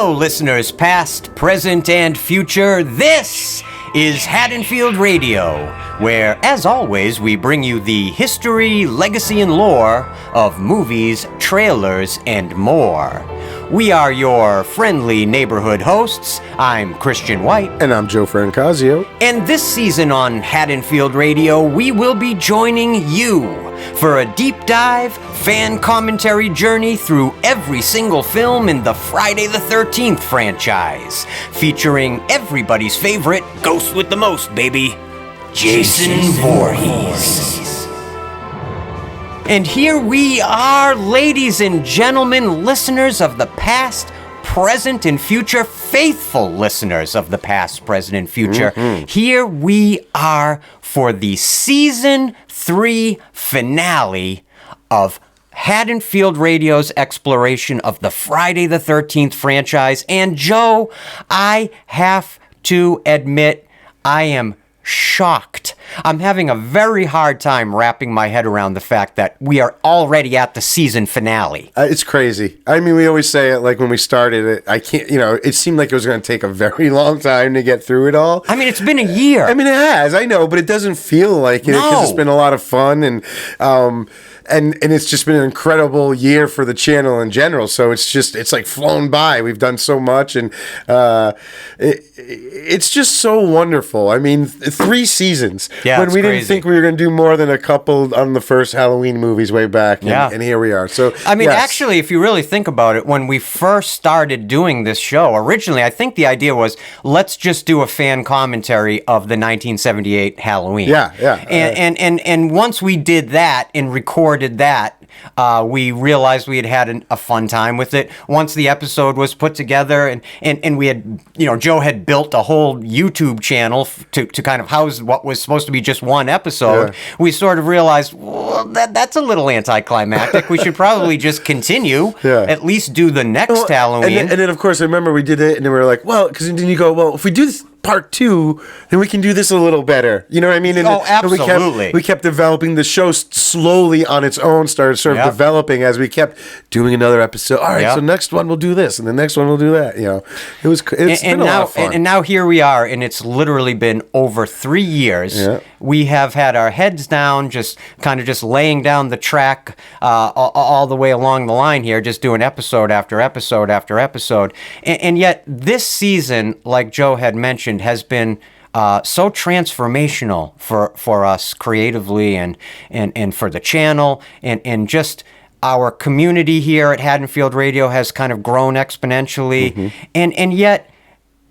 Hello, listeners past, present, and future. This is Haddonfield Radio, where, as always, we bring you the history, legacy, and lore of movies, trailers, and more. We are your friendly neighborhood hosts. I'm Christian White. And I'm Joe Francazio. And this season on Haddonfield Radio, we will be joining you for a deep dive, fan commentary journey through every single film in the Friday the 13th franchise, featuring everybody's favorite Ghost with the Most, baby, Jason Voorhees. And here we are, ladies and gentlemen, listeners of the past, present, and future, faithful listeners of the past, present, and future. Mm-hmm. Here we are for the Season 3 finale of Haddonfield Radio's exploration of the Friday the 13th franchise. And Joe, I have to admit, I am shocked. I'm having a very hard time wrapping my head around the fact that we are already at the season finale. It's crazy. I mean, we always say it like when we started it, I can't, it seemed like it was going to take a very long time to get through it all. I mean, it's been a year. I mean, it has, I know, but it doesn't feel like it because it's been a lot of fun and it's just been an incredible year for the channel in general. So it's like flown by. We've done so much and it's just so wonderful. I mean, 3 seasons. Yeah, when we crazy. didn't think we were going to do more than a couple on the first Halloween movies way back. And here we are. So I mean, yes. Actually, if you really think about it, when we first started doing this show, originally, I think the idea was, let's just do a fan commentary of the 1978 Halloween. Yeah. And once we did that and recorded that, we realized we had a fun time with it. Once the episode was put together and we had, Joe had built a whole YouTube channel to kind of house what was supposed to be just one episode, we sort of realized, well, that's a little anticlimactic. We should probably just continue, at least do the next Halloween. And then, of course, I remember we did it, and then we were like, well, because then you go, well, if we do this part 2, then we can do this a little better. You know what I mean? And absolutely. We kept developing the show slowly on its own, started sort of developing as we kept doing another episode. All right, so next one we'll do this, and the next one we'll do that. It's been a lot of fun. And now here we are, and it's literally been over 3 years. Yeah. We have had our heads down, just laying down the track all the way along the line here, just doing episode after episode after episode. And yet this season, like Joe had mentioned, has been so transformational for us creatively and for the channel and just our community here at Haddonfield Radio has kind of grown exponentially. Mm-hmm. And yet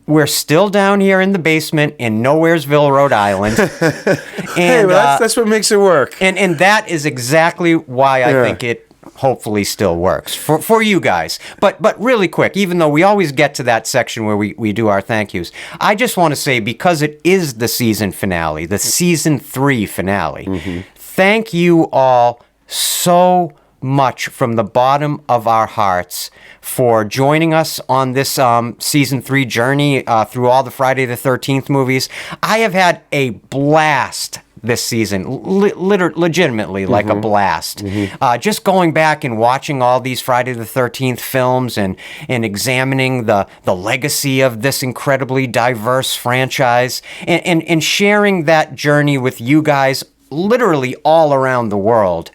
we're still down here in the basement in Nowheresville, Rhode Island. And that's what makes it work. And that is exactly why I think it hopefully still works for you guys. But really quick, even though we always get to that section where we do our thank yous, I just want to say, because it is the season finale, the season 3 finale, thank you all so much from the bottom of our hearts for joining us on this season 3 journey through all the Friday the 13th movies. I have had a blast this season, legitimately like a blast. Just going back and watching all these Friday the 13th films and examining the legacy of this incredibly diverse franchise and sharing that journey with you guys literally all around the world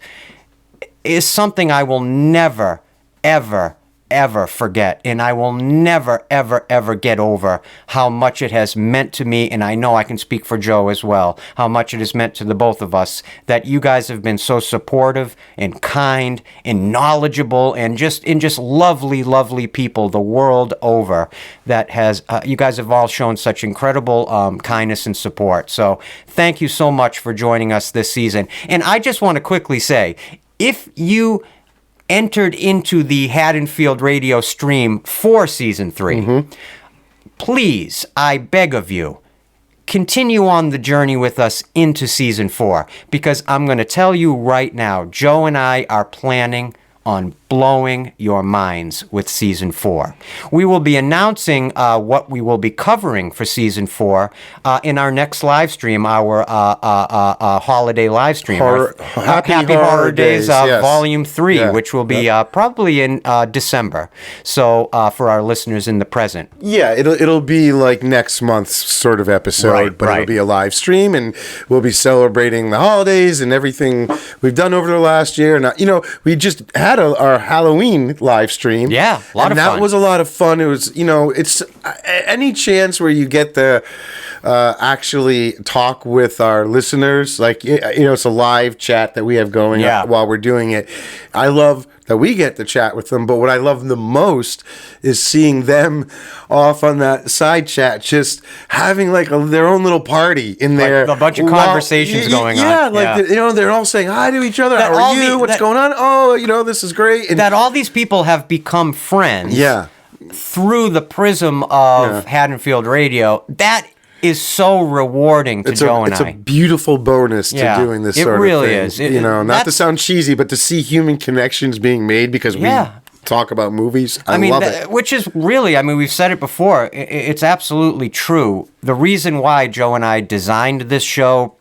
is something I will never, ever, ever forget. And I will never, ever, ever get over how much it has meant to me, and I know I can speak for Joe as well, how much it has meant to the both of us, that you guys have been so supportive and kind and knowledgeable and just lovely, lovely people the world over. That has, you guys have all shown such incredible kindness and support. So thank you so much for joining us this season. And I just want to quickly say, if you entered into the Haddonfield Radio stream for season 3, please, I beg of you, continue on the journey with us into season 4, because I'm going to tell you right now, Joe and I are planning on blowing your minds with Season 4. We will be announcing what we will be covering for Season 4 in our next live stream, our holiday live stream. Happy Horror Days yes. Volume 3, which will be probably in December. So for our listeners in the present. Yeah, it'll be like next month's sort of episode, but it'll be a live stream, and we'll be celebrating the holidays and everything we've done over the last year. And we just had our Halloween live stream. Yeah, a lot of fun. That was a lot of fun. It was, it's any chance where you get to actually talk with our listeners, like, it's a live chat that we have going while we're doing it. I love that we get to chat with them, but what I love the most is seeing them off on that side chat, just having like their own little party in there. Like a bunch of conversations going on. They're all saying hi to each other. How are you? What's going on? Oh, this is great. And that all these people have become friends through the prism of Haddonfield Radio. That is so rewarding to Joe and I. It's a beautiful bonus to doing this sort of thing. It really is. Not to sound cheesy, but to see human connections being made because we talk about movies. I love it. Which is really, we've said it before, it's absolutely true. The reason why Joe and I designed this show,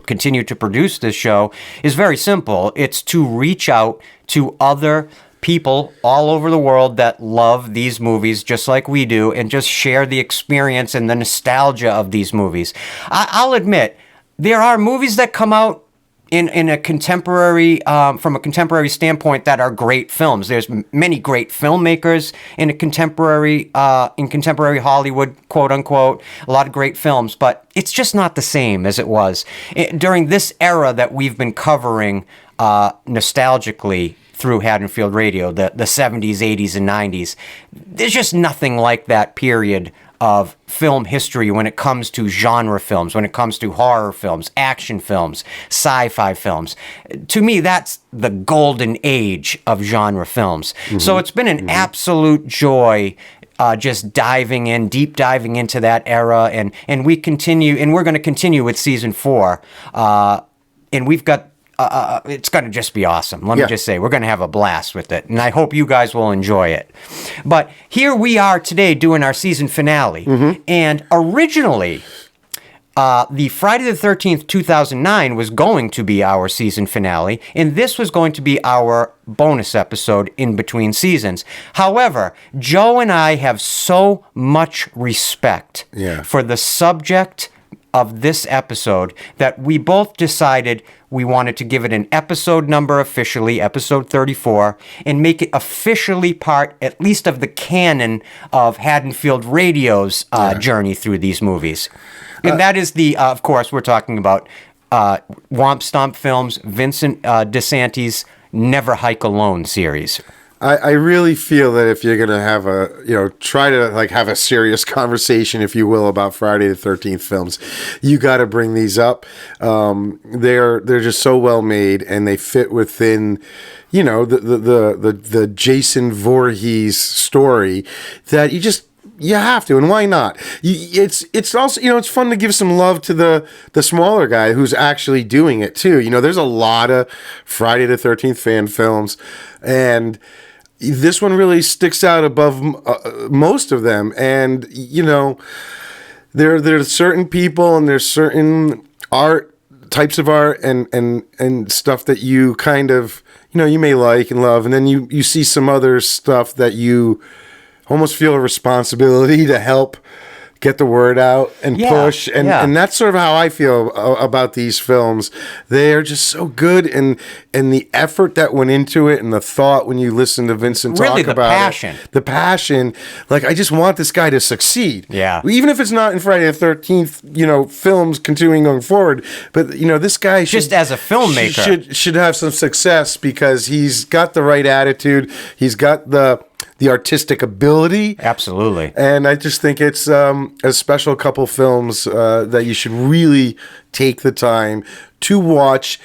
continue to produce this show, is very simple. It's to reach out to other people all over the world that love these movies just like we do, and just share the experience and the nostalgia of these movies. I'll admit, there are movies that come out in a contemporary, from a contemporary standpoint, that are great films. There's many great filmmakers in contemporary Hollywood, quote unquote, a lot of great films, but it's just not the same as it was during this era that we've been covering nostalgically through Haddonfield Radio, the 70s, 80s, and 90s. There's just nothing like that period of film history when it comes to genre films, when it comes to horror films, action films, sci-fi films. To me, that's the golden age of genre films. Mm-hmm. So it's been an absolute joy just deep diving into that era, and we continue, and we're going to continue with Season 4. And we've got it's going to just be awesome. Let me just say, we're going to have a blast with it, and I hope you guys will enjoy it. But here we are today doing our season finale, and originally, the Friday the 13th, 2009 was going to be our season finale, and this was going to be our bonus episode in between seasons. However, Joe and I have so much respect for the subject of this episode that we both decided we wanted to give it an episode number officially, episode 34, and make it officially part, at least of the canon of Haddonfield Radio's journey through these movies. And that is of course, we're talking about Womp Stomp Films, Vincent Disanti's Never Hike Alone series. I really feel that if you're going to have try to have a serious conversation, if you will, about Friday the 13th films, you got to bring these up. They're just so well made, and they fit within, the Jason Voorhees story that you have to, and why not? It's also, it's fun to give some love to the smaller guy who's actually doing it too. There's a lot of Friday the 13th fan films, and this one really sticks out above most of them. And, there's certain people and there's certain types of art and stuff that you kind of, you may like and love. And then you see some other stuff that you almost feel a responsibility to help get the word out and push. And that's sort of how I feel about these films. They are just so good, and the effort that went into it, and the thought when you listen to Vincent talk about it. The passion. Like, I just want this guy to succeed. Yeah. Even if it's not in Friday the 13th, films continuing going forward. But, this guy just as a filmmaker should have some success, because he's got the right attitude. He's got the artistic ability. Absolutely. And I just think it's a special couple films that you should really take the time to watch,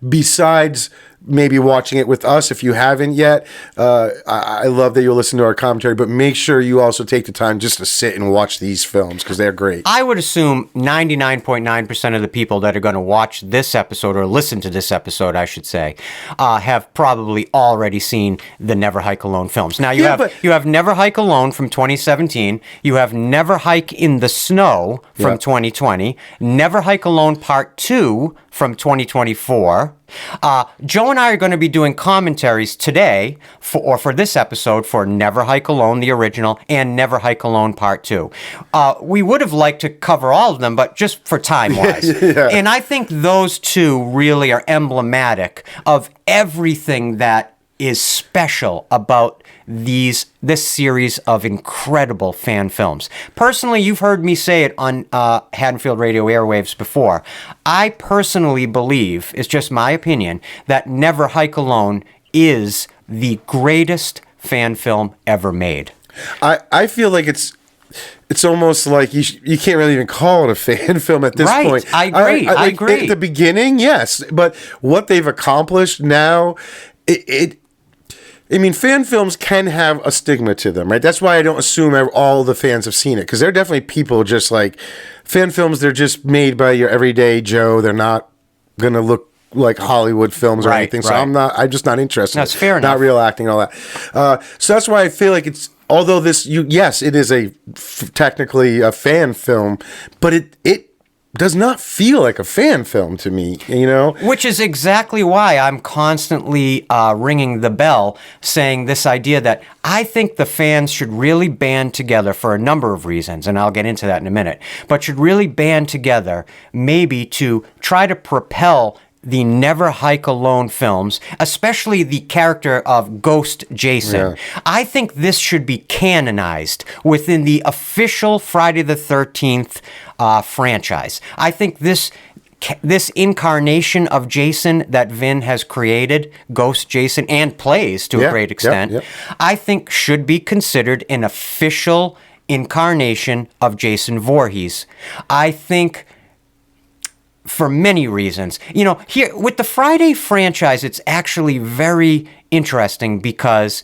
besides maybe watching it with us if you haven't yet. I love that you'll listen to our commentary, but make sure you also take the time just to sit and watch these films because they're great. I would assume 99.9% of the people that are going to watch this episode or listen to this episode, I should say, have probably already seen the Never Hike Alone films. Now, you have Never Hike Alone from 2017. You have Never Hike in the Snow from 2020. Never Hike Alone Part 2 from 2024. Joe and I are going to be doing commentaries today for this episode for Never Hike Alone, the original, and Never Hike Alone Part 2. We would have liked to cover all of them, but just for time-wise. And I think those two really are emblematic of everything that is special about this series of incredible fan films. Personally, you've heard me say it on Haddonfield Radio airwaves before. I personally believe, it's just my opinion, that Never Hike Alone is the greatest fan film ever made. I feel like it's almost like you can't really even call it a fan film at this point. I agree. I agree. At the beginning, yes, but what they've accomplished now, I mean, fan films can have a stigma to them, right? That's why I don't assume all the fans have seen it, because there are definitely people just like fan films. They're just made by your everyday Joe. They're not gonna look like Hollywood films or anything. So I'm just not interested. That's fair enough. Not real acting, all that. So that's why I feel like it's. Although yes, it is technically a fan film, but it does not feel like a fan film to me, Which is exactly why I'm constantly ringing the bell, saying this idea that I think the fans should really band together for a number of reasons, and I'll get into that in a minute, but should really band together maybe to try to propel the Never Hike Alone films, especially the character of Ghost Jason. Yeah. I think this should be canonized within the official Friday the 13th franchise. I think this incarnation of Jason that Vin has created, Ghost Jason, and plays to a great extent, I think should be considered an official incarnation of Jason Voorhees. I think for many reasons. Here with the Friday franchise, it's actually very interesting because,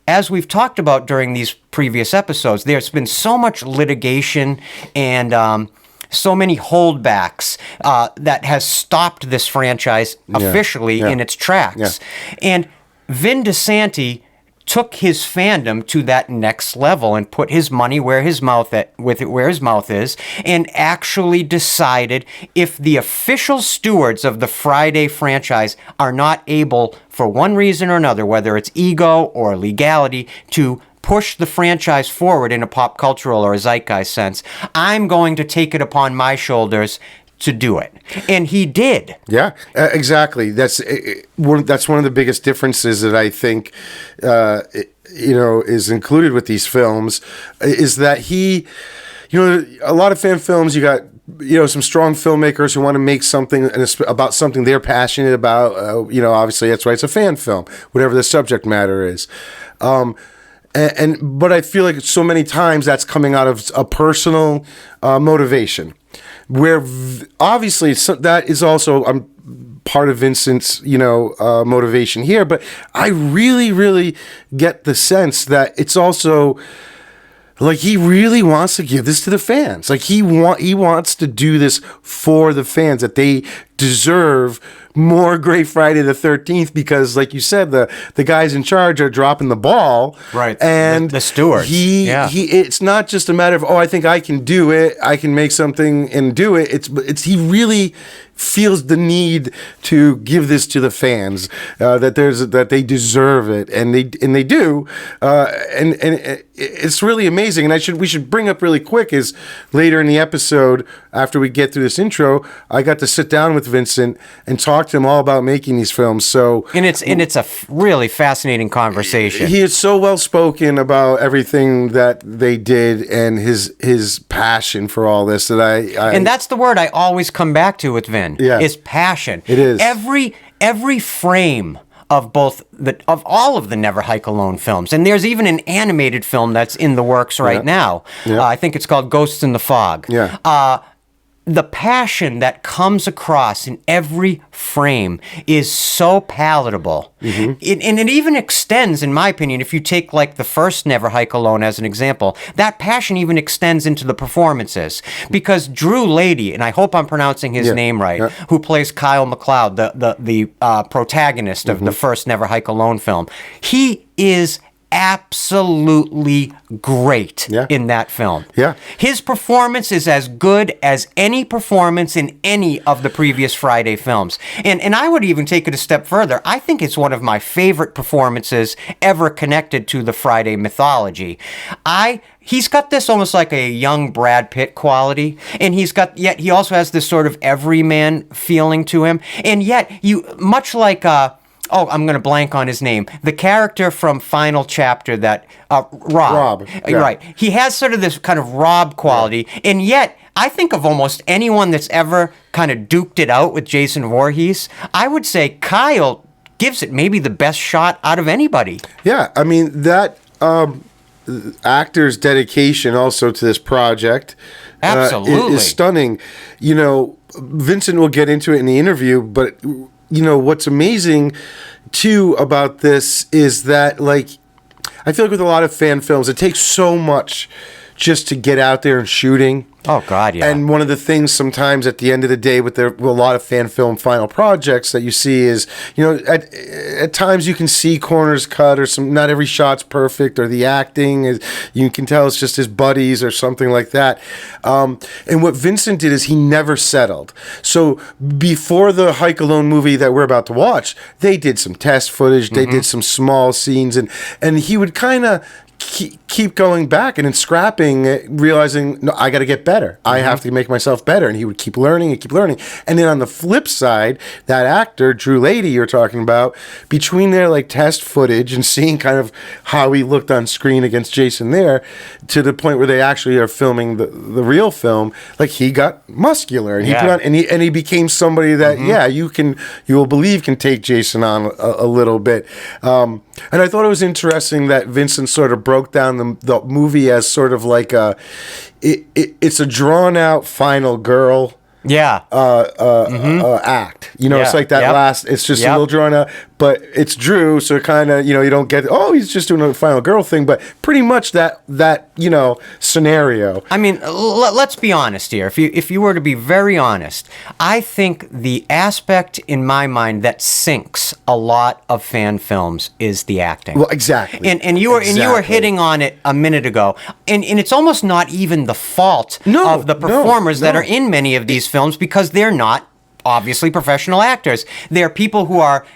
as we've talked about during these previous episodes, there's been so much litigation and so many holdbacks that has stopped this franchise officially in its tracks. Yeah. And Vin Disanti took his fandom to that next level and put his money where his mouth is, and actually decided if the official stewards of the Friday franchise are not able, for one reason or another, whether it's ego or legality, to push the franchise forward in a pop cultural or a zeitgeist sense, I'm going to take it upon my shoulders to do it. And he did. Yeah, exactly. That's one of the biggest differences that I think is included with these films, is that he, a lot of fan films, you got some strong filmmakers who want to make something about something they're passionate about. Obviously that's why it's a fan film, whatever the subject matter is. But I feel like so many times that's coming out of a personal motivation, where obviously that is also part of Vincent's motivation here. But I really, really get the sense that it's also like he really wants to give this to the fans. Like he wants to do this for the fans, that they deserve more great Friday the 13th, because like you said, the guys in charge are dropping the ball, right? And the stewards, it's not just a matter of, I think I can do it, I can make something and do it. It's he really feels the need to give this to the fans, that they deserve it, and they do, and it's really amazing. And we should bring up really quick is later in the episode, after we get through this intro, I got to sit down with Vincent and talk to him all about making these films. So it's a really fascinating conversation. He is so well spoken about everything that they did and his passion for all this, that I and that's the word I always come back to with Vin. Is passion. It is every frame of all of the Never Hike Alone films, and there's even an animated film that's in the works right now. I think it's called Ghosts in the Fog. the passion that comes across in every frame is so palatable. And it even extends, in my opinion, if you take like the first Never Hike Alone as an example, that passion even extends into the performances. Because Drew Lady, and I hope I'm pronouncing his name right, who plays Kyle MacLeod, the protagonist of the first Never Hike Alone film, he is absolutely great in that film. Yeah. His performance is as good as any performance in any of the previous Friday films. And I would even take it a step further. I think it's one of my favorite performances ever connected to the Friday mythology. He's got this almost like a young Brad Pitt quality, and yet he also has this sort of everyman feeling to him. And yet, much like I'm going to blank on his name. The character from Final Chapter that, Rob. Yeah. Right. He has sort of this kind of Rob quality, and yet I think of almost anyone that's ever kind of duked it out with Jason Voorhees. I would say Kyle gives it maybe the best shot out of anybody. Yeah, I mean, that actor's dedication also to this project Absolutely is stunning. You know, Vincent will get into it in the interview, but you know, what's amazing, too, about this is that, like, I feel like with a lot of fan films, it takes so much just to get out there and shooting. Oh, God, yeah. And one of the things sometimes at the end of the day with a lot of fan film final projects that you see is, you know, at times you can see corners cut or not every shot's perfect or the acting is, you can tell it's just his buddies or something like that. And what Vincent did is he never settled. So before the Hike Alone movie that we're about to watch, they did some test footage, they did some small scenes, and he would kind of keep going back and then scrapping, realizing, no, I got to get better. I have to make myself better. And he would keep learning and keep learning. And then on the flip side, that actor, Drew Lady, you're talking about, between their like test footage and seeing kind of how he looked on screen against Jason there, to the point where they actually are filming the real film, like he got muscular and he put on, and he became somebody that you will believe can take Jason on a little bit. And I thought it was interesting that Vincent sort of broke down the movie as sort of like it's a drawn out final girl act. You know, it's like that last, it's just a little drawn out, but it's Drew, so kind of, you know, you don't get, he's just doing a final girl thing, but pretty much that you know, scenario. I mean, let's be honest here. If you were to be very honest, I think the aspect in my mind that sinks a lot of fan films is the acting. Well, exactly. And you were hitting on it a minute ago, and it's almost not even the fault of the performers that are in many of these films, because they're not obviously professional actors. They're people who are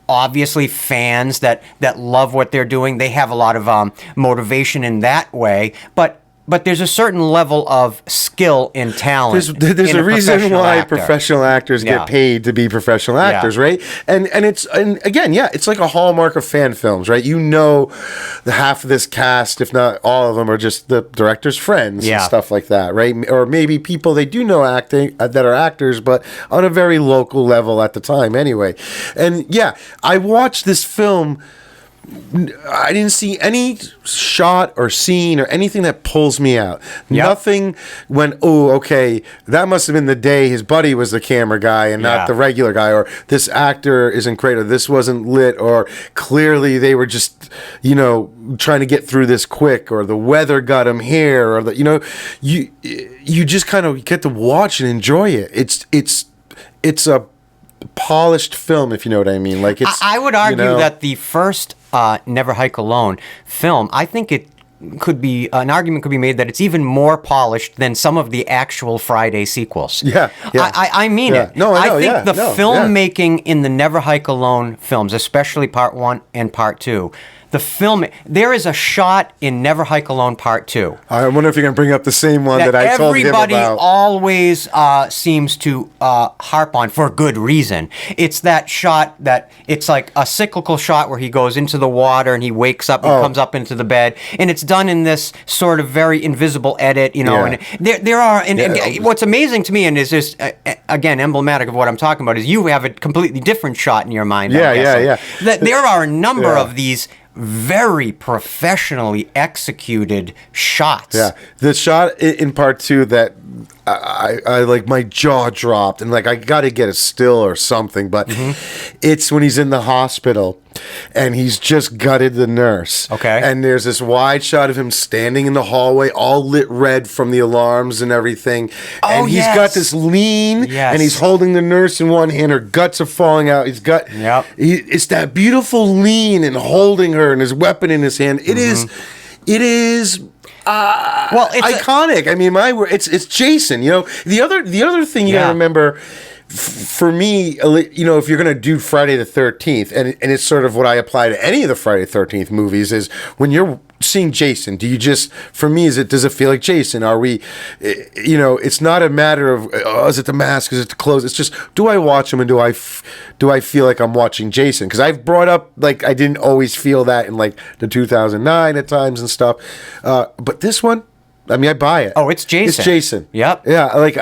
obviously fans that love what they're doing. They have a lot of motivation in that way, but there's a certain level of skill and talent. There's in a reason why actor. Professional actors get paid to be professional actors, right? And again, it's like a hallmark of fan films, right? You know, the half of this cast, if not all of them, are just the director's friends and stuff like that, right? Or maybe people they do know acting that are actors, but on a very local level at the time, anyway. And I watched this film. I didn't see any shot or scene or anything that pulls me out. Nothing went, that must have been the day his buddy was the camera guy and not the regular guy, or this actor isn't great, or this wasn't lit, or clearly they were just, you know, trying to get through this quick, or the weather got him here, or you just kind of get to watch and enjoy it. It's a polished film, if you know what I mean. Like I would argue that the first Never Hike Alone film, I think an argument could be made that it's even more polished than some of the actual Friday sequels. I mean it. No, I know, I think the filmmaking in the Never Hike Alone films, especially Part 1 and Part 2, there is a shot in Never Hike Alone Part 2. I wonder if you're going to bring up the same one that I told him about. Everybody always seems to harp on for good reason. It's that shot that it's like a cyclical shot where he goes into the water and he wakes up and comes up into the bed, and it's done in this sort of very invisible edit, you know. And there are, and what's amazing to me, and is just again emblematic of what I'm talking about, is you have a completely different shot in your mind. That there are a number of these very professionally executed shots. The shot in Part 2 that I like my jaw dropped, and like I got to get a still or something, but it's when he's in the hospital and he's just gutted the nurse. Okay. And there's this wide shot of him standing in the hallway, all lit red from the alarms and everything. And he's got this lean, and he's holding the nurse in one hand. Her guts are falling out. He's got, it's that beautiful lean and holding her and his weapon in his hand. It is well, it's iconic. I mean, it's Jason. You know, the other thing you gotta remember. For me, you know, if you're going to do Friday the 13th, and it's sort of what I apply to any of the Friday the 13th movies, is when you're seeing Jason, do you just, for me, does it feel like Jason? Are we, you know, it's not a matter of, is it the mask, is it the clothes? It's just, do I watch him and do I feel like I'm watching Jason? Because I've brought up, like, I didn't always feel that in, like, the 2009 at times and stuff. But this one, I mean, I buy it. Oh, it's Jason. It's Jason. Yep. Yeah, like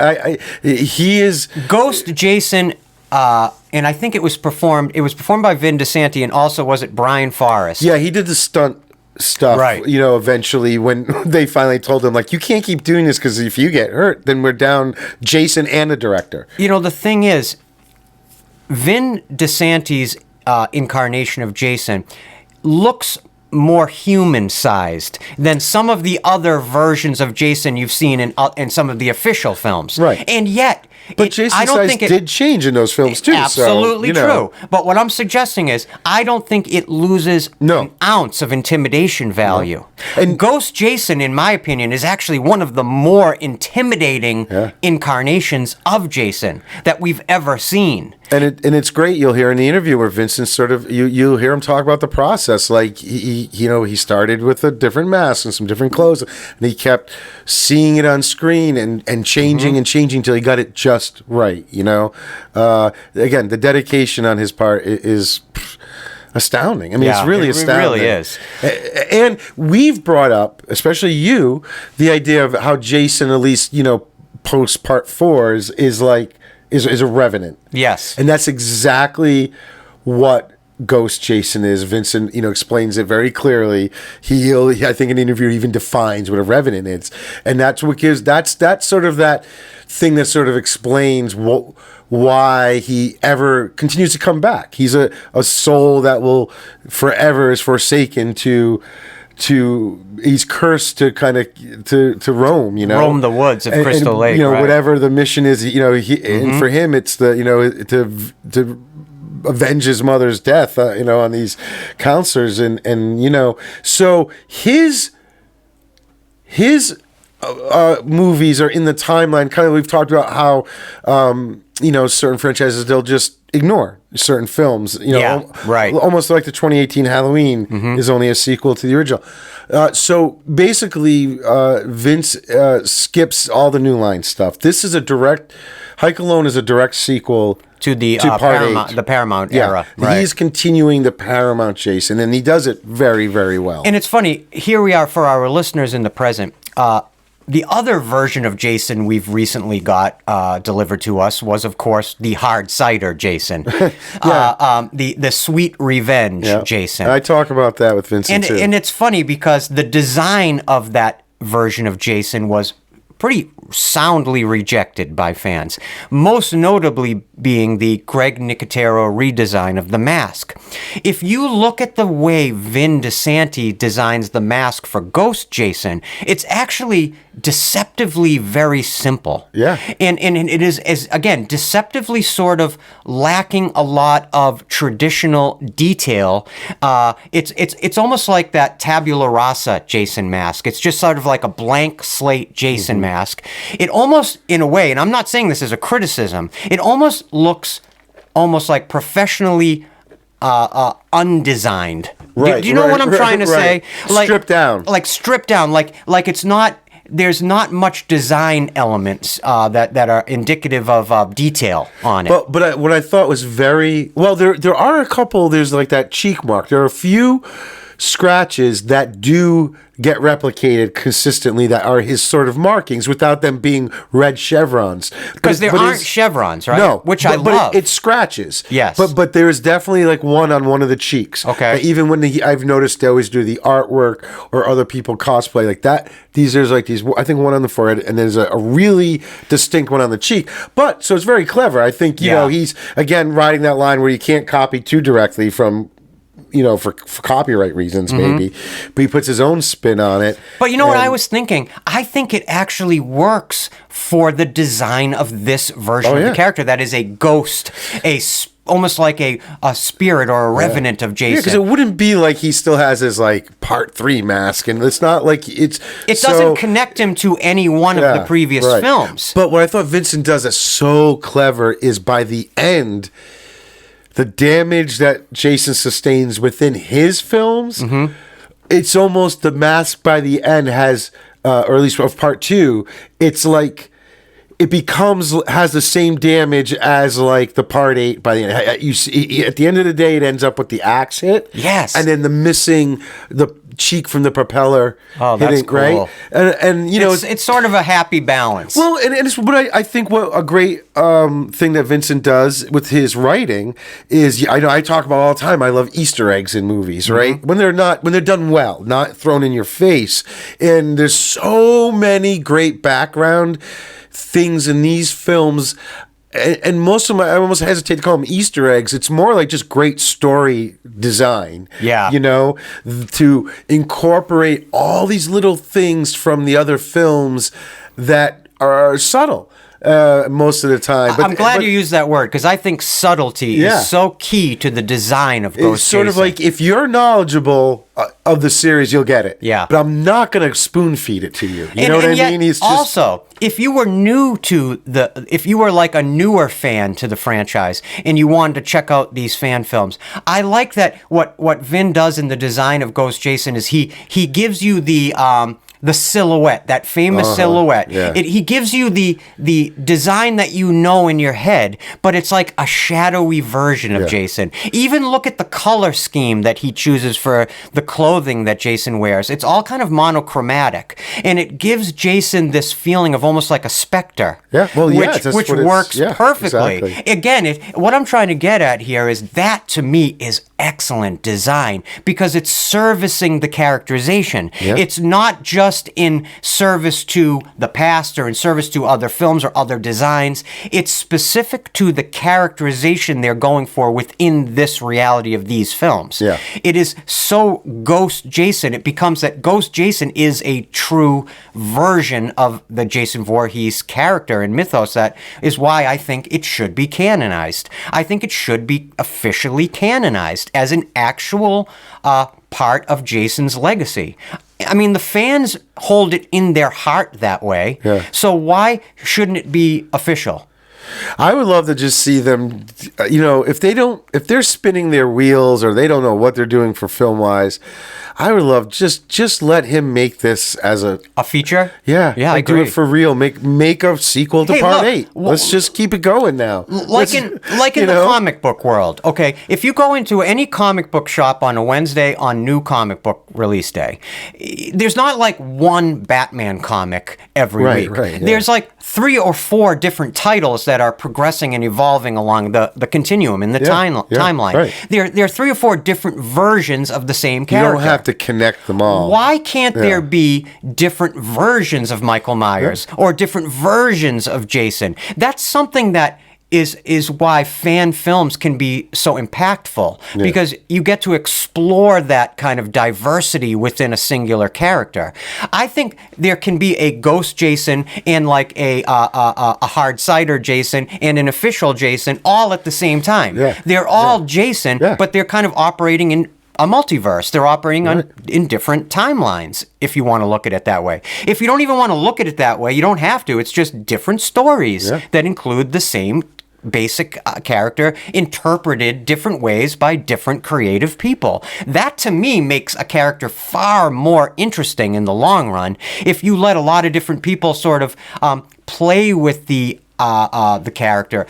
he is Ghost Jason, and I think it was performed by Vin Disanti, and also was it Brian Forrest? Yeah, he did the stunt stuff. Right. You know, eventually when they finally told him, like, you can't keep doing this because if you get hurt, then we're down Jason and the director. You know, the thing is, Vin Disanti's incarnation of Jason looks more human-sized than some of the other versions of Jason you've seen in some of the official films. Right. And yet, but Jason's size did change in those films too. Absolutely so, true. But what I'm suggesting is, I don't think it loses an ounce of intimidation value. No. And Ghost Jason, in my opinion, is actually one of the more intimidating incarnations of Jason that we've ever seen. And it's great. You'll hear in the interview where Vincent sort of you'll hear him talk about the process. Like he started with a different mask and some different clothes, and he kept seeing it on screen and changing and changing till he got it just right. You know, again, the dedication on his part is astounding. I mean, it's really astounding. It really is. And we've brought up, especially you, the idea of how Jason, at least post Part 4, is a revenant. Yes. And that's exactly what Ghost Jason is. Vincent, explains it very clearly. I think in the interview, he even defines what a revenant is. And that's what gives, that's sort of that thing that sort of explains why he ever continues to come back. He's a soul that will forever is forsaken he's cursed to kind of to roam, roam the woods of Crystal Lake, right? Whatever the mission is, and for him it's the to avenge his mother's death, on these counselors, and so his movies are in the timeline. Kind of, we've talked about how certain franchises they'll just ignore certain films, right. Almost like the 2018 Halloween is only a sequel to the original. So basically, Vince skips all the New Line stuff. This is Hike Alone is a direct sequel to the Paramount era. Right. He's continuing the Paramount Jason, and he does it very, very well. And it's funny, here we are for our listeners in the present. The other version of Jason we've recently got delivered to us was, of course, the hard cider Jason, the sweet revenge Jason. I talk about that with Vincent too. And it's funny because the design of that version of Jason was pretty soundly rejected by fans, most notably being the Greg Nicotero redesign of the mask. If you look at the way Vin Disanti designs the mask for Ghost Jason, it's actually deceptively very simple. Yeah. And it is again, deceptively sort of lacking a lot of traditional detail. It's almost like that tabula rasa Jason mask. It's just sort of like a blank slate Jason mask. It almost, in a way, and I'm not saying this as a criticism, it almost looks almost like professionally undesigned. Right, do you know what I'm trying to say? Like, stripped down. Like stripped down. Like it's not. There's not much design elements that are indicative of detail on it. But what I thought was very well. There are a couple. There's like that cheek mark. There are a few scratches that do get replicated consistently that are his sort of markings without them being red chevrons. Because there aren't chevrons, right? No. Which I love. But it's scratches. Yes. But there's definitely like one on one of the cheeks. Okay. Even when I've noticed they always do the artwork or other people cosplay like that. There's like these, I think one on the forehead and there's a really distinct one on the cheek. But, so it's very clever. I think, you know, he's, again, riding that line where you can't copy too directly from, you know, for copyright reasons, maybe. But he puts his own spin on it. But you know what I was thinking? I think it actually works for the design of this version of the character. That is a ghost, almost like a spirit or a revenant of Jason. Yeah, because it wouldn't be like he still has his like Part 3 mask, and it's not like it doesn't connect him to any one of the previous films. But what I thought Vincent does that's so clever is by the end, the damage that Jason sustains within his films, it's almost the mask by the end has, or at least of Part 2, it's like it has the same damage as like the Part 8 by the end. You see, at the end of the day, it ends up with the axe hit. Yes. And then the cheek from the propeller that's cool. right? And you know, it's sort of a happy balance. Well, and it's what I think what a great thing that Vincent does with his writing is, I know I talk about all the time, I love Easter eggs in movies, right? When they're done well, not thrown in your face. And there's so many great background things in these films. And most of I almost hesitate to call them Easter eggs. It's more like just great story design. Yeah. You know, to incorporate all these little things from the other films that are subtle most of the time. I'm glad you used that word, because I think subtlety is so key to the design of Ghost It's sort of Jason. like, if you're knowledgeable of the series, you'll get it. Yeah. But I'm not going to spoon feed it to you. You know what I mean? It's just, also, if you were if you were like a newer fan to the franchise and you wanted to check out these fan films, I like that what Vin does in the design of Ghost Jason is he gives you the silhouette, that famous silhouette. Yeah. He gives you the design that you know in your head, but it's like a shadowy version of Jason. Even look at the color scheme that he chooses for the clothing that Jason wears. It's all kind of monochromatic, and it gives Jason this feeling of almost like a specter. Yeah, well, which works perfectly. Exactly. Again, what I'm trying to get at here is that, to me, is excellent design, because it's servicing the characterization. Yeah. It's not just in service to the past or in service to other films or other designs. It's specific to the characterization they're going for within this reality of these films. Yeah. It is so Ghost Jason, it becomes that Ghost Jason is a true version of the Jason Voorhees character and mythos. That is why I think it should be canonized. I think it should be officially canonized as an actual part of Jason's legacy. I mean, the fans hold it in their heart that way. Yeah. So why shouldn't it be official? I would love to just see them, you know, if they're spinning their wheels or they don't know what they're doing for film wise, I would love just let him make this as a feature. Yeah, I like, do agree. it for real. Make a sequel to Part 8. Let's just keep it going now. Like in the comic book world. Okay, if you go into any comic book shop on a Wednesday on New Comic Book Release Day, there's not like one Batman comic every week. Right, yeah. There's like 3 or 4 different titles that are progressing and evolving along the continuum in the timeline. Right. There are 3 or 4 different versions of the same character. You don't have to connect them all. Why can't there be different versions of Michael Myers or different versions of Jason? That's something that is why fan films can be so impactful, because you get to explore that kind of diversity within a singular character. I think there can be a Ghost Jason and like a hard cider Jason and an official Jason all at the same time. Yeah. They're all Jason, but they're kind of operating in a multiverse. They're operating in different timelines, if you want to look at it that way. If you don't even want to look at it that way, you don't have to. It's just different stories that include the same basic character interpreted different ways by different creative people. That, to me, makes a character far more interesting in the long run. If you let a lot of different people sort of play with the the character,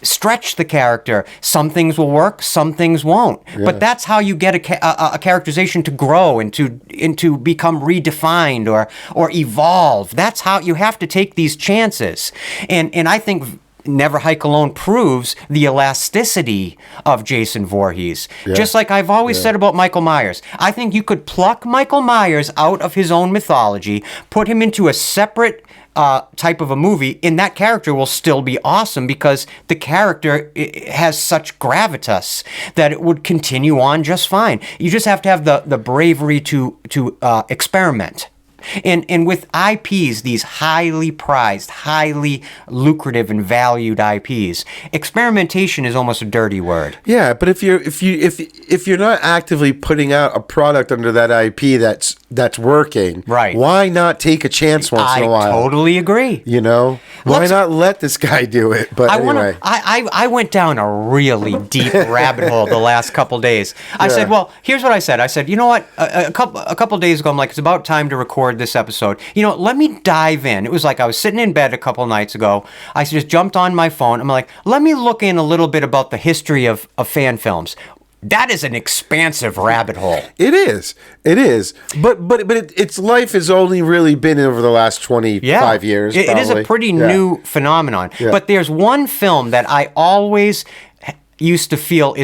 stretch the character. Some things will work, some things won't. Yeah. But that's how you get a characterization to grow and to become redefined or evolve. That's how you have to take these chances. And I think Never Hike Alone proves the elasticity of Jason Voorhees. Yeah. Just like I've always said about Michael Myers. I think you could pluck Michael Myers out of his own mythology, put him into a separate type of a movie, and that character will still be awesome because the character has such gravitas that it would continue on just fine. You just have to have the bravery to experiment. And with IPs, these highly prized, highly lucrative and valued IPs, experimentation is almost a dirty word. Yeah, but if you're not actively putting out a product under that IP that's working, right, why not take a chance once in a while? I totally agree. You know, why not let this guy do it? But anyway, I went down a really deep rabbit hole the last couple days. I said, well, here's what I said. I said, you know what? A couple days ago, I'm like, it's about time to record this episode. You know, let me dive in. It was like I was sitting in bed a couple nights ago. I just jumped on my phone. I'm like, let me look in a little bit about the history of fan films. That is an expansive rabbit hole. It is. But its life has only really been over the last 25 years. It is a pretty new phenomenon. Yeah. But there's one film that I always used to feel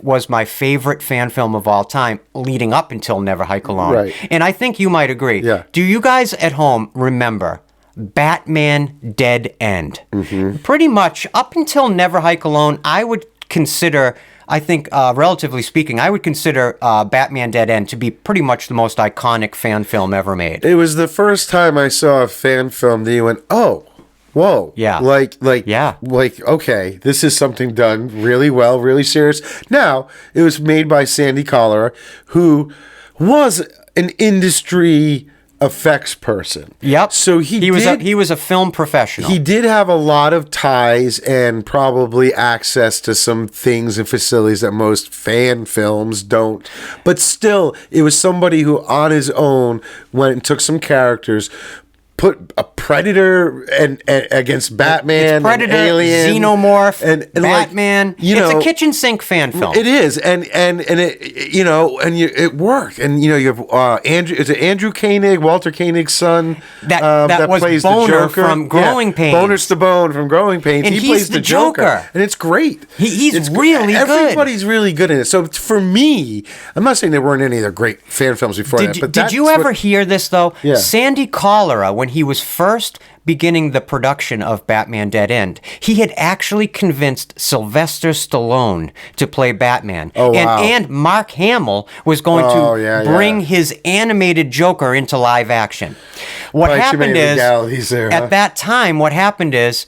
was my favorite fan film of all time, leading up until Never Hike Alone. Right. And I think you might agree. Yeah. Do you guys at home remember Batman Dead End? Mm-hmm. Pretty much up until Never Hike Alone, I would consider, I think, relatively speaking, I would consider Batman Dead End to be pretty much the most iconic fan film ever made. It was the first time I saw a fan film that you went, oh, whoa. Yeah. Like, okay, this is something done really well, really serious. Now, it was made by Sandy Cholera, who was an industry effects person. Yep. So he was a film professional. He did have a lot of ties and probably access to some things and facilities that most fan films don't. But still, it was somebody who on his own went and took some characters, put a Predator and against Batman, it's Predator, and Alien, Xenomorph, and Batman. It's a kitchen sink fan film. It is, and it, you know, and it worked. And you know, you have Andrew Koenig, Walter Koenig's son, that was plays Boner the Joker from Growing Pains. Boner Stabone from Growing Pains. And he plays the Joker, and it's great. He's really good. Everybody's really good in it. So for me, I'm not saying there weren't any other great fan films before that. But did you ever hear this though? Yeah. Sandy Cholera, when he was first beginning the production of Batman Dead End, he had actually convinced Sylvester Stallone to play Batman. Oh, wow. And Mark Hamill was going to bring his animated Joker into live action. What happened is, at that time, what happened is,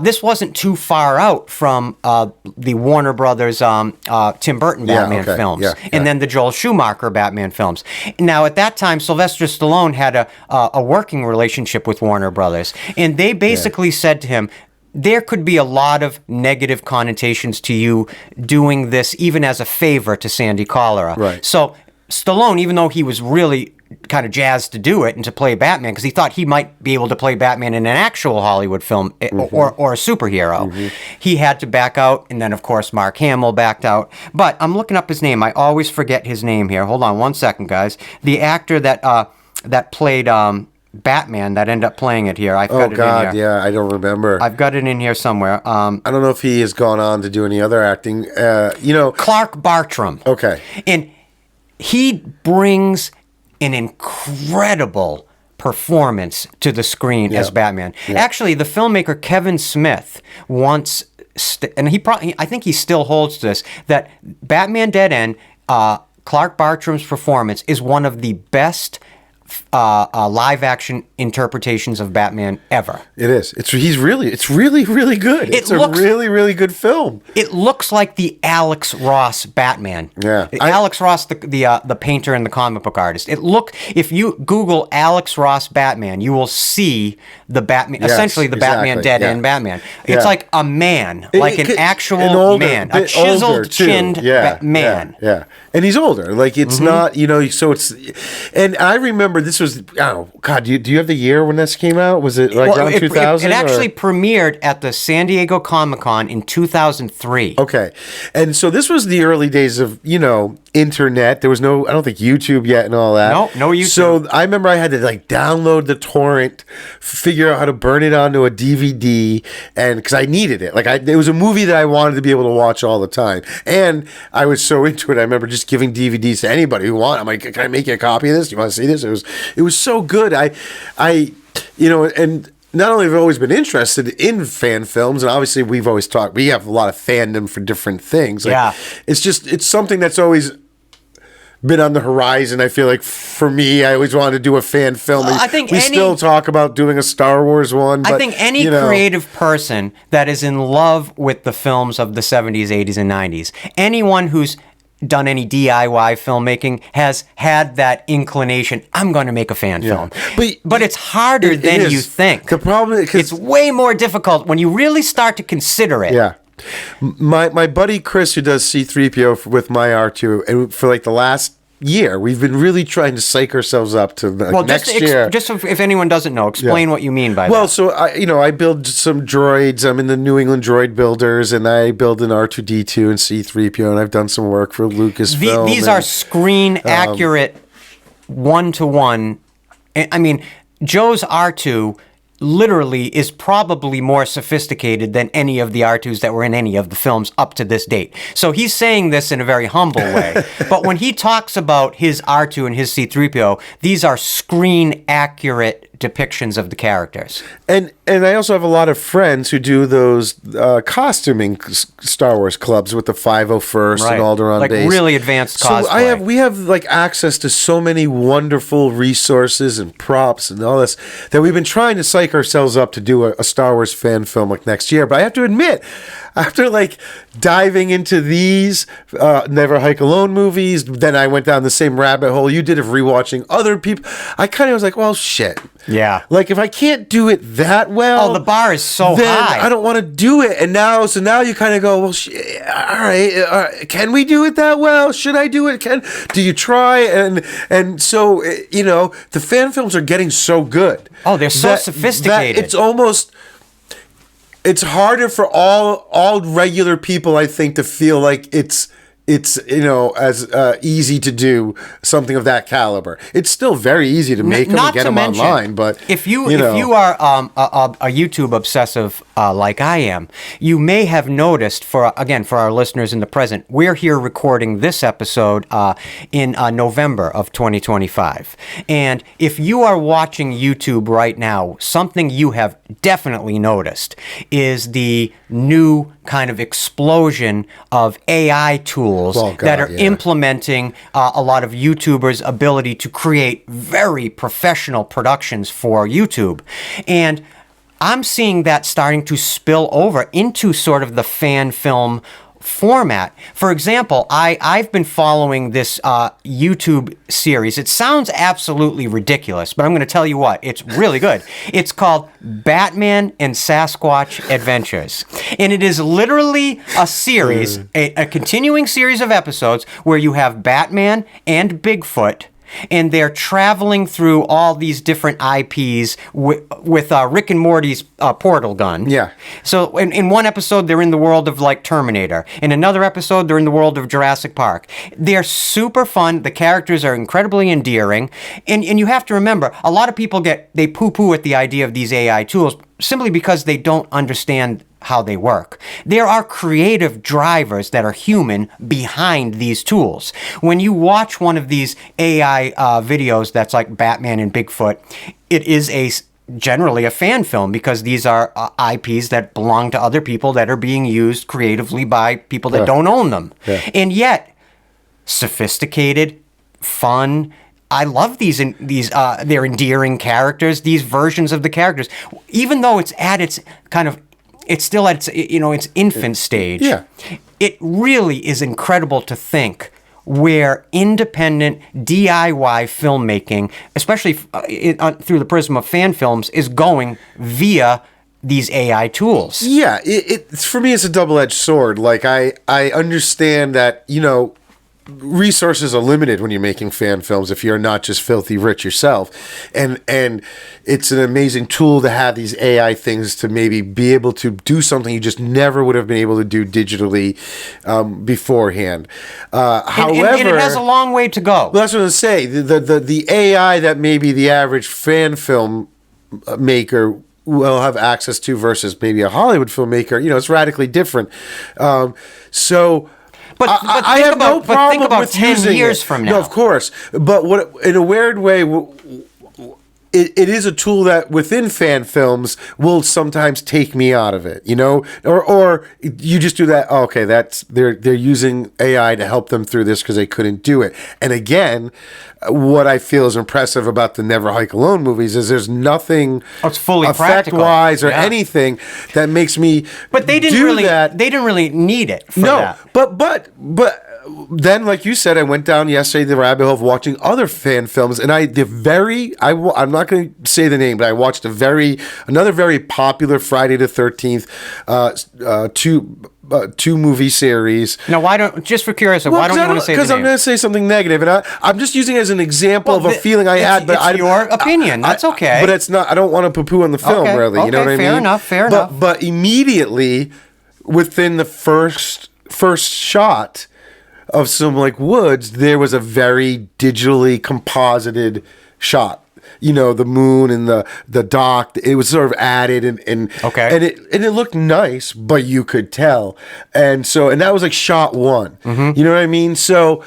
this wasn't too far out from the Warner Brothers Tim Burton Batman films, and then the Joel Schumacher Batman films. Now, at that time, Sylvester Stallone had a working relationship with Warner Brothers, and they basically said to him, there could be a lot of negative connotations to you doing this, even as a favor to Sandy Cholera. Right. So Stallone, even though he was really kind of jazzed to do it and to play Batman, because he thought he might be able to play Batman in an actual Hollywood film or a superhero. Mm-hmm. He had to back out, and then, of course, Mark Hamill backed out. But I'm looking up his name. I always forget his name here. Hold on one second, guys. The actor that played Batman that ended up playing it here. I've got it in here. Yeah, I don't remember. I've got it in here somewhere. I don't know if he has gone on to do any other acting. Clark Bartram. Okay. And he brings an incredible performance to the screen as Batman. Yeah. Actually, the filmmaker Kevin Smith once, and I think he still holds this, that Batman Dead End, Clark Bartram's performance is one of the best live-action interpretations of Batman ever. It is. It's really, really good. It's a really, really good film. It looks like the Alex Ross Batman. Yeah, Alex Ross, the painter and the comic book artist. If you Google Alex Ross Batman, you will see the Batman, essentially the Batman Dead End Batman. It's like a man, like an actual man, a chiseled-chinned man. Yeah, and he's older. Like it's not, so it's, and I remember this was, oh, God, do you have the year when this came out? Was it like around 2000? It actually premiered at the San Diego Comic-Con in 2003. Okay. And so this was the early days of, internet. There was no, I don't think YouTube yet and all that. No YouTube. So I remember I had to like download the torrent, figure out how to burn it onto a DVD, and because I needed it. Like it was a movie that I wanted to be able to watch all the time. And I was so into it. I remember just giving DVDs to anybody who wanted. I'm like, can I make you a copy of this? Do you want to see this? It was so good. And not only have I always been interested in fan films, and obviously we have a lot of fandom for different things. Like, it's something that's always been on the horizon. I feel like for me, I always wanted to do a fan film. I think we still talk about doing a Star Wars one. But, I think any creative person that is in love with the films of the 70s, 80s, and 90s, anyone who's done any DIY filmmaking has had that inclination. I'm going to make a fan film, but it's harder than you think. The problem is it's way more difficult when you really start to consider it. Yeah. My buddy Chris, who does C-3PO with my R2, and for like the last year, we've been really trying to psych ourselves up to next year. Just if anyone doesn't know, explain what you mean by that. Well, so I build some droids. I'm in the New England Droid Builders, and I build an R2D2 and C-3PO, and I've done some work for Lucasfilm. These are screen accurate, 1-to-1. I mean, Joe's R2 literally is probably more sophisticated than any of the R2s that were in any of the films up to this date. So he's saying this in a very humble way. But when he talks about his R2 and his C-3PO, these are screen accurate depictions of the characters. And I also have a lot of friends who do those costuming Star Wars clubs with the 501st and Alderaan base. Like really advanced cosplay. So we have like access to so many wonderful resources and props and all this that we've been trying to psych ourselves up to do a Star Wars fan film like next year. But I have to admit, after like diving into these Never Hike Alone movies, then I went down the same rabbit hole you did of rewatching other people. I kind of was like, well, shit. Yeah. Like if I can't do it that well, the bar is so then high. I don't want to do it. And now you kind of go, well, all right, can we do it that well? Should I do it? Do you try? And so the fan films are getting so good. Oh, they're so sophisticated. That it's harder for all regular people, I think, to feel like it's as easy to do something of that caliber. It's still very easy to make them and get them online, but if you are a YouTube obsessive like I am, you may have noticed, for our listeners in the present, we're here recording this episode in November of 2025. And if you are watching YouTube right now, something you have definitely noticed is the new kind of explosion of AI tools that are implementing a lot of YouTubers' ability to create very professional productions for YouTube. And I'm seeing that starting to spill over into sort of the fan film format. For example, I've been following this YouTube series. It sounds absolutely ridiculous, but I'm going to tell you what, it's really good. It's called Batman and Sasquatch Adventures. And it is literally a series, a continuing series of episodes where you have Batman and Bigfoot, and they're traveling through all these different IPs with Rick and Morty's portal gun. Yeah. So in one episode, they're in the world of like Terminator. In another episode, they're in the world of Jurassic Park. They're super fun. The characters are incredibly endearing. And you have to remember, a lot of people they poo-poo at the idea of these AI tools simply because they don't understand how they work. There are creative drivers that are human behind these tools. When you watch one of these AI videos that's like Batman and Bigfoot, it is generally a fan film because these are IPs that belong to other people that are being used creatively by people that don't own them. Yeah. And yet, sophisticated, fun. I love they're endearing characters, these versions of the characters, even though it's still at its infant stage. Yeah. It really is incredible to think where independent DIY filmmaking, especially through the prism of fan films, is going via these AI tools. Yeah, for me, it's a double-edged sword. Like I understand that resources are limited when you're making fan films if you're not just filthy rich yourself, and it's an amazing tool to have these AI things to maybe be able to do something you just never would have been able to do digitally beforehand. However, and it has a long way to go. Well, that's what I was going to say. The AI that maybe the average fan film maker will have access to versus maybe a Hollywood filmmaker, it's radically different. But I have no problem with 10 years it. from now. No, of course. But what, in a weird way, it is a tool that within fan films will sometimes take me out of it, or you just do that. Oh, okay, they're using AI to help them through this because they couldn't do it. And again, what I feel is impressive about the Never Hike Alone movies is there's nothing it's fully effect-wise or anything that makes me. But they didn't really need it for that. But then, like you said, I went down yesterday the rabbit hole of watching other fan films, and I'm not going to say the name, but I watched another very popular Friday the 13th two movie series. Now, why don't you want to say the name? Because I'm going to say something negative, and I'm just using it as an example of a feeling I had. But it's your opinion. That's okay. But it's not. I don't want to poo-poo on the film, really. You know what I mean? Fair enough. But immediately, within the first shot of some woods, there was a very digitally composited shot. The moon and the dock. It was sort of added and it looked nice, but you could tell. And that was shot one. Mm-hmm. You know what I mean? So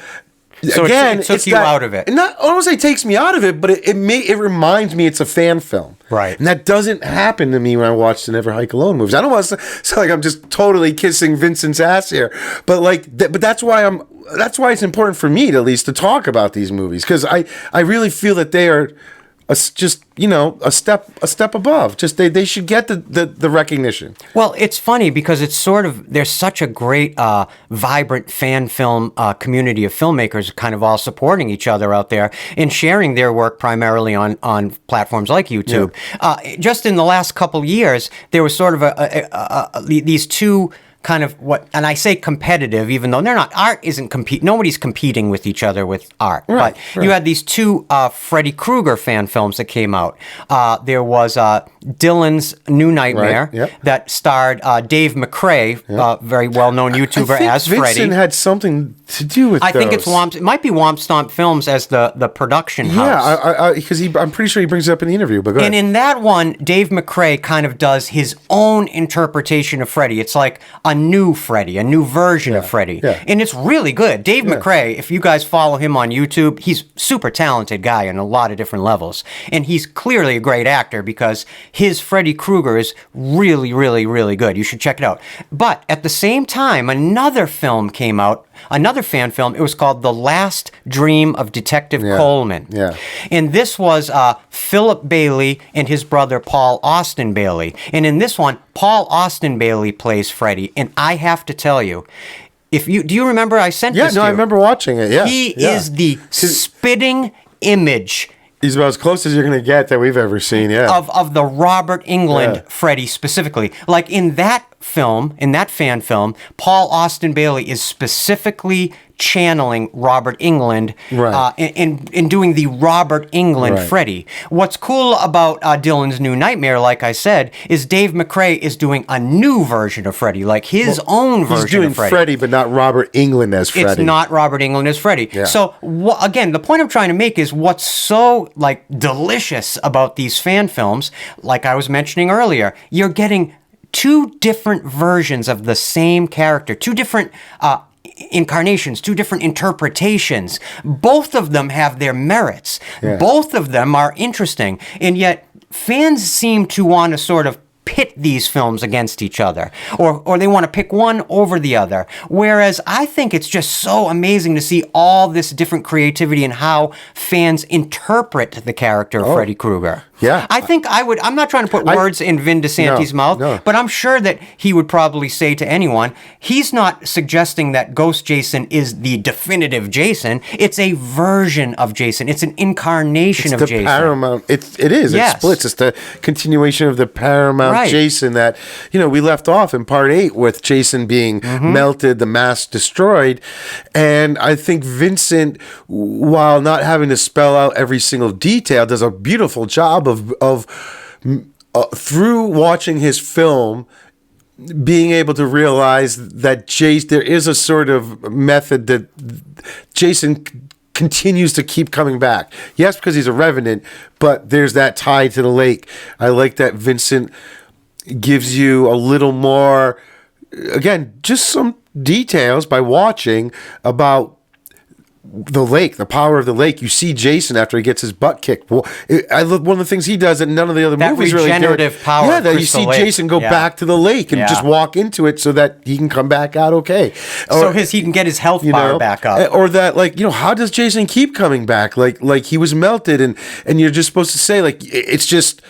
again, it took you out of it. Not, I don't want to say it takes me out of it, but it reminds me it's a fan film. Right. And that doesn't happen to me when I watch the Never Hike Alone movies. I don't want to sound like I'm just totally kissing Vincent's ass here, but but that's why it's important for me to at least to talk about these movies, because I really feel that they are a step above. Just they should get the recognition. Well, it's funny because it's there's such a great vibrant fan film community of filmmakers kind of all supporting each other out there and sharing their work primarily on platforms like YouTube. Yeah. Just in the last couple years, there was sort of these two kind of and I say competitive, even though they're not. Art isn't nobody's competing with each other with art. Right, but you had these two Freddy Krueger fan films that came out. There was Dylan's New Nightmare that starred Dave McCrae, very well-known YouTuber, as Freddy. Vincent had something to do with I think it's it might be Womp Stomp Films as the production house. Yeah, because I'm pretty sure he brings it up in the interview. But go ahead. And in that one, Dave McCrae kind of does his own interpretation of Freddy. It's like a new Freddy, a new version of Freddy. Yeah. And it's really good. Dave McCrae, if you guys follow him on YouTube, he's super talented guy on a lot of different levels. And he's clearly a great actor because his Freddy Krueger is really, really, really good. You should check it out. But at the same time, another film came out, another fan film. It was called The Last Dream of Detective Coleman. Yeah. And this was Philip Bailey and his brother Paul Austin Bailey. And in this one, Paul Austin Bailey plays Freddy. And I have to tell you, do you remember I sent this to you? I remember watching it. Yeah. He is the spitting image. He's about as close as you're going to get that we've ever seen, of the Robert Englund Freddy specifically. Like in that film, in that fan film, Paul Austin Bailey is specifically channeling Robert Englund in doing the Robert Englund Freddy. What's cool about Dylan's New Nightmare, like I said, is Dave McCrae is doing a new version of Freddy, like his own version of Freddy. He's doing Freddy, but not Robert Englund as Freddy. It's not Robert Englund as Freddy. Yeah. So, again, the point I'm trying to make is what's so, delicious about these fan films, like I was mentioning earlier, you're getting two different versions of the same character, two different incarnations, two different interpretations. Both of them have their merits. Yeah. Both of them are interesting. And yet fans seem to want to sort of pit these films against each other, or they want to pick one over the other. Whereas I think it's just so amazing to see all this different creativity and how fans interpret the character of Freddy Krueger. Yeah. I think I'm not trying to put words in Vin Disanti's mouth, but I'm sure that he would probably say to anyone, he's not suggesting that Ghost Jason is the definitive Jason. It's a version of Jason. It's an incarnation of Jason. Paramount. It is. Yes. It splits. It's the continuation of the Paramount with Jason that, we left off in part 8 with Jason being melted, the mask destroyed. And I think Vincent, while not having to spell out every single detail, does a beautiful job of through watching his film, being able to realize that there is a sort of method that Jason continues to keep coming back. Yes, because he's a revenant, but there's that tie to the lake. I like that Vincent gives you a little more, again, just some details by watching about the lake, the power of the lake. You see Jason after he gets his butt kicked. Well, I love one of the things he does that none of the other movies really do. That regenerative power. Yeah, that you see Jason go back to the lake and just walk into it so that he can come back out okay. So he can get his health bar back up. Or that, how does Jason keep coming back? Like he was melted, and you're just supposed to say, it's just,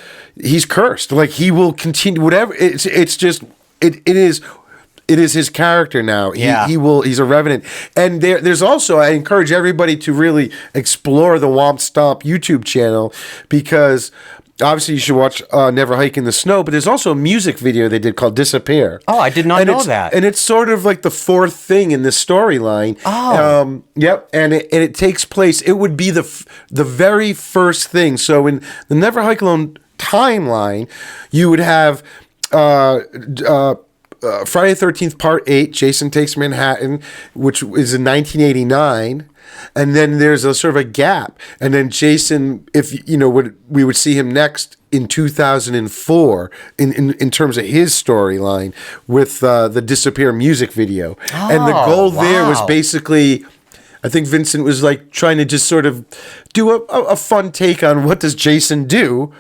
he's cursed. He will continue, whatever. It's just, it is his character now. He's a revenant. And there's also, I encourage everybody to really explore the Womp Stomp YouTube channel, because obviously you should watch Never Hike in the Snow, but there's also a music video they did called Disappear. Oh, I did not know that. And it's sort of like the fourth thing in this storyline. Oh. Yep. And it takes place, it would be the very first thing. So in the Never Hike Alone timeline, you would have Friday the 13th, Part 8, Jason Takes Manhattan, which is in 1989. And then there's a sort of a gap. And then Jason, we would see him next in 2004 in terms of his storyline with the Disappear music video. And the goal there was basically, I think Vincent was trying to just sort of do a fun take on what does Jason do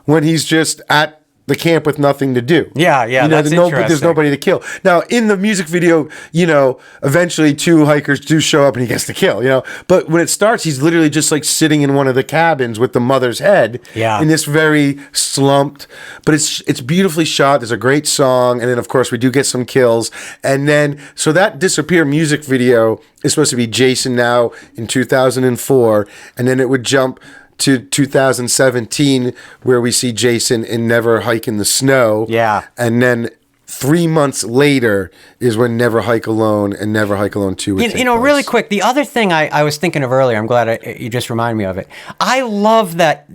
when he's just at the camp with nothing to do. Yeah, that's interesting. There's nobody to kill. Now, in the music video, eventually 2 hikers do show up and he gets to kill, But when it starts, he's literally just sitting in one of the cabins with the mother's head in this very slumped, but it's beautifully shot. There's a great song. And then, of course, we do get some kills. And then, so that Disappear music video is supposed to be Jason now in 2004. And then it would jump to 2017, where we see Jason in Never Hike in the Snow. Yeah. And then 3 months later is when Never Hike Alone and Never Hike Alone 2 would take place. Really quick, the other thing I was thinking of earlier, I'm glad you just reminded me of it. I love that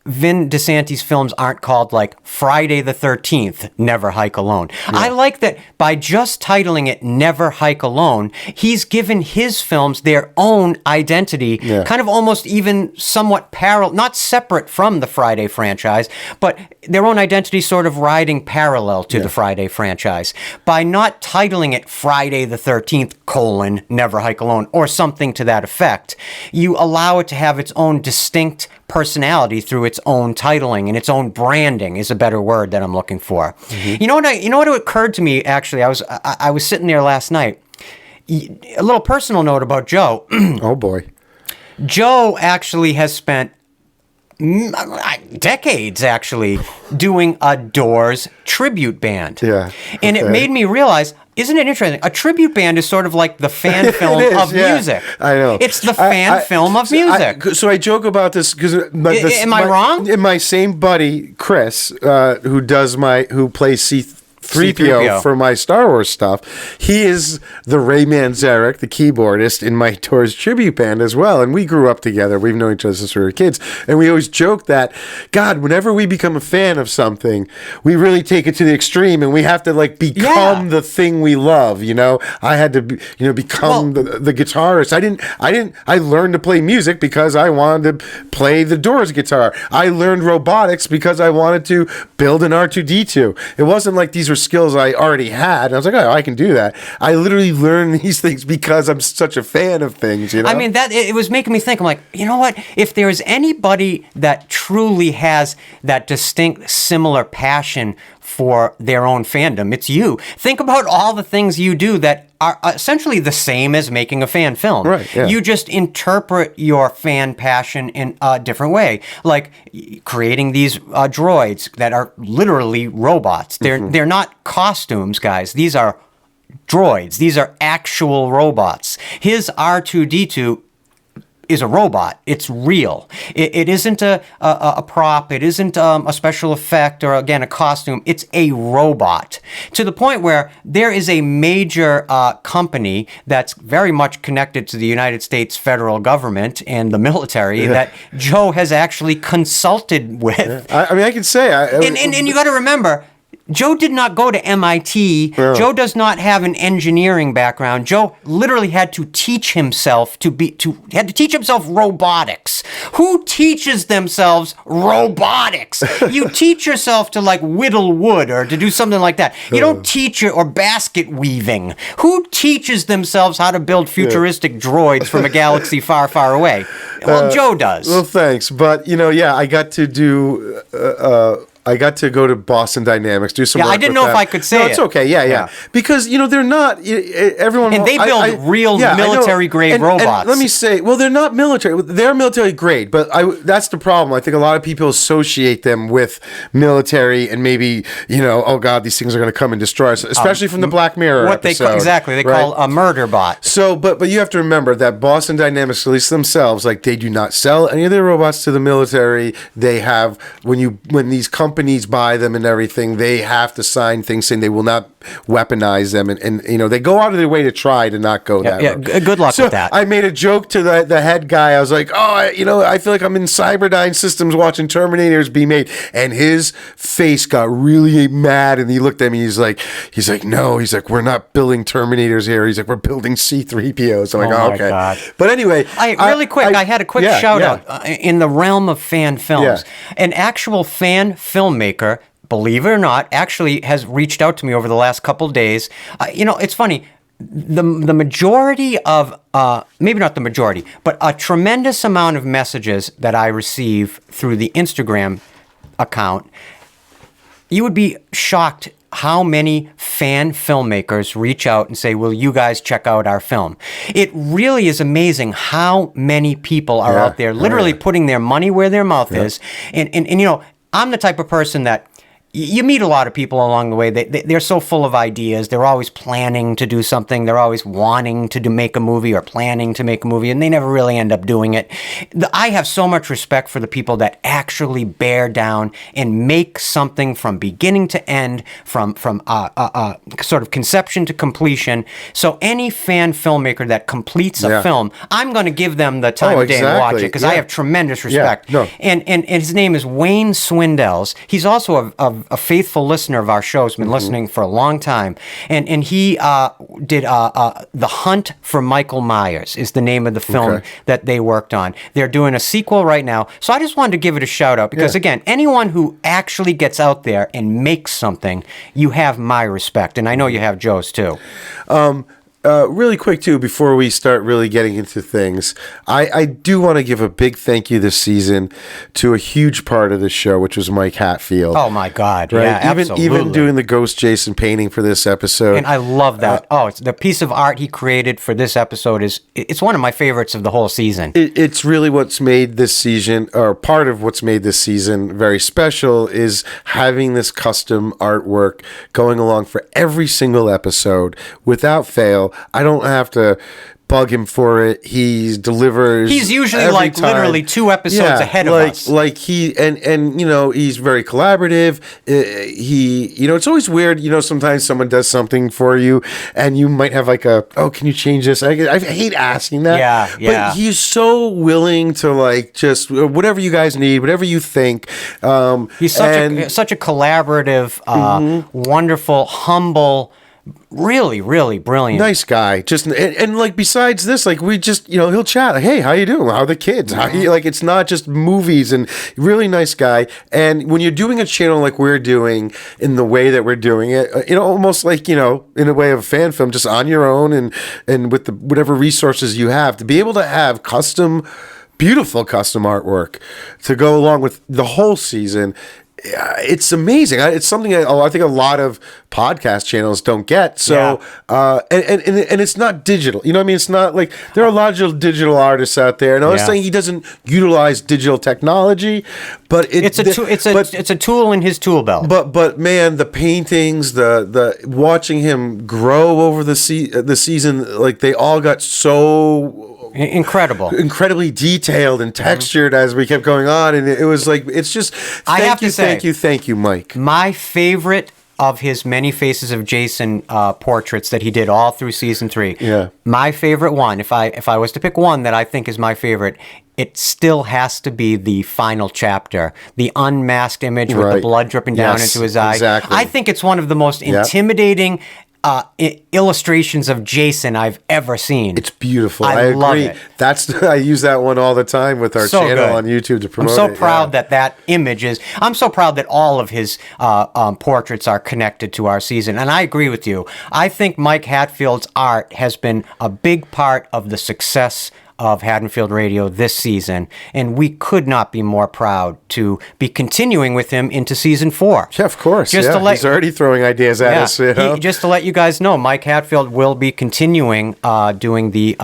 Vin DeSanti's films aren't called Friday the 13th, Never Hike Alone. Yeah. I like that by just titling it Never Hike Alone, he's given his films their own identity, kind of almost even somewhat parallel, not separate from the Friday franchise, but their own identity sort of riding parallel to the Friday franchise. By not titling it Friday the 13th, Never Hike Alone, or something to that effect, you allow it to have its own distinct personality through its own titling, and its own branding is a better word that I'm looking for. Mm-hmm. You know what occurred to me, actually? I was sitting there last night. A little personal note about Joe. Oh boy. Joe actually has spent decades actually doing a Doors tribute band. Yeah. And it made me realize, isn't it interesting? A tribute band is sort of like the fan film of music. I know. It's the fan film of music. So I joke about this because am I wrong? My same buddy Chris, who plays C-3PO for my Star Wars stuff, he is the Ray Manzarek, the keyboardist in my Doors tribute band as well. And we grew up together. We've known each other since we were kids. And we always joke that, God, whenever we become a fan of something, we really take it to the extreme and we have to become the thing we love. I had to become the guitarist. I learned to play music because I wanted to play the Doors guitar. I learned robotics because I wanted to build an R2-D2. It wasn't like these were skills I already had. And I was like, oh, I can do that. I literally learned these things because I'm such a fan of things, I mean, that it was making me think, I'm like, you know what? If there is anybody that truly has that distinct, similar passion for their own fandom, it's you. Think about all the things you do that are essentially the same as making a fan film. Right, yeah. You just interpret your fan passion in a different way, like creating these droids that are literally robots. They're not costumes, guys. These are droids. These are actual robots. His R2-D2 is a robot. It's real. It isn't a prop. It isn't a special effect or, again, a costume. It's a robot. To the point where there is a major company that's very much connected to the United States federal government and the military that Joe has actually consulted with. I mean, I can say... And you got to remember... Joe did not go to MIT. Yeah. Joe does not have an engineering background. Joe literally had to teach himself robotics. Who teaches themselves robotics? You teach yourself to like whittle wood or to do something like that. You don't teach or basket weaving. Who teaches themselves how to build futuristic droids from a galaxy far, far away? Well, Joe does. Well, thanks. But, I got to do... I got to go to Boston Dynamics, do some work I didn't know if I could say it. No, it's okay. Yeah. Because, they're not... everyone... And they build real military-grade robots. And let me say, well, they're not military. They're military-grade, but that's the problem. I think a lot of people associate them with military and maybe, oh, God, these things are going to come and destroy us, especially from the Black Mirror episode. They call a murder bot. So, but you have to remember that Boston Dynamics, at least themselves, like, they do not sell any of their robots to the military. They have... When these companies buy them and everything, they have to sign things saying they will not weaponize them, and they go out of their way to try to not go that route. Good luck with that. I made a joke to the head guy. I was like, I feel like I'm in Cyberdyne Systems watching Terminators be made, and his face got really mad, and he looked at me. He's like, no, we're not building Terminators here. He's like, we're building C-3POs. I'm like, okay. God. But anyway, I had a quick shout out in the realm of fan films. An actual fan filmmaker, believe it or not, actually has reached out to me over the last couple days. It's funny. The majority of, maybe not the majority, but a tremendous amount of messages that I receive through the Instagram account, you would be shocked how many fan filmmakers reach out and say, will you guys check out our film? It really is amazing how many people are out there literally putting their money where their mouth is. And I'm the type of person that you meet a lot of people along the way. They're so full of ideas. They're always planning to do something. They're always wanting to make a movie or planning to make a movie, and they never really end up doing it. I have so much respect for the people that actually bear down and make something from beginning to end, from sort of conception to completion. So any fan filmmaker that completes a film, I'm going to give them the time of day and watch it, because I have tremendous respect. And his name is Wayne Swindells. He's also a faithful listener of our show. Has been listening for a long time, and he did The Hunt for Michael Myers is the name of the film that they worked on. They're doing a sequel right now, so I just wanted to give it a shout out because again, anyone who actually gets out there and makes something, you have my respect, and I know you have Joe's too. Really quick, too, before we start really getting into things, I do want to give a big thank you this season to a huge part of the show, which was Mike Hatfield. Oh, my God. Right? Yeah, absolutely. Even doing the Ghost Jason painting for this episode. And I love that. It's the piece of art he created for this episode it's one of my favorites of the whole season. It's really what's made this season, or part of what's made this season very special, is having this custom artwork going along for every single episode without fail. I don't have to bug him for it. He delivers. He's usually like time. Literally 2 episodes ahead of us. Like he and he's very collaborative. It's always weird. Sometimes someone does something for you, and you might have like can you change this? I hate asking that. Yeah. But he's so willing to like just whatever you guys need, whatever you think. He's such a collaborative, wonderful, humble. Really, really brilliant. Nice guy. Just and like besides this, like we just he'll chat. Like, hey, how you doing? How are the kids? Like it's not just movies, and really nice guy. And when you're doing a channel like we're doing in the way that we're doing it, almost like in a way of a fan film, just on your own and with whatever resources you have, to be able to have beautiful custom artwork to go along with the whole season. It's amazing. It's something I think a lot of podcast channels don't get. So, and it's not digital. You know what I mean? It's not like there are a lot of digital artists out there. And I'm not saying he doesn't utilize digital technology, but it's a tool in his tool belt. But man, the paintings, the watching him grow over the season, like they all got so incredibly detailed and textured as we kept going on, and it was like, it's just thank you, Mike. My favorite of his many Faces of Jason portraits that he did all through season 3. Yeah. My favorite one, if I was to pick one that I think is my favorite, it still has to be the final chapter, the unmasked image with the blood dripping down into his eye. Exactly. I think it's one of the most intimidating illustrations of Jason I've ever seen. It's beautiful. I agree. Love it. I use that one all the time with our channel on YouTube to promote it. I'm so proud that image is. I'm so proud that all of his portraits are connected to our season. And I agree with you. I think Mike Hatfield's art has been a big part of the success of Haddonfield Radio this season, and we could not be more proud to be continuing with him into season 4. Yeah, of course. He's already throwing ideas at us. You know? Just to let you guys know, Mike Hatfield will be continuing doing the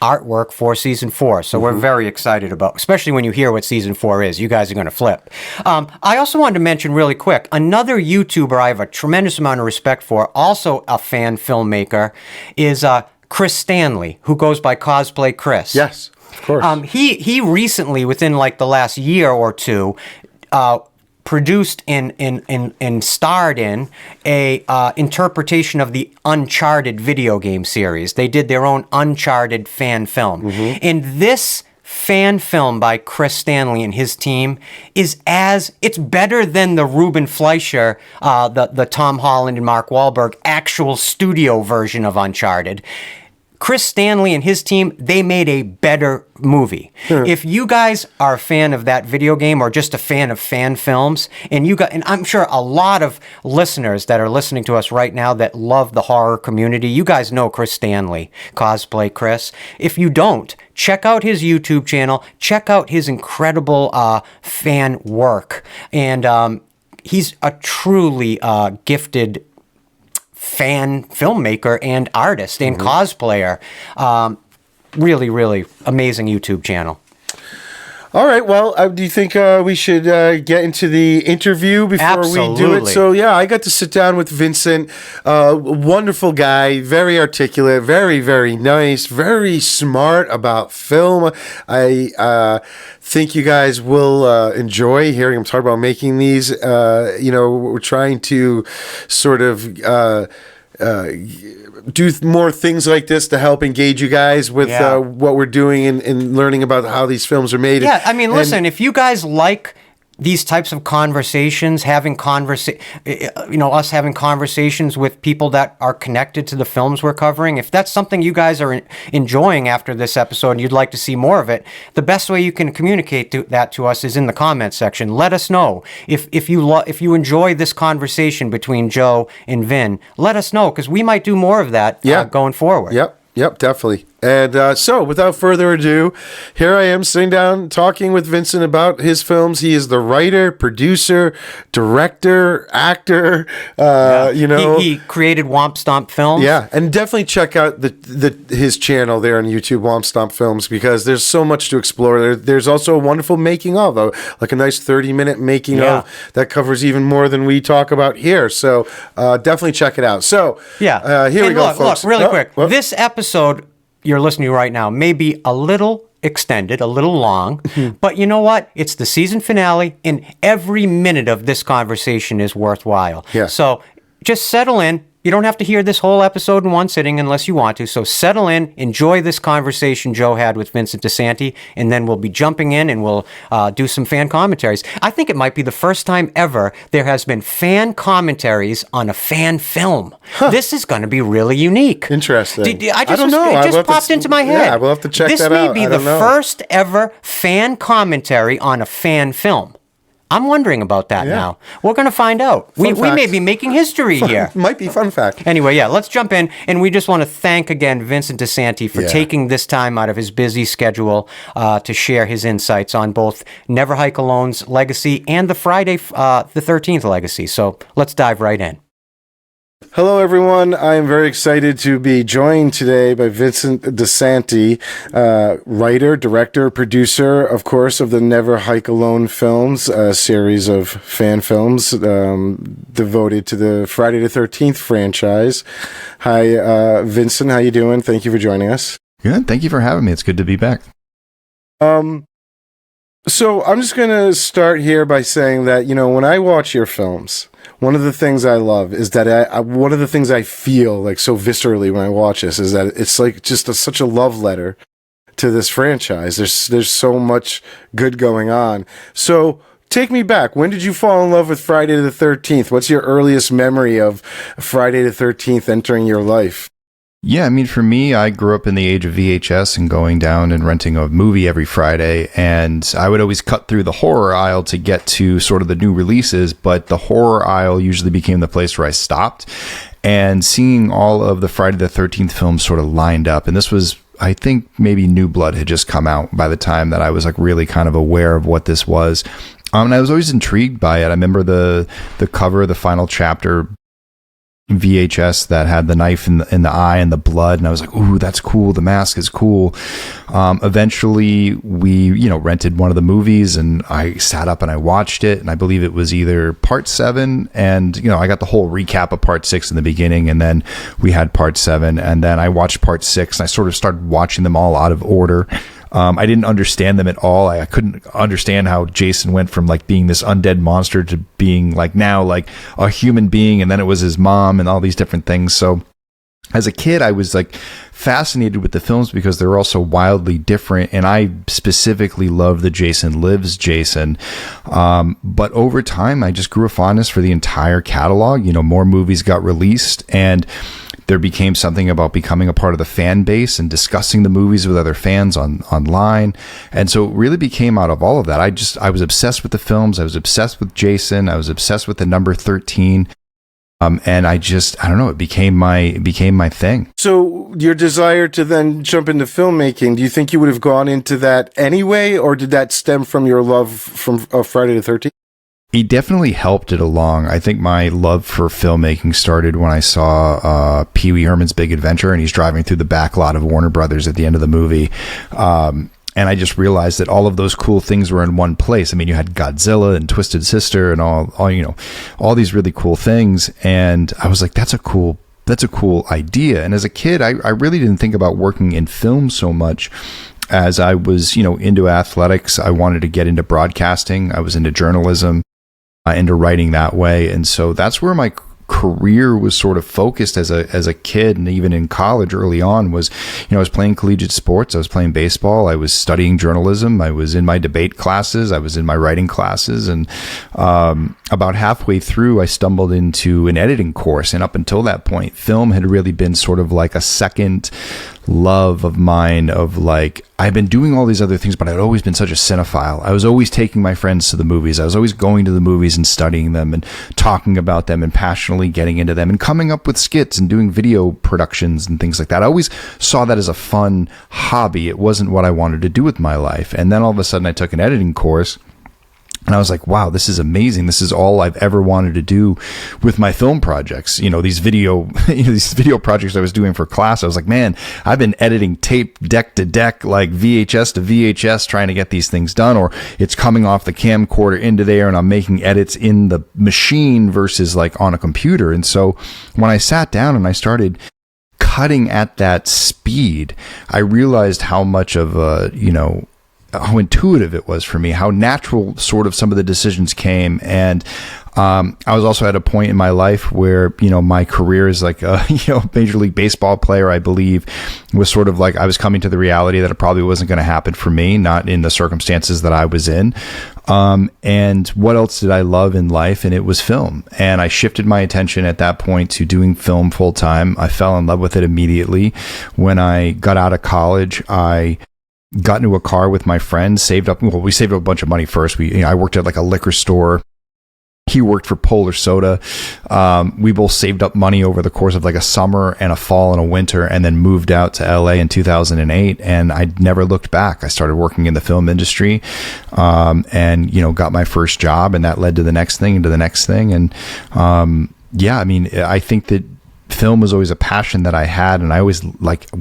artwork for season 4. So we're very excited about, especially when you hear what season 4 is. You guys are going to flip. I also wanted to mention really quick, another YouTuber I have a tremendous amount of respect for, also a fan filmmaker, is Chris Stanley, who goes by Cosplay Chris. Yes, of course. He recently, within like the last year or two, produced and starred in a interpretation of the Uncharted video game series. They did their own Uncharted fan film. And this fan film by Chris Stanley and his team it's better than the Ruben Fleischer, the Tom Holland and Mark Wahlberg actual studio version of Uncharted. Chris Stanley and his team, they made a better movie. If you guys are a fan of that video game or just a fan of fan films, and I'm sure a lot of listeners that are listening to us right now that love the horror community, you guys know Chris Stanley, Cosplay Chris. If you don't, check out his YouTube channel, check out his incredible fan work. And he's a truly gifted fan filmmaker and artist and cosplayer. Really, really amazing YouTube channel. All right. Well, do you think we should get into the interview before we do it? So, yeah, I got to sit down with Vincent. Wonderful guy, very articulate, very, very nice, very smart about film. I think you guys will enjoy hearing him talk about making these. We're trying to sort of do more things like this to help engage you guys with what we're doing and learning about how these films are made. Yeah, I mean, listen, if you guys like these types of conversations, us having conversations with people that are connected to the films we're covering, if that's something you guys are enjoying after this episode and you'd like to see more of it, the best way you can communicate that to us is in the comments section. Let us know. If you enjoy this conversation between Joe and Vin, let us know, because we might do more of that going forward. Yep, definitely. And so, without further ado, here I am sitting down talking with Vincent about his films. He is the writer, producer, director, actor. He created Womp Stomp Films. Yeah, and definitely check out his channel there on YouTube, Womp Stomp Films, because there's so much to explore. There's also a wonderful making of, like a nice 30-minute making of that covers even more than we talk about here. So definitely check it out. So here we go, folks. Look, really quick. This episode you're listening to right now may be a little extended, a little long, but you know what? It's the season finale, and every minute of this conversation is worthwhile. Yeah. So just settle in. You don't have to hear this whole episode in one sitting unless you want to. So settle in, enjoy this conversation Joe had with Vincent Disanti, and then we'll be jumping in and we'll do some fan commentaries. I think it might be the first time ever there has been fan commentaries on a fan film. This is going to be really unique. Interesting. I don't know. It just popped into my head. Yeah, we'll have to check that out. This may be the first ever fan commentary on a fan film. I'm wondering about that now. We're going to find out. We may be making history here. Might be fun fact. Anyway, let's jump in. And we just want to thank again Vincent Disanti for taking this time out of his busy schedule to share his insights on both Never Hike Alone's legacy and the Friday the 13th legacy. So let's dive right in. Hello, everyone. I am very excited to be joined today by Vincent Disanti, writer, director, producer, of course, of the Never Hike Alone films, a series of fan films devoted to the Friday the 13th franchise. Hi, Vincent. How you doing? Thank you for joining us. Good. Thank you for having me. It's good to be back. So I'm just going to start here by saying that, when I watch your films, one of the things I love is that one of the things I feel like so viscerally when I watch this is that it's like just such a love letter to this franchise. There's so much good going on. So take me back. When did you fall in love with Friday the 13th? What's your earliest memory of Friday the 13th entering your life? Yeah, I mean, for me, I grew up in the age of VHS and going down and renting a movie every Friday. And I would always cut through the horror aisle to get to sort of the new releases. But the horror aisle usually became the place where I stopped. And seeing all of the Friday the 13th films sort of lined up. And this was, I think, maybe New Blood had just come out by the time that I was like really kind of aware of what this was. And I was always intrigued by it. I remember the cover of the final chapter VHS that had the knife in the eye and the blood, and I was like, ooh, that's cool. The mask is cool. Eventually we, rented one of the movies, and I sat up and I watched it, and I believe it was either part 7, and I got the whole recap of part 6 in the beginning, and then we had part 7, and then I watched part 6, and I sort of started watching them all out of order. I didn't understand them at all. I couldn't understand how Jason went from like being this undead monster to being like now like a human being, and then it was his mom and all these different things. So as a kid, I was like fascinated with the films because they're all so wildly different, and I specifically love the Jason Lives Jason. But over time, I just grew a fondness for the entire catalog. More movies got released, and there became something about becoming a part of the fan base and discussing the movies with other fans online. And so it really became out of all of that. I was obsessed with the films. I was obsessed with Jason. I was obsessed with the number 13. And I don't know, it became my thing. So your desire to then jump into filmmaking, do you think you would have gone into that anyway, or did that stem from your love from Friday the 13th? He definitely helped it along. I think my love for filmmaking started when I saw Pee Wee Herman's Big Adventure, and he's driving through the back lot of Warner Brothers at the end of the movie. And I just realized that all of those cool things were in one place. I mean, you had Godzilla and Twisted Sister and all these really cool things. And I was like, that's a cool idea. And as a kid, I really didn't think about working in film so much. As I was, into athletics, I wanted to get into broadcasting. I was into journalism, into writing that way. And so that's where my career was sort of focused as a kid, and even in college early on was, I was playing collegiate sports. I was playing baseball. I was studying journalism. I was in my debate classes. I was in my writing classes. And about halfway through, I stumbled into an editing course. And up until that point, film had really been sort of like a second love of mine, of like, I've been doing all these other things, but I'd always been such a cinephile. I was always taking my friends to the movies. I was always going to the movies and studying them and talking about them and passionately getting into them and coming up with skits and doing video productions and things like that. I always saw that as a fun hobby. It wasn't what I wanted to do with my life. And then all of a sudden I took an editing course, and I was like, wow, this is amazing. This is all I've ever wanted to do with my film projects. These video projects I was doing for class. I was like, man, I've been editing tape deck to deck, like VHS to VHS, trying to get these things done, or it's coming off the camcorder into there and I'm making edits in the machine versus like on a computer. And so when I sat down and I started cutting at that speed, I realized how much of how intuitive it was for me, how natural sort of some of the decisions came. And I was also at a point in my life where, my career as like a, Major League Baseball player, I believe, was sort of like, I was coming to the reality that it probably wasn't going to happen for me, not in the circumstances that I was in. And what else did I love in life? And it was film. And I shifted my attention at that point to doing film full time. I fell in love with it immediately. When I got out of college, I got into a car with my friends, we saved up a bunch of money first. I worked at like a liquor store. He worked for Polar Soda. We both saved up money over the course of like a summer and a fall and a winter, and then moved out to LA in 2008. And I never looked back. I started working in the film industry, and, got my first job, and that led to the next thing and to the next thing. And, I think that film was always a passion that I had, and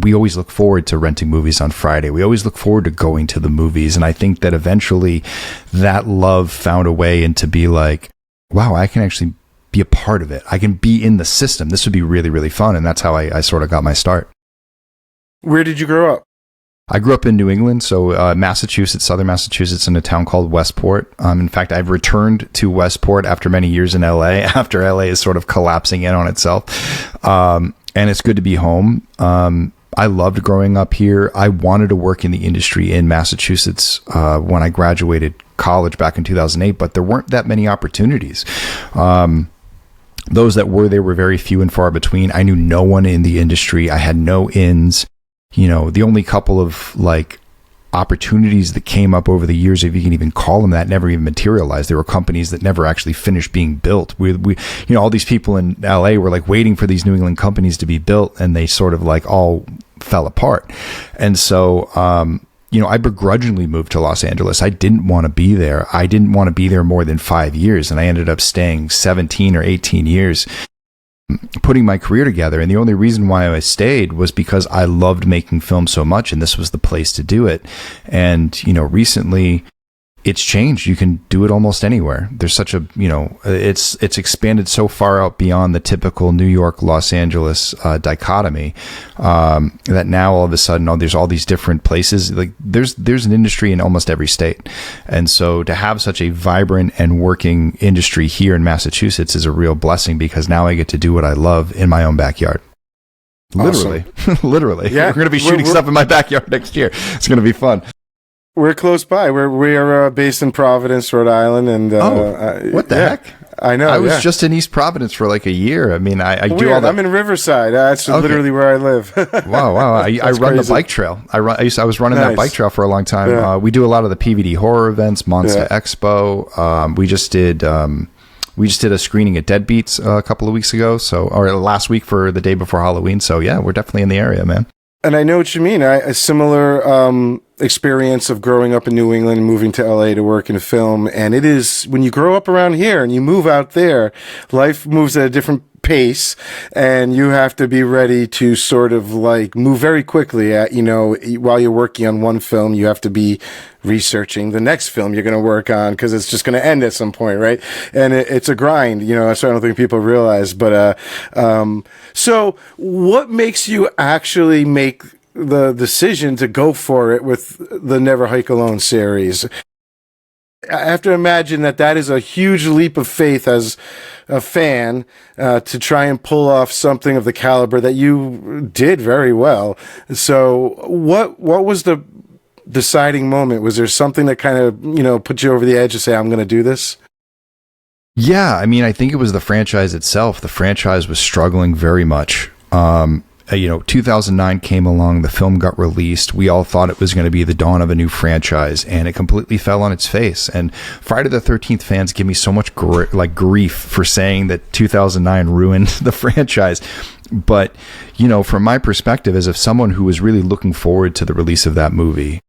we always look forward to renting movies on Friday. We always look forward to going to the movies. And I think that eventually that love found a way into be like, wow, I can actually be a part of it. I can be in the system. This would be really, really fun. And that's how I sort of got my start. Where did you grow up? I grew up in New England, so Massachusetts, southern Massachusetts, in a town called Westport. In fact, I've returned to Westport after many years in LA, after LA is sort of collapsing in on itself. And it's good to be home. I loved growing up here. I wanted to work in the industry in Massachusetts when I graduated college back in 2008, but there weren't that many opportunities. Those that were there were very few and far between. I knew no one in the industry. I had no ins. The only couple of like opportunities that came up over the years, if you can even call them that, never even materialized. There were companies that never actually finished being built. We all these people in LA were like waiting for these New England companies to be built, and they sort of like all fell apart. And so, I begrudgingly moved to Los Angeles. I didn't want to be there. I didn't want to be there more than 5 years. And I ended up staying 17 or 18 years, putting my career together. And the only reason why I stayed was because I loved making film so much, and this was the place to do it. And, recently it's changed. You can do it almost anywhere. There's such a, it's expanded so far out beyond the typical New York, Los Angeles dichotomy that now all of a sudden, there's all these different places. Like there's an industry in almost every state. And so to have such a vibrant and working industry here in Massachusetts is a real blessing, because now I get to do what I love in my own backyard. Literally. Awesome. Literally. Yeah. We're going to be shooting stuff in my backyard next year. It's going to be fun. We're close by. We are based in Providence, Rhode Island, and what the heck? I know. I was just in East Providence for like a year. I mean, I do all that. I'm in Riverside. That's literally where I live. Wow! I run the bike trail. I was running that bike trail for a long time. Yeah. We do a lot of the PVD horror events, Monster Expo. We just did a screening at Deadbeats a couple of weeks ago, or last week for the day before Halloween. So yeah, we're definitely in the area, man. And I know what you mean. A similar experience of growing up in New England and moving to LA to work in film. And it is, when you grow up around here and you move out there, life moves at a different pace, and you have to be ready to sort of like move very quickly while you're working on one film. You have to be researching the next film you're going to work on, because it's just going to end at some point, right? And it's a grind, that's what I don't think people realize. But so what makes you actually make the decision to go for it with the Never Hike Alone series? I have to imagine that is a huge leap of faith as a fan to try and pull off something of the caliber that you did very well. So what was the deciding moment? Was there something that kind of, put you over the edge to say, I'm going to do this? Yeah, I mean, I think it was the franchise itself. The franchise was struggling very much. 2009 came along, the film got released. We all thought it was going to be the dawn of a new franchise, and it completely fell on its face. And Friday the 13th fans give me so much grief for saying that 2009 ruined the franchise. But, from my perspective, as if someone who was really looking forward to the release of that movie,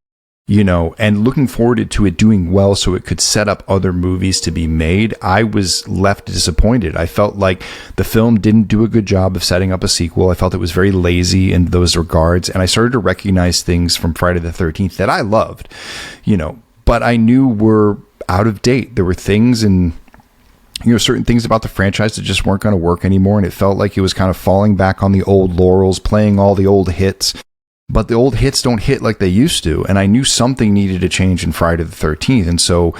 and looking forward to it doing well so it could set up other movies to be made, I was left disappointed. I felt like the film didn't do a good job of setting up a sequel. I felt it was very lazy in those regards, and I started to recognize things from Friday the 13th that I loved, but I knew were out of date. There were things and certain things about the franchise that just weren't going to work anymore, and it felt like it was kind of falling back on the old laurels, playing all the old hits. But the old hits don't hit like they used to. And I knew something needed to change in Friday the 13th. And so,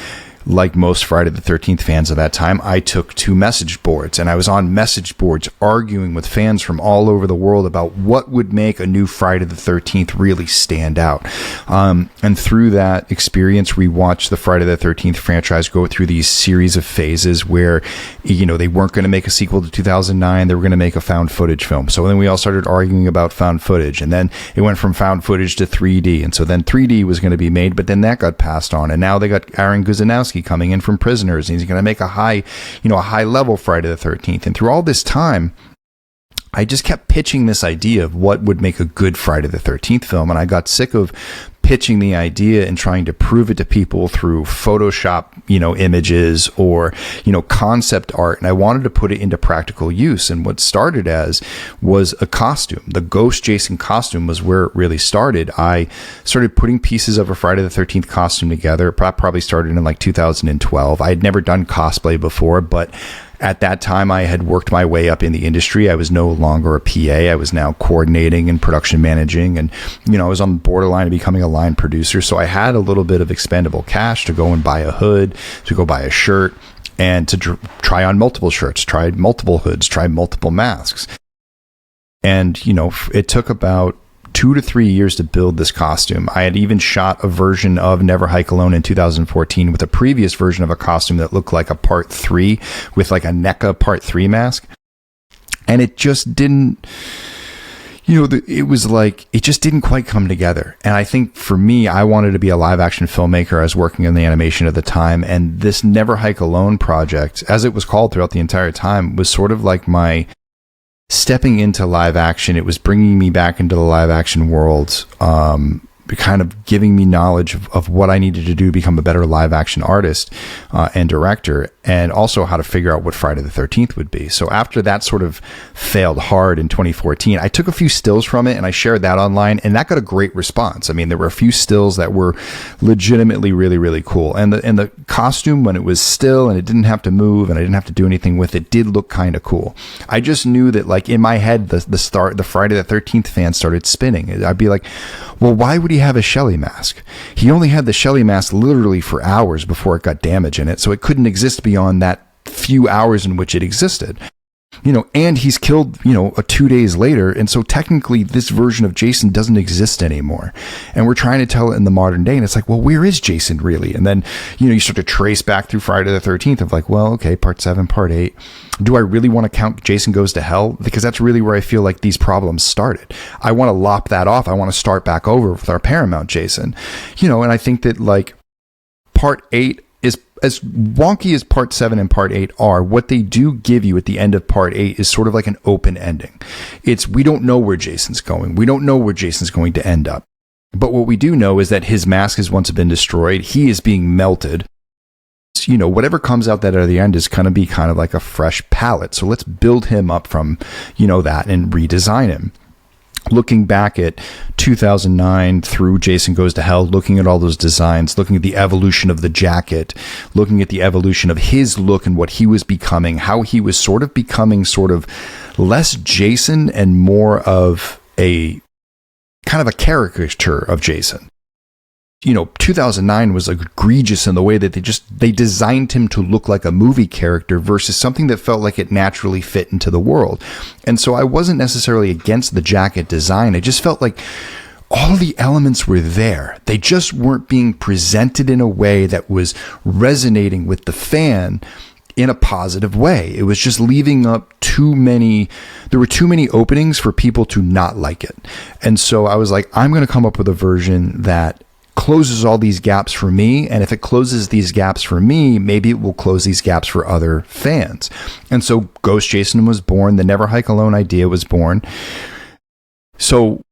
like most Friday the 13th fans of that time, I took to message boards. And I was on message boards arguing with fans from all over the world about what would make a new Friday the 13th really stand out. And through that experience, we watched the Friday the 13th franchise go through these series of phases where, they weren't going to make a sequel to 2009. They were going to make a found footage film. So then we all started arguing about found footage. And then it went from found footage to 3D. And so then 3D was going to be made, but then that got passed on. And now they got Aaron Guzanowski coming in from Prisoners, and he's going to make a high level Friday the 13th. And through all this time, I just kept pitching this idea of what would make a good Friday the 13th film, and I got sick of pitching the idea and trying to prove it to people through Photoshop, images or, concept art. And I wanted to put it into practical use. And what started as was a costume. The Ghost Jason costume was where it really started. I started putting pieces of a Friday the 13th costume together. Probably started in like 2012. I had never done cosplay before, but At that time, I had worked my way up in the industry. I was no longer a PA. I was now coordinating and production managing. And, I was on the borderline of becoming a line producer. So I had a little bit of expendable cash to go and buy a hood, to go buy a shirt, and to try on multiple shirts, try multiple hoods, try multiple masks. And, it took about 2 to 3 years to build this costume. I had even shot a version of Never Hike Alone in 2014 with a previous version of a costume that looked like a part 3 with like a NECA part 3 mask. And it just didn't, it was like, it just didn't quite come together. And I think for me, I wanted to be a live action filmmaker. I was working in the animation at the time. And this Never Hike Alone project, as it was called throughout the entire time, was sort of like my stepping into live action. It was bringing me back into the live action world, kind of giving me knowledge of what I needed to do to become a better live action artist and director, and also how to figure out what Friday the 13th would be. So after that sort of failed hard in 2014, I took a few stills from it and I shared that online, and that got a great response. I mean, there were a few stills that were legitimately really, really cool. And the costume, when it was still and it didn't have to move and I didn't have to do anything with it, did look kind of cool. I just knew that, like, in my head, the Friday the 13th fan started spinning. I'd be like, well, why would he have a Shelley mask? He only had the Shelley mask literally for hours before it got damage in it, so it couldn't exist beyond that few hours in which it existed. And he's killed, 2 days later, and so technically this version of Jason doesn't exist anymore. And we're trying to tell it in the modern day, and it's like, well, where is Jason really? And then, you start to trace back through Friday the 13th of like, well, okay, part 7, part 8. Do I really want to count Jason Goes to Hell? Because that's really where I feel like these problems started. I want to lop that off. I want to start back over with our Paramount Jason. And I think that, like, part 8 is, as wonky as part 7 and part 8 are, what they do give you at the end of part 8 is sort of like an open ending. We don't know where Jason's going. We don't know where Jason's going to end up. But what we do know is that his mask has once been destroyed. He is being melted. Whatever comes out that at the end is going to be kind of like a fresh palette. So let's build him up from, that and redesign him. Looking back at 2009 through Jason Goes to Hell, looking at all those designs, looking at the evolution of the jacket, looking at the evolution of his look and what he was becoming, how he was sort of becoming less Jason and more of a kind of a caricature of Jason. 2009 was egregious in the way that they designed him to look like a movie character versus something that felt like it naturally fit into the world. And so I wasn't necessarily against the jacket design. I just felt like all the elements were there. They just weren't being presented in a way that was resonating with the fan in a positive way. It was just leaving up there were too many openings for people to not like it. And so I was like, I'm going to come up with a version that closes all these gaps for me, and if it closes these gaps for me, maybe it will close these gaps for other fans. And so Ghost Jason was born. The Never Hike Alone idea was born. So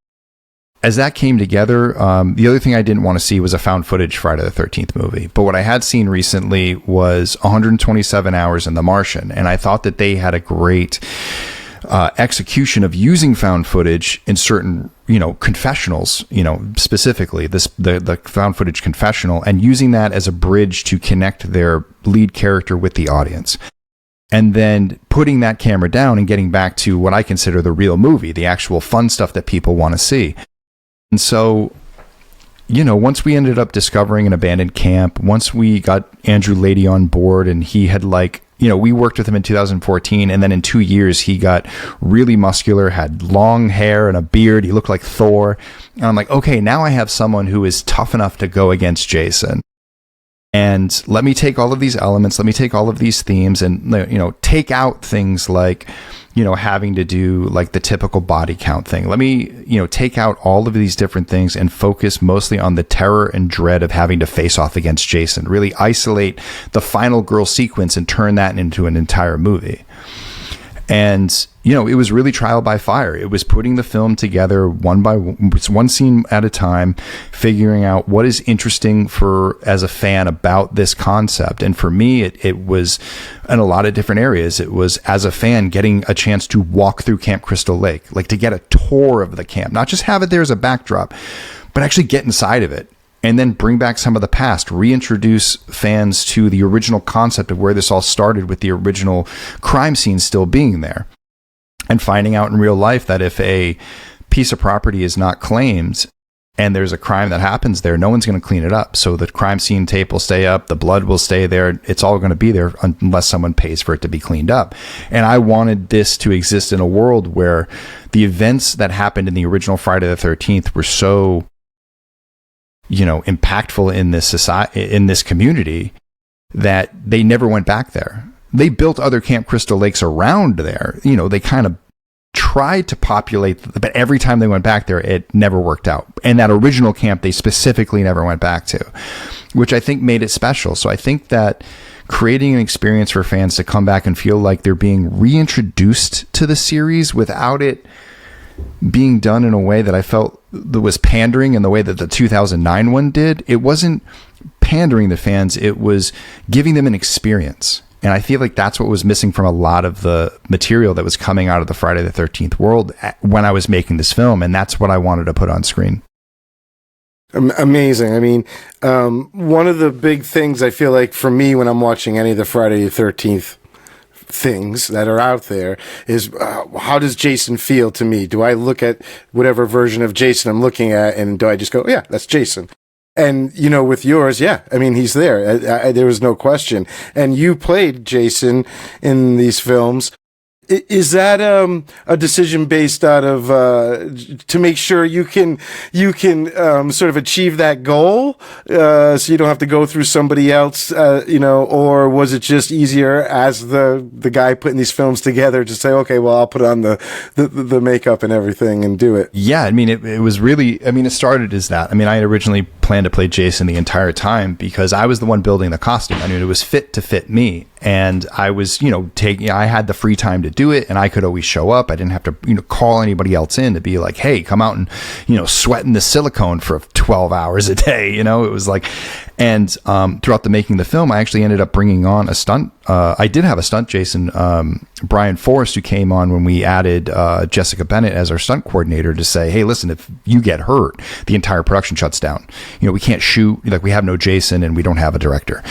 as that came together, the other thing I didn't want to see was a found footage Friday the 13th movie. But what I had seen recently was 127 Hours in The Martian, and I thought that they had a great execution of using found footage in certain, confessionals, specifically the found footage confessional, and using that as a bridge to connect their lead character with the audience. And then putting that camera down and getting back to what I consider the real movie, the actual fun stuff that people want to see. And so, once we ended up discovering an abandoned camp, once we got Andrew Lady on board, and he had we worked with him in 2014, and then in 2 years he got really muscular, had long hair and a beard. He looked like Thor. And I'm like, okay, now I have someone who is tough enough to go against Jason. And let me take all of these elements, let me take all of these themes and, take out things like, having to do like the typical body count thing. Let me, take out all of these different things and focus mostly on the terror and dread of having to face off against Jason. Really isolate the final girl sequence and turn that into an entire movie. And, it was really trial by fire. It was putting the film together one scene at a time, figuring out what is interesting as a fan about this concept. And for me, it was in a lot of different areas. It was, as a fan, getting a chance to walk through Camp Crystal Lake, like to get a tour of the camp, not just have it there as a backdrop, but actually get inside of it and then bring back some of the past, reintroduce fans to the original concept of where this all started, with the original crime scene still being there, and finding out in real life that if a piece of property is not claimed and there's a crime that happens there, no one's going to clean it up. So the crime scene tape will stay up, the blood will stay there. It's all going to be there unless someone pays for it to be cleaned up. And I wanted this to exist in a world where the events that happened in the original Friday the 13th were so, impactful in this society, in this community, that they never went back there. They built other Camp Crystal Lakes around there. They kind of tried to populate, but every time they went back there, it never worked out. And that original camp, they specifically never went back to, which I think made it special. So I think that creating an experience for fans to come back and feel like they're being reintroduced to the series without it being done in a way that I felt that was pandering in the way that the 2009 one did. It wasn't pandering to fans. It was giving them an experience. And I feel like that's what was missing from a lot of the material that was coming out of the Friday the 13th world when I was making this film. And that's what I wanted to put on screen. Amazing. I mean, one of the big things I feel like for me when I'm watching any of the Friday the 13th things that are out there is how does Jason feel to me? Do I look at whatever version of Jason I'm looking at and do I just go, oh, yeah, that's Jason? And, with yours, yeah, I mean, he's there. There was no question. And you played Jason in these films. Is that a decision based out of to make sure you can sort of achieve that goal, so you don't have to go through somebody else, or was it just easier as the guy putting these films together to say, okay, well, I'll put on the makeup and everything and do it? Yeah, I mean, it was really, it started as that. I mean, I had originally planned to play Jason the entire time because I was the one building the costume. I mean, it was fit to fit me. And I was, I had the free time to do it, and I could always show up. I didn't have to, call anybody else in to be like, hey, come out and, sweat in the silicone for 12 hours a day. It was like, and throughout the making of the film, I actually ended up bringing on a stunt. I did have a stunt Jason, Brian Forrest, who came on when we added Jessica Bennett as our stunt coordinator to say, hey, listen, if you get hurt, the entire production shuts down. We can't shoot, like we have no Jason and we don't have a director.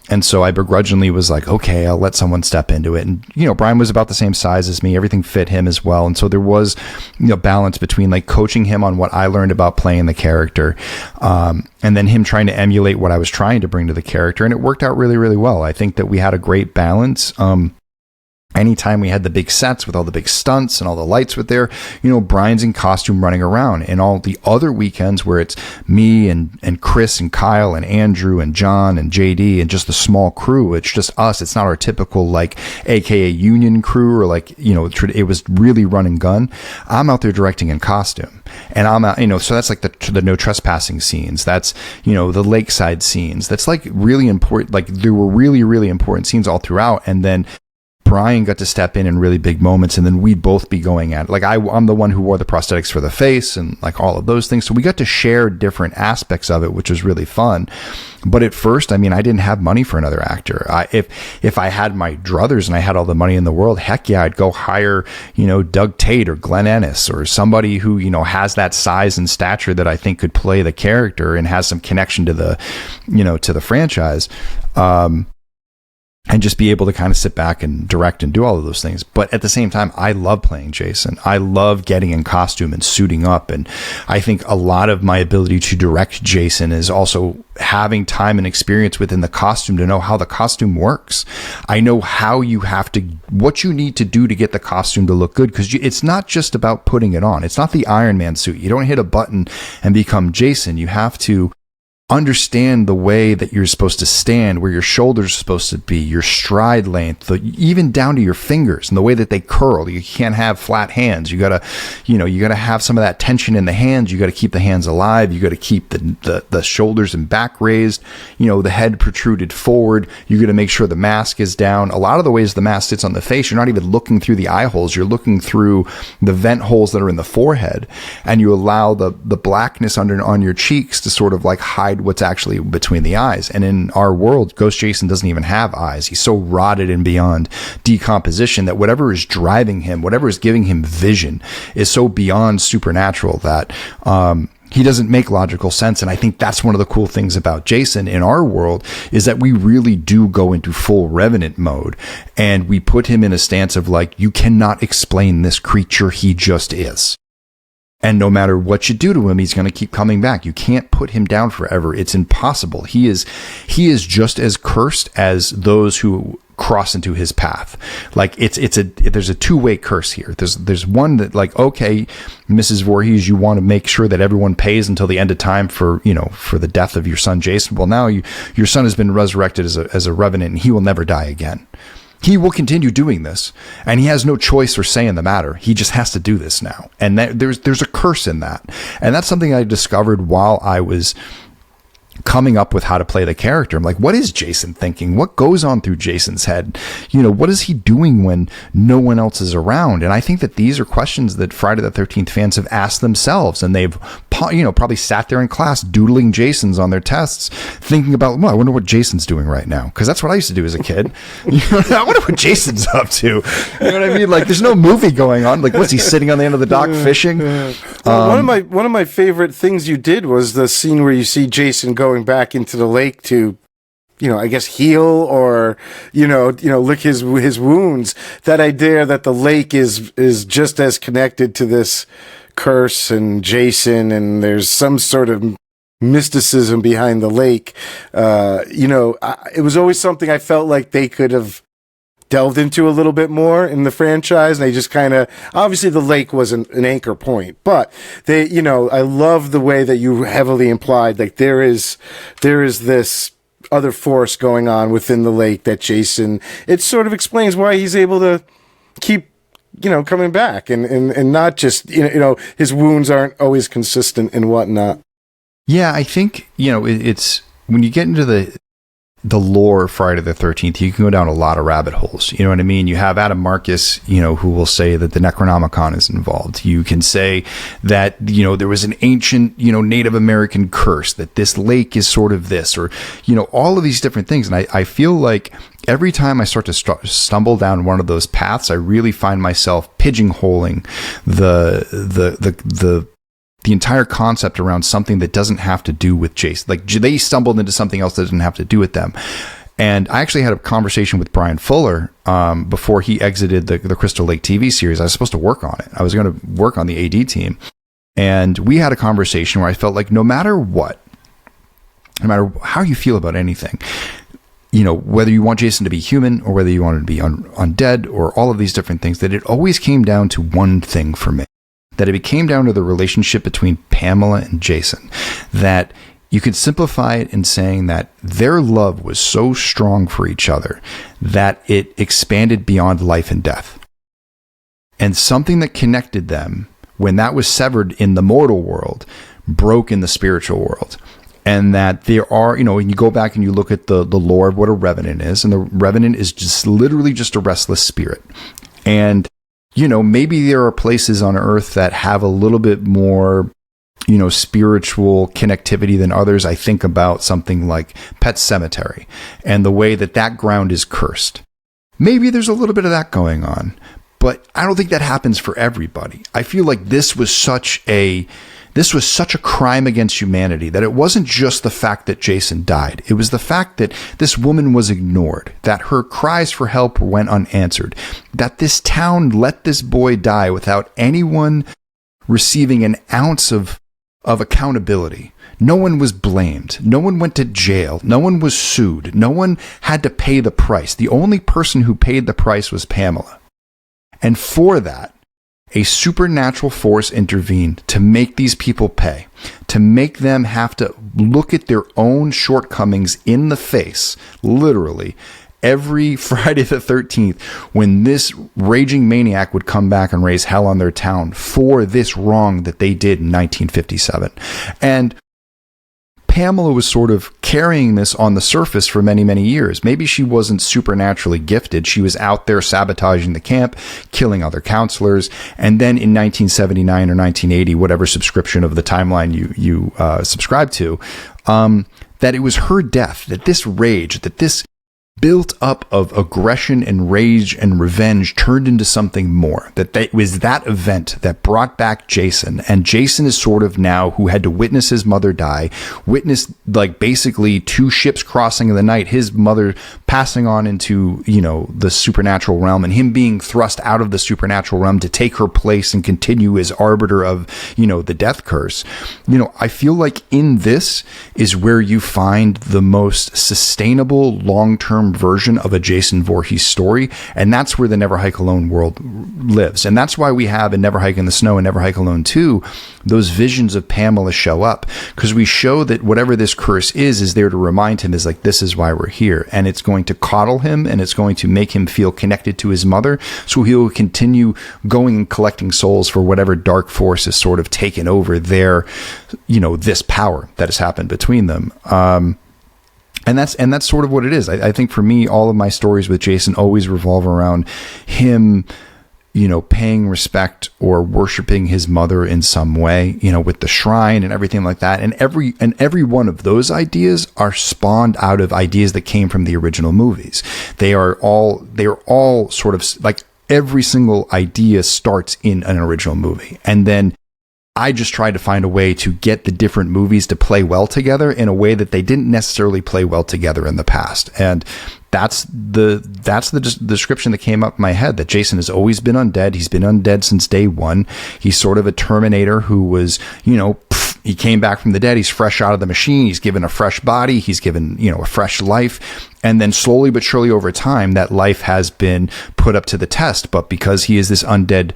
And so I begrudgingly was like, okay, I'll let someone step into it. And, Brian was about the same size as me. Everything fit him as well. And so there was, balance between like coaching him on what I learned about playing the character, and then him trying to emulate what I was trying to bring to the character. And it worked out really, really well. I think that we had a great balance. Anytime we had the big sets with all the big stunts and all the lights with there, Brian's in costume running around. And all the other weekends where it's me and Chris and Kyle and Andrew and John and JD and just the small crew, it's just us. It's not our typical like AKA union crew or like, it was really run and gun. I'm out there directing in costume, and I'm out, so that's like the no trespassing scenes. That's, the lakeside scenes. That's like really important. Like there were really, really important scenes all throughout. And then Brian got to step in really big moments, and then we'd both be going at it. Like I'm the one who wore the prosthetics for the face and like all of those things. So we got to share different aspects of it, which was really fun. But at first, I didn't have money for another actor. If I had my druthers and I had all the money in the world, heck yeah, I'd go hire, Doug Tate or Glenn Ennis or somebody who, has that size and stature that I think could play the character and has some connection to the, to the franchise. And just be able to kind of sit back and direct and do all of those things. But at the same time, I love playing Jason. I love getting in costume and suiting up. And I think a lot of my ability to direct Jason is also having time and experience within the costume to know how the costume works. I know what you need to do to get the costume to look good, because it's not just about putting it on. It's not the Iron Man suit. You don't hit a button and become Jason. You have to understand the way that you're supposed to stand, where your shoulders are supposed to be, your stride length, even down to your fingers and the way that they curl. You can't have flat hands. You gotta have some of that tension in the hands. You gotta keep the hands alive. You gotta keep the shoulders and back raised, the head protruded forward. You gotta make sure the mask is down. A lot of the ways the mask sits on the face, you're not even looking through the eye holes. You're looking through the vent holes that are in the forehead, and you allow the blackness on your cheeks to sort of like hide what's actually between the eyes. And in our world, Ghost Jason doesn't even have eyes. He's so rotted and beyond decomposition that whatever is driving him, whatever is giving him vision, is so beyond supernatural that He doesn't make logical sense. And I think that's one of the cool things about Jason in our world is that we really do go into full Revenant mode, and we put him in a stance of like, you cannot explain this creature. He just is. And no matter what you do to him, he's going to keep coming back. You can't put him down forever. It's impossible. He is just as cursed as those who cross into his path. Like there's a two-way curse here. There's one that like, okay, Mrs. Voorhees, you want to make sure that everyone pays until the end of time for the death of your son Jason. Well, now your son has been resurrected as a revenant, and he will never die again. He will continue doing this, and he has no choice or say in the matter. He just has to do this now. And there's a curse in that. And that's something I discovered while I was coming up with how to play the character. I'm like, what is Jason thinking? What goes on through Jason's head? What is he doing when no one else is around? And I think that these are questions that Friday the 13th fans have asked themselves, and they've probably sat there in class doodling Jasons on their tests, thinking about, well, I wonder what Jason's doing right now, because that's what I used to do as a kid. I wonder what Jason's up to. You know what I mean? Like, there's no movie going on. Like, what's he sitting on the end of the dock fishing? One of my favorite things you did was the scene where you see Jason going back into the lake to, I guess heal or, lick his wounds. That idea that the lake is just as connected to this curse and Jason, and there's some sort of mysticism behind the lake. It was always something I felt like they could have delved into a little bit more in the franchise. And they just kind of, obviously the lake was an anchor point, but they, I love the way that you heavily implied, like there is this other force going on within the lake that Jason, it sort of explains why he's able to keep, coming back and not just, his wounds aren't always consistent and whatnot. Yeah. I think, it's when you get into the lore of Friday the 13th, you can go down a lot of rabbit holes. You know what I mean? You have Adam Marcus, who will say that the Necronomicon is involved. You can say that, there was an ancient, Native American curse, that this lake is sort of this, or, all of these different things. And I feel like every time I start to stumble down one of those paths, I really find myself pigeonholing the entire concept around something that doesn't have to do with Jason. Like, they stumbled into something else that doesn't have to do with them. And I actually had a conversation with Brian Fuller before he exited the Crystal Lake TV series. I was supposed to work on it. I was going to work on the AD team. And we had a conversation where I felt like no matter how you feel about anything, whether you want Jason to be human or whether you want him to be undead or all of these different things, that it always came down to one thing for me. That it came down to the relationship between Pamela and Jason, that you could simplify it in saying that their love was so strong for each other that it expanded beyond life and death. And something that connected them, when that was severed in the mortal world, broke in the spiritual world. And that there are, when you go back and you look at the lore of what a revenant is, and the revenant is just literally just a restless spirit. And maybe there are places on Earth that have a little bit more, spiritual connectivity than others. I think about something like Pet Cemetery and the way that ground is cursed. Maybe there's a little bit of that going on, but I don't think that happens for everybody. I feel like this was such a crime against humanity that it wasn't just the fact that Jason died. It was the fact that this woman was ignored, that her cries for help went unanswered, that this town let this boy die without anyone receiving an ounce of accountability. No one was blamed. No one went to jail. No one was sued. No one had to pay the price. The only person who paid the price was Pamela. And for that, a supernatural force intervened to make these people pay, to make them have to look at their own shortcomings in the face, literally, every Friday the 13th, when this raging maniac would come back and raise hell on their town for this wrong that they did in 1957. And Pamela was sort of carrying this on the surface for many, many years. Maybe she wasn't supernaturally gifted. She was out there sabotaging the camp, killing other counselors. And then in 1979 or 1980, whatever subscription of the timeline you subscribe to, that it was her death, that this rage, that this built up of aggression and rage and revenge turned into something more. That was that event that brought back Jason. And Jason is sort of now who had to witness his mother die, witness like basically 2 ships crossing in the night, his mother passing on into, the supernatural realm, and him being thrust out of the supernatural realm to take her place and continue as arbiter of, the death curse. I feel like in this is where you find the most sustainable long-term version of a Jason Voorhees story, and that's where the Never Hike Alone world lives. And that's why we have in Never Hike in the Snow and Never Hike Alone 2 those visions of Pamela show up, because we show that whatever this curse is there to remind him is like, this is why we're here, and it's going to coddle him and it's going to make him feel connected to his mother, so he'll continue going and collecting souls for whatever dark force has sort of taken over their this power that has happened between them. And that's sort of what it is. I think for me, all of my stories with Jason always revolve around him, paying respect or worshiping his mother in some way, with the shrine and everything like that. And every one of those ideas are spawned out of ideas that came from the original movies. They are all sort of like every single idea starts in an original movie. And then I just tried to find a way to get the different movies to play well together in a way that they didn't necessarily play well together in the past. And that's the description that came up in my head, that Jason has always been undead. He's been undead since day one. He's sort of a Terminator who was, he came back from the dead. He's fresh out of the machine. He's given a fresh body. He's given, a fresh life. And then slowly but surely over time, that life has been put up to the test. But because he is this undead,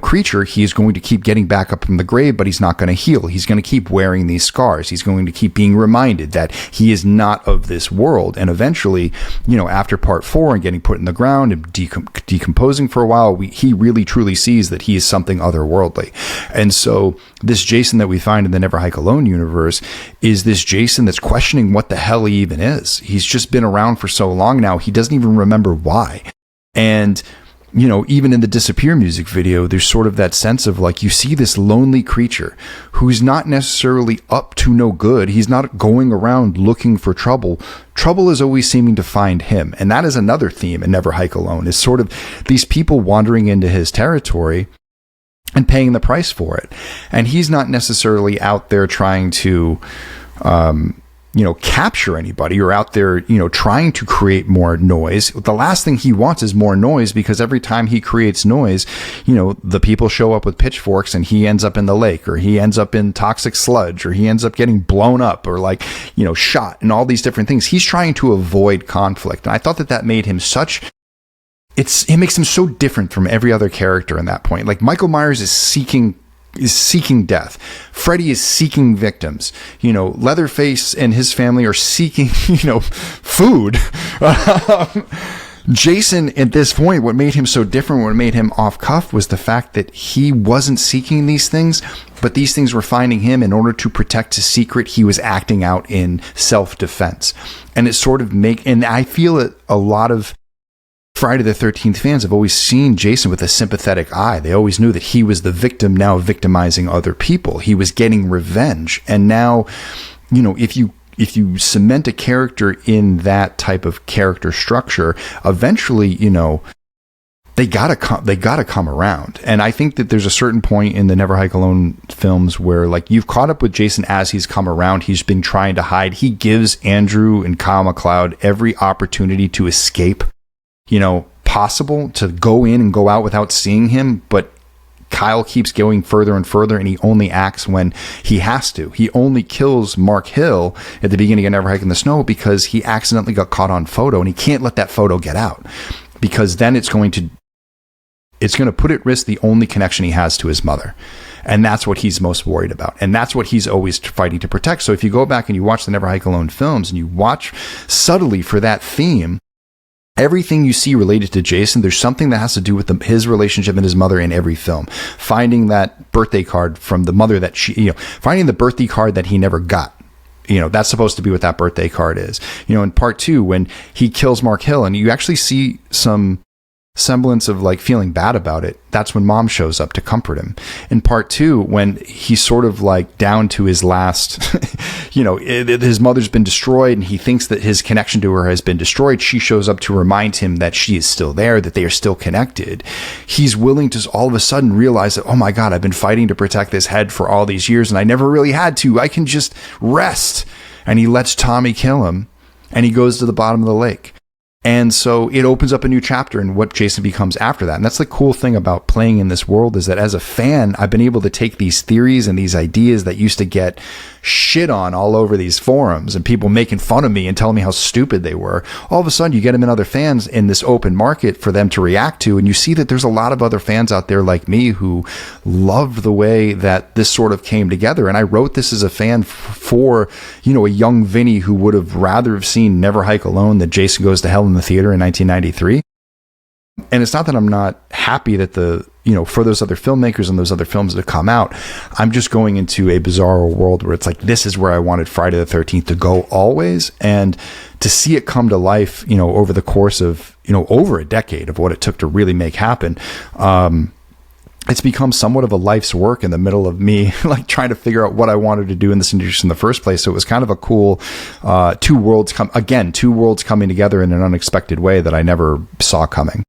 creature, he is going to keep getting back up from the grave, but he's not going to heal. He's going to keep wearing these scars. He's going to keep being reminded that he is not of this world. And eventually, after part 4 and getting put in the ground and decomposing for a while, he really truly sees that he is something otherworldly. And so this Jason that we find in the Never Hike Alone universe is this Jason that's questioning what the hell he even is. He's just been around for so long now, he doesn't even remember why. And even in the Disappear music video, there's sort of that sense of like, you see this lonely creature who's not necessarily up to no good. He's not going around looking for trouble. Trouble is always seeming to find him. And that is another theme in Never Hike Alone, is sort of these people wandering into his territory and paying the price for it. And he's not necessarily out there trying to, capture anybody, or out there, trying to create more noise. The last thing he wants is more noise, because every time he creates noise, the people show up with pitchforks and he ends up in the lake, or he ends up in toxic sludge, or he ends up getting blown up, or shot, and all these different things. He's trying to avoid conflict. And I thought that made him it makes him so different from every other character in that point. Like, Michael Myers is seeking death. Freddy is seeking victims. Leatherface and his family are seeking, food. Jason, at this point, what made him so different, what made him off cuff, was the fact that he wasn't seeking these things, but these things were finding him. In order to protect his secret, he was acting out in self-defense. And it sort of and I feel that a lot of Friday the 13th fans have always seen Jason with a sympathetic eye. They always knew that he was the victim now victimizing other people. He was getting revenge. And now, if you cement a character in that type of character structure, eventually, they gotta come around. And I think that there's a certain point in the Never Hike Alone films where, like, you've caught up with Jason as he's come around. He's been trying to hide. He gives Andrew and Kyle MacLeod every opportunity to escape, possible, to go in and go out without seeing him, but Kyle keeps going further and further, and he only acts when he has to. He only kills Mark Hill at the beginning of Never Hike in the Snow because he accidentally got caught on photo, and he can't let that photo get out, because then it's going to put at risk the only connection he has to his mother. And that's what he's most worried about. And that's what he's always fighting to protect. So if you go back and you watch the Never Hike Alone films and you watch subtly for that theme, everything you see related to Jason, there's something that has to do with his relationship and his mother in every film. Finding that birthday card from the mother that finding the birthday card that he never got. That's supposed to be what that birthday card is. In part 2, when he kills Mark Hill, and you actually see some semblance of like feeling bad about it, that's when mom shows up to comfort him. In part 2, when he's sort of like down to his last, his mother's been destroyed and he thinks that his connection to her has been destroyed, she shows up to remind him that she is still there, that they are still connected. He's willing to all of a sudden realize that, oh my God, I've been fighting to protect this head for all these years and I never really had to. I can just rest. And he lets Tommy kill him and he goes to the bottom of the lake. And so it opens up a new chapter in what Jason becomes after that. And that's the cool thing about playing in this world, is that as a fan, I've been able to take these theories and these ideas that used to get shit on all over these forums and people making fun of me and telling me how stupid they were. All of a sudden you get them in other fans in this open market for them to react to. And you see that there's a lot of other fans out there like me who loved the way that this sort of came together. And I wrote this as a fan for, a young Vinny who would have rather have seen Never Hike Alone than Jason Goes to Hell in the theater in 1993. And it's not that I'm not happy that for those other filmmakers and those other films that have come out, I'm just going into a bizarre world where it's like, this is where I wanted Friday the 13th to go always. And to see it come to life, over the course of, over a decade of what it took to really make happen, it's become somewhat of a life's work in the middle of me like trying to figure out what I wanted to do in this industry in the first place. So it was kind of a cool two worlds coming together in an unexpected way that I never saw coming.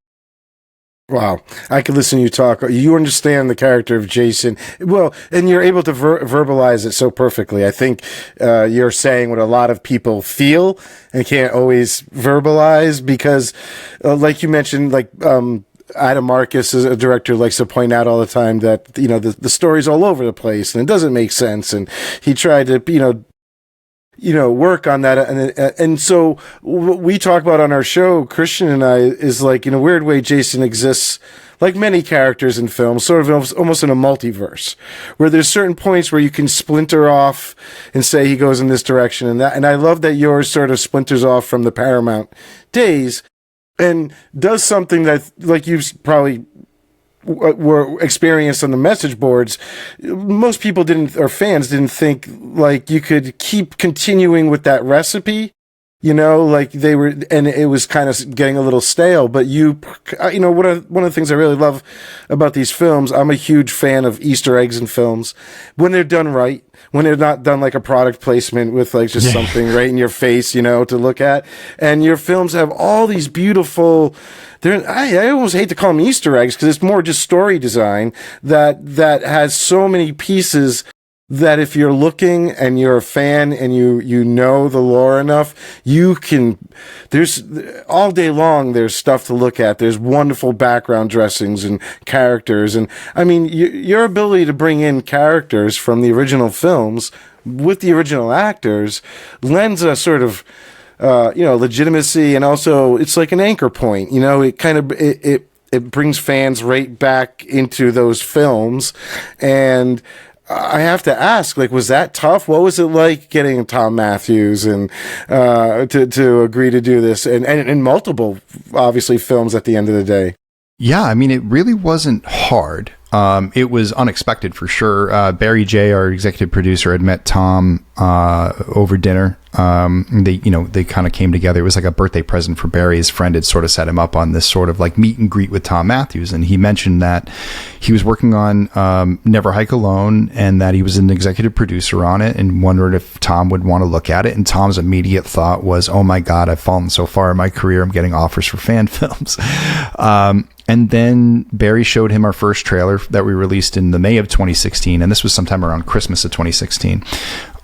Wow. I could listen to you talk. You understand the character of Jason well, and you're able to verbalize it so perfectly. I think you're saying what a lot of people feel and can't always verbalize because, like you mentioned, Adam Marcus, is a director, likes to point out all the time that, the story's all over the place and it doesn't make sense. And he tried to, work on that. And so what we talk about on our show, Christian and I, is like, in a weird way, Jason exists like many characters in films, sort of almost in a multiverse, where there's certain points where you can splinter off and say he goes in this direction and that. And I love that yours sort of splinters off from the Paramount days and does something that, like you've probably were experienced on the message boards, most people fans didn't think like you could keep continuing with that recipe, like they were, and it was kind of getting a little stale. But one of the things I really love about these films, I'm a huge fan of Easter eggs in films when they're done right. When they're not done like a product placement with like just something right in your face, to look at. And your films have all these beautiful, I almost hate to call them Easter eggs because it's more just story design that has so many pieces that if you're looking and you're a fan and you know the lore enough, there's all day long, there's stuff to look at. There's wonderful background dressings and characters. And I mean, your ability to bring in characters from the original films with the original actors lends a sort of, legitimacy. And also it's like an anchor point, it kind of, it brings fans right back into those films. And I have to ask, was that tough? What was it like getting Tom Matthews and to agree to do this and in multiple, obviously, films at the end of the day? Yeah, I mean, it really wasn't hard. It was unexpected for sure. Barry J., our executive producer, had met Tom over dinner. They kind of came together. It was like a birthday present for Barry. His friend had sort of set him up on this sort of like meet and greet with Tom Matthews. And he mentioned that he was working on Never Hike Alone and that he was an executive producer on it and wondered if Tom would want to look at it. And Tom's immediate thought was, oh my God, I've fallen so far in my career. I'm getting offers for fan films. And then Barry showed him our first trailer that we released in the May of 2016. And this was sometime around Christmas of 2016.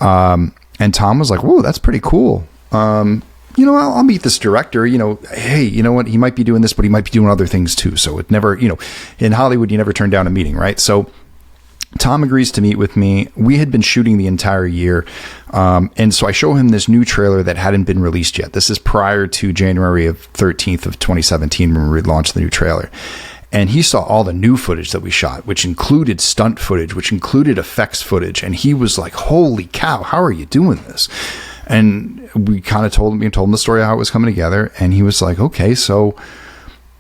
And Tom was like, whoa, that's pretty cool. I'll meet this director, hey, you know what? He might be doing this, but he might be doing other things too. So it never, in Hollywood, you never turn down a meeting, right? So Tom agrees to meet with me. We had been shooting the entire year. And so I show him this new trailer that hadn't been released yet. This is prior to January of 13th of 2017 when we launched the new trailer. And he saw all the new footage that we shot, which included stunt footage, which included effects footage. And he was like, holy cow, how are you doing this? And we kind of told him the story of how it was coming together. And he was like, okay, so,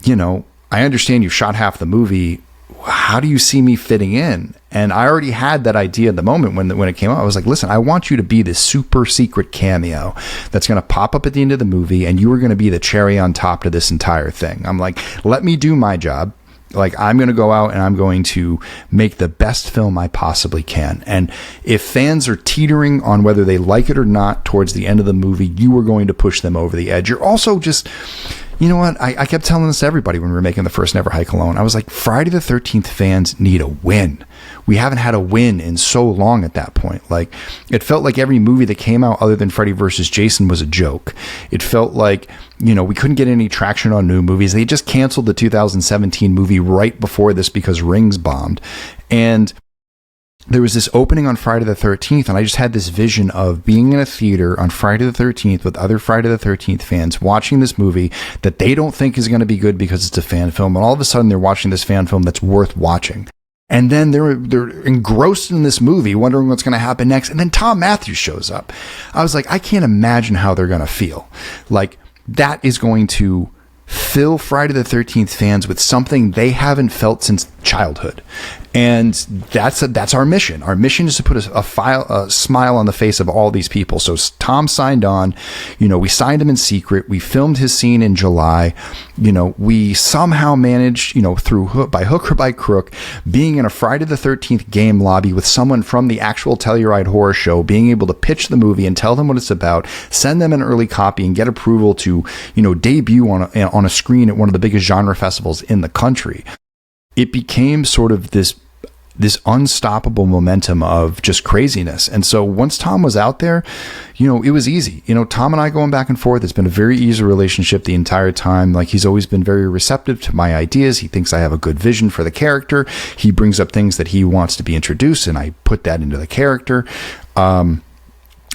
I understand you shot half the movie. how do you see me fitting in? And I already had that idea at the moment when it came out. I was like, listen, I want you to be this super secret cameo that's going to pop up at the end of the movie, and you are going to be the cherry on top to this entire thing. I'm like, let me do my job. Like, I'm going to go out and I'm going to make the best film I possibly can. And if fans are teetering on whether they like it or not towards the end of the movie, you are going to push them over the edge. You're also just, you know what? I kept telling this to everybody when we were making the first Never Hike Alone. I was like, Friday the 13th fans need a win. We haven't had a win in so long at that point. Like, it felt like every movie that came out other than Freddy vs. Jason was a joke. It felt like, you know, we couldn't get any traction on new movies. They just canceled the 2017 movie right before this because Rings bombed. And there was this opening on Friday the 13th, and I just had this vision of being in a theater on Friday the 13th with other Friday the 13th fans watching this movie that they don't think is going to be good because it's a fan film. And all of a sudden they're watching this fan film that's worth watching. And then they're engrossed in this movie, wondering what's going to happen next. And then Tom Matthews shows up. I was like, I can't imagine how they're going to feel. Like, that is going to fill Friday the 13th fans with something they haven't felt since childhood. And that's our mission. Our mission is to put a smile on the face of all these people. So Tom signed on. You know, we signed him in secret. We filmed his scene in July. You know, we somehow managed, you know, by hook or by crook, being in a Friday the 13th game lobby with someone from the actual Telluride Horror Show, being able to pitch the movie and tell them what it's about, send them an early copy, and get approval to, you know, debut on a screen at one of the biggest genre festivals in the country. It became sort of this unstoppable momentum of just craziness. And so once Tom was out there, you know, it was easy. You know, Tom and I going back and forth, it's been a very easy relationship the entire time. Like, he's always been very receptive to my ideas. He thinks I have a good vision for the character. He brings up things that he wants to be introduced, and I put that into the character.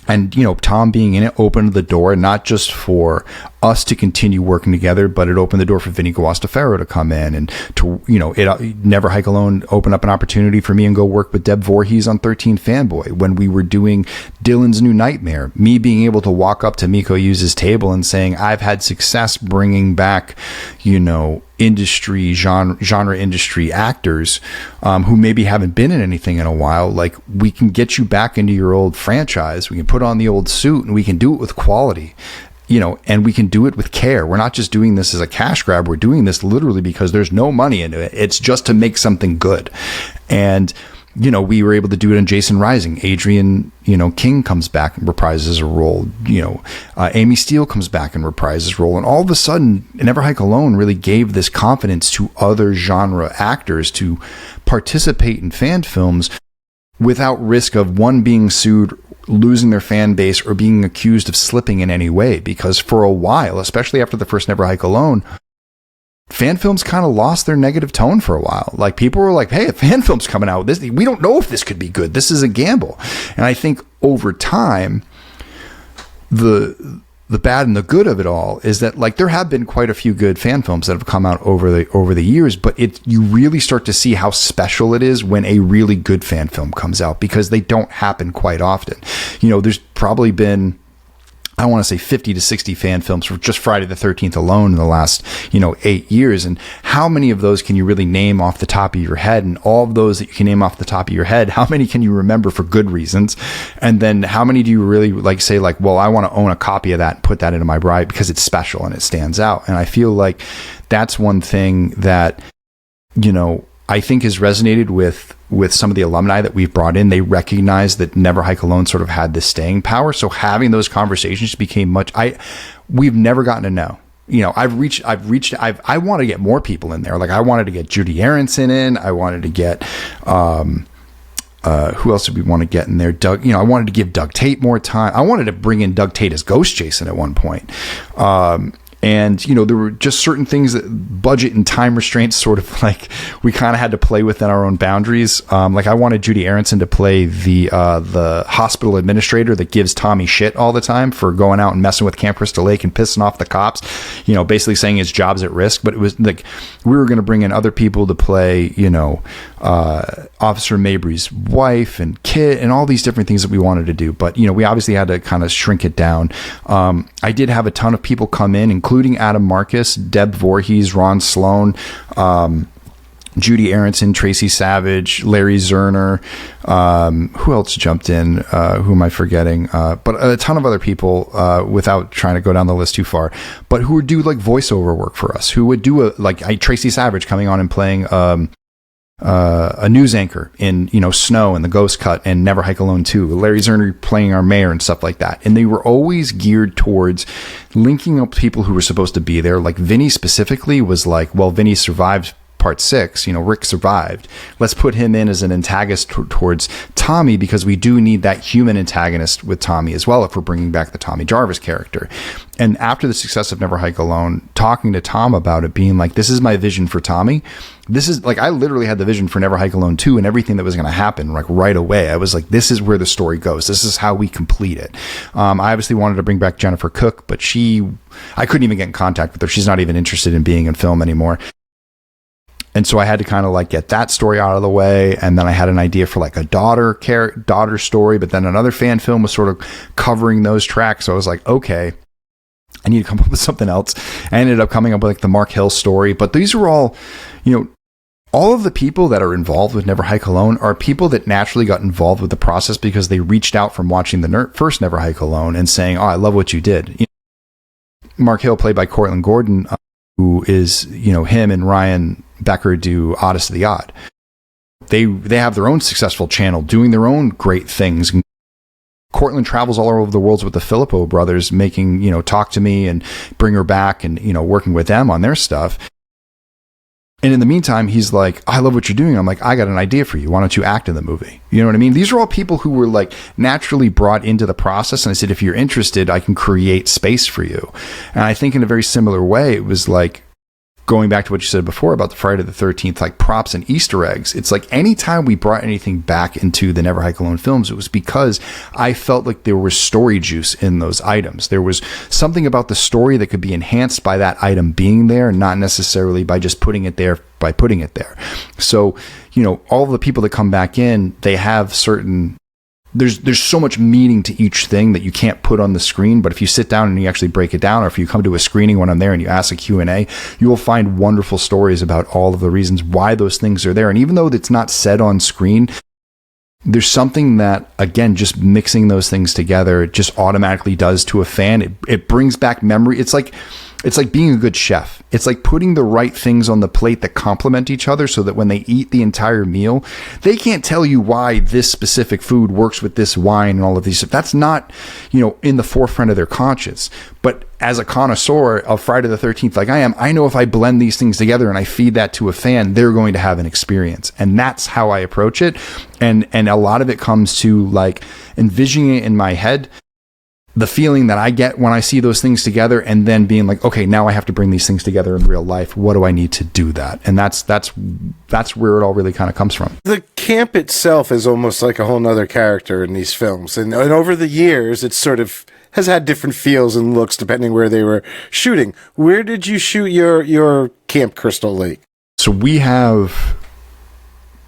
And, you know, Tom being in it opened the door, not just for us to continue working together, but it opened the door for Vinny Guastaferro to come in, and to, you know, Never Hike Alone opened up an opportunity for me and go work with Deb Voorhees on 13 Fanboy when we were doing Dylan's New Nightmare. Me being able to walk up to Miko Yu's table and saying, I've had success bringing back, you know, genre industry actors who maybe haven't been in anything in a while. Like, we can get you back into your old franchise. We can put on the old suit, and we can do it with quality. You know, and we can do it with care. We're not just doing this as a cash grab. We're doing this literally because there's no money into it. It's just to make something good. And, you know, we were able to do it in Jason Rising. Adrian, you know, King comes back and reprises a role. You know, Amy Steele comes back and reprises a role. And all of a sudden, Never Hike Alone really gave this confidence to other genre actors to participate in fan films without risk of one being sued, losing their fan base, or being accused of slipping in any way. Because for a while, especially after the first Never Hike Alone, fan films kind of lost their negative tone for a while. Like, people were like, hey, a fan film's coming out with this. We don't know if this could be good. This is a gamble. And I think over time, the bad and the good of it all is that, like, there have been quite a few good fan films that have come out over the years, but you really start to see how special it is when a really good fan film comes out, because they don't happen quite often. You know, there's probably been, I want to say 50 to 60 fan films for just Friday the 13th alone in the last, you know, 8 years. And how many of those can you really name off the top of your head? And all of those that you can name off the top of your head, how many can you remember for good reasons? And then how many do you really like say, like, well, I want to own a copy of that and put that into my bride because it's special and it stands out. And I feel like that's one thing that, you know, I think has resonated with some of the alumni that we've brought in. They recognize that Never Hike Alone sort of had this staying power. So having those conversations became we've never gotten to know. You know, I want to get more people in there. Like, I wanted to get Judy Aronson in. I wanted to get, who else did we want to get in there? Doug, you know, I wanted to give Doug Tate more time. I wanted to bring in Doug Tate as Ghost Jason at one point. And, you know, there were just certain things that budget and time restraints sort of, like, we kind of had to play within our own boundaries. Like, I wanted Judy Aronson to play the hospital administrator that gives Tommy shit all the time for going out and messing with Camp Crystal Lake and pissing off the cops, you know, basically saying his job's at risk. But it was like, we were going to bring in other people to play, you know, Officer Mabry's wife and kid and all these different things that we wanted to do. But, you know, we obviously had to kind of shrink it down. I did have a ton of people come in, including Adam Marcus, Deb Voorhees, Ron Sloan, Judy Aronson, Tracy Savage, Larry Zerner. Who else jumped in? Who am I forgetting? But a ton of other people, without trying to go down the list too far, but who would do like voiceover work for us, who would do Tracy Savage coming on and playing a news anchor in, Snow and The Ghost Cut and Never Hike Alone 2, Larry Zerner playing our mayor and stuff like that. And they were always geared towards linking up people who were supposed to be there. Like Vinny specifically was like, well, Vinny survived part 6, Rick survived. Let's put him in as an antagonist towards Tommy, because we do need that human antagonist with Tommy as well if we're bringing back the Tommy Jarvis character. And after the success of Never Hike Alone, talking to Tom about it, being like, this is my vision for Tommy. This is like, I literally had the vision for Never Hike Alone 2 and everything that was going to happen like right away. I was like, this is where the story goes. This is how we complete it. I obviously wanted to bring back Jennifer Cook, but I couldn't even get in contact with her. She's not even interested in being in film anymore. And so I had to kind of like get that story out of the way. And then I had an idea for like a daughter story, but then another fan film was sort of covering those tracks. So I was like, okay, I need to come up with something else. I ended up coming up with like the Mark Hill story. But these are all, all of the people that are involved with Never Hike Alone are people that naturally got involved with the process because they reached out from watching the first Never Hike Alone and saying, oh, I love what you did. Mark Hill, played by Cortland Gordon, who is, him and Ryan Becker do Oddest of the Odd. They have their own successful channel doing their own great things. Cortland travels all over the world with the Filippo brothers, making, Talk to Me and Bring Her Back and, working with them on their stuff. And in the meantime, he's like, I love what you're doing. I'm like, I got an idea for you. Why don't you act in the movie? You know what I mean? These are all people who were like naturally brought into the process. And I said, if you're interested, I can create space for you. And I think in a very similar way, it was like, going back to what you said before about the Friday the 13th, like props and Easter eggs. It's like anytime we brought anything back into the Never Hike Alone films, it was because I felt like there was story juice in those items. There was something about the story that could be enhanced by that item being there, not necessarily by just putting it there by putting it there. So, all of the people that come back in, they have certain... There's so much meaning to each thing that you can't put on the screen, but if you sit down and you actually break it down, or if you come to a screening when I'm there and you ask a Q&A, you will find wonderful stories about all of the reasons why those things are there. And even though it's not said on screen, there's something that, again, just mixing those things together, it just automatically does to a fan. It brings back memory. It's like being a good chef. It's like putting the right things on the plate that complement each other so that when they eat the entire meal, they can't tell you why this specific food works with this wine and all of these. That's not, in the forefront of their conscience. But as a connoisseur of Friday the 13th, like I am, I know if I blend these things together and I feed that to a fan, they're going to have an experience. And that's how I approach it. And a lot of it comes to like envisioning it in my head, the feeling that I get when I see those things together, and then being like, okay, now I have to bring these things together in real life. What do I need to do that? And that's where it all really kind of comes from. The camp itself is almost like a whole nother character in these films. And over the years, it's sort of has had different feels and looks depending where they were shooting. Where did you shoot your Camp Crystal Lake? So we have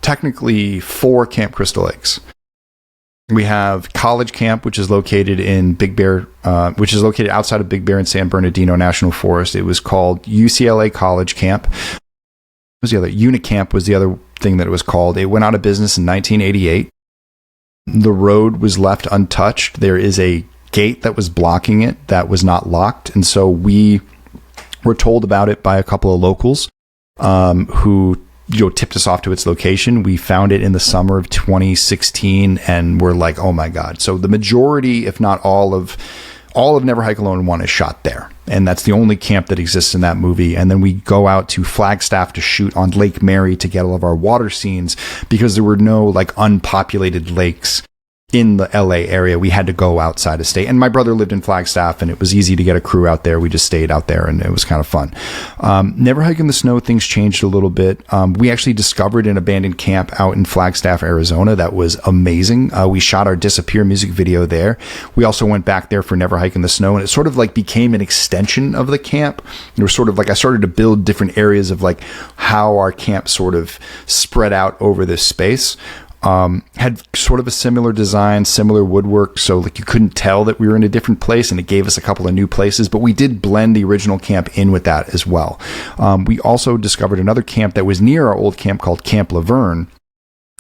technically 4 Camp Crystal Lakes. We have College Camp, which is located in Big Bear, which is located outside of Big Bear in San Bernardino National Forest. It was called UCLA College Camp. What was the other? Unicamp was the other thing that it was called. It went out of business in 1988. The road was left untouched. There is a gate that was blocking it that was not locked. And so we were told about it by a couple of locals who tipped us off to its location. We found it in the summer of 2016 and we're like, oh my God. So the majority, if not all of Never Hike Alone 1 is shot there. And that's the only camp that exists in that movie. And then we go out to Flagstaff to shoot on Lake Mary to get all of our water scenes because there were no like unpopulated lakes in the LA area. We had to go outside of state. And my brother lived in Flagstaff and it was easy to get a crew out there. We just stayed out there and it was kind of fun. Never Hike in the Snow, things changed a little bit. We actually discovered an abandoned camp out in Flagstaff, Arizona that was amazing. We shot our Disappear music video there. We also went back there for Never Hike in the Snow, and it sort of like became an extension of the camp. It was sort of like I started to build different areas of like how our camp sort of spread out over this space. had sort of a similar design, similar woodwork. So like you couldn't tell that we were in a different place, and it gave us a couple of new places, but we did blend the original camp in with that as well. We also discovered another camp that was near our old camp called Camp Laverne,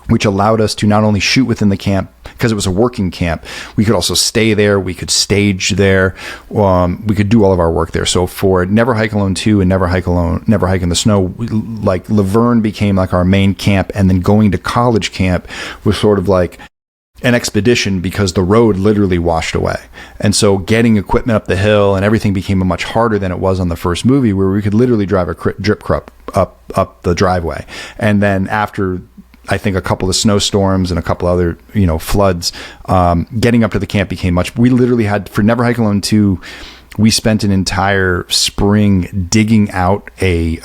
which allowed us to not only shoot within the camp because it was a working camp, we could also stay there, we could stage there, we could do all of our work there. So for Never Hike Alone 2 and Never Hike in the Snow, like Laverne became like our main camp, and then going to college camp was sort of like an expedition because the road literally washed away. And so getting equipment up the hill and everything became much harder than it was on the first movie, where we could literally drive a drip crop up the driveway. And then after I think a couple of snowstorms and a couple other, floods, getting up to the camp became we literally had, for Never Hike Alone 2, we spent an entire spring digging out a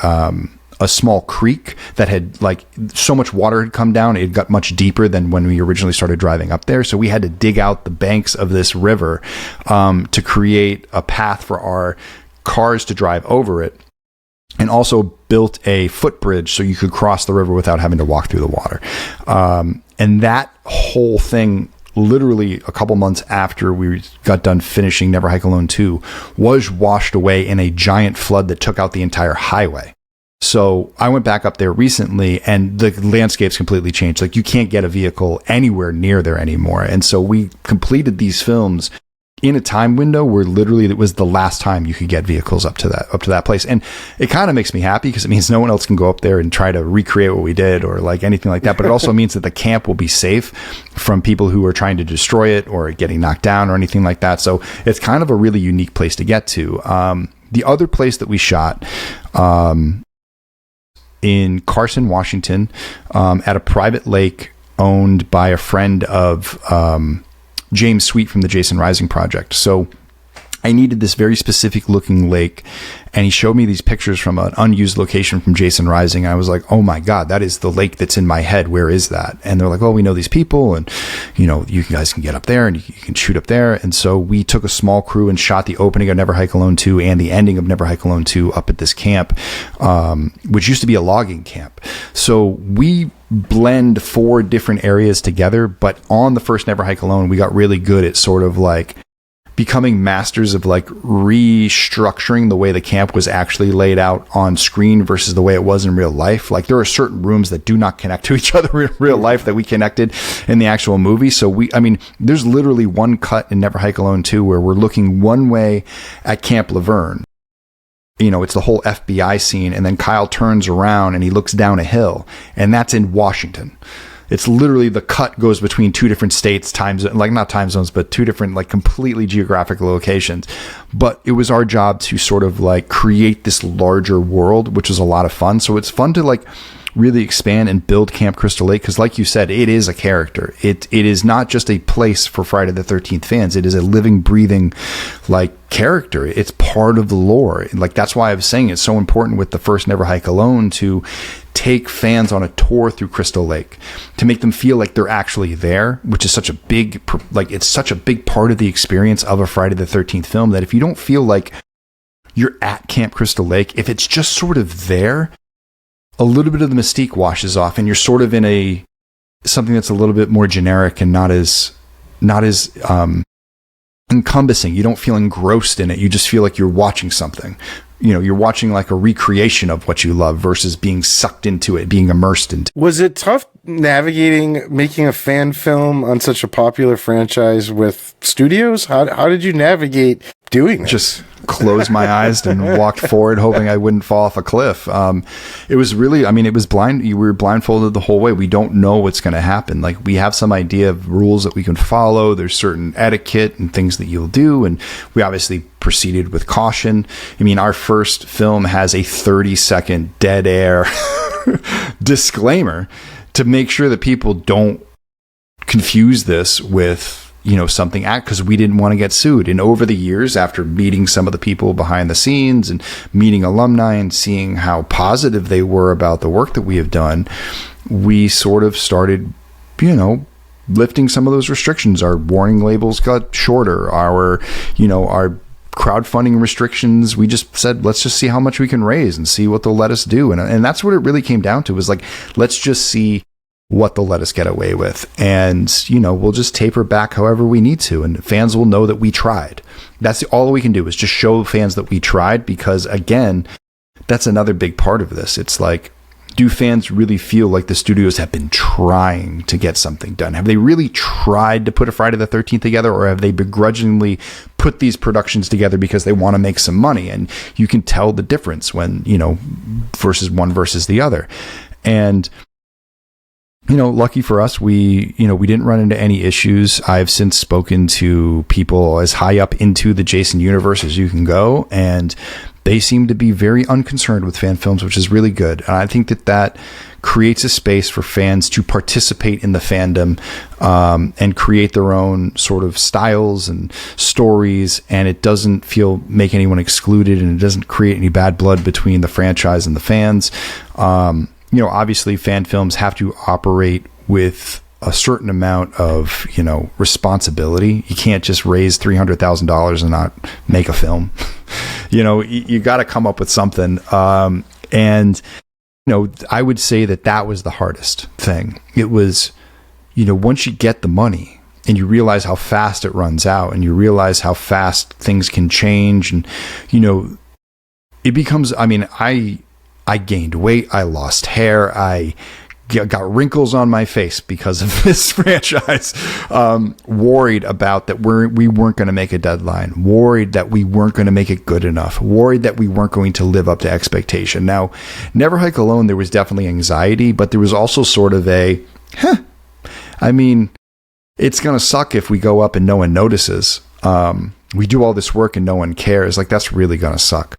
small creek that had like so much water had come down. It got much deeper than when we originally started driving up there. So we had to dig out the banks of this river, to create a path for our cars to drive over it. And also built a footbridge so you could cross the river without having to walk through the water. And that whole thing, literally a couple months after we got done finishing Never Hike Alone 2, was washed away in a giant flood that took out the entire highway. So I went back up there recently, and the landscape's completely changed. Like, you can't get a vehicle anywhere near there anymore. And so we completed these films in a time window where literally it was the last time you could get vehicles up to that place. And it kind of makes me happy because it means no one else can go up there and try to recreate what we did or like anything like that. But it also means that the camp will be safe from people who are trying to destroy it or getting knocked down or anything like that. So it's kind of a really unique place to get to. The other place that we shot, in Carson, Washington, at a private lake owned by a friend of, James Sweet from the Jason Rising Project. So I needed this very specific looking lake, and he showed me these pictures from an unused location from Jason Rising. I was like, oh my God, that is the lake that's in my head. Where is that? And they're like, oh, we know these people, and you guys can get up there and you can shoot up there. And so we took a small crew and shot the opening of Never Hike Alone 2 and the ending of Never Hike Alone 2 up at this camp, which used to be a logging camp. So we blend 4 different areas together, but on the first Never Hike Alone, we got really good at sort of like becoming masters of like restructuring the way the camp was actually laid out on screen versus the way it was in real life. Like, there are certain rooms that do not connect to each other in real life that we connected in the actual movie. So there's literally one cut in Never Hike Alone 2 where we're looking one way at Camp Laverne. It's the whole FBI scene, and then Kyle turns around and he looks down a hill, and that's in Washington. It's literally, the cut goes between 2 different states, not time zones, but 2 different like completely geographic locations. But it was our job to sort of like create this larger world, which was a lot of fun. So it's fun to like really expand and build Camp Crystal Lake, because like you said, it is a character. It is not just a place for Friday the 13th fans. It is a living, breathing like character. It's part of the lore. Like, that's why I was saying it's so important with the first Never Hike Alone to take fans on a tour through Crystal Lake, to make them feel like they're actually there, which is such a big part of the experience of a Friday the 13th film, that if you don't feel like you're at Camp Crystal Lake, if it's just sort of there, a little bit of the mystique washes off, and you're sort of in something that's a little bit more generic and not as encompassing. You don't feel engrossed in it. You just feel like you're watching something. You're watching like a recreation of what you love versus being sucked into it, being immersed into it. Was it tough making a fan film on such a popular franchise with studios? How did you navigate doing this? Just closed my eyes and walked forward, hoping I wouldn't fall off a cliff. It was really, it was blind. We were blindfolded the whole way. We don't know what's going to happen. Like, we have some idea of rules that we can follow. There's certain etiquette and things that you'll do. And we obviously proceeded with caution. Our first film has a 30-second dead air disclaimer to make sure that people don't confuse this with something, because we didn't want to get sued. And over the years, after meeting some of the people behind the scenes and meeting alumni and seeing how positive they were about the work that we have done, we sort of started, lifting some of those restrictions. Our warning labels got shorter. Our crowdfunding restrictions, we just said, let's just see how much we can raise and see what they'll let us do. And that's what it really came down to, was like, let's just see what they'll let us get away with. And, we'll just taper back however we need to. And fans will know that we tried. That's all we can do, is just show fans that we tried, because again, that's another big part of this. It's like, do fans really feel like the studios have been trying to get something done? Have they really tried to put a Friday the 13th together, or have they begrudgingly put these productions together because they want to make some money? And you can tell the difference when, versus one versus the other. And, lucky for us, we didn't run into any issues. I've since spoken to people as high up into the Jason universe as you can go, and they seem to be very unconcerned with fan films, which is really good. And I think that creates a space for fans to participate in the fandom, and create their own sort of styles and stories. And it doesn't make anyone excluded, and it doesn't create any bad blood between the franchise and the fans. Obviously fan films have to operate with a certain amount of, responsibility. You can't just raise $300,000 and not make a film. You got to come up with something. And, I would say that was the hardest thing. It was, once you get the money and you realize how fast it runs out, and you realize how fast things can change, and, it becomes, I gained weight, I lost hair, I got wrinkles on my face because of this franchise, worried about that we weren't going to make a deadline, worried that we weren't going to make it good enough, worried that we weren't going to live up to expectation. Now, Never Hike Alone, there was definitely anxiety, but there was also sort of it's going to suck if we go up and no one notices. We do all this work and no one cares. Like, that's really going to suck.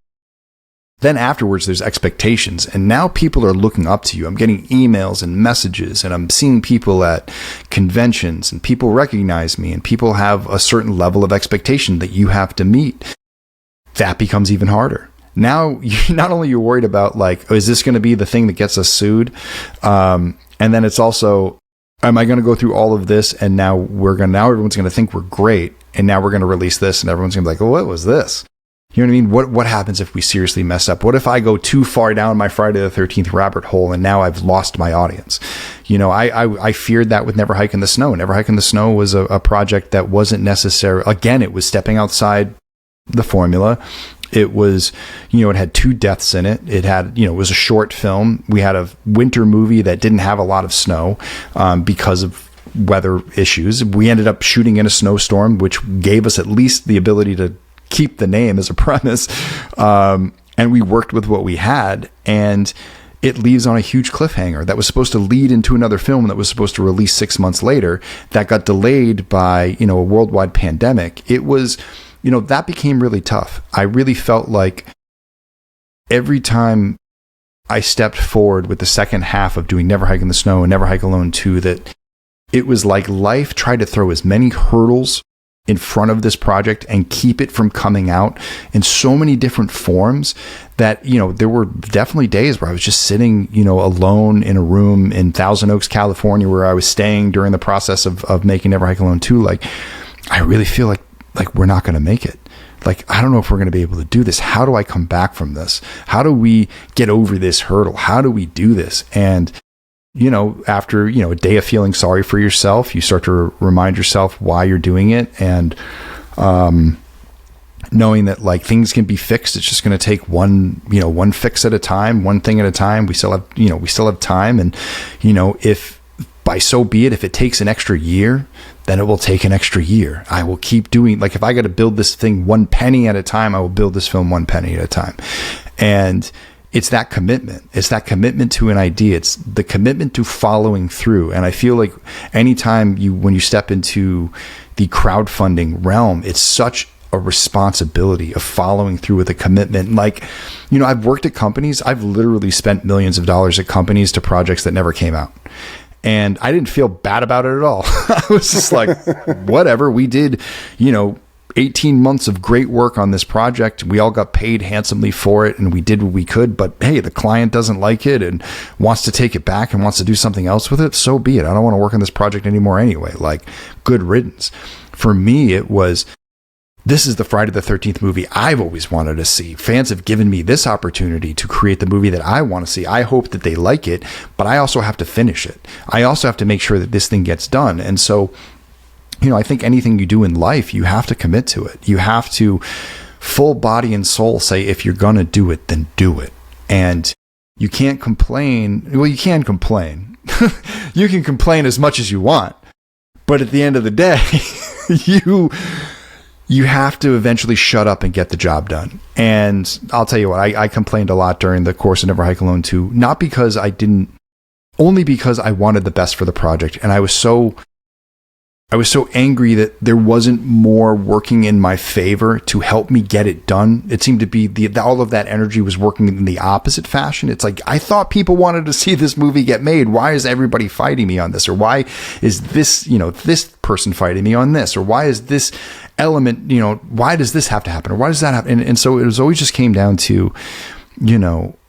Then afterwards, there's expectations, and now people are looking up to you. I'm getting emails and messages, and I'm seeing people at conventions, and people recognize me, and people have a certain level of expectation that you have to meet. That becomes even harder. Now, not only you're worried about, like, is this going to be the thing that gets us sued? And then it's also, am I going to go through all of this, and now everyone's going to think we're great, and now we're going to release this, and everyone's going to be like, oh, what was this? You know what I mean? What happens if we seriously mess up? What if I go too far down my Friday the 13th rabbit hole and now I've lost my audience? I feared that with Never Hike in the Snow. Never Hike in the Snow was a project that wasn't necessary. Again, it was stepping outside the formula. It was, it had 2 deaths in it. It had, it was a short film. We had a winter movie that didn't have a lot of snow because of weather issues. We ended up shooting in a snowstorm, which gave us at least the ability to keep the name as a premise. And we worked with what we had, and it leaves on a huge cliffhanger that was supposed to lead into another film that was supposed to release 6 months later, that got delayed by, a worldwide pandemic. It was, that became really tough. I really felt like every time I stepped forward with the second half of doing Never Hike in the Snow and Never Hike Alone 2, that it was like life tried to throw as many hurdles in front of this project and keep it from coming out in so many different forms that, there were definitely days where I was just sitting, alone in a room in Thousand Oaks, California, where I was staying during the process of making Never Hike Alone 2. Like, I really feel like we're not going to make it. Like, I don't know if we're going to be able to do this. How do I come back from this? How do we get over this hurdle? How do we do this? And after, a day of feeling sorry for yourself, you start to remind yourself why you're doing it. And, knowing that, like, things can be fixed. It's just going to take one fix at a time, one thing at a time. We still have time. And, if by so be it, if it takes an extra year, then it will take an extra year. I will keep doing, like, if I got to build this thing 1 penny at a time, I will build this film 1 penny at a time. And it's that commitment. It's that commitment to an idea. It's the commitment to following through. And I feel like anytime when you step into the crowdfunding realm, it's such a responsibility of following through with a commitment. Like, I've worked at companies. I've literally spent millions of dollars at companies to projects that never came out. And I didn't feel bad about it at all. I was just like, whatever. We did, 18 months of great work on this project. We all got paid handsomely for it, and we did what we could. But hey, the client doesn't like it and wants to take it back and wants to do something else with it. So be it. I don't want to work on this project anymore anyway. Like, good riddance. For me, it was, this is the Friday the 13th movie I've always wanted to see. Fans have given me this opportunity to create the movie that I want to see. I hope that they like it, but I also have to finish it. I also have to make sure that this thing gets done. And so, I think anything you do in life, you have to commit to it. You have to full body and soul say, if you're going to do it, then do it. And you can't complain. Well, you can complain. You can complain as much as you want. But at the end of the day, you have to eventually shut up and get the job done. And I'll tell you what, I complained a lot during the course of Never Hike Alone 2, not because only because I wanted the best for the project. And I was so angry that there wasn't more working in my favor to help me get it done. It seemed to be all of that energy was working in the opposite fashion. It's like, I thought people wanted to see this movie get made. Why is everybody fighting me on this? Or why is this, this person fighting me on this? Or why is this element, why does this have to happen? Or why does that happen? And so it was always just came down to,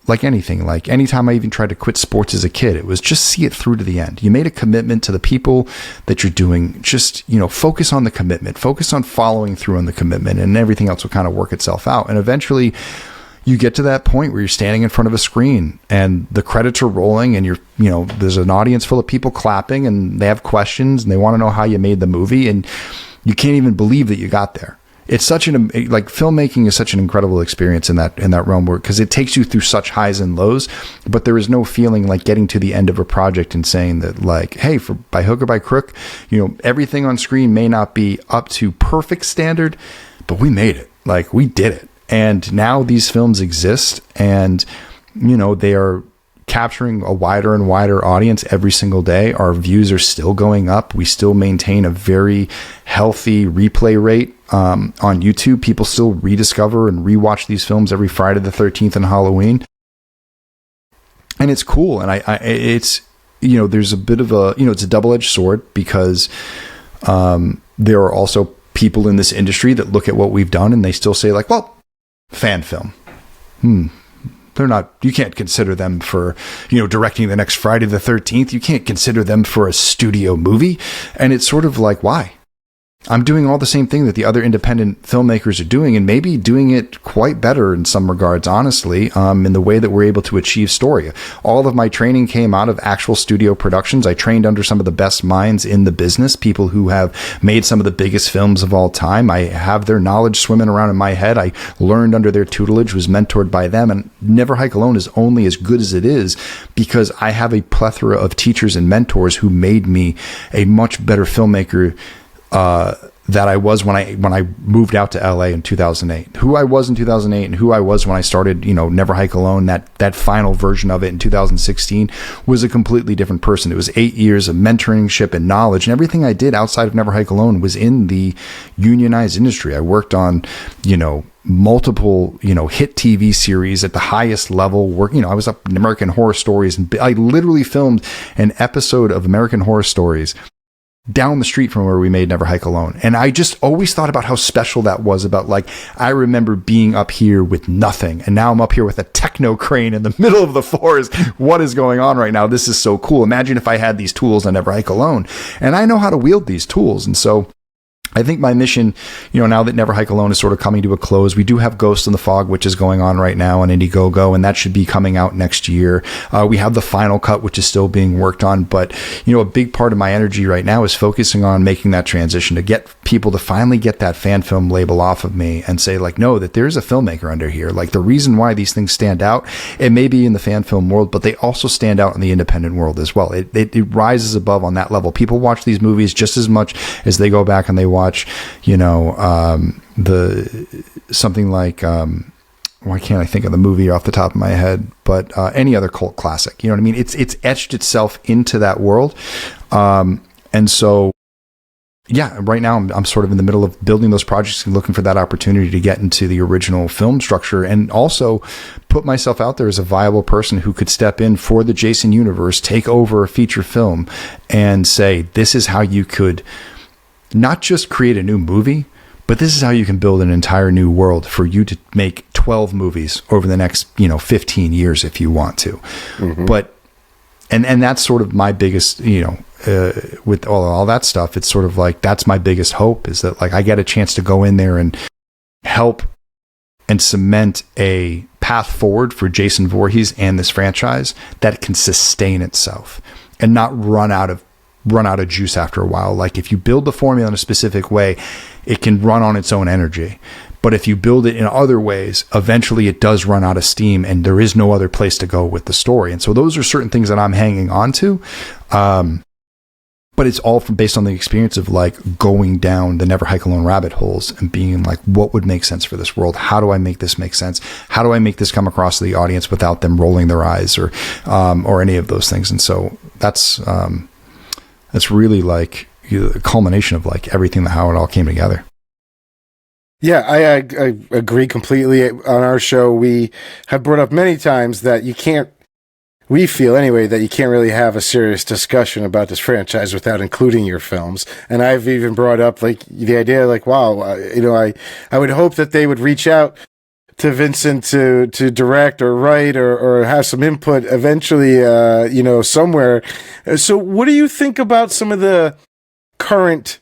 like anything, like anytime I even tried to quit sports as a kid, it was just see it through to the end. You made a commitment to the people that you're doing. Just, focus on the commitment, focus on following through on the commitment, and everything else will kind of work itself out. And eventually you get to that point where you're standing in front of a screen and the credits are rolling and there's an audience full of people clapping and they have questions and they want to know how you made the movie. And you can't even believe that you got there. It's filmmaking is such an incredible experience in that realm because it takes you through such highs and lows, but there is no feeling like getting to the end of a project and saying that, like, hey, by hook or by crook, everything on screen may not be up to perfect standard, but we made it. Like, we did it. And now these films exist and, they are capturing a wider and wider audience every single day. Our views are still going up. We still maintain a very healthy replay rate on YouTube. People still rediscover and rewatch these films every Friday the 13th and Halloween. And it's cool. And it's, there's a bit of it's a double-edged sword because there are also people in this industry that look at what we've done and they still say, like, well, fan film. They're not, you can't consider them for, directing the next Friday the 13th. You can't consider them for a studio movie. And it's sort of like, why? I'm doing all the same thing that the other independent filmmakers are doing, and maybe doing it quite better in some regards, honestly, in the way that we're able to achieve story. All of my training came out of actual studio productions. I trained under some of the best minds in the business, people who have made some of the biggest films of all time. I have their knowledge swimming around in my head. I learned under their tutelage, was mentored by them, and Never Hike Alone is only as good as it is because I have a plethora of teachers and mentors who made me a much better filmmaker that I was when I moved out to LA in 2008. Who I was in 2008 and who I was when I started, Never Hike Alone, that final version of it in 2016 was a completely different person. It was 8 years of mentorship and knowledge, and everything I did outside of Never Hike Alone was in the unionized industry. I worked on, multiple, hit TV series at the highest level. I was up in American Horror Stories, and I literally filmed an episode of American Horror Stories down the street from where we made Never Hike Alone. And I just always thought about how special that was, about, like, I remember being up here with nothing and now I'm up here with a techno crane in the middle of the forest. What is going on right now? This is so cool. Imagine if I had these tools on Never Hike Alone. And I know how to wield these tools. And so I think my mission, now that Never Hike Alone is sort of coming to a close, we do have Ghost in the Fog, which is going on right now on Indiegogo, and that should be coming out next year. We have the final cut, which is still being worked on. But, a big part of my energy right now is focusing on making that transition to get people to finally get that fan film label off of me and say, like, no, that there's a filmmaker under here. Like, the reason why these things stand out, it may be in the fan film world, but they also stand out in the independent world as well. It rises above on that level. People watch these movies just as much as they go back and they watch, something like, why can't I think of the movie off the top of my head, but any other cult classic, what I mean? It's etched itself into that world. And so, yeah, right now I'm sort of in the middle of building those projects and looking for that opportunity to get into the original film structure and also put myself out there as a viable person who could step in for the Jason universe, take over a feature film and say, this is how you could not just create a new movie, but this is how you can build an entire new world for you to make 12 movies over the next, 15 years if you want to. Mm-hmm. But and that's sort of my biggest, with all that stuff, it's sort of like, that's my biggest hope, is that like I get a chance to go in there and help and cement a path forward for Jason Voorhees and this franchise that can sustain itself and not run out of juice after a while. Like if you build the formula in a specific way, it can run on its own energy. But if you build it in other ways, eventually it does run out of steam and there is no other place to go with the story. And so those are certain things that I'm hanging on to. But it's all based on the experience of like going down the Never Hike Alone rabbit holes and being like, what would make sense for this world? How do I make this make sense? How do I make this come across to the audience without them rolling their eyes or any of those things? And so that's really like the culmination of like everything, how it all came together. Yeah, I agree completely. On our show, we have brought up many times that we feel anyway, that you can't really have a serious discussion about this franchise without including your films. And I've even brought up like the idea, like, wow, I would hope that they would reach out to Vincent to direct or write or have some input eventually, somewhere. So what do you think about some of the current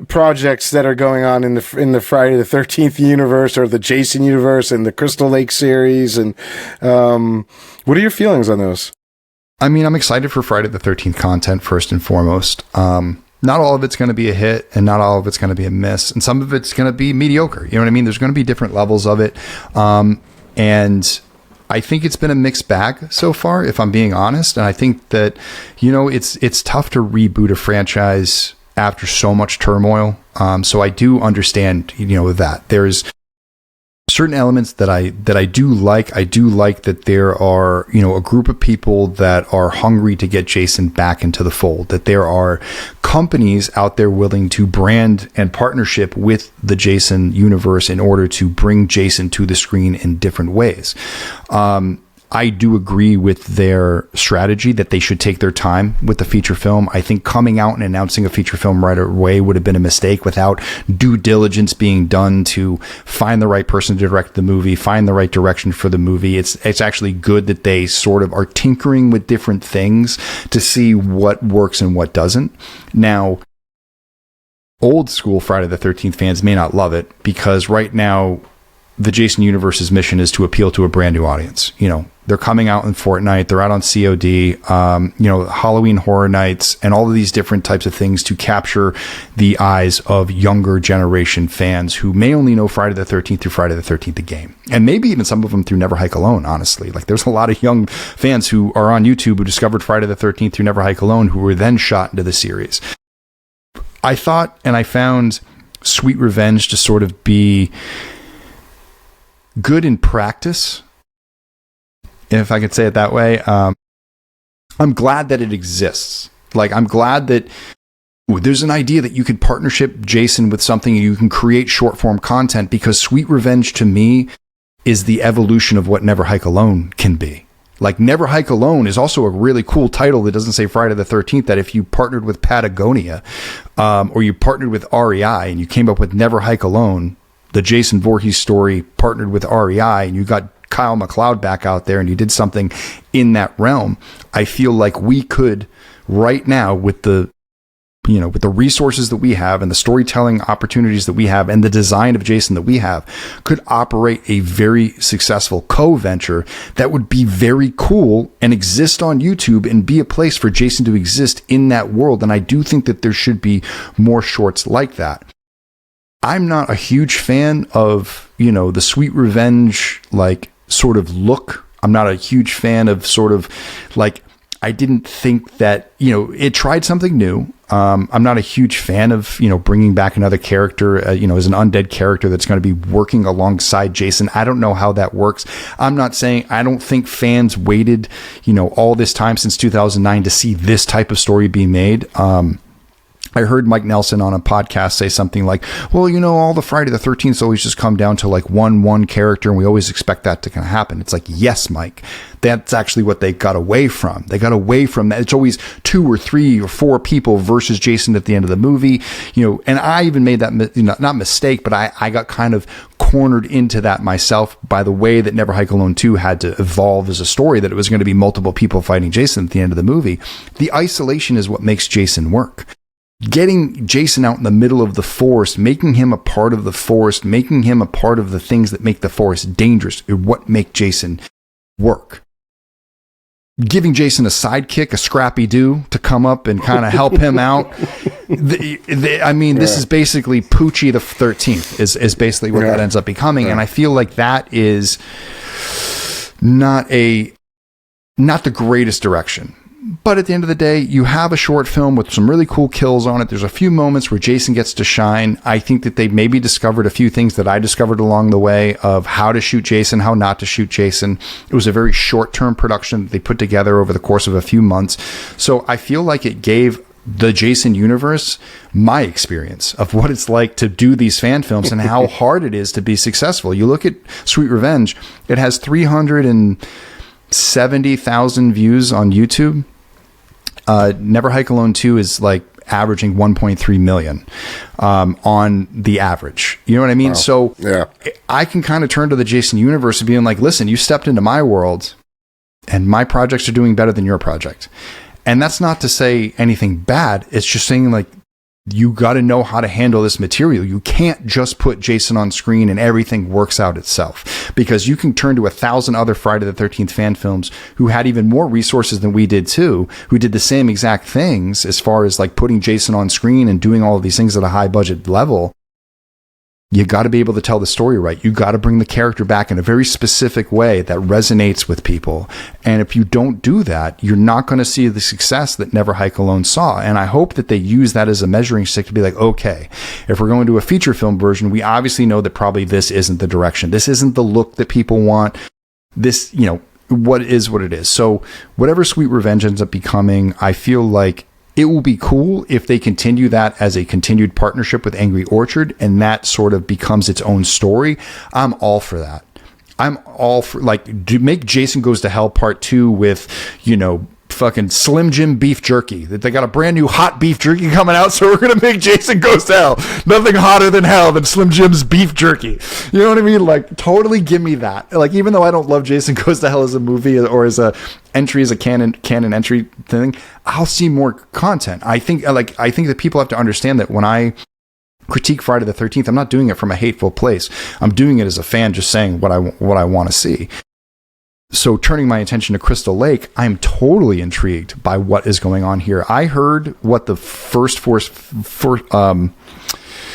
projects that are going on in the Friday the 13th universe or the Jason universe and the Crystal Lake series? And what are your feelings on those? I mean, I'm excited for Friday the 13th content first and foremost. Not all of it's going to be a hit and not all of it's going to be a miss. And some of it's going to be mediocre. You know what I mean? There's going to be different levels of it. And I think it's been a mixed bag so far, if I'm being honest. And I think that, it's tough to reboot a franchise after so much turmoil. So I do understand, that there's certain elements that I do like. I do like that there are, a group of people that are hungry to get Jason back into the fold, that there are companies out there willing to brand and partnership with the Jason universe in order to bring Jason to the screen in different ways. I do agree with their strategy that they should take their time with the feature film. I think coming out and announcing a feature film right away would have been a mistake without due diligence being done to find the right person to direct the movie, find the right direction for the movie. It's actually good that they sort of are tinkering with different things to see what works and what doesn't. Now, old school Friday the 13th fans may not love it because right now the Jason universe's mission is to appeal to a brand new audience. They're coming out in Fortnite, they're out on COD, Halloween Horror Nights, and all of these different types of things to capture the eyes of younger generation fans who may only know Friday the 13th through Friday the 13th, the game. And maybe even some of them through Never Hike Alone, honestly. Like there's a lot of young fans who are on YouTube who discovered Friday the 13th through Never Hike Alone who were then shot into the series. I thought and I found Sweet Revenge to sort of be good in practice, if I could say it that way. I'm glad that it exists. Like, I'm glad that there's an idea that you could partnership Jason with something and you can create short form content, because Sweet Revenge to me is the evolution of what Never Hike Alone can be. Like, Never Hike Alone is also a really cool title that doesn't say Friday the 13th, that if you partnered with Patagonia or you partnered with REI and you came up with Never Hike Alone, the Jason Voorhees story partnered with REI, and you got Kyle MacLeod back out there and you did something in that realm, I feel like we could right now, with the resources that we have and the storytelling opportunities that we have and the design of Jason that we have, could operate a very successful co-venture that would be very cool and exist on YouTube and be a place for Jason to exist in that world. And I do think that there should be more shorts like that. I'm not a huge fan of, the Sweet Revenge, like, sort of look. I'm not a huge fan of sort of, like, I didn't think that, it tried something new. I'm not a huge fan of, bringing back another character, as an undead character that's going to be working alongside Jason. I don't know how that works. I'm not saying, I don't think fans waited, all this time since 2009 to see this type of story be made. I heard Mike Nelson on a podcast say something like, well, all the Friday the 13th always just come down to like one character, and we always expect that to kind of happen. It's like, yes, Mike, that's actually what they got away from. They got away from that. It's always 2 or 3 or 4 people versus Jason at the end of the movie, and I even made that, not mistake, but I got kind of cornered into that myself by the way that Never Hike Alone 2 had to evolve as a story, that it was going to be multiple people fighting Jason at the end of the movie. The isolation is what makes Jason work. Getting Jason out in the middle of the forest, making him a part of the forest, making him a part of the things that make the forest dangerous, are what make Jason work. Giving Jason a sidekick, a Scrappy-Doo, to come up and kind of help him out. This is basically Poochie the 13th is basically what that ends up becoming. And I feel like that is not the greatest direction. But at the end of the day, you have a short film with some really cool kills on it. There's a few moments where Jason gets to shine. I think that they maybe discovered a few things that I discovered along the way of how to shoot Jason, how not to shoot Jason. It was a very short-term production that they put together over the course of a few months. So I feel like it gave the Jason universe my experience of what it's like to do these fan films and how hard it is to be successful. You look at Sweet Revenge, it has 370,000 views on YouTube. Never Hike Alone 2 is like averaging 1.3 million on the average. You know what I mean? Wow. So I can kind of turn to the Jason universe and being like, listen, you stepped into my world and my projects are doing better than your project. And that's not to say anything bad. It's just saying like, you got to know how to handle this material. You can't just put Jason on screen and everything works out itself, because you can turn to 1,000 other Friday the 13th fan films who had even more resources than we did too, who did the same exact things as far as like putting Jason on screen and doing all of these things at a high budget level. You got to be able to tell the story right. You got to bring the character back in a very specific way that resonates with people. And if you don't do that, you're not going to see the success that Never Hike Alone saw. And I hope that they use that as a measuring stick to be like, okay, if we're going to a feature film version, we obviously know that probably this isn't the direction. This isn't the look that people want. This, what is what it is. So whatever Sweet Revenge ends up becoming, I feel like it will be cool if they continue that as a continued partnership with Angry Orchard and that sort of becomes its own story. I'm all for that. I'm all for, like, to make Jason Goes to Hell Part 2 with, fucking Slim Jim beef jerky. That they got a brand new hot beef jerky coming out, so we're going to make Jason Goes to Hell. Nothing hotter than hell than Slim Jim's beef jerky. You know what I mean? Like, totally give me that. Like, even though I don't love Jason Goes to Hell as a movie or as a entry, as a canon entry thing, I'll see more content. I think that people have to understand that when I critique Friday the 13th, I'm not doing it from a hateful place. I'm doing it as a fan, just saying what I want to see. So turning my attention to Crystal Lake, I'm totally intrigued by what is going on here. I heard what the first four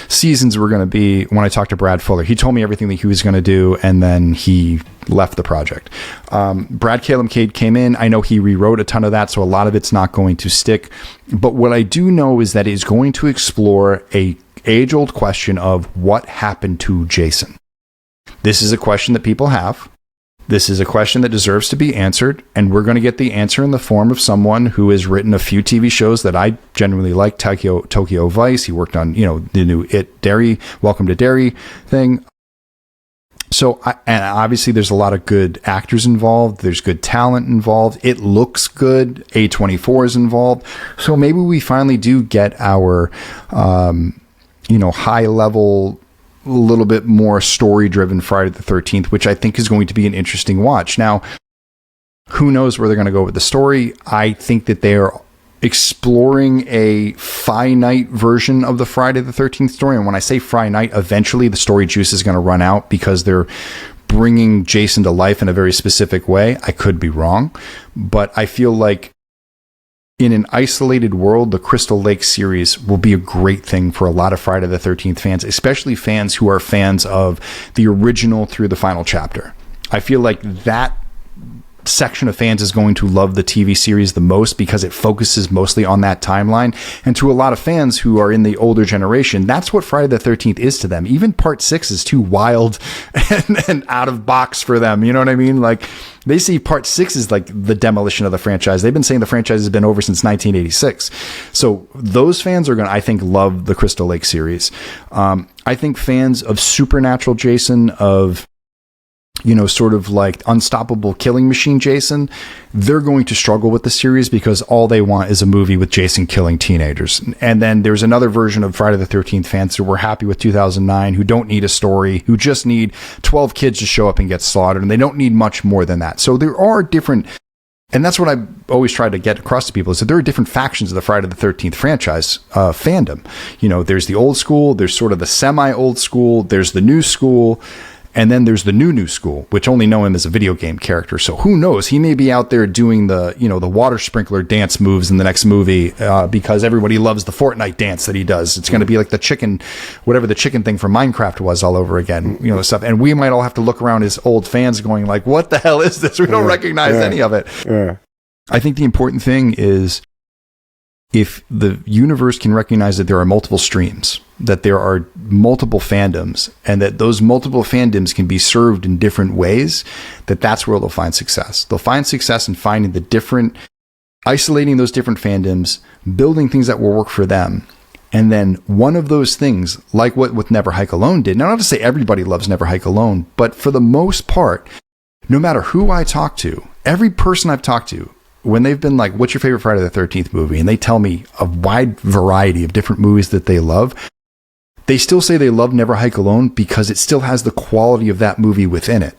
seasons were going to be when I talked to Brad Fuller. He told me everything that he was going to do, and then he left the project. Brad Caleb Cade came in. I know he rewrote a ton of that, so a lot of it's not going to stick. But what I do know is that he's going to explore a age-old question of what happened to Jason. This is a question that people have. This is a question that deserves to be answered, and we're going to get the answer in the form of someone who has written a few TV shows that I generally like. Tokyo Vice. He worked on, the new Welcome to Derry thing. So, and obviously there's a lot of good actors involved. There's good talent involved. It looks good. A24 is involved. So maybe we finally do get our, high level, a little bit more story-driven Friday the 13th, which I think is going to be an interesting watch. Now, who knows where they're going to go with the story? I think that they are exploring a finite version of the Friday the 13th story. And when I say finite, eventually the story juice is going to run out because they're bringing Jason to life in a very specific way. I could be wrong, but I feel like in an isolated world, the Crystal Lake series will be a great thing for a lot of Friday the 13th fans, especially fans who are fans of the original through the final chapter. I feel like that section of fans is going to love the TV series the most because it focuses mostly on that timeline. And to a lot of fans who are in the older generation, that's what Friday the 13th is to them. Even part 6 is too wild and out of box for them. You know what I mean? Like, they see part 6 is like the demolition of the franchise. They've been saying the franchise has been over since 1986. So those fans are going to, I think, love the Crystal Lake series. I think fans of Supernatural Jason, of, you know, sort of like Unstoppable Killing Machine Jason, they're going to struggle with the series because all they want is a movie with Jason killing teenagers. And then there's another version of Friday the 13th fans who were happy with 2009, who don't need a story, who just need 12 kids to show up and get slaughtered, and they don't need much more than that. So there are different, and that's what I've always tried to get across to people, is that there are different factions of the Friday the 13th franchise fandom. You know, there's the old school, there's sort of the semi-old school, there's the new school, and then there's the new school, which only know him as a video game character. So who knows? He may be out there doing the, you know, the water sprinkler dance moves in the next movie because everybody loves the Fortnite dance that he does. It's going to be like the chicken, whatever the chicken thing from Minecraft was all over again, you know, stuff. And we might all have to look around as old fans going like, what the hell is this? We don't recognize any of it. Yeah. I think the important thing is, if the universe can recognize that there are multiple streams, that there are multiple fandoms, and that those multiple fandoms can be served in different ways, that's where they'll find success. They'll find success in finding the different, isolating those different fandoms, building things that will work for them. And then one of those things, like what Never Hike Alone did, now not to say everybody loves Never Hike Alone, but for the most part, no matter who I talk to, every person I've talked to, when they've been like, what's your favorite Friday the 13th movie? And they tell me a wide variety of different movies that they love. They still say they love Never Hike Alone because it still has the quality of that movie within it.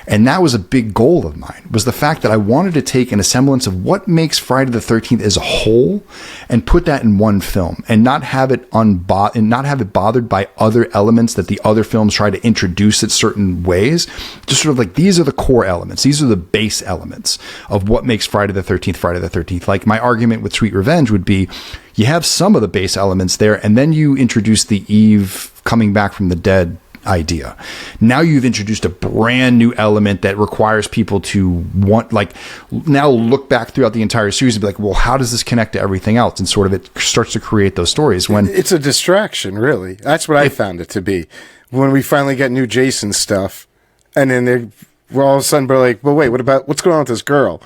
And that was a big goal of mine, was the fact that I wanted to take an semblance of what makes Friday the 13th as a whole and put that in one film, and not have it bothered by other elements that the other films try to introduce it certain ways. Just sort of like, these are the core elements. These are the base elements of what makes Friday the 13th Friday the 13th. Like, my argument with Sweet Revenge would be, you have some of the base elements there, and then you introduce the Eve coming back from the dead idea. Now you've introduced a brand new element that requires people to want, like, now look back throughout the entire series and be like, well, how does this connect to everything else? And sort of it starts to create those stories. When it's a distraction, really. That's what I found it to be. When we finally get new Jason stuff, and then we're all of a sudden we're like, well, wait, what's going on with this girl?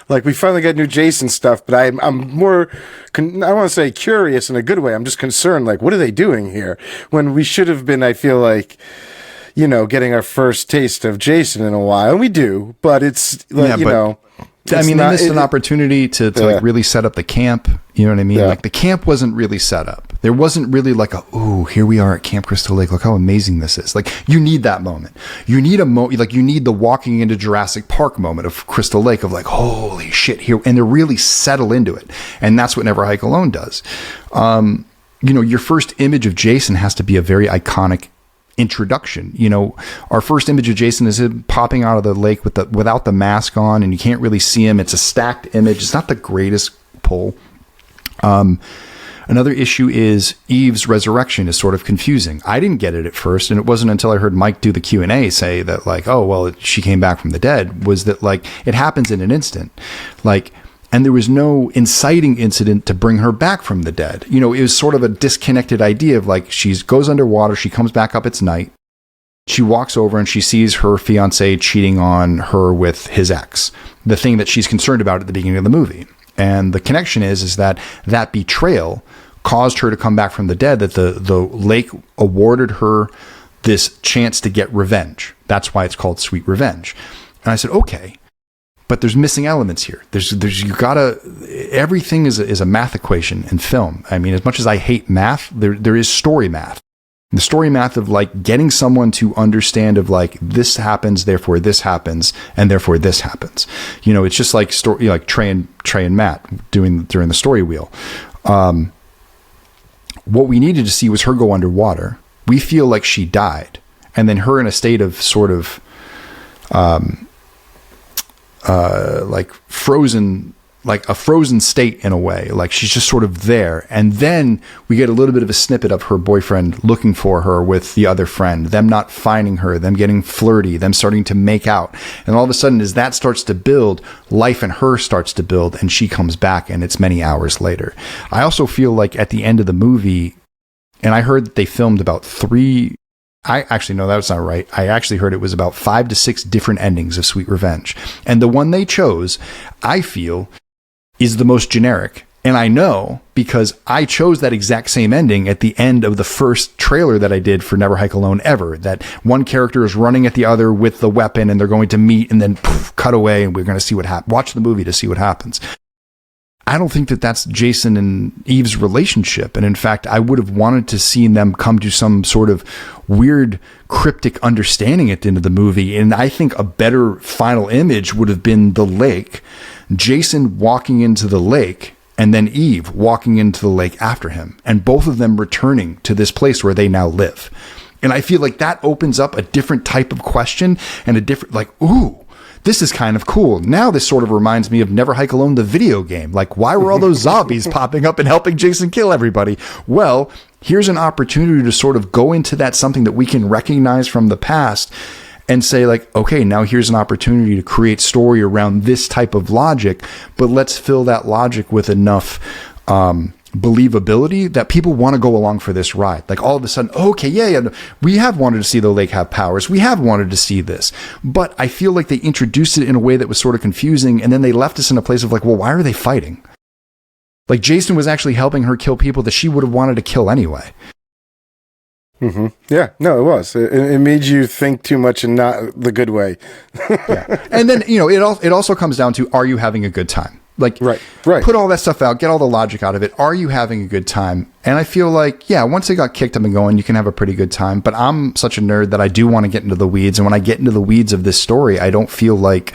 Like, we finally got new Jason stuff, but I'm more, I don't want to say curious in a good way. I'm just concerned, like, what are they doing here? When we should have been, I feel like, you know, getting our first taste of Jason in a while. And we do, but it's, like, you know. I mean, they missed an opportunity to like really set up the camp. You know what I mean? Yeah. Like, the camp wasn't really set up. There wasn't really like ooh, here we are at Camp Crystal Lake. Look how amazing this is. Like, you need that moment. You need like, you need the walking into Jurassic Park moment of Crystal Lake of like, holy shit, here. And to really settle into it. And that's what Never Hike Alone does. You know, your first image of Jason has to be a very iconic introduction. You know, our first image of Jason is him popping out of the lake without the mask on, and you can't really see him. It's a stacked image. It's not the greatest pull. Another issue is Eve's resurrection is sort of confusing. I didn't get it at first, and it wasn't until I heard Mike do the Q&A say that, like, oh, well, she came back from the dead, was that, like, it happens in an instant. Like, and there was no inciting incident to bring her back from the dead. You know, it was sort of a disconnected idea of, like, she goes underwater, she comes back up, it's night. She walks over and she sees her fiance cheating on her with his ex, the thing that she's concerned about at the beginning of the movie. And the connection is that betrayal caused her to come back from the dead, that the lake awarded her this chance to get revenge. That's why it's called Sweet Revenge. And I said, okay. But there's missing elements here. Everything is a math equation in film. I mean, as much as I hate math, there is story math. The story math of, like, getting someone to understand of, like, this happens, therefore this happens, and therefore this happens. You know, it's just like like Trey and Matt during the story wheel. What we needed to see was her go underwater. We feel like she died, and then her in a state of sort of like frozen, like a frozen state in a way. Like she's just sort of there. And then we get a little bit of a snippet of her boyfriend looking for her with the other friend, them not finding her, them getting flirty, them starting to make out. And all of a sudden, as that starts to build, life in her starts to build, and she comes back, and it's many hours later. I also feel like at the end of the movie, and I heard that they filmed about no, that's not right. I actually heard it was about 5 to 6 different endings of Sweet Revenge. And the one they chose, I feel, is the most generic. And I know because I chose that exact same ending at the end of the first trailer that I did for Never Hike Alone Ever. That one character is running at the other with the weapon and they're going to meet and then poof, cut away and we're going to see what happens. Watch the movie to see what happens. I don't think that that's Jason and Eve's relationship. And in fact, I would have wanted to see them come to some sort of weird cryptic understanding at the end of the movie. And I think a better final image would have been the lake, Jason walking into the lake, and then Eve walking into the lake after him, and both of them returning to this place where they now live. And I feel like that opens up a different type of question and a different, like, ooh, this is kind of cool. Now this sort of reminds me of Never Hike Alone, the video game. Like, why were all those zombies popping up and helping Jason kill everybody? Well, here's an opportunity to sort of go into that, something that we can recognize from the past, and say, like, okay, now here's an opportunity to create story around this type of logic, but let's fill that logic with enough believability that people want to go along for this ride. Like, all of a sudden, okay, yeah, we have wanted to see the lake have powers. We have wanted to see this. But I feel like they introduced it in a way that was sort of confusing, and then they left us in a place of like, well, why are they fighting? Like, Jason was actually helping her kill people that she would have wanted to kill anyway. Mm-hmm. Yeah, no, it was. It made you think too much and not the good way. Yeah. And then, it also comes down to, are you having a good time? Like, right. Put all that stuff out, get all the logic out of it. Are you having a good time? And I feel like, yeah, once it got kicked up and going, you can have a pretty good time. But I'm such a nerd that I do want to get into the weeds. And when I get into the weeds of this story, I don't feel like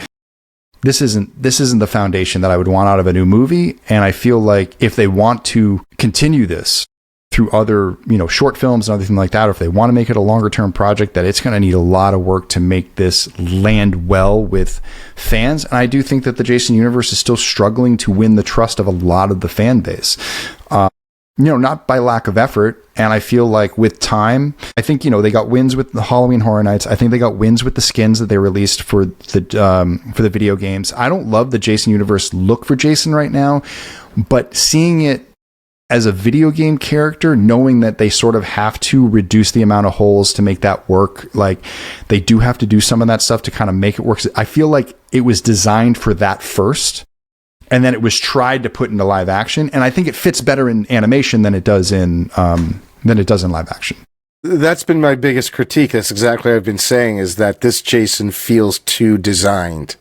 this isn't the foundation that I would want out of a new movie. And I feel like if they want to continue this through other, short films and everything like that, or if they want to make it a longer term project, that it's going to need a lot of work to make this land well with fans. And I do think that the Jason universe is still struggling to win the trust of a lot of the fan base. Not by lack of effort. And I feel like with time, I think, they got wins with the Halloween Horror Nights. I think they got wins with the skins that they released for the video games. I don't love the Jason universe look for Jason right now, but seeing it as a video game character, knowing that they sort of have to reduce the amount of holes to make that work, like they do have to do some of that stuff to kind of make it work. I feel like it was designed for that first, and then it was tried to put into live action. And I think it fits better in animation than it does in live action. That's been my biggest critique. That's exactly what I've been saying, is that this Jason feels too designed.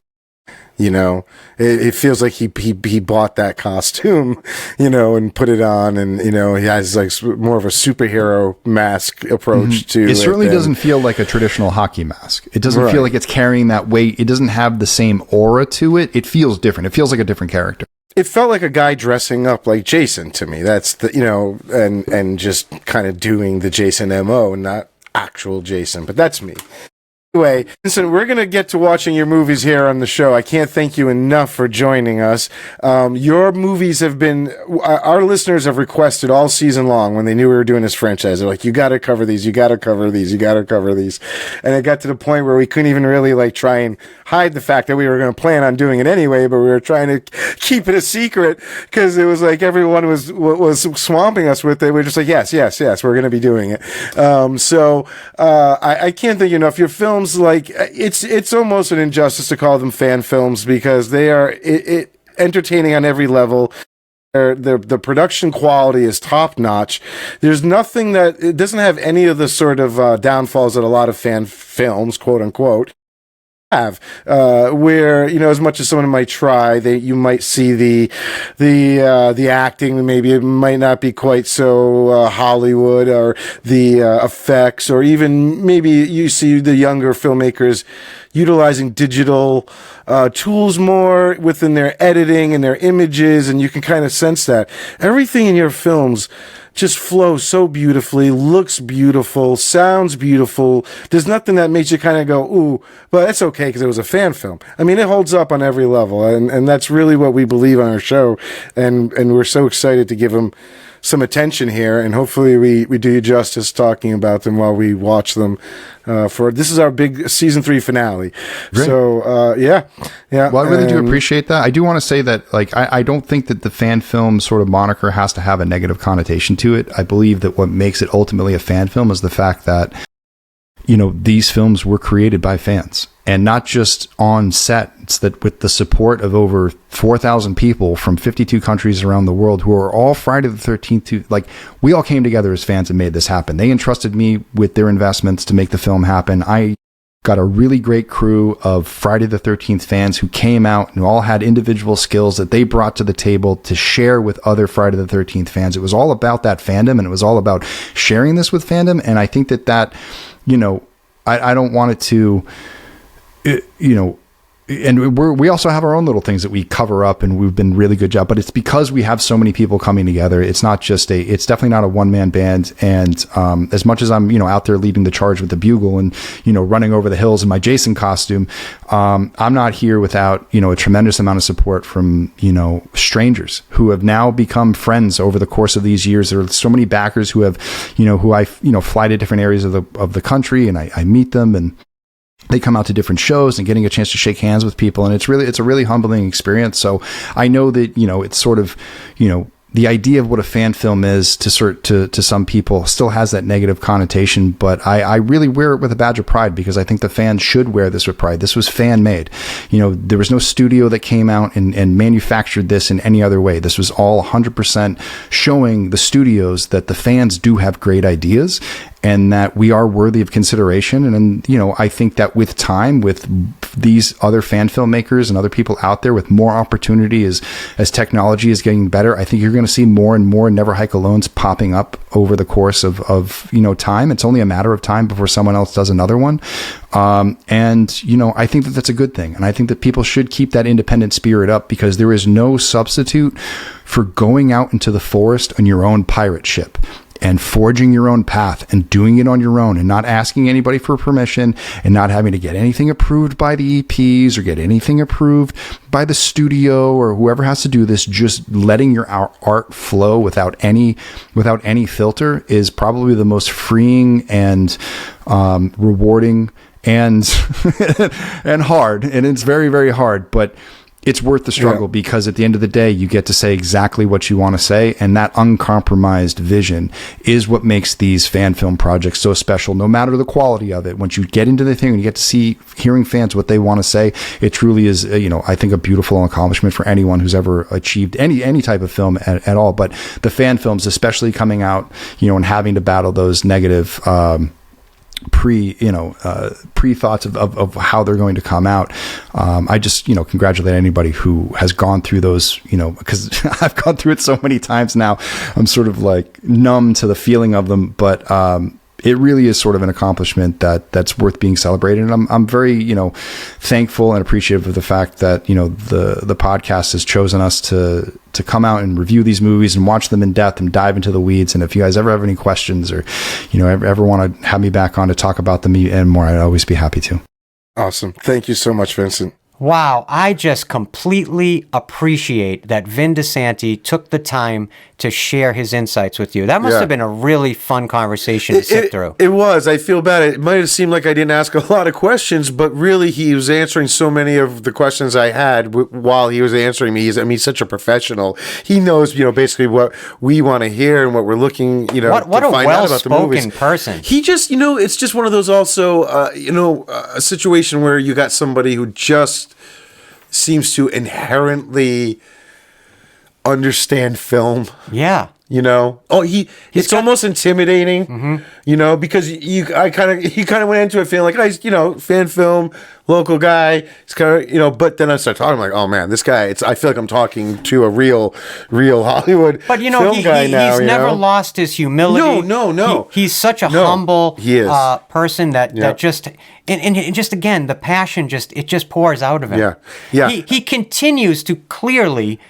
It feels like he bought that costume, and put it on, and he has like more of a superhero mask approach to it. It certainly doesn't feel like a traditional hockey mask. It doesn't feel like it's carrying that weight. It doesn't have the same aura to it. It feels different. It feels like a different character. It felt like a guy dressing up like Jason to me. That's the and just kind of doing the Jason MO and not actual Jason. But that's me. Anyway, listen, we're going to get to watching your movies here on the show. I can't thank you enough for joining us. Your movies have been, our listeners have requested all season long when they knew we were doing this franchise. They're like, you got to cover these, you got to cover these, you got to cover these. And it got to the point where we couldn't even really like try and hide the fact that we were going to plan on doing it anyway, but we were trying to keep it a secret because it was like everyone was swamping us with it. We're just like, yes, we're going to be doing it. I can't thank you enough. Your films, like it's almost an injustice to call them fan films because they are entertaining on every level. The production quality is top notch. There's nothing that it doesn't have any of the sort of downfalls that a lot of fan films, quote unquote, have, where as much as someone might try, you might see the acting, maybe it might not be quite so Hollywood, or the effects, or even maybe you see the younger filmmakers utilizing digital tools more within their editing and their images, and you can kind of sense that everything in your films just flows so beautifully, looks beautiful, sounds beautiful. There's nothing that makes you kind of go, ooh, but that's okay because it was a fan film. I mean, it holds up on every level, and that's really what we believe on our show, and we're so excited to give them some attention here, and hopefully we do you justice talking about them while we watch them. For this is our big season 3 finale. Great. So yeah. Well, I really do appreciate that. I do want to say that, like, I don't think that the fan film sort of moniker has to have a negative connotation to it. I believe that what makes it ultimately a fan film is the fact that, you know, these films were created by fans, and not just on set. It's that with the support of over 4,000 people from 52 countries around the world who are all Friday the 13th. Like, we all came together as fans and made this happen. They entrusted me with their investments to make the film happen. I got a really great crew of Friday the 13th fans who came out and who all had individual skills that they brought to the table to share with other Friday the 13th fans. It was all about that fandom, and it was all about sharing this with fandom. And I think that, you know, I don't want it to, you know, and we also have our own little things that we cover up, and we've been really good job, but it's because we have so many people coming together. It's not just it's definitely not a one-man band. And as much as I'm, you know, out there leading the charge with the bugle and, you know, running over the hills in my Jason costume, I'm not here without, you know, a tremendous amount of support from, you know, strangers who have now become friends over the course of these years. There are so many backers who have, you know, who I, you know, fly to different areas of the country, and I meet them, and they come out to different shows, and getting a chance to shake hands with people. And it's a really humbling experience. So I know that, you know, it's sort of, you know, the idea of what a fan film is to some people still has that negative connotation, but I really wear it with a badge of pride, because I think the fans should wear this with pride. This was fan made. You know, there was no studio that came out and manufactured this in any other way. This was all 100% showing the studios that the fans do have great ideas, and that we are worthy of consideration. And, you know, I think that with time, with these other fan filmmakers and other people out there, with more opportunity as technology is getting better, I think you're going to see more and more Never Hike Alones popping up over the course of you know, time. It's only a matter of time before someone else does another one. And, you know, I think that that's a good thing. And I think that people should keep that independent spirit up, because there is no substitute for going out into the forest on your own pirate ship and forging your own path and doing it on your own, and not asking anybody for permission, and not having to get anything approved by the EPs or get anything approved by the studio or whoever has to do this. Just letting your art flow without any filter is probably the most freeing and rewarding and and hard. And it's very, very hard, but it's worth the struggle, because at the end of the day, you get to say exactly what you want to say. And that uncompromised vision is what makes these fan film projects so special, no matter the quality of it. Once you get into the thing and you get to hearing fans what they want to say, it truly is, you know, I think a beautiful accomplishment for anyone who's ever achieved any type of film at all. But the fan films, especially coming out, you know, and having to battle those negative, pre thoughts of how they're going to come out. I just, you know, congratulate anybody who has gone through those, you know, because I've gone through it so many times now. I'm sort of like numb to the feeling of them, but it really is sort of an accomplishment that's worth being celebrated. And I'm very, you know, thankful and appreciative of the fact that, you know, the podcast has chosen us to come out and review these movies and watch them in depth and dive into the weeds. And if you guys ever have any questions, or, you know, ever want to have me back on to talk about them and more, I'd always be happy to. Awesome. Thank you so much, Vincent. Wow, I just completely appreciate that Vin Disanti took the time to share his insights with you. That must have been a really fun conversation to sit through. It was. I feel bad. It might have seemed like I didn't ask a lot of questions, but really he was answering so many of the questions I had while he was answering me. He's such a professional. He knows, you know, basically what we want to hear and what we're looking, you know, what to find out about the movies. What a well-spoken person. He just, you know, it's just one of those also, you know, a situation where you got somebody who just seems to inherently understand film. Yeah. You know, it's almost intimidating, you know, because he kind of went into it feeling like, you know, fan film, local guy. It's kind of, you know, but then I start talking, I'm like, oh man, this guy, I feel like I'm talking to a real Hollywood but, you know, film guy now. He's never lost his humility. No. He's such a humble person that just, and just again, the passion it just pours out of him. Yeah. He continues to clearly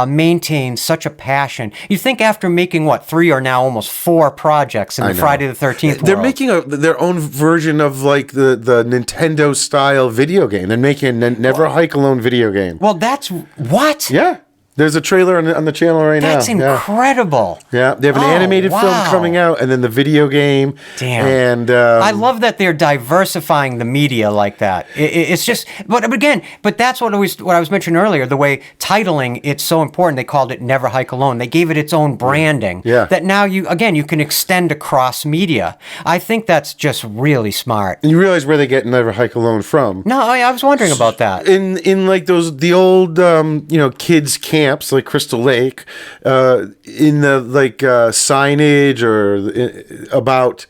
maintain such a passion. You think after making, 3 or now almost 4 projects in the Friday the 13th They're world. making their own version of like the Nintendo style video game. They're making a Never Hike Alone video game. Well, that's what? Yeah. There's a trailer on the channel right That's now. incredible. Yeah, they have an animated film coming out, and then the video game. Damn. And I love that they're diversifying the media like that. It's just, but again, that's what I was mentioning earlier. The way titling, it's so important. They called it Never Hike Alone. They gave it its own branding. Yeah. That now you can extend across media. I think that's just really smart. And you realize where they get Never Hike Alone from? No, I was wondering about that. In like the old kids camps like Crystal Lake, in the signage or about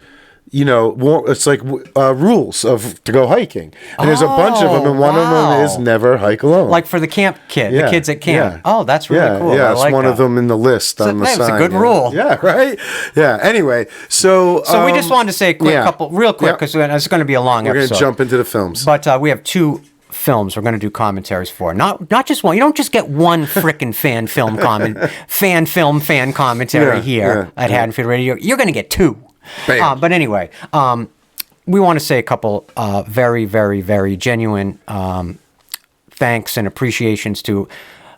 it's like rules to go hiking, and there's a bunch of them, and one of them is Never Hike Alone. Like for the camp kid, the kids at camp. Yeah. Oh, that's really cool. Yeah, I it's like one that. of them in the list on the sign. That's a good rule. Yeah, right. Yeah. Anyway, so we just wanted to say a quick real quick, because it's going to be a long we're episode. going to jump into the films, but we have 2 films we're going to do commentaries for. Not just one. You don't just get one frickin' fan commentary here at Haddonfield Radio. You're going to get 2. But anyway, we want to say a couple very, very, very genuine thanks and appreciations to.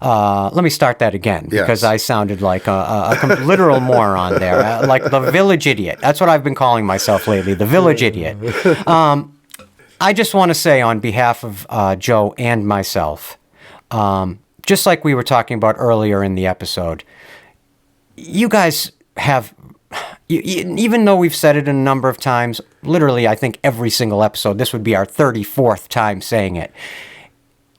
Let me start that again, because I sounded like a literal moron there, like the village idiot. That's what I've been calling myself lately, the village idiot. I just want to say on behalf of Joe and myself, just like we were talking about earlier in the episode, you guys have, even though we've said it a number of times, literally I think every single episode, this would be our 34th time saying it.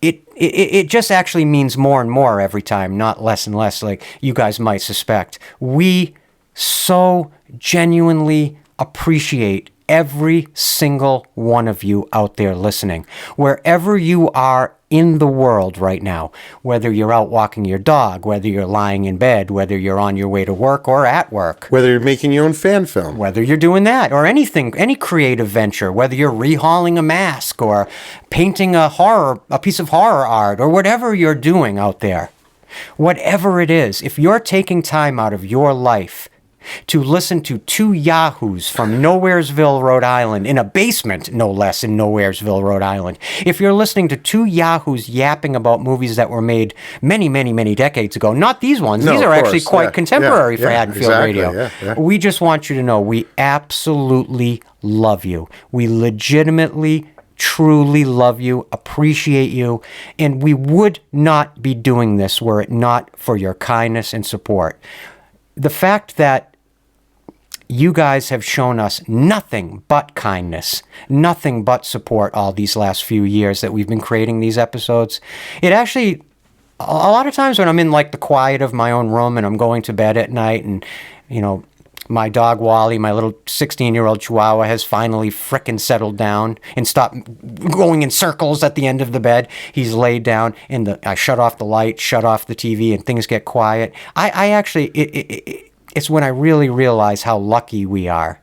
It just actually means more and more every time, not less and less, like you guys might suspect. We so genuinely appreciate every single one of you out there listening. Wherever you are in the world right now, whether you're out walking your dog, whether you're lying in bed, whether you're on your way to work or at work. Whether you're making your own fan film. Whether you're doing that or anything, any creative venture, whether you're rehauling a mask or painting a piece of horror art or whatever you're doing out there. Whatever it is, if you're taking time out of your life to listen to 2 yahoos from Nowheresville, Rhode Island, in a basement, no less, in Nowheresville, Rhode Island. If you're listening to 2 yahoos yapping about movies that were made many, many, many decades ago, not these ones. No, these are actually course. quite contemporary for Haddonfield Radio. Yeah. We just want you to know we absolutely love you. We legitimately, truly love you, appreciate you, and we would not be doing this were it not for your kindness and support. The fact that you guys have shown us nothing but kindness, nothing but support all these last few years that we've been creating these episodes. It actually, a lot of times when I'm in like the quiet of my own room and I'm going to bed at night and, my dog Wally, my little 16-year-old Chihuahua, has finally frickin' settled down and stopped going in circles at the end of the bed. He's laid down and I shut off the light, shut off the TV, and things get quiet. I actually, it's when I really realize how lucky we are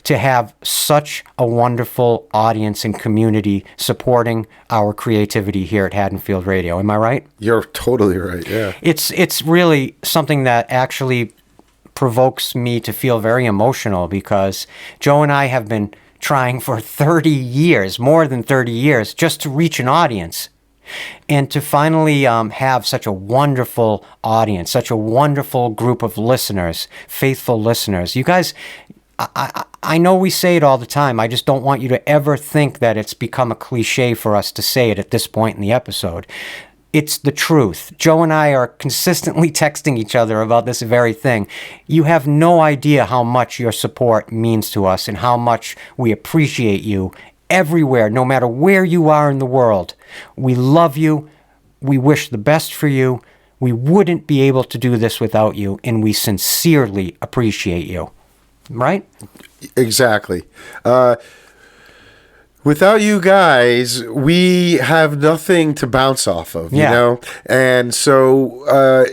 to have such a wonderful audience and community supporting our creativity here at Haddonfield Radio. Am I right? You're totally right, yeah. It's really something that actually provokes me to feel very emotional, because Joe and I have been trying for 30 years, more than 30 years, just to reach an audience. And to finally have such a wonderful audience, such a wonderful group of listeners, faithful listeners. You guys, I know we say it all the time. I just don't want you to ever think that it's become a cliche for us to say it at this point in the episode. It's the truth. Joe and I are consistently texting each other about this very thing. You have no idea how much your support means to us and how much we appreciate you everywhere, no matter where you are in the world. We love you. We wish the best for you. We wouldn't be able to do this without you, and we sincerely appreciate you. Right? Exactly. Without you guys, we have nothing to bounce off of, you know? And so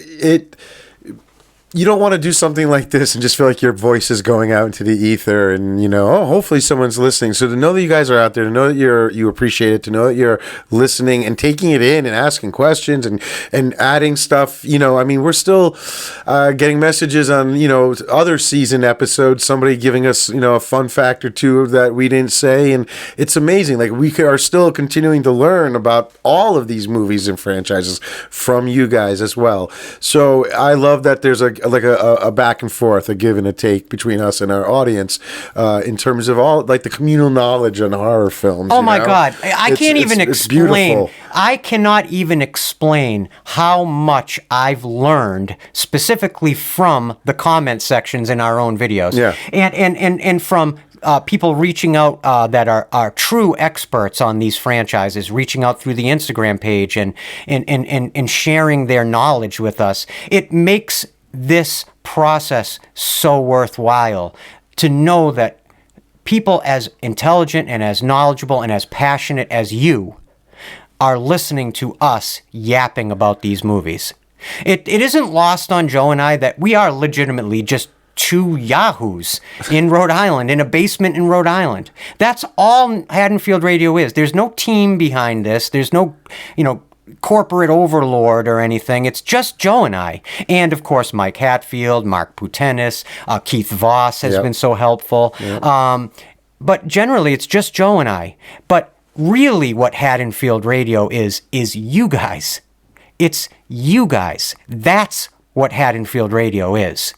you don't want to do something like this and just feel like your voice is going out into the ether and, hopefully someone's listening. So to know that you guys are out there, to know that you appreciate it, to know that you're listening and taking it in and asking questions and adding stuff, we're still getting messages on, other season episodes, somebody giving us, a fun fact or two that we didn't say. And it's amazing. Like, we are still continuing to learn about all of these movies and franchises from you guys as well. So I love that there's a back and forth, a give and a take between us and our audience in terms of all like the communal knowledge on horror films. Oh my God. I can't even explain. I cannot even explain how much I've learned specifically from the comment sections in our own videos. Yeah. And from people reaching out that are true experts on these franchises, reaching out through the Instagram page and sharing their knowledge with us. It makes this process so worthwhile to know that people as intelligent and as knowledgeable and as passionate as you are listening to us yapping about these movies. It isn't lost on Joe and I that we are legitimately just two yahoos in Rhode Island, in a basement in Rhode Island. That's all Haddonfield Radio is. There's no team behind this. There's no, corporate overlord or anything. It's just Joe and I. And, of course, Mike Hatfield, Mark Putenis, Keith Voss has been so helpful. Yep. But generally, it's just Joe and I. But really what Haddonfield Radio is you guys. It's you guys. That's what Haddonfield Radio is.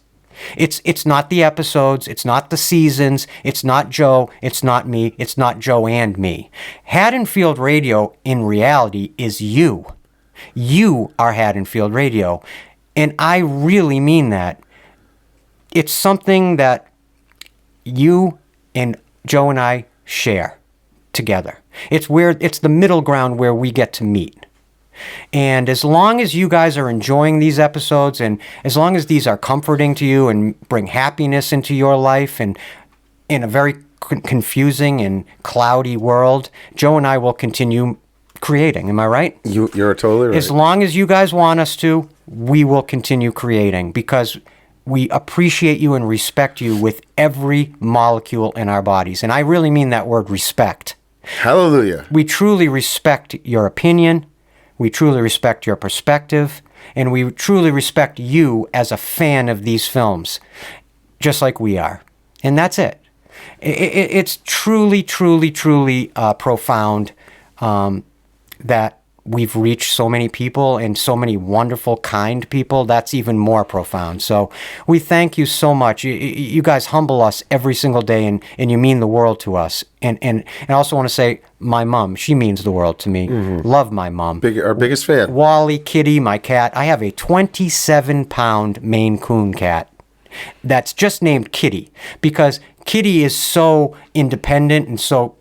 It's not the episodes, it's not the seasons, it's not Joe, it's not me, it's not Joe and me. Haddonfield Radio, in reality, is you. You are Haddonfield Radio. And I really mean that. It's something that you and Joe and I share together. It's the middle ground where we get to meet. And as long as you guys are enjoying these episodes and as long as these are comforting to you and bring happiness into your life and in a very confusing and cloudy world, Joe and I will continue creating. Am I right? You're totally right. As long as you guys want us to, we will continue creating because we appreciate you and respect you with every molecule in our bodies. And I really mean that word respect. Hallelujah. We truly respect your opinion. We truly respect your perspective, and we truly respect you as a fan of these films, just like we are. And that's it. It's truly, truly, truly profound that we've reached so many people and so many wonderful, kind people. That's even more profound. So we thank you so much. You guys humble us every single day, and you mean the world to us. And I also want to say, my mom, she means the world to me. Mm-hmm. Love my mom. Our biggest fan. Wally, Kitty, my cat. I have a 27-pound Maine Coon cat that's just named Kitty because Kitty is so independent and so,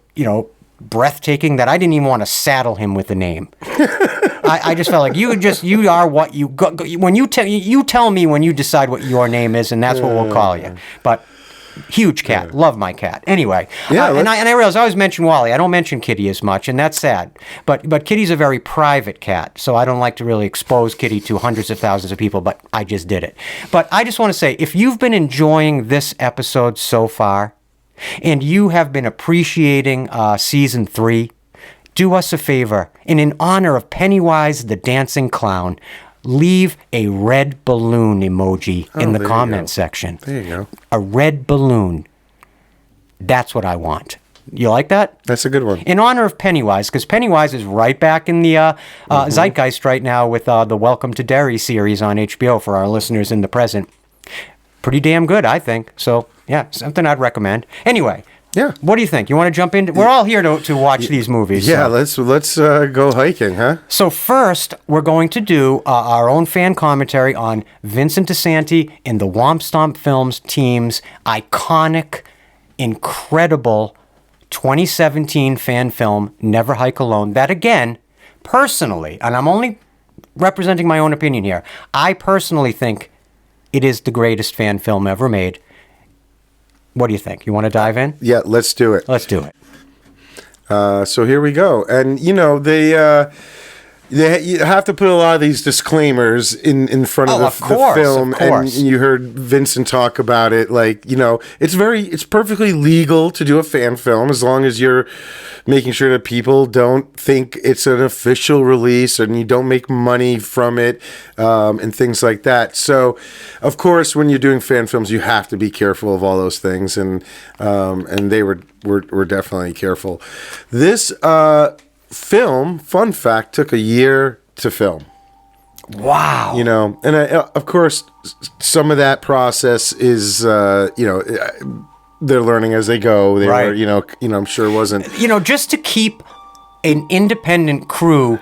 breathtaking that I didn't even want to saddle him with a name. I just felt like you are what you go, when you tell me when you decide what your name is, and that's what we'll call you. But huge cat, love my cat. Anyway, and I realize I always mention Wally. I don't mention Kitty as much, and that's sad. But Kitty's a very private cat, so I don't like to really expose Kitty to hundreds of thousands of people. But I just did it. But I just want to say, if you've been enjoying this episode so far, and you have been appreciating Season 3, do us a favor, and in honor of Pennywise the Dancing Clown, leave a red balloon emoji in the comment section. There you go. A red balloon. That's what I want. You like that? That's a good one. In honor of Pennywise, because Pennywise is right back in the zeitgeist right now with the Welcome to Derry series on HBO for our listeners in the present. Pretty damn good, I think. So, yeah, something I'd recommend. Anyway, yeah. What do you think? You want to jump in? We're all here to watch these movies. Yeah, so. let's go hiking, huh? So first, we're going to do our own fan commentary on Vincent Disanti and the Womp Stomp Films team's iconic, incredible 2017 fan film, Never Hike Alone. That, again, personally, and I'm only representing my own opinion here, I personally think it is the greatest fan film ever made. What do you think? You want to dive in? Yeah, let's do it. Let's do it. So here we go. And, You have to put a lot of these disclaimers in front of the film, and you heard Vincent talk about it. Like, it's perfectly legal to do a fan film as long as you're making sure that people don't think it's an official release and you don't make money from it, and things like that. So, of course, when you're doing fan films, you have to be careful of all those things, and they were definitely careful. This film, fun fact, took a year to film. Wow. And of course, some of that process is, they're learning as they go. They were, I'm sure it wasn't. Just to keep an independent crew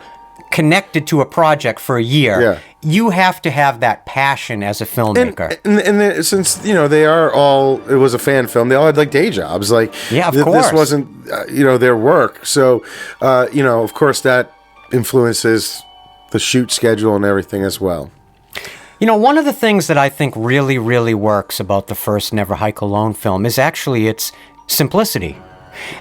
connected to a project for a year, you have to have that passion as a filmmaker. And since, they are all, it was a fan film, they all had like day jobs. Like, of course. This wasn't, their work. So, of course that influences the shoot schedule and everything as well. One of the things that I think really, really works about the first Never Hike Alone film is actually its simplicity.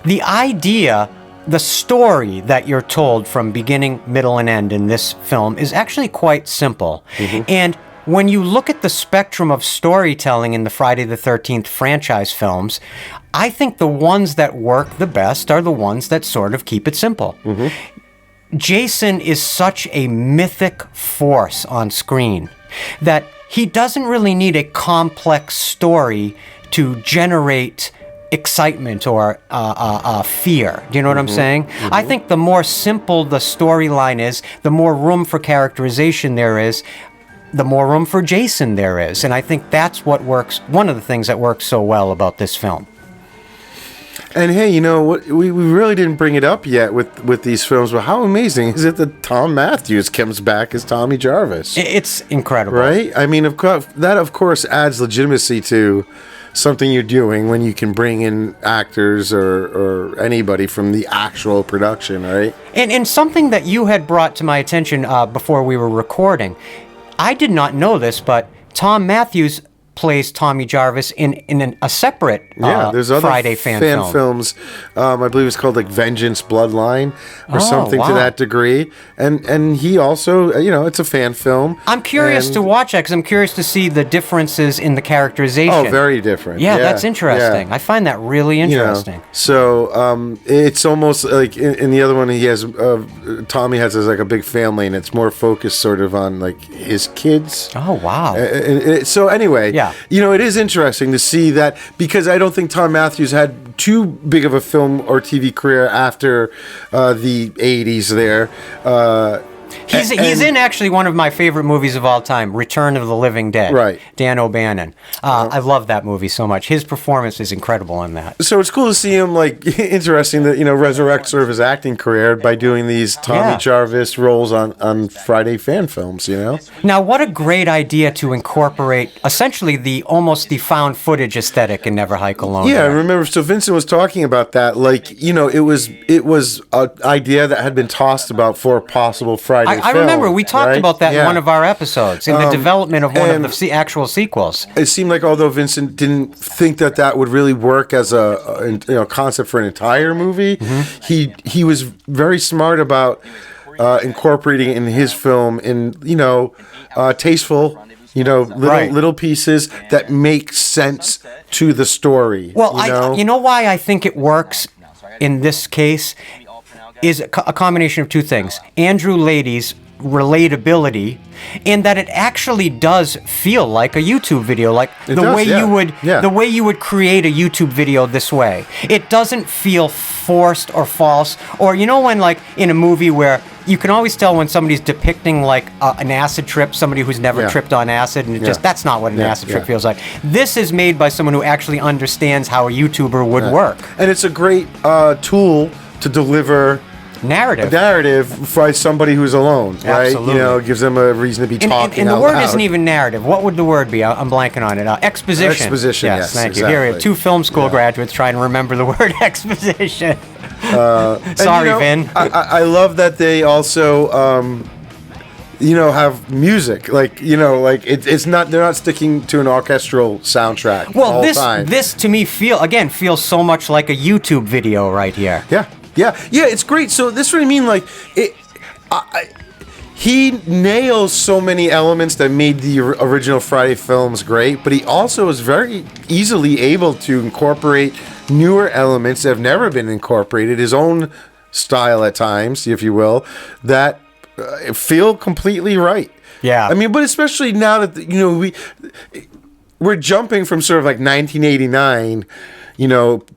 The idea, the story that you're told from beginning, middle, and end in this film is actually quite simple. Mm-hmm. And when you look at the spectrum of storytelling in the Friday the 13th franchise films, I think the ones that work the best are the ones that sort of keep it simple. Mm-hmm. Jason is such a mythic force on screen that he doesn't really need a complex story to generate excitement or fear. Do you know what I'm saying? Mm-hmm. I think the more simple the storyline is, the more room for characterization there is, the more room for Jason there is. And I think that's what works, one of the things that works so well about this film. And hey, what? We really didn't bring it up yet with these films, but how amazing is it that Tom Matthews comes back as Tommy Jarvis? It's incredible. Right? I mean, of course, adds legitimacy to something you're doing when you can bring in actors or anybody from the actual production, right? And something that you had brought to my attention before we were recording, I did not know this, but Tom Matthews plays Tommy Jarvis in a separate there's other Friday fan films. I believe it's called like Vengeance Bloodline or something to that degree. And he also, it's a fan film. I'm curious to watch that because I'm curious to see the differences in the characterization. Oh, very different. Yeah, that's interesting. Yeah. I find that really interesting. So it's almost like in the other one, he has Tommy has like a big family, and it's more focused sort of on like his kids. Oh, wow. So anyway. Yeah. It is interesting to see that, because I don't think Tom Matthews had too big of a film or TV career after the 80s there. He's in actually one of my favorite movies of all time, Return of the Living Dead. Right. Dan O'Bannon. I love that movie so much. His performance is incredible in that. So it's cool to see him, like, interesting that, resurrect sort of his acting career by doing these Tommy Jarvis roles on Friday fan films, Now, what a great idea to incorporate essentially almost the found footage aesthetic in Never Hike Alone. Yeah, I remember. So Vincent was talking about that. Like, it was an idea that had been tossed about for a possible Friday film. I remember we talked about that in one of our episodes, in the development of one of the actual sequels. It seemed like, although Vincent didn't think that would really work as a concept for an entire movie, he was very smart about incorporating it in his film in tasteful, little pieces that make sense to the story. Well, you know why I think it works in this case is a combination of two things. Andrew Lady's relatability, and that it actually does feel like a YouTube video, like the way you would create a YouTube video this way. It doesn't feel forced or false, or when like in a movie where you can always tell when somebody's depicting like an acid trip, somebody who's never tripped on acid, and that's not what an acid trip feels like. This is made by someone who actually understands how a YouTuber would work. And it's a great tool to deliver narrative by somebody who's alone, right? Absolutely. Gives them a reason to be talking. And the out word loud. isn't even narrative. What would the word be? I'm blanking on it. Exposition. Exposition. Yes, thank exactly. you. Here we have two film school graduates trying to remember the word exposition. Sorry, Vin. I love that they also. Have music, it's not. They're not sticking to an orchestral soundtrack. Well, time. this to me feels so much like a YouTube video right here. Yeah, it's great. So this is what I mean. Like, he nails so many elements that made the original Friday films great, but he also is very easily able to incorporate newer elements that have never been incorporated, his own style at times, if you will, that feel completely right. Yeah. I mean, but especially now that, we're jumping from sort of like 1989,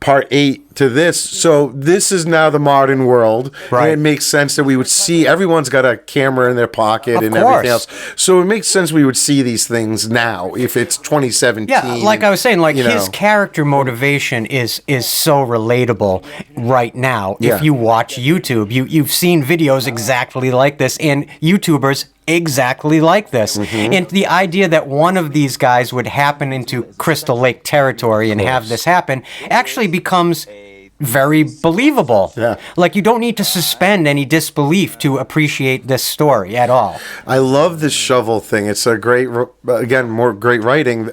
part 8 to this. So this is now the modern world. Right. And it makes sense that we would see, everyone's got a camera in their pocket and course. everything else. So it makes sense we would see these things now if it's 2017. Yeah, like I was saying, his character motivation is so relatable right now. Yeah. If you watch YouTube, you've seen videos exactly like this and YouTubers exactly like this. Mm-hmm. And the idea that one of these guys would happen into Crystal Lake territory and have this happen actually becomes very believable. Yeah. Like, you don't need to suspend any disbelief to appreciate this story at all. I love this shovel thing. It's a great, again, more great writing.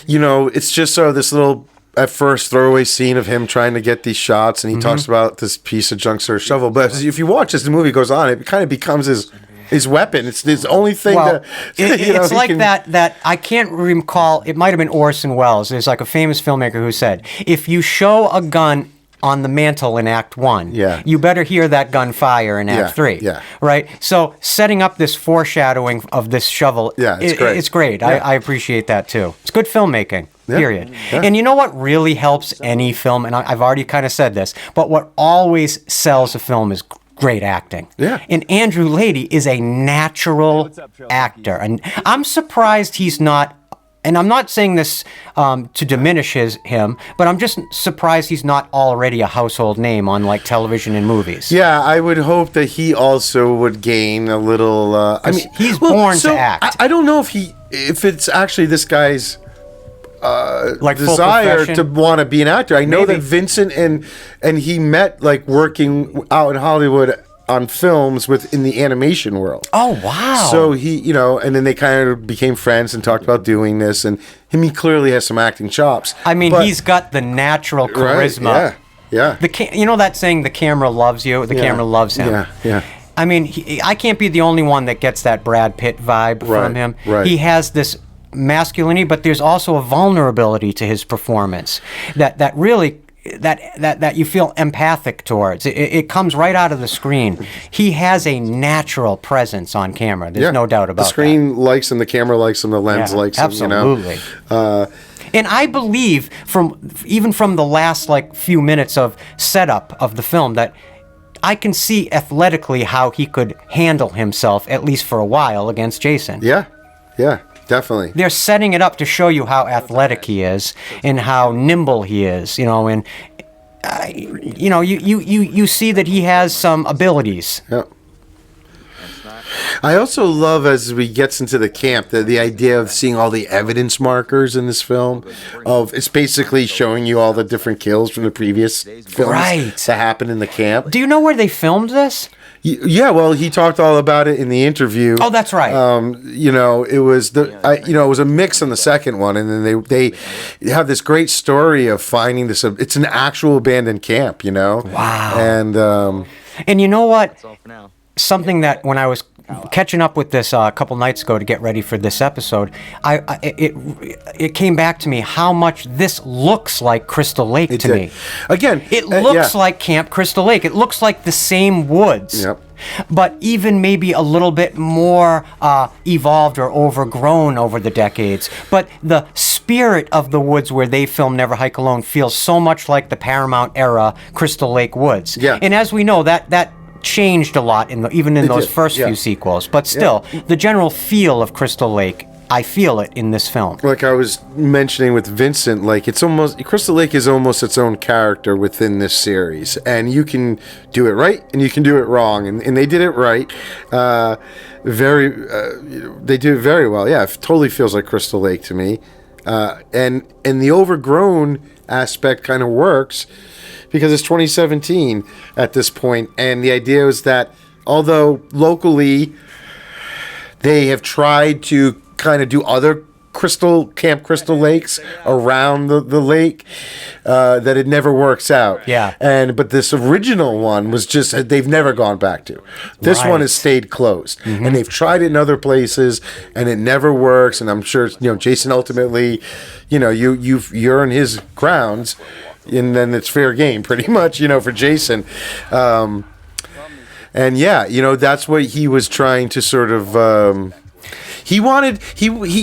It's just sort of this little, at first, throwaway scene of him trying to get these shots, and he talks about this piece of junk sort of shovel. But if you watch as the movie goes on, it kind of becomes his weapon. It's his only thing. Well, it's like that I can't recall. It might have been Orson Welles. There's like a famous filmmaker who said, if you show a gun on the mantle in Act 1, you better hear that gun fire in Act 3. Yeah. Right? So setting up this foreshadowing of this shovel, it's great. It's great. Yeah. I appreciate that too. It's good filmmaking. Period. Yeah. And you know what really helps any film, and I've already kind of said this, but what always sells a film is great acting. Yeah. And Andrew Lady is a natural actor. And I'm surprised he's not, and I'm not saying this to diminish him, but I'm just surprised he's not already a household name on like television and movies. Yeah, I would hope that he also would gain a little. He's born to act. I don't know if it's actually this guy's like desire to want to be an actor. I know that Vincent and he met like working out in Hollywood on films within the animation world. Oh, wow. So he, and then they kind of became friends and talked about doing this, and he clearly has some acting chops. I mean, he's got the natural charisma. Right, yeah. That saying, the camera loves you, the camera loves him. Yeah. I mean, I can't be the only one that gets that Brad Pitt vibe from him. Right. He has this masculinity, but there's also a vulnerability to his performance that really that you feel empathic towards. It comes right out of the screen. He has a natural presence on camera. There's no doubt about that. The screen likes him, the camera likes him, the lens likes him. Absolutely. And I believe even from the last few minutes of setup of the film that I can see athletically how he could handle himself, at least for a while, against Jason. Yeah, definitely. They're setting it up to show you how athletic he is and how nimble he is, and you see that he has some abilities. Yeah. I also love, as we gets into the camp, the idea of seeing all the evidence markers in this film. It's basically showing you all the different kills from the previous films that happened in the camp. Do you know where they filmed this? Yeah, well, he talked all about it in the interview. Oh, that's right. It was it was a mix on the second one, and then they have this great story of finding this. It's an actual abandoned camp, Wow. And you know what? Something that when I was catching up with this a couple nights ago to get ready for this episode, it came back to me how much this looks like Crystal Lake to me. Again, it looks like Camp Crystal Lake. It looks like the same woods. Yep. But even maybe a little bit more evolved or overgrown over the decades. But the spirit of the woods where they filmed Never Hike Alone feels so much like the Paramount era Crystal Lake woods. Yeah. And as we know, that changed a lot even in those first few sequels. But still, the general feel of Crystal Lake, I feel it in this film. Like I was mentioning with Vincent, it's almost Crystal Lake is almost its own character within this series, and you can do it right and you can do it wrong, and they did it right. They did it very well. Yeah, it totally feels like Crystal Lake to me, and the overgrown aspect kind of works because it's 2017 at this point, and the idea is that although locally they have tried to kind of do other Camp Crystal Lakes around the lake that it never works out. Yeah. But this original one was just they've never gone back to. This one has stayed closed, and they've tried it in other places, and it never works. And I'm sure Jason ultimately, you're in his grounds, and then it's fair game pretty much, for Jason. And that's what he was trying to sort of. He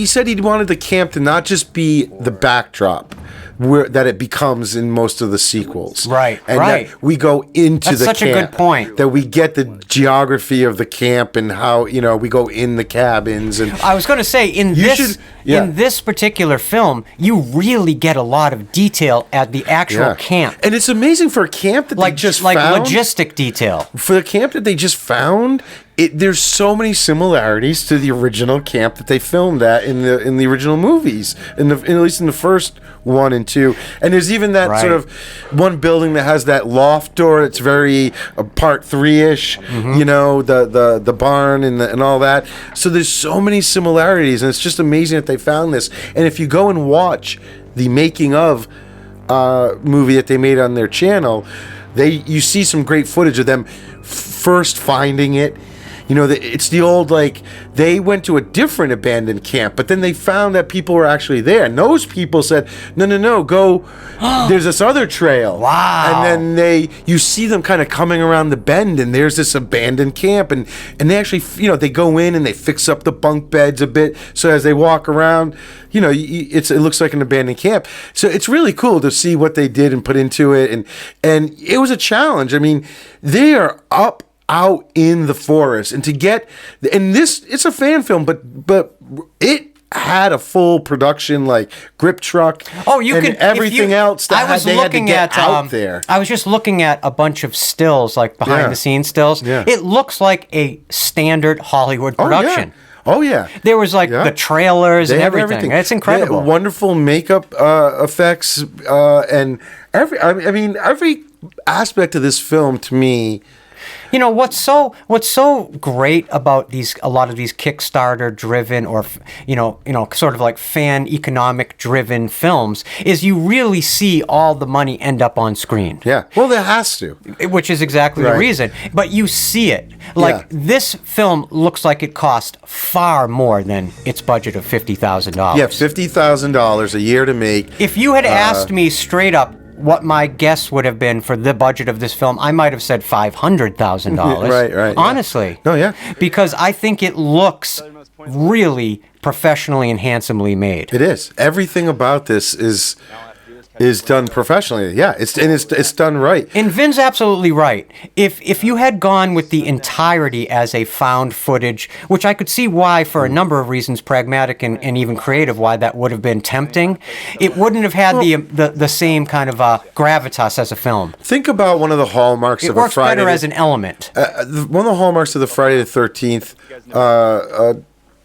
said he wanted the camp to not just be the backdrop that it becomes in most of the sequels. Right, and right. That we go into That's the such camp. a good point. That we get the geography of the camp and how, we go in the cabins. And I was going to say, in this particular film, you really get a lot of detail at the actual camp. And it's amazing for a camp that they just found. Logistic detail. For the camp that they just found, there's so many similarities to the original camp that they filmed at in the original movies, at least in the first 1 and 2. And there's even that sort of one building that has that loft door. It's very part 3-ish. The barn and all that. So there's so many similarities, and it's just amazing that they found this. And if you go and watch the making of movie that they made on their channel, you see some great footage of them first finding it. It's the old, they went to a different abandoned camp, but then they found that people were actually there. And those people said, no, go, there's this other trail. Wow. And then you see them kind of coming around the bend, and there's this abandoned camp. And they actually, they go in and they fix up the bunk beds a bit. So as they walk around, it looks like an abandoned camp. So it's really cool to see what they did and put into it. And it was a challenge. I mean, they are out in the forest, and it's a fan film, but it had a full production grip truck. Everything else that they had to get out there. I was just looking at a bunch of stills, behind the scenes stills. Yeah. It looks like a standard Hollywood production. Oh yeah. There was the trailers and everything. It's incredible. Wonderful makeup effects and every aspect of this film to me. What's so great about a lot of these Kickstarter driven or sort of fan economic driven films is you really see all the money end up on screen. Yeah. Well, there has to. Which is exactly the reason. But you see it. This film looks like it cost far more than its budget of $50,000. Yeah, $50,000 a year to make. If you had asked me straight up what my guess would have been for the budget of this film, I might have said $500,000. Right. Honestly. Oh, yeah. Because I think it looks really professionally and handsomely made. It is. Everything about this is done professionally. Yeah, it's done right. And Vin's absolutely right. If you had gone with the entirety as a found footage, which I could see why, for a number of reasons, pragmatic and even creative, why that would have been tempting, it wouldn't have had the same kind of gravitas as a film. Think about one of the hallmarks of a Friday. It works better as an element. One of the hallmarks of the Friday the 13th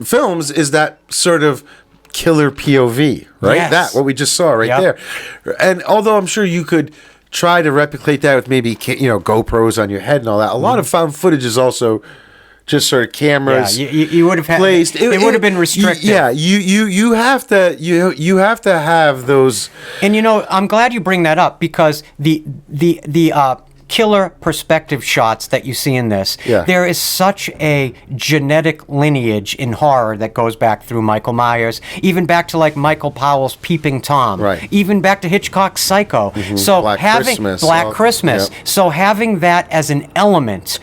films is that sort of killer POV, right? Yes. What we just saw there. And although I'm sure you could try to replicate that with maybe GoPros on your head and all that, a lot of found footage is also just sort of cameras. Yeah, you would have had placed. It would have been restricted. You have to have those. And I'm glad you bring that up, because the killer perspective shots that you see in this, there is such a genetic lineage in horror that goes back through Michael Myers, even back to Michael Powell's Peeping Tom, even back to Hitchcock's Psycho. So Black Christmas. So having that as an element,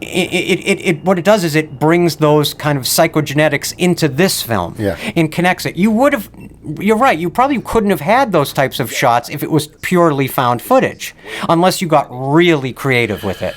it what it does is it brings those kind of psychogenetics into this film and connects it. You're right, you probably couldn't have had those types of shots if it was purely found footage, unless you got really creative with it.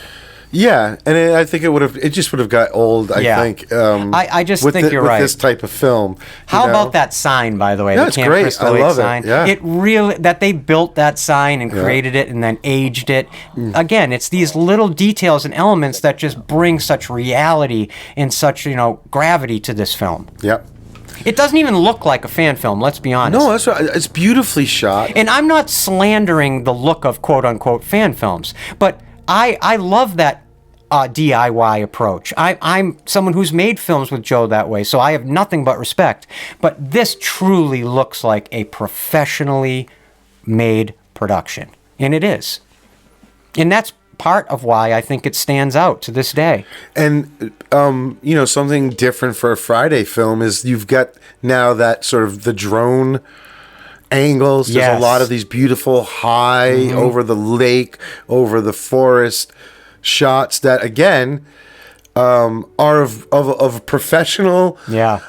Yeah, and I think it just would have got old, I think. I just think you're right. With this type of film. How about that sign, by the way? Yeah, it's Camp great. Crystal I Lake love sign. it. Yeah. It really, that they built that sign and created it and then aged it. Again, it's these little details and elements that just bring such reality and such, gravity to this film. Yep. It doesn't even look like a fan film, let's be honest. No, that's right. It's beautifully shot. And I'm not slandering the look of quote-unquote fan films, but I love that DIY approach. I'm someone who's made films with Joe that way, so I have nothing but respect. But this truly looks like a professionally made production, and it is. And that's part of why I think it stands out to this day. And something different for a Friday film is you've got now that sort of the drone angles. There's Yes. a lot of these beautiful high over the lake, over the forest shots that again are of professional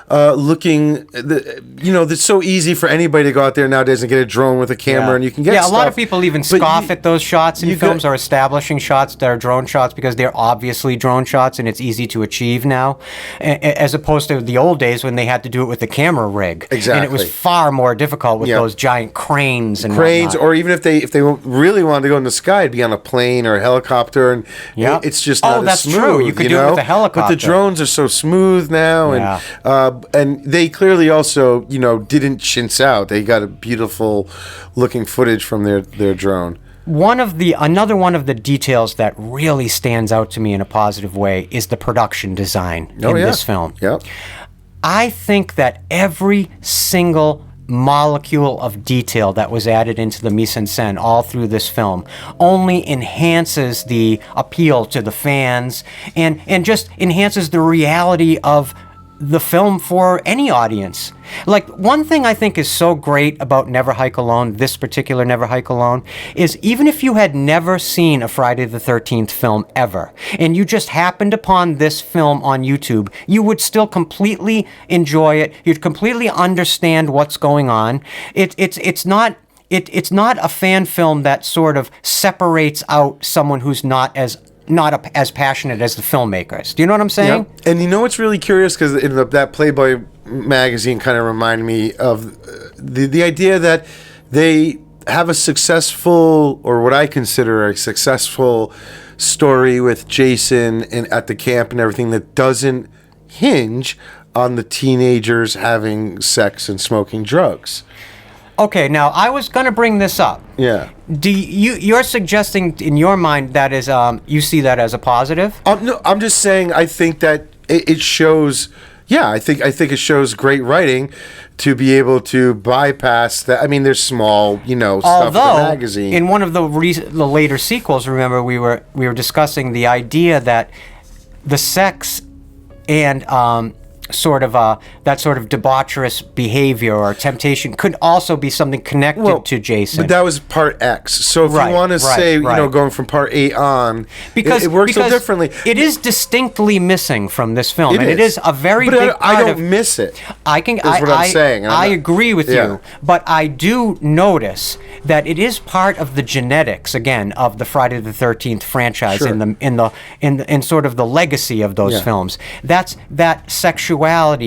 looking. It's so easy for anybody to go out there nowadays and get a drone with a camera and you can get a lot stuff. of people even scoff at those shots in films or establishing shots that are drone shots because they're obviously drone shots and it's easy to achieve now, as opposed to the old days when they had to do it with the camera rig. Exactly. And it was far more difficult with those giant cranes and whatnot. Or even if they really wanted to go in the sky, it'd be on a plane or a helicopter, and it's just not that's as smooth. true. You could do it with a helicopter. But the drones are so smooth now, and they clearly also didn't chintz out. They got a beautiful looking footage from their drone. Another one of the details that really stands out to me in a positive way is the production design in this film. Yeah. I think that every single molecule of detail that was added into the mise en scène all through this film only enhances the appeal to the fans and just enhances the reality of the film for any audience. Like, one thing I think is so great about Never Hike Alone, this particular Never Hike Alone, is even if you had never seen a Friday the 13th film ever, and you just happened upon this film on YouTube, you would still completely enjoy it. You'd completely understand what's going on. It's not a fan film that sort of separates out someone who's not as passionate as the filmmakers. Do you know what I'm saying? Yeah. And what's really curious, because that Playboy magazine kind of reminded me of the idea that they have a successful, or what I consider a successful story with Jason and at the camp and everything that doesn't hinge on the teenagers having sex and smoking drugs. Okay, now I was going to bring this up. Yeah. You're suggesting in your mind that is you see that as a positive? No, I'm just saying I think that it shows. Yeah, I think it shows great writing to be able to bypass that. I mean, there's small, stuff in the magazine. In one of the later sequels, remember we were discussing the idea that the sex and that sort of debaucherous behavior or temptation could also be something connected to Jason. But that was part X. So if you want to say, going from part 8 on, because it works so differently. It is distinctly missing from this film, it is a very big part I don't miss it. I'm saying. I agree with you, but I do notice that it is part of the genetics again of the Friday the 13th franchise in sort of the legacy of those films. That's that sexuality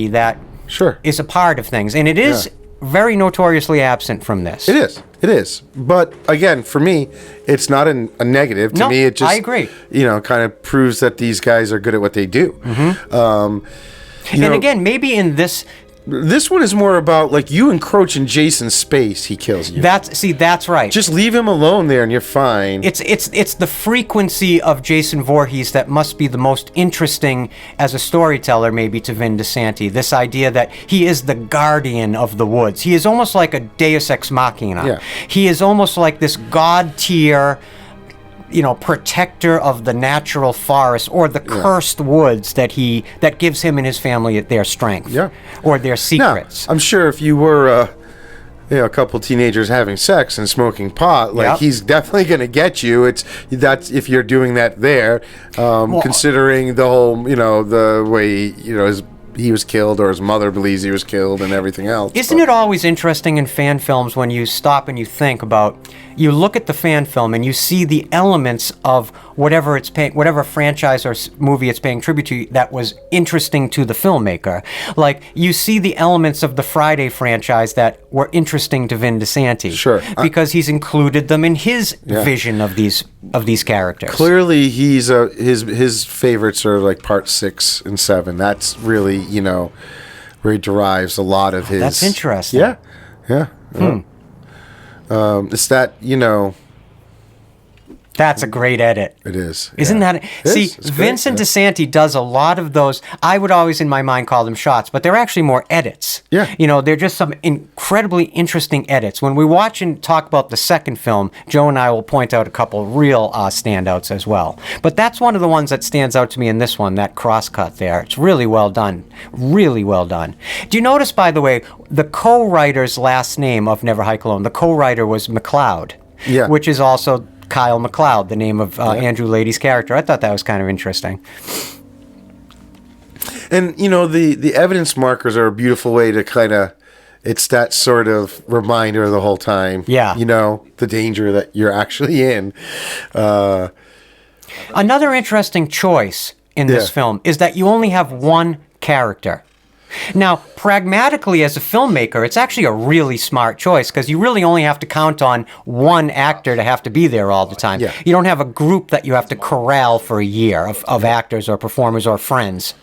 that is a part of things, and it is very notoriously absent from this. It is. But again, for me, it's not a negative. To me, it just, I agree. Kind of proves that these guys are good at what they do. Mm-hmm. Again, maybe in this one is more about, like, you encroach in Jason's space, he kills you. That's right. Just leave him alone there and you're fine. It's the frequency of Jason Voorhees that must be the most interesting as a storyteller, maybe, to Vin Disanti. This idea that he is the guardian of the woods. He is almost like a Deus Ex Machina. Yeah. He is almost like this god tier, protector of the natural forest or the cursed woods that gives him and his family their strength or their secrets. Now, I'm sure if you were a couple teenagers having sex and smoking pot, he's definitely going to get you. That's if you're doing that there, considering the whole, the way, he was killed or his mother believes he was killed and everything else. Isn't it always interesting in fan films when you stop and you think about, you look at the fan film and you see the elements of whatever franchise or movie it's paying tribute to that was interesting to the filmmaker. Like, you see the elements of the Friday franchise that were interesting to Vin Disanti. Sure. Because he's included them in his vision of these characters. Clearly, he's his favorites are like part 6 and 7. That's really, where he derives a lot of his. That's interesting. Yeah. It's that, That's a great edit. It is. Isn't that? See, It's great, Vincent Disanti does a lot of those. I would always, in my mind, call them shots, but they're actually more edits. Yeah. You know, they're just some incredibly interesting edits. When we watch and talk about the second film, Joe and I will point out a couple real standouts as well. But that's one of the ones that stands out to me in this one, that crosscut there. It's really well done. Really well done. Do you notice, by the way, the co-writer's last name of Never Hike Alone? The co-writer was McLeod, which is also Kyle MacLeod, the name of Andrew Lady's character. I thought that was kind of interesting. And, you know, the evidence markers are a beautiful way to kind of, it's that sort of reminder the whole time. Yeah. You know, the danger that you're actually in. Another interesting choice in this film is that you only have one character. Now, pragmatically, as a filmmaker, it's actually a really smart choice because you really only have to count on one actor to have to be there all the time. Yeah. You don't have a group that you have to corral for a year of actors or performers or friends.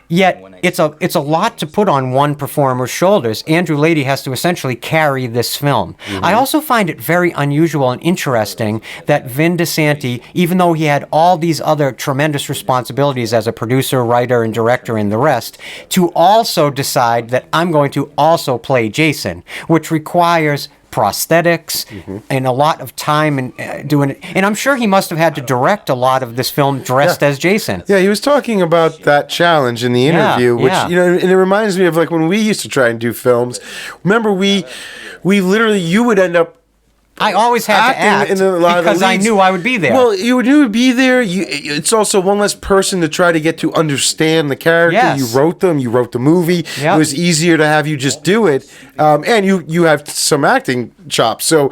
Yet it's a lot to put on one performer's shoulders. Andrew Lady has to essentially carry this film. I also find it very unusual and interesting that Vin Disanti, even though he had all these other tremendous responsibilities as a producer, writer, and director and the rest, to also decide that I'm going to also play Jason, which requires prosthetics and a lot of time and doing it. And I'm sure he must have had to direct a lot of this film dressed as Jason. Yeah, he was talking about that challenge in the interview, which, you know, and it reminds me of like when we used to try and do films. Remember, we literally, you would end up I always had to act in a lot because of the I leads. knew I would be there. Well, you would be there. It's also one less person to try to get to understand the character. Yes. You wrote them. You wrote the movie. Yep. It was easier to have you just do it, and you have some acting chops. So,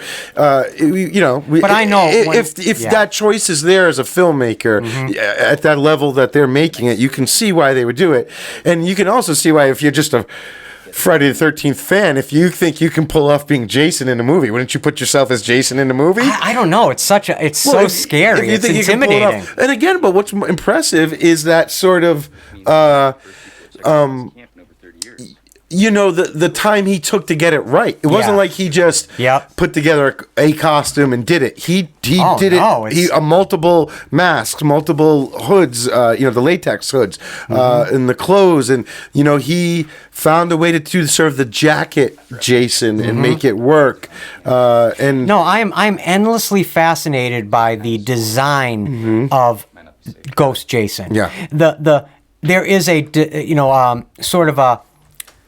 you know. But I know if that choice is there as a filmmaker at that level that they're making it, you can see why they would do it, and you can also see why if you're just a Friday the 13th fan, if you think you can pull off being Jason in a movie, wouldn't you put yourself as Jason in a movie? I don't know. It's so scary. It's intimidating. And again, but what's impressive is that sort of, you know, the time he took to get it right. It wasn't like he just put together a costume and did it. He did it. He multiple masks, multiple hoods. You know, the latex hoods, and the clothes, and you know, he found a way to do sort of the jacket Jason and make it work. And no, I'm endlessly fascinated by the design of Ghost Jason. Yeah. There is a sort of a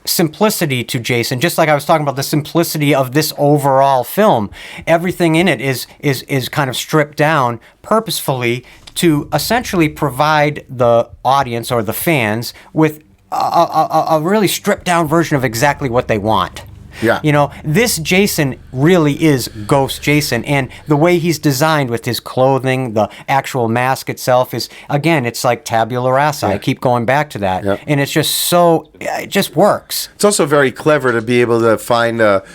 simplicity to Jason, just like I was talking about the simplicity of this overall film. Everything in it is kind of stripped down purposefully to essentially provide the audience or the fans with a really stripped down version of exactly what they want. Yeah. You know, this Jason really is Ghost Jason, and the way he's designed with his clothing, the actual mask itself is, again, it's like tabula rasa. I keep going back to that. Yeah. And it's just it just works. it's also very clever to be able to find a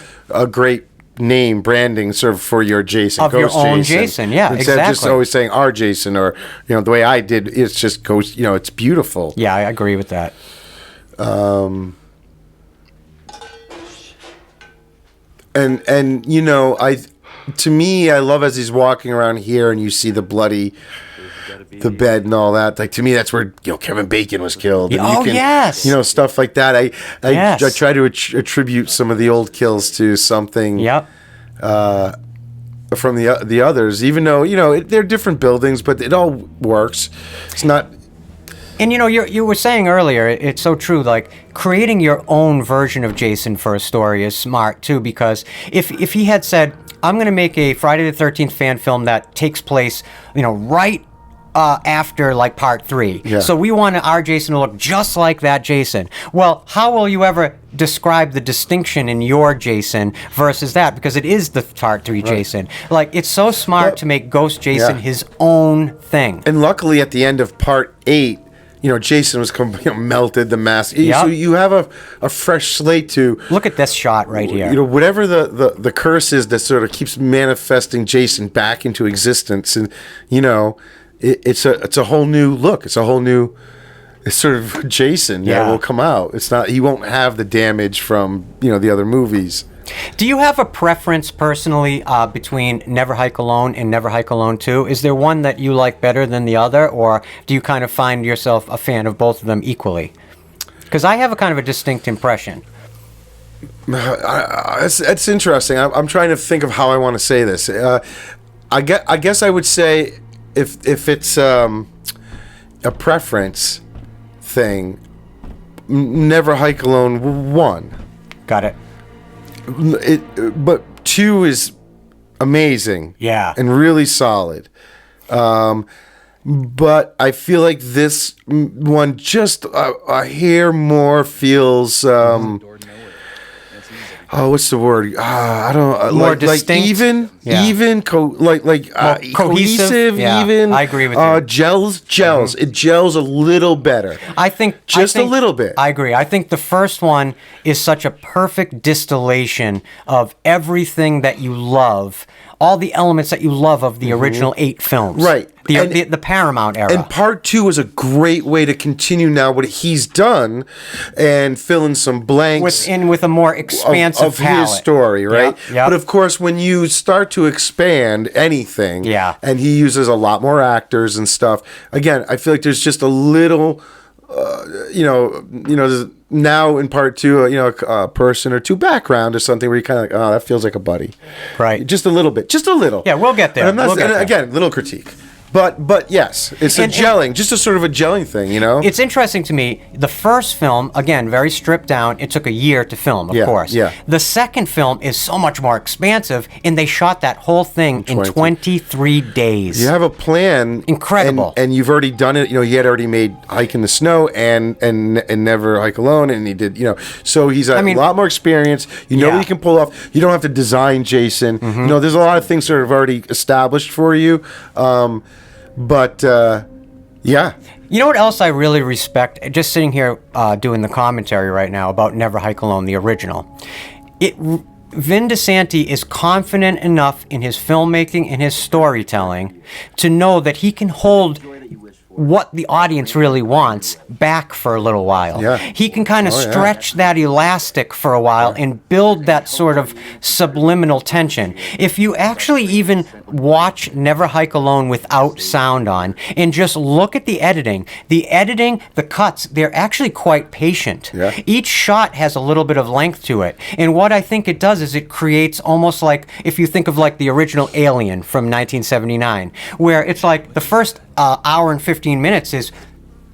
great name branding sort of for your Jason, Of Ghost your own Jason, yeah, instead of just exactly. always saying our Jason, or you know, the way I did, it's just Ghost. You know, it's beautiful. Yeah, I agree with that. And you know, to me, I love as he's walking around here and you see the bloody, the bed and all that. Like, to me, that's where, you know, Kevin Bacon was killed. And you yes. You know, stuff like that. I Yes. try to attribute some of the old kills to something. Yep. From the others, even though, you know, they're different buildings, but it all works. It's not. And you know, you were saying earlier, it's so true, like creating your own version of Jason for a story is smart too, because if he had said, I'm going to make a Friday the 13th fan film that takes place, you know, right after like part 3. Yeah. So we want our Jason to look just like that Jason. Well, how will you ever describe the distinction in your Jason versus that? Because it is the part 3 Jason. Like, it's so smart to make Ghost Jason his own thing. And luckily, at the end of part 8, you know, Jason was melted, the mask. So you have a fresh slate to Look at this shot right here. You know, whatever the curse is that sort of keeps manifesting Jason back into existence, and you know, it's a whole new look. It's a whole new. It's sort of Jason. Will come out. It's not. He won't have the damage from, you know, the other movies. Do you have a preference personally between Never Hike Alone and Never Hike Alone 2? Is there one that you like better than the other, or do you kind of find yourself a fan of both of them equally? Because I have a kind of a distinct impression. It's interesting. I'm trying to think of how I want to say this. I guess I would say if it's a preference thing, Never Hike Alone 1. Got it. But 2 is amazing. Yeah. And really solid. But I feel like this one just a hair more feels. What's the word? I don't more like distinct? even cohesive. Yeah, even I agree with you. Gels. It gels a little better. I think a little bit. I agree. I think the first one is such a perfect distillation of everything that you love, all the elements that you love of the original 8 films. Right. The Paramount era. And part 2 is a great way to continue now what he's done and fill in some blanks with a more expansive of palette. his story, right? Yep. But of course, when you start to expand anything, Yeah. and he uses a lot more actors and stuff, again, I feel like there's just a little, there's now in part 2, a person or two background or something where you're kind of like, oh, that feels like a buddy, Right. Just a little bit, just a little. Yeah, we'll get there. And I'm not, We'll get and there. again, little critique. But yes, it's a gelling, just a sort of a gelling thing, It's interesting to me. The first film, again, very stripped down. It took a year to film, of course. Yeah. The second film is so much more expansive, and they shot that whole thing in 23 days. You have a plan. Incredible. And you've already done it. He had already made Hike in the Snow and Never Hike Alone, and he did, so he's a lot more experience. What he can pull off. You don't have to design Jason. There's a lot of things that are already established for you. But yeah. You know what else I really respect? Just sitting here doing the commentary right now about Never Hike Alone, the original. Vin Disanti is confident enough in his filmmaking and his storytelling to know that he can hold what the audience really wants back for a little while. Yeah. He can kind of stretch that elastic for a while and build that sort of subliminal tension. If you actually even watch Never Hike Alone without sound on and just look at the editing, the cuts, they're actually quite patient. Yeah. Each shot has a little bit of length to it. And what I think it does is it creates almost like, if you think of like the original Alien from 1979, where it's like the first hour and 15 minutes is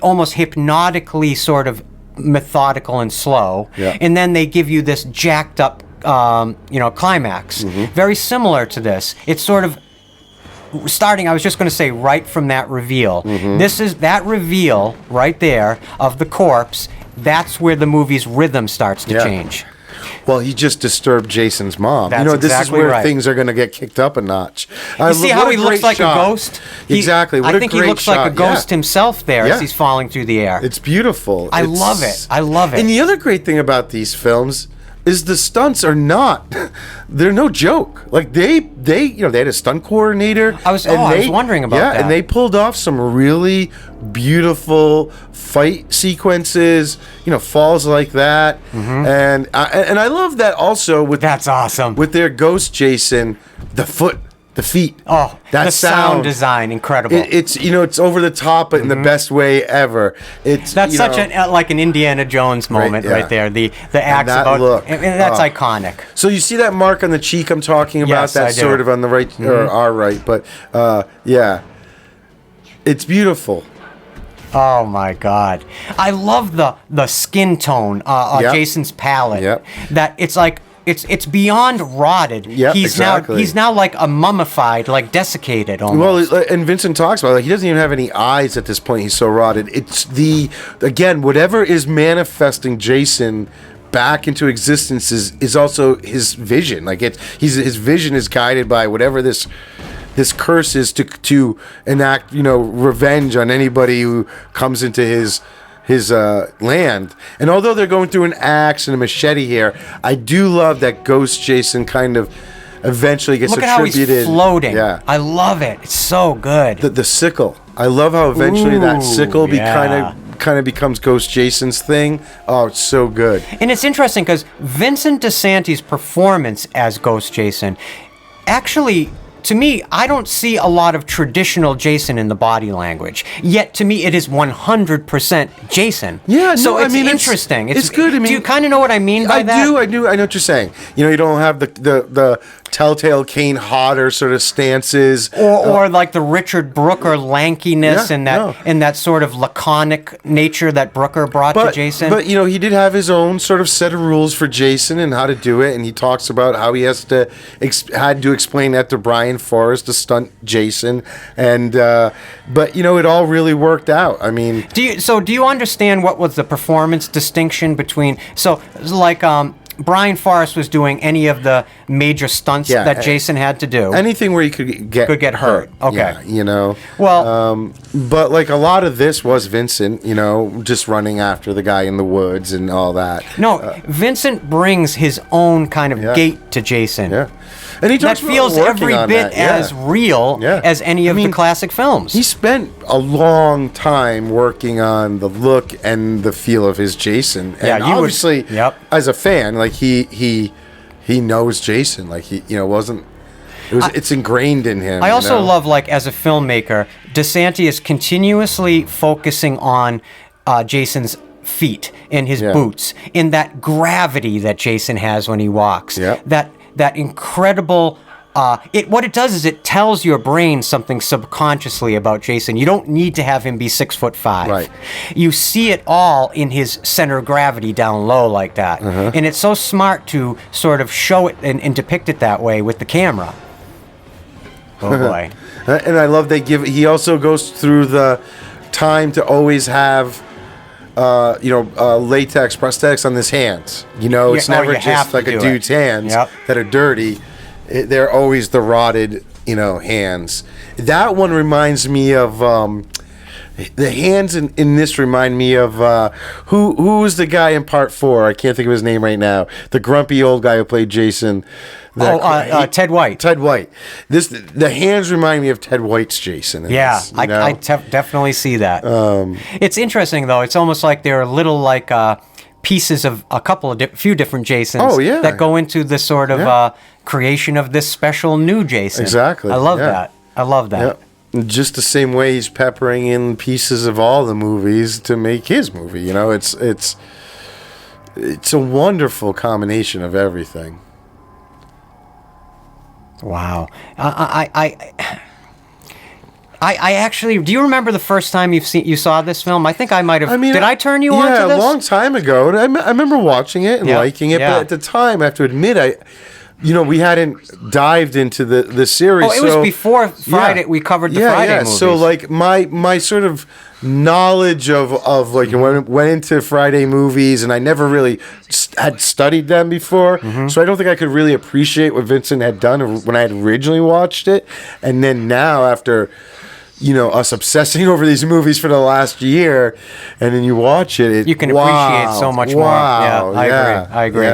almost hypnotically sort of methodical and slow. Yeah. And then they give you this jacked up, climax. Very similar to this. It's sort of starting, I was just going to say, right from that reveal. This is that reveal right there of the corpse. That's where the movie's rhythm starts to change. Well, he just disturbed Jason's mom. That's this exactly is where right. things are going to get kicked up a notch. You see how he looks like a ghost? Exactly. I think he looks like a ghost himself there as he's falling through the air. It's beautiful. I love it. And the other great thing about these films is the stunts are not, they're no joke. Like they had a stunt coordinator. I was wondering about that. And they pulled off some really beautiful fight sequences, falls like that. And I love that also That's awesome. with their ghost Jason, the feet. Oh, that the sound design, incredible. It's over the top, but in the best way ever. That's such an Indiana Jones moment right there. The axe that about look. and that's iconic. So you see that mark on the cheek I'm talking about? Yes, That's I do. sort of on the right or our right, but it's beautiful. Oh my God, I love the skin tone on Jason's palette. Yep. That it's like. It's beyond rotted. Yep, exactly. He's now like a mummified, like desiccated almost. Well, and Vincent talks about he doesn't even have any eyes at this point. He's so rotted. It's whatever is manifesting Jason back into existence is also his vision. Like his vision is guided by whatever this curse is to enact revenge on anybody who comes into his land. And although they're going through an axe and a machete here, I do love that Ghost Jason kind of eventually gets attributed. Look at how he's floating. Yeah. I love it. It's so good. The sickle. I love how eventually that sickle kind of kind of becomes Ghost Jason's thing. Oh, it's so good. And it's interesting because Vincent Disanti's performance as Ghost Jason, actually, to me, I don't see a lot of traditional Jason in the body language. Yet, to me, it is 100% Jason. Yeah, so no, it's I mean, interesting. It's good. I mean, do you kind of know what I mean by that? I know what you're saying. You don't have the Telltale Kane Hodder sort of stances, or like the Richard Brooker lankiness and that sort of laconic nature that Brooker brought to Jason. But he did have his own sort of set of rules for Jason and how to do it, and he talks about how he had to explain that to Brian Forrest to stunt Jason, and but it all really worked out. I mean, do you understand what was the performance distinction between Brian Forrest was doing any of the major stunts that Jason had to do? Anything where he could get hurt. Okay. Yeah, Well, but like a lot of this was Vincent, just running after the guy in the woods and all that. No, Vincent brings his own kind of gait to Jason. Yeah. And he that feels every bit as real as any of the classic films. He spent a long time working on the look and the feel of his Jason. And obviously, as a fan, like he knows Jason. Like it's ingrained in him. I also love, as a filmmaker, Disanti is continuously focusing on Jason's feet and his boots, in that gravity that Jason has when he walks. Yeah. That incredible. What it does is it tells your brain something subconsciously about Jason. You don't need to have him be 6'5". Right. You see it all in his center of gravity down low like that, and it's so smart to sort of show it and depict it that way with the camera. Oh boy. And I love he also goes through the time to always have latex prosthetics on his hands. It's never just like a dude's hands that are dirty. They're always the rotted, hands. That one reminds me of the hands in this remind me of who was the guy in Part 4? I can't think of his name right now. The grumpy old guy who played Jason. Ted White. Ted White. The hands remind me of Ted White's Jason. I definitely see that. It's interesting though. It's almost like they're little pieces of a few different Jasons that go into the sort of creation of this special new Jason. Exactly. I love that. I love that. Yeah. Just the same way he's peppering in pieces of all the movies to make his movie. It's a wonderful combination of everything. Wow. I actually, do you remember the first time you saw this film? I think I might have. Did I turn you on to this? Yeah, a long time ago. I remember watching it and liking it, but at the time, I have to admit, we hadn't dived into the series. Oh, it was before Friday. We covered the Friday movies. So my sort of knowledge of went into Friday movies, and I never really had studied them before. Mm-hmm. So I don't think I could really appreciate what Vincent had done when I had originally watched it, and then now after us obsessing over these movies for the last year, and then you watch it, you can appreciate so much more. Yeah, I agree.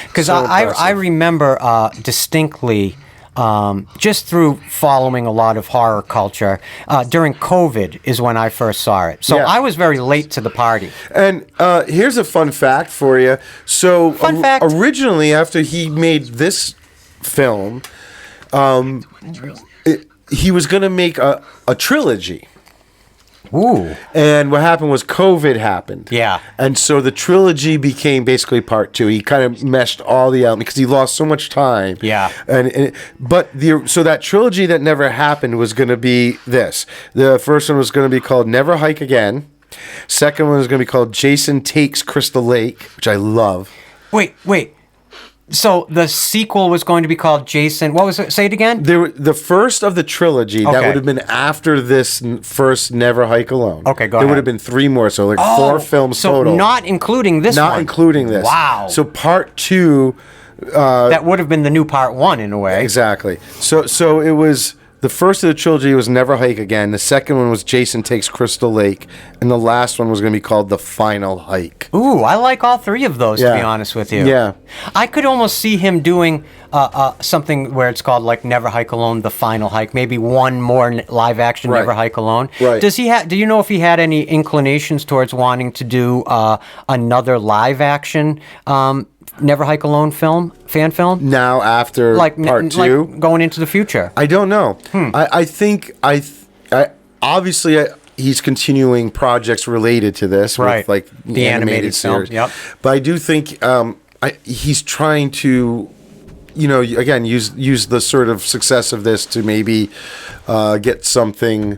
Because so I remember distinctly, just through following a lot of horror culture, during COVID is when I first saw it. So I was very late to the party. And here's a fun fact for you. So originally, after he made this film, he was going to make a trilogy. Ooh. And what happened was COVID happened. Yeah. And so the trilogy became basically part 2. He kind of meshed all the elements because he lost so much time. Yeah. So that trilogy that never happened was going to be this. The first one was going to be called Never Hike Again. Second one was going to be called Jason Takes Crystal Lake, which I love. Wait. So the sequel was going to be called Jason. What was it? Say it again. The first of the trilogy that would have been after this first Never Hike Alone. Okay, go ahead. There would have been 3 more, so 4 films total. So not including this one. Not including this. Wow. So part 2. That would have been the new part 1 in a way. Exactly. So it was The first of the trilogy was Never Hike Again. The second one was Jason Takes Crystal Lake. And the last one was going to be called The Final Hike. Ooh, I like all three of those, to be honest with you. Yeah. I could almost see him doing something where it's called like Never Hike Alone, The Final Hike. Maybe one more live action Never Hike Alone. Right. Do you know if he had any inclinations towards wanting to do another live action Never Hike Alone fan film? Now after part 2? Like going into the future. I don't know. I think obviously he's continuing projects related to this, with like the animated series. Film. Yep. But I do think he's trying to, again, use the sort of success of this to maybe get something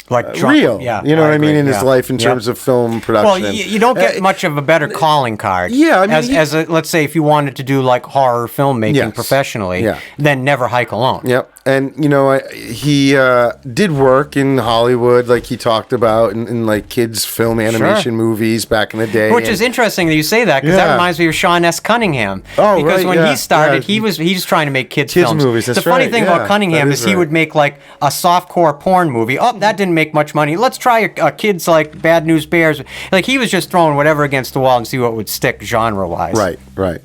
like real, yeah, you know what I mean, in his life in Yep. terms of film production. Well, you don't get much of a better calling card. Yeah, I mean, let's say if you wanted to do like horror filmmaking professionally, then Never Hike Alone. Yep. And he did work in Hollywood, like he talked about, in like kids film animation movies back in the day. Which is interesting that you say that, because that reminds me of Sean S. Cunningham. Oh, because right, when he started, he was trying to make kids films. Movies. That's the funny thing about Cunningham that is he would make like a softcore porn movie. Oh, that didn't make much money. Let's try a kids like Bad News Bears. Like he was just throwing whatever against the wall and see what would stick genre-wise. Right.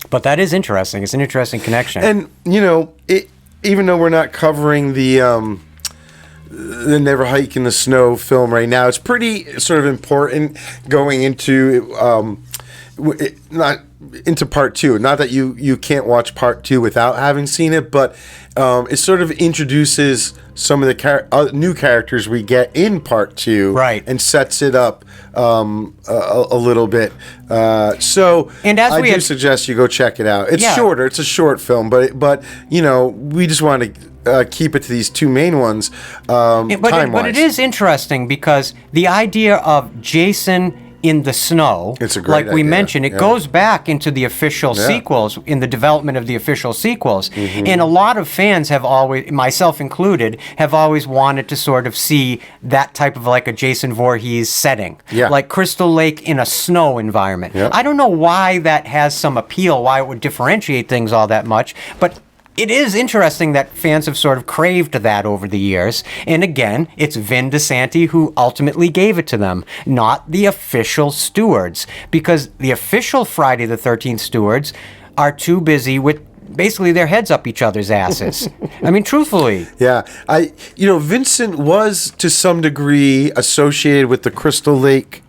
But that is interesting. It's an interesting connection. And even though we're not covering the Never Hike in the Snow film right now, it's pretty sort of important going into not into part 2. Not that you can't watch part 2 without having seen it, but it sort of introduces some of the new characters we get in part 2, right, and sets it up a little bit. So and as I suggest you go check it out. It's shorter. It's a short film, but we just want to keep it to these two main ones. But it is interesting because the idea of Jason in the snow, it's a great like we idea. mentioned, it goes back into the official sequels, in the development of the official sequels. And a lot of fans have always, myself included, have always wanted to sort of see that type of like a Jason Voorhees setting. Like Crystal Lake in a snow environment. I don't know why that has some appeal, why it would differentiate things all that much, but it is interesting that fans have sort of craved that over the years. And again, it's Vin Disanti who ultimately gave it to them, not the official stewards. Because the official Friday the 13th stewards are too busy with basically their heads up each other's asses. I mean, truthfully. Yeah. Vincent was to some degree associated with the Crystal Lake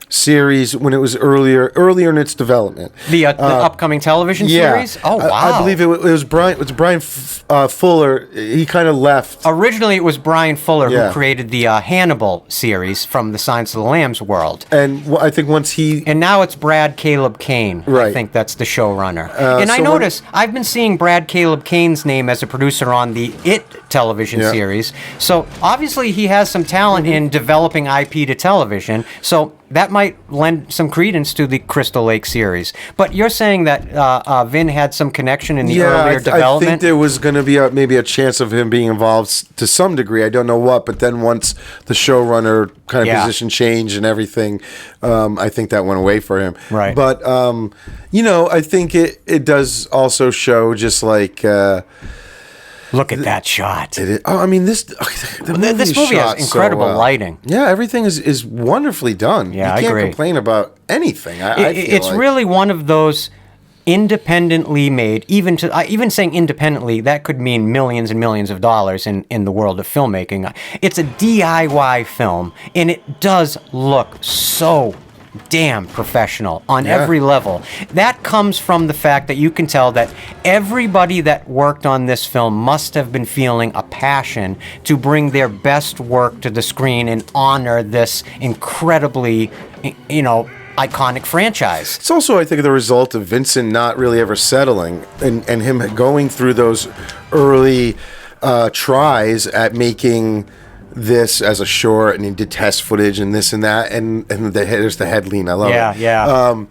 series when it was earlier in its development. The upcoming television series? Oh, wow. I believe it was Brian Fuller. He kind of left. Originally, it was Brian Fuller who created the Hannibal series from the Silence of the Lambs world. And I think once he... And now it's Brad Caleb Kane. Right. I think that's the showrunner. And I notice, I've been seeing Brad Caleb Kane's name as a producer on the It television series. So obviously he has some talent in developing IP to television. So that might lend some credence to the Crystal Lake series. But you're saying that Vin had some connection in the earlier development? I think there was going to be maybe a chance of him being involved to some degree. I don't know what, but then once the showrunner kind of position changed and everything, I think that went away for him. Right. But, I think it does also show just like... Look at that shot. This movie has incredible lighting. Yeah, everything is wonderfully done. Yeah, you can't complain about anything. It's really one of those independently made, even saying independently, that could mean millions and millions of dollars in the world of filmmaking. It's a DIY film, and it does look so damn professional on every level. That comes from the fact that you can tell that everybody that worked on this film must have been feeling a passion to bring their best work to the screen and honor this incredibly, iconic franchise. It's also, I think, the result of Vincent not really ever settling and him going through those early tries at making this as a short, and he did test footage and this and that, and there's the head lean. I love it. Yeah.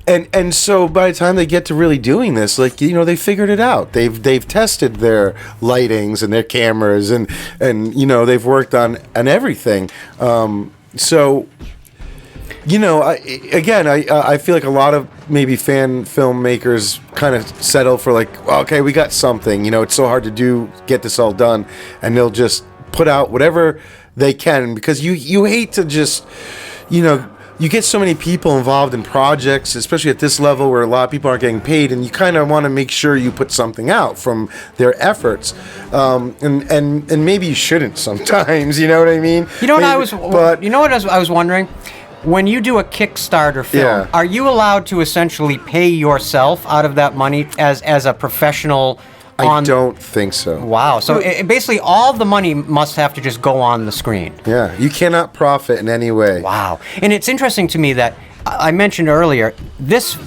And so by the time they get to really doing this, they figured it out. They've tested their lightings and their cameras, and they've worked on everything. So I feel like a lot of maybe fan filmmakers kind of settle for like, okay, we got something. It's so hard to get this all done, and they'll just put out whatever they can, because you hate to just, you get so many people involved in projects, especially at this level where a lot of people aren't getting paid, and you kind of want to make sure you put something out from their efforts, and maybe you shouldn't sometimes. You know what I mean? I was wondering. When you do a Kickstarter film, are you allowed to essentially pay yourself out of that money as a professional? I don't think so. Wow. So basically all the money must have to just go on the screen. Yeah. You cannot profit in any way. Wow. And it's interesting to me that I mentioned earlier, this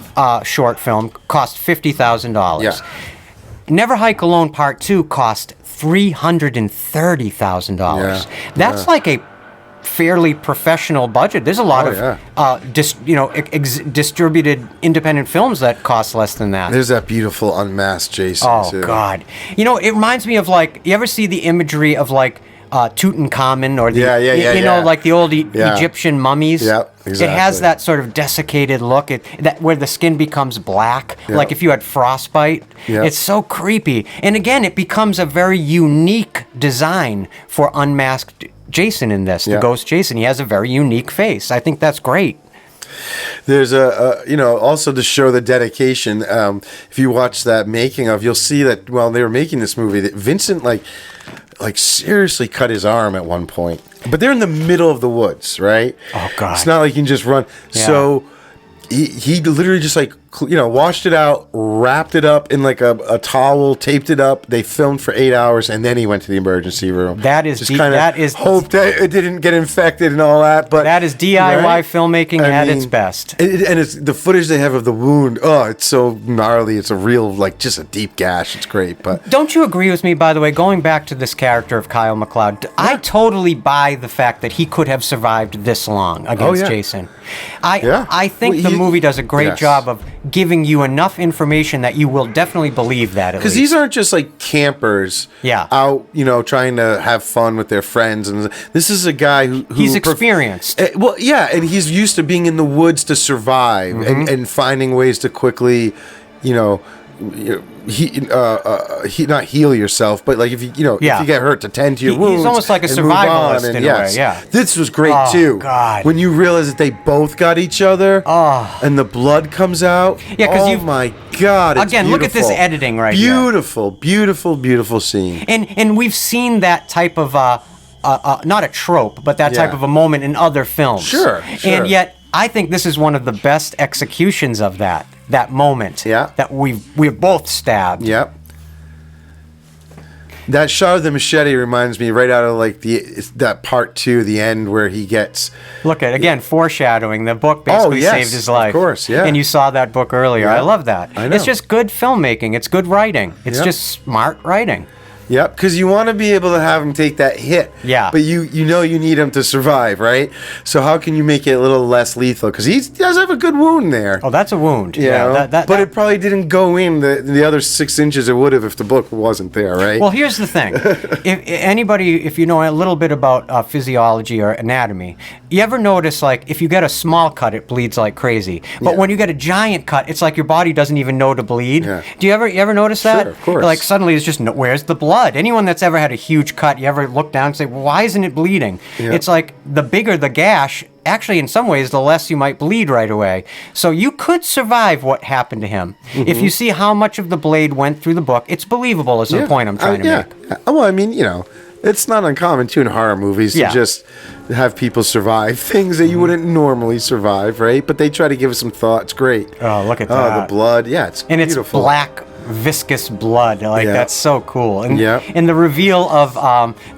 short film cost $50,000. Yeah. Never Hike Alone Part 2 cost $330,000. Yeah. That's like a fairly professional budget. There's a lot of distributed independent films that cost less than that. There's that beautiful unmasked Jason too. God. It reminds me of, like, you ever see the imagery of like Tutankhamun or the like the old Egyptian mummies? Yeah, exactly. It has that sort of desiccated look, where the skin becomes black, like if you had frostbite. Yeah. It's so creepy. And again, it becomes a very unique design for unmasked Jason in this, the ghost Jason. He has a very unique face. I think that's great. There's also to show the dedication. If you watch that making of, you'll see that while they were making this movie, that Vincent like seriously cut his arm at one point. But they're in the middle of the woods, right? Oh God! It's not like you can just run. Yeah. So he literally just washed it out, wrapped it up in like a towel, taped it up. They filmed for 8 hours, and then he went to the emergency room. That is hoped that it didn't get infected and all that. But that is DIY filmmaking at its best. And it's the footage they have of the wound. Oh, it's so gnarly. It's a real, just a deep gash. It's great. But don't you agree with me? By the way, going back to this character of Kyle MacLeod, I totally buy the fact that he could have survived this long against Jason. I think the movie does a great job of giving you enough information that you will definitely believe that. Because these aren't just like campers out, trying to have fun with their friends. And this is a guy who he's experienced. And he's used to being in the woods to survive and finding ways to quickly, not heal yourself, but like if you get hurt, to tend to your wounds. He's almost like a survivalist in a way. Yeah. This was great too. God. When you realize that they both got each other, and the blood comes out. Yeah, because my God! It's again, beautiful. Look at this editing right here. Beautiful scene. And we've seen that type of not a trope, but that type of a moment in other films. Sure. And yet, I think this is one of the best executions of that moment. Yeah. That we're both stabbed. Yep. That shot of the machete reminds me right out of that part 2, the end where he gets. Look at again foreshadowing. The book basically saved his life. Of course, yeah. And you saw that book earlier. Yeah. I love that. I know. It's just good filmmaking. It's good writing. It's just smart writing. Yep, because you want to be able to have him take that hit. Yeah. But you need him to survive, right? So how can you make it a little less lethal? Because he does have a good wound there. Oh, that's a wound. But it probably didn't go in the other 6 inches it would have if the book wasn't there, right? Well, here's the thing. If you know a little bit about physiology or anatomy, you ever notice, like, if you get a small cut, it bleeds like crazy. But when you get a giant cut, it's like your body doesn't even know to bleed. Yeah. Do you ever notice that? Sure, of course. Like, suddenly it's just, where's the blood? Anyone that's ever had a huge cut, you ever look down and say, well, why isn't it bleeding? Yeah. It's like the bigger the gash, actually in some ways, the less you might bleed right away. So you could survive what happened to him. If you see how much of the blade went through the book, it's believable is the point I'm trying to make. Well, I mean, it's not uncommon too in horror movies to just have people survive things that you wouldn't normally survive, right? But they try to give us some thought. It's great. Oh, look at that. Oh, the blood. Yeah, it's beautiful. It's black, viscous blood. That's so cool. And and the reveal of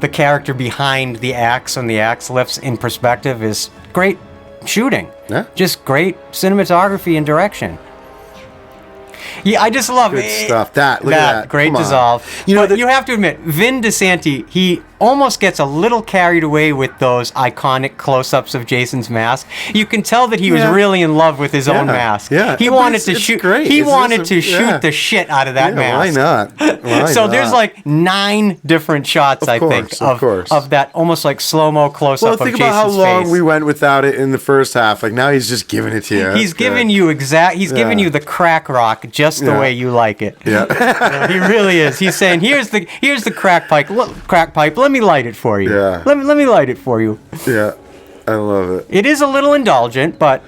the character behind the axe when the axe lifts in perspective is great shooting. Yeah. Just great cinematography and direction. Yeah, I just love Good it. stuff. Look at that. Great Come on. dissolve. You have to admit, Vin Disanti, almost gets a little carried away with those iconic close-ups of Jason's mask. You can tell that he was really in love with his own mask. Yeah, he wanted to shoot. Great. He wanted to shoot the shit out of that mask. Why not? So there's like 9 different shots, I think, of that almost like slow-mo close-up of Jason's face. Well, think about how long we went without it in the first half. Like now he's just giving it to you. He's giving you giving you the crack rock just the way you like it. Yeah. He really is. He's saying, here's the crack pipe. Crack pipe. Let me light it for you. Yeah. Let me light it for you. Yeah. I love it. It is a little indulgent, but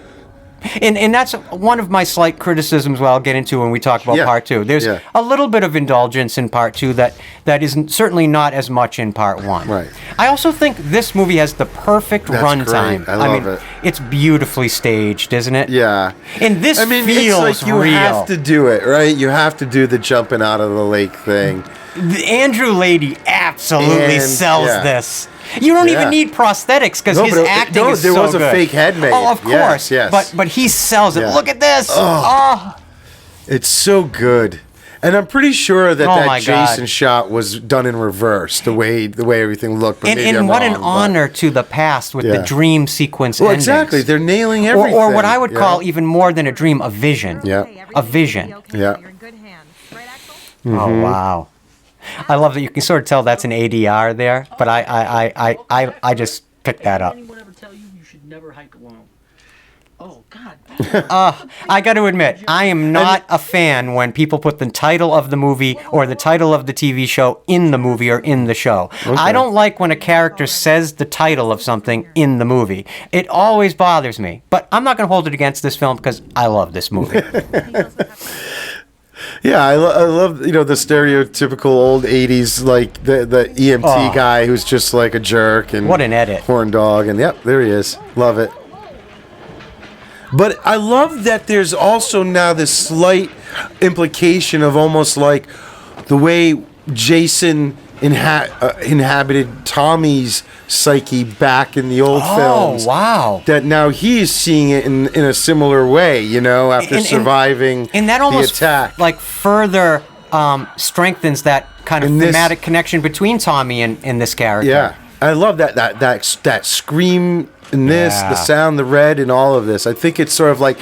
and that's one of my slight criticisms I'll get into when we talk about part 2. There's a little bit of indulgence in part 2 that is certainly not as much in part 1. Right. I also think this movie has the perfect runtime. I love it. It's beautifully staged, isn't it? Yeah. And this feels it's like you real. have to do it, right? You have to do the jumping out of the lake thing. Andrew Lady absolutely sells this. You don't even need prosthetics because his acting is so good. there was a fake head made. Oh, of course. Yes. But he sells it. Look at this. Oh. It's so good. And I'm pretty sure that Jason shot was done in reverse, the way everything looked. But and what an honor to the past with the dream sequence endings. Exactly. They're nailing everything. Or what I would call even more than a dream, a vision. Yeah. A vision. Yeah. Oh, wow. I love that you can sort of tell that's an ADR there, but I just picked that up. Anyone ever tell you should never hike alone? Oh, God. I got to admit, I am not a fan when people put the title of the movie or the title of the TV show in the movie or in the show. Okay. I don't like when a character says the title of something in the movie. It always bothers me. But I'm not going to hold it against this film because I love this movie. Yeah, I love the stereotypical old '80s like the EMT guy who's just like a jerk and what an edit, horn dog, and yep, there he is. Love it. But I love that there's also now this slight implication of almost like the way Jason inhabited Tommy's psyche back in the old films. Oh, wow. That now he is seeing it in a similar way, after surviving and that almost the attack. Like further strengthens that kind of thematic connection between Tommy and this character. Yeah. I love that scream in this, the sound, the red, and all of this. I think it's sort of like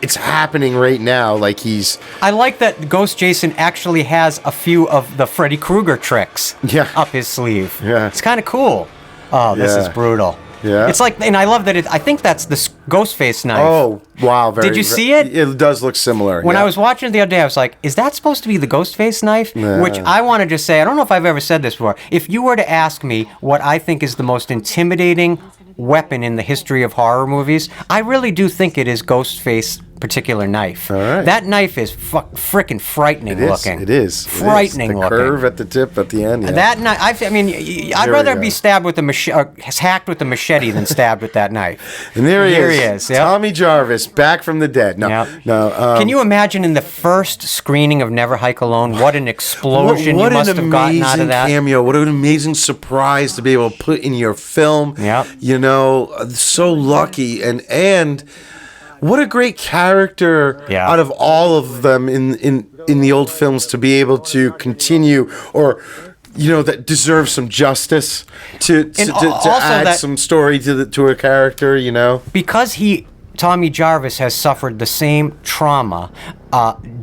it's happening right now. Like he's. I like that Ghost Jason actually has a few of the Freddy Krueger tricks up his sleeve. Yeah, it's kind of cool. Oh, this is brutal. Yeah, it's like, and I love that I think that's the Ghostface knife. Oh, wow! Did you see it? It does look similar. When I was watching it the other day, I was like, "Is that supposed to be the Ghostface knife?" Yeah. Which I want to just say, I don't know if I've ever said this before. If you were to ask me what I think is the most intimidating weapon in the history of horror movies, I really do think it is Ghostface particular knife. All right. That knife is freaking frightening looking. It is frightening looking. The curve at the tip at the end. Yeah. That knife. I'd rather be stabbed with hacked with a machete than stabbed with that knife. And there he is. Yep. Tommy Jarvis, back from the dead. No. Can you imagine in the first screening of Never Hike Alone, what an explosion you must have gotten out of that? Cameo! What an amazing surprise to be able to put in your film. Yep. So lucky and. What a great character out of all of them in the old films to be able to continue or that deserves some justice to add some story to a character, Because Tommy Jarvis has suffered the same trauma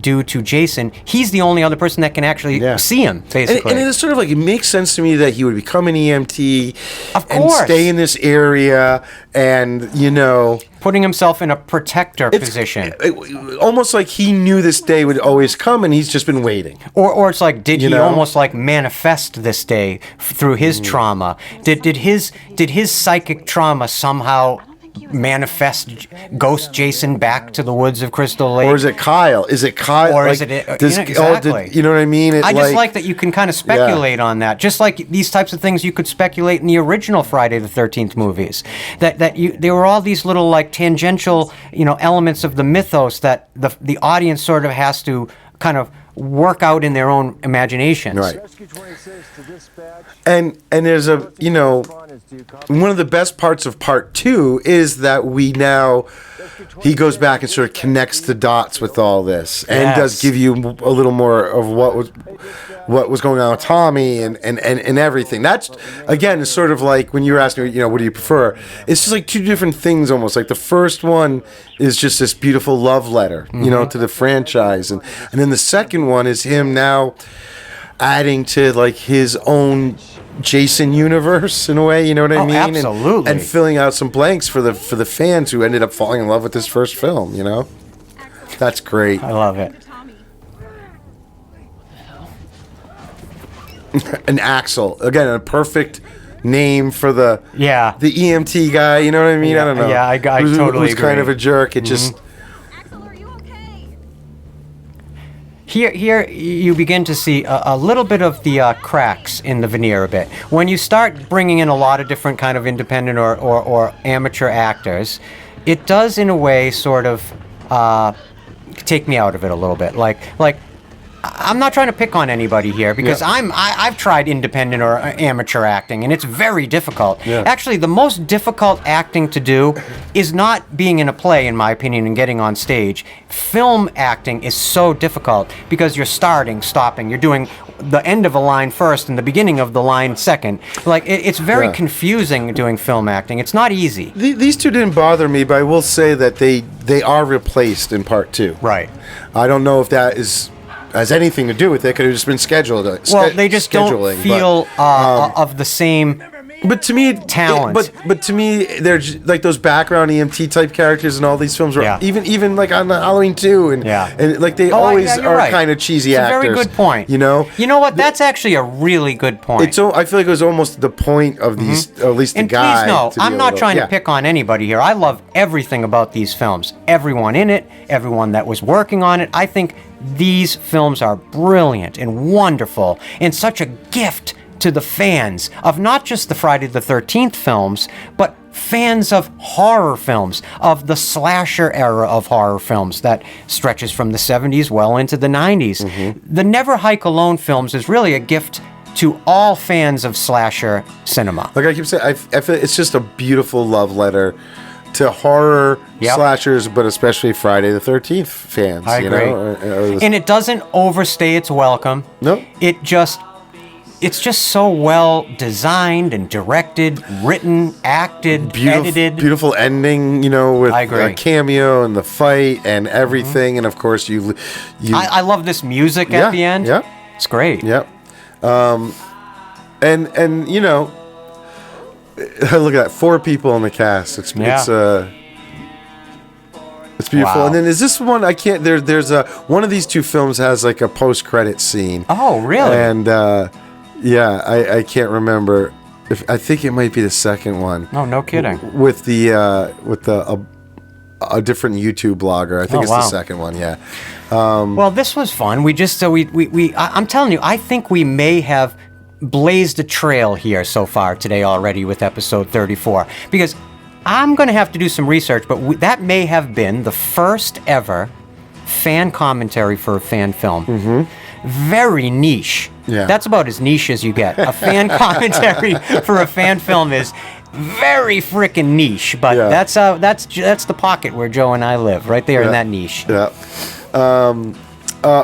due to Jason, he's the only other person that can actually see him, basically. And it's sort of like, it makes sense to me that he would become an EMT and course. stay in this area and, putting himself in a protector position. Almost like he knew this day would always come and he's just been waiting. Or it's like, did he almost like manifest this day through his trauma? Did his psychic trauma somehow manifest Ghost Jason back to the woods of Crystal Lake? Or is it Kyle? Or is it exactly? You know what I mean? I just like that you can kind of speculate on that. Just like these types of things you could speculate in the original Friday the 13th movies. There were all these little like tangential, elements of the mythos that the audience sort of has to kind of work out in their own imaginations. Right. And there's one of the best parts of part 2 is that he goes back and sort of connects the dots with all this and does give you a little more of what was what was going on with Tommy and everything. That's, again, is sort of like when you were asking me, what do you prefer? It's just like two different things almost. Like the first one is just this beautiful love letter, to the franchise. And then the second one is him now adding to like his own Jason universe in a way, you know what I mean? Absolutely. And filling out some blanks for the fans who ended up falling in love with this first film, That's great. I love it. And Axel, again, a perfect name for the EMT guy, you know what I mean? Yeah, I don't know. yeah, I totally who's kind of a jerk. It just... Axel, are you okay? Here you begin to see a little bit of the cracks in the veneer a bit. When you start bringing in a lot of different kind of independent or amateur actors, it does in a way sort of take me out of it a little bit. Like I'm not trying to pick on anybody here because I've tried independent or amateur acting and it's very difficult. Yeah. Actually, the most difficult acting to do is not being in a play, in my opinion, and getting on stage. Film acting is so difficult because you're starting, stopping, you're doing the end of a line first and the beginning of the line second. Like it's very confusing doing film acting. It's not easy. These two didn't bother me, but I will say that they are replaced in part 2. Right. I don't know if that has anything to do with it. Could have just been scheduled. Well, they just don't feel of the same. But to me, talent. But to me, they're like those background EMT type characters in all these films. Were even like on Halloween 2, and like they always are kind of cheesy it's actors. A very good point. You know what? That's actually a really good point. I feel like it was almost the point of these, or at least the and guy. Please no, I'm not trying to pick on anybody here. I love everything about these films. Everyone in it, everyone that was working on it. I think these films are brilliant and wonderful and such a gift to the fans of not just the Friday the 13th films, but fans of horror films, of the slasher era of horror films that stretches from the 70s well into the 90s. The Never Hike Alone films is really a gift to all fans of slasher cinema. Like I keep saying, I feel it's just a beautiful love letter to horror slashers, but especially Friday the 13th fans. I agree. And it doesn't overstay its welcome. No. It's just so well designed and directed, written, acted, edited. Beautiful ending, with a cameo and the fight and everything. And of course, I love this music at the end. Yeah. It's great. Yep. And look at that, 4 people in the cast. It's beautiful. Wow. And then is this one? I can't. There's one of these two films has like a post-credit scene. Oh, really? And I can't remember. I think it might be the second one. Oh, no kidding. With a different YouTube blogger. I think it's the second one. Yeah. Well, this was fun. We just I'm telling you, I think we may have blazed a trail here so far today already with episode 34, because I'm going to have to do some research, but that may have been the first ever fan commentary for a fan film. Very niche. Yeah. That's about as niche as you get. A fan commentary for a fan film is very freaking niche, but that's the pocket where Joe and I live, right there in that niche. Yeah.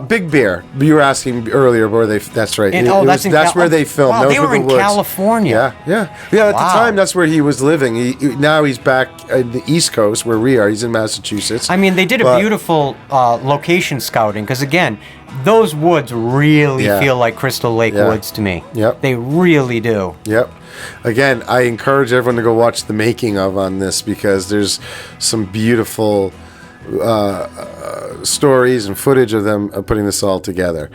Big Bear. You were asking earlier where they. That's right. That's where they filmed. Wow, Those they were in California. Yeah. At the time, that's where he was living. Now he's back in the East Coast where we are. He's in Massachusetts. I mean, they did a beautiful location scouting because again, those woods really feel like Crystal Lake woods to me. Yep. They really do. Yep. Again, I encourage everyone to go watch the making of on this because there's some beautiful stories and footage of them putting this all together.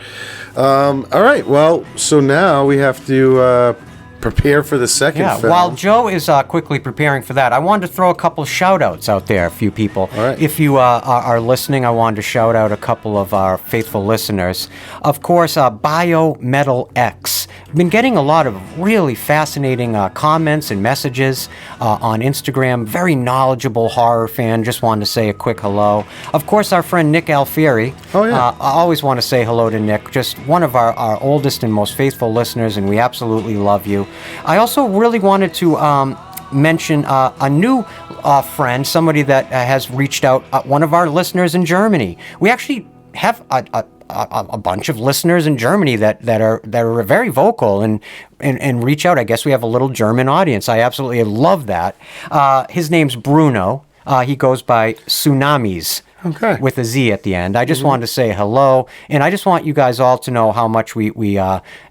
All right. Well, so now we have to prepare for the second film. While Joe is quickly preparing for that, I wanted to throw a couple shout-outs out there, a few people. All right. If you are listening, I wanted to shout out a couple of our faithful listeners. Of course, Biometal X. I've been getting a lot of really fascinating comments and messages on Instagram. Very knowledgeable horror fan. Just wanted to say a quick hello. Of course, our friend Nick Alfieri. Oh, yeah. I always want to say hello to Nick. Just one of our oldest and most faithful listeners, and we absolutely love you. I also really wanted to mention a new friend, somebody that has reached out, one of our listeners in Germany. We actually have a bunch of listeners in Germany that are very vocal and reach out. I guess we have a little German audience. I absolutely love that. His name's Bruno. He goes by Tsunamis. Okay. With a Z at the end. I just wanted to say hello, and I just want you guys all to know how much we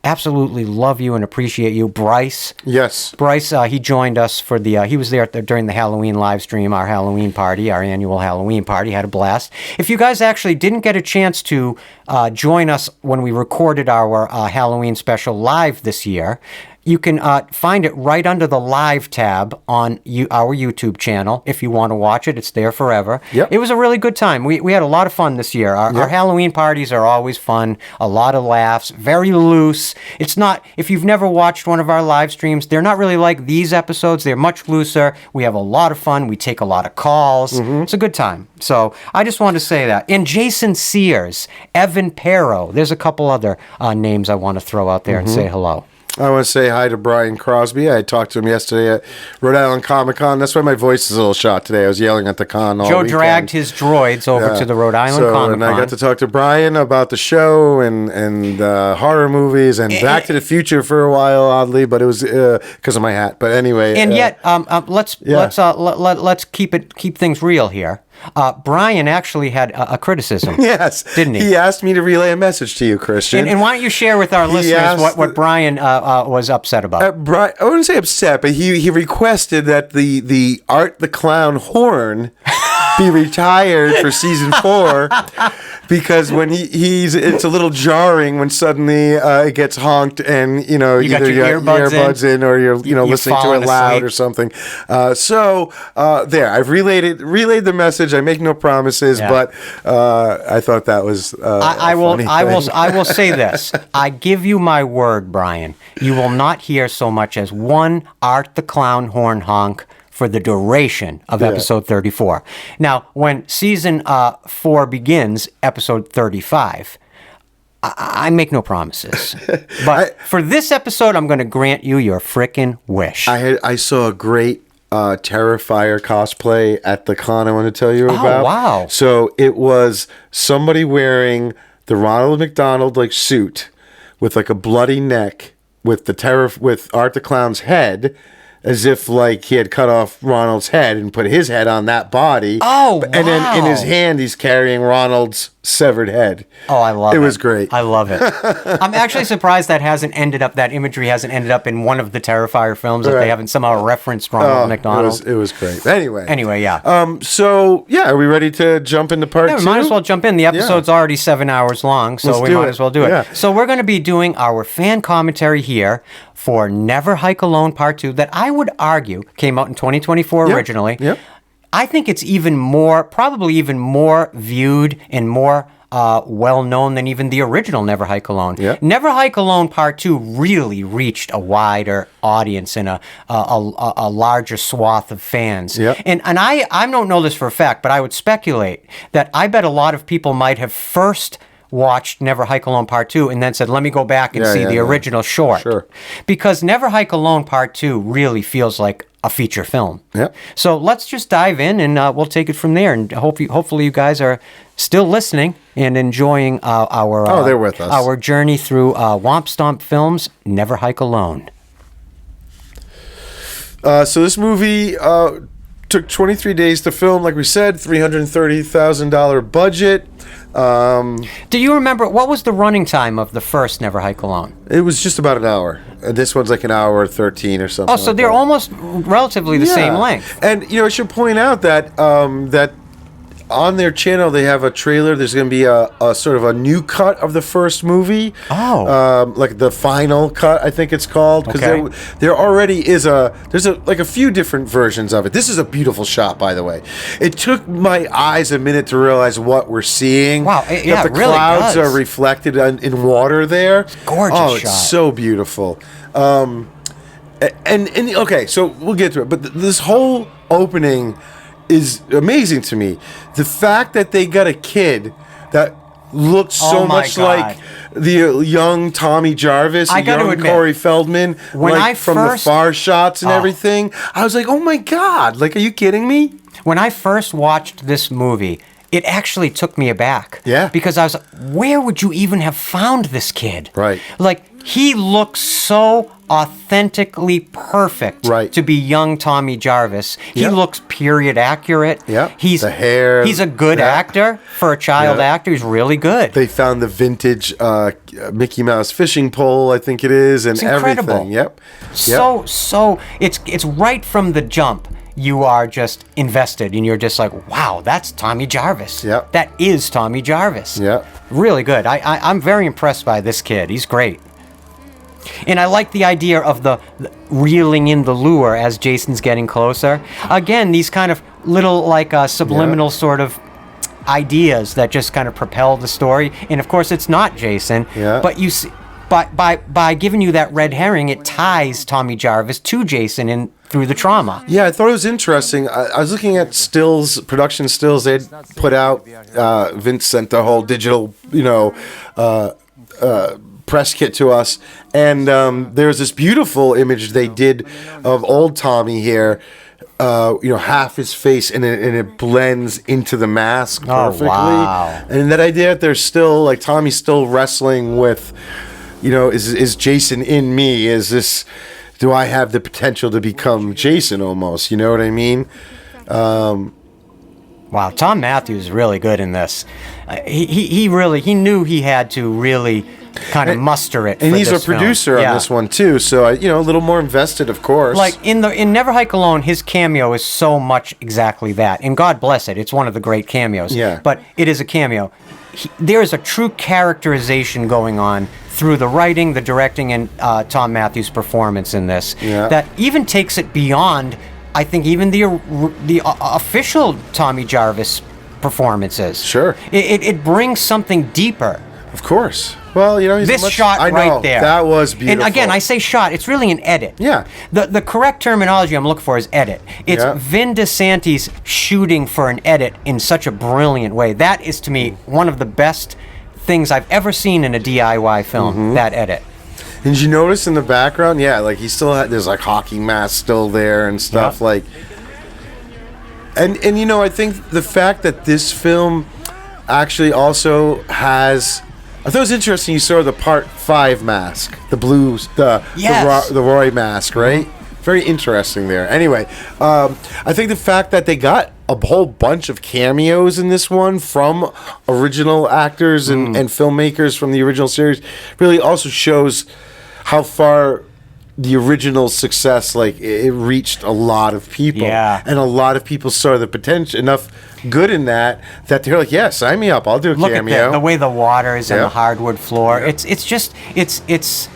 absolutely love you and appreciate you. Bryce. Yes. Bryce, he joined us for he was there during the Halloween live stream, our Halloween party, our annual Halloween party. Had a blast. If you guys actually didn't get a chance to join us when we recorded our Halloween special live this year, you can find it right under the live tab on our YouTube channel. If you want to watch it, it's there forever. Yep. It was a really good time. We had a lot of fun this year. Our Halloween parties are always fun, a lot of laughs, very loose. It's not, if you've never watched one of our live streams, they're not really like these episodes. They're much looser. We have a lot of fun. We take a lot of calls. It's a good time. So I just wanted to say that. And Jason Sears, Evan Perro, there's a couple other names I want to throw out there and say hello. I want to say hi to Brian Crosby. I talked to him yesterday at Rhode Island Comic Con. That's why my voice is a little shot today. I was yelling at the con all Joe weekend. dragged his droids over to the Rhode Island Comic Con. And I got to talk to Brian about the show and horror movies and Back to the Future for a while, oddly, but it was because of my hat. But anyway, and yet let's keep things real here. Brian actually had a criticism. Yes. Didn't he? He asked me to relay a message to you, Christian. And why don't you share with our listeners what Brian was upset about? Brian, I wouldn't say upset, but he requested that the Art the Clown horn be retired for season 4 because when it's a little jarring when suddenly it gets honked and you got either your earbuds in or you're listening to it loud asleep. or something. So there, I've relayed the message. I make no promises, but I thought that was I will say this. I give you my word, Brian. You will not hear so much as one Art the Clown horn honk for the duration of episode 34. Now, when season 4 begins, episode 35, I make no promises. But for this episode, I'm going to grant you your frickin' wish. I saw a great Terrifier cosplay at the con I want to tell you about. Oh, wow. So it was somebody wearing the Ronald McDonald suit with a bloody neck with with Art the Clown's head, as if he had cut off Ronald's head and put his head on that body. Oh, wow. And then in his hand, he's carrying Ronald's severed head. Oh, I love it. It was great. I love it. I'm actually surprised that imagery hasn't ended up in one of the Terrifier films, that they haven't somehow referenced Ronald McDonald. It was great. Anyway, yeah. So, are we ready to jump into part 2? We might as well jump in. The episode's already 7 hours long, so we might as well do it. Yeah. So we're going to be doing our fan commentary here for Never Hike Alone Part 2 that I would argue came out in 2024 originally. Yep. I think it's probably even more viewed and more well-known than even the original Never Hike Alone. Yep. Never Hike Alone Part 2 really reached a wider audience and a larger swath of fans. Yep. And I don't know this for a fact, but I would speculate that I bet a lot of people might have first watched Never Hike Alone Part 2 and then said, let me go back and see the original short. Sure. Because Never Hike Alone Part 2 really feels like a feature film. Yep. So let's just dive in and we'll take it from there. And hopefully you guys are still listening and enjoying they're with us. Our journey through Womp Stomp Films, Never Hike Alone. So this movie took 23 days to film, like we said, $330,000 budget. Do you remember, what was the running time of the first Never Hike Alone? It was just about an hour. This one's like an hour 13 or something. Oh, so they're almost relatively the same length. And, I should point out that that on their channel, they have a trailer. There's going to be a sort of a new cut of the first movie. Oh. Like the final cut, I think it's called. Because there already is there's a few different versions of it. This is a beautiful shot, by the way. It took my eyes a minute to realize what we're seeing. Wow, that the really clouds does. are reflected in water there. It's gorgeous shot. It's So beautiful. And okay, so we'll get to it. But this whole opening is amazing to me. The fact that they got a kid that looks so much like the young Tommy Jarvis, young Corey Feldman, from the far shots and everything. I was like, oh my God, are you kidding me? When I first watched this movie, it actually took me aback. Yeah. Because I was like, where would you even have found this kid? Right. Like, he looks so authentically perfect Right. to be young Tommy Jarvis. He Yep. looks period accurate. Yep. He's The hair. He's a good Yeah. actor for a child Yeah. actor. He's really good. They found the vintage Mickey Mouse fishing pole, I think it is, and It's incredible. everything. Yep. So it's right from the jump. You are just invested, and you're just like, wow, that's Tommy Jarvis. Yep. That is Tommy Jarvis. Yep. Really good. I'm very impressed by this kid. He's great. And I like the idea of the reeling in the lure as Jason's getting closer. Again, these kind of little like subliminal sort of ideas that just kind of propel the story. And of course, it's not Jason. Yeah. But you see, by giving you that red herring, it ties Tommy Jarvis to Jason in through the trauma. Yeah, I thought it was interesting. I was looking at stills, production stills they'd put out. Vince sent the whole digital, press kit to us, and there's this beautiful image they did of old Tommy here. Half his face, and it blends into the mask perfectly. wow. And that idea that there's still like Tommy's still wrestling with, is Jason in me? Is this? Do I have the potential to become Jason almost? You know what I mean? Wow, Tom Matthews is really good in this. He knew he had to really kind of muster it. And for he's a this film. producer Yeah. on this one too, so a little more invested, of course. Like in Never Hike Alone, his cameo is so much exactly that. And God bless it, it's one of the great cameos. Yeah. But it is a cameo. There is a true characterization going on through the writing, the directing, and Tom Matthews' performance in this that even takes it beyond, I think, even the official Tommy Jarvis performances. Sure. It brings something deeper. Of course. Well, he's This much, shot I know, right there. That was beautiful. And again, I say shot. It's really an edit. Yeah. The correct terminology I'm looking for is edit. It's Vin Disanti's shooting for an edit in such a brilliant way. That is, to me, one of the best things I've ever seen in a DIY film, that edit. And did you notice in the background? Yeah, like he still had, there's like hockey mask still there and stuff like. And I think the fact that this film actually also has, I thought it was interesting. You saw the Part 5 mask, the blues, the Roy mask, right? Very interesting there. Anyway, I think the fact that they got a whole bunch of cameos in this one from original actors and filmmakers from the original series really also shows how far the original success, like it reached a lot of people, and a lot of people saw the potential enough good in that they're like, yeah, sign me up, I'll do a Look cameo. at the way the water is in the hardwood floor. It's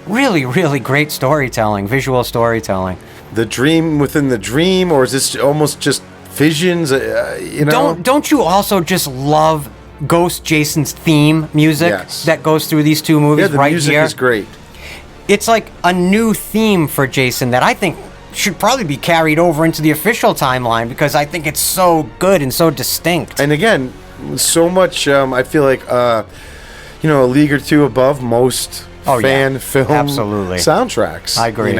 really, really great storytelling, visual storytelling. The dream within the dream, or is this almost just visions? Don't you also just love Ghost Jason's theme music that goes through these two movies? Yeah, the right music here is great. It's like a new theme for Jason that I think should probably be carried over into the official timeline, because I think it's so good and so distinct. And again, so much, I feel like, a league or two above most film soundtracks. I agree.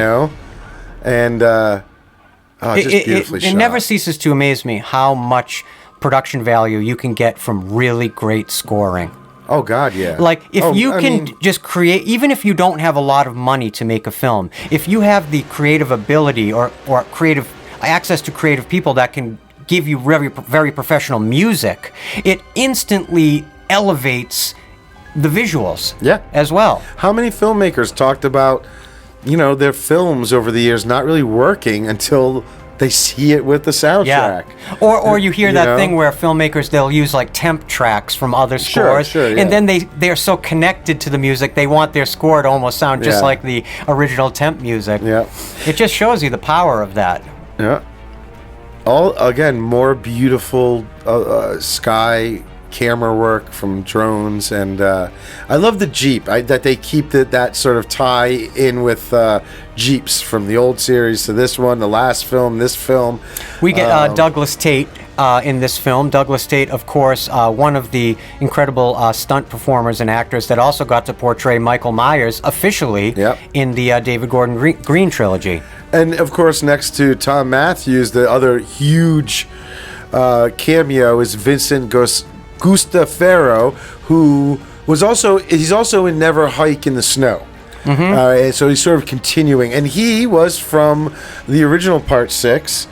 And just beautifully shot. It never ceases to amaze me how much production value you can get from really great scoring. Oh, God, yeah. Like, if you can just create, even if you don't have a lot of money to make a film, if you have the creative ability or creative access to creative people that can give you very, very professional music, it instantly elevates the visuals as well. How many filmmakers talked about, their films over the years not really working until they see it with the soundtrack? Or you hear that thing where filmmakers, they'll use like temp tracks from other scores, and then they're so connected to the music, they want their score to almost sound just like the original temp music. It just shows you the power of that. More beautiful sky camera work from drones, and I love the Jeep. That they keep that sort of tie in with Jeeps from the old series to this one, the last film, this film. We get Douglas Tate in this film. Douglas Tate, of course, one of the incredible stunt performers and actors that also got to portray Michael Myers officially in the David Gordon Green trilogy. And of course, next to Tom Matthews, the other huge cameo is Vincent Gustafaro, who he's also in Never Hike in the Snow. So he's sort of continuing, and he was from the original Part 6.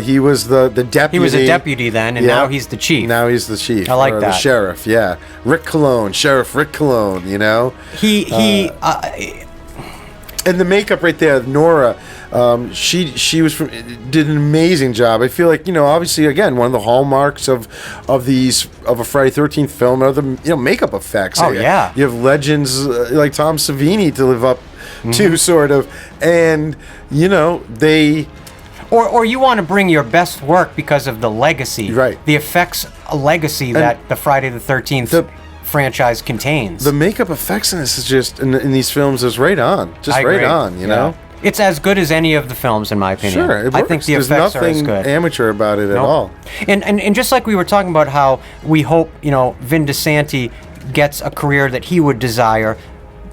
He was the deputy. He was a deputy then, and now he's the chief. Now he's the chief. I like that. The sheriff, yeah. Rick Cologne, Sheriff Rick Cologne, you know? And the makeup right there, Nora, she was did an amazing job. I feel like, you know, obviously, again, one of the hallmarks of a Friday 13th film are the makeup effects. Oh, yeah. You have legends like Tom Savini to live up to, sort of, and you know they. Or you want to bring your best work because of the legacy, right? The effects legacy that the Friday the 13th franchise contains. The makeup effects in this is just in these films is right on, you know. It's as good as any of the films, in my opinion. Sure, it works. I think the There's effects are as good. nothing amateur about it at all. And just like we were talking about how we hope, you know, Vin Disanti gets a career that he would desire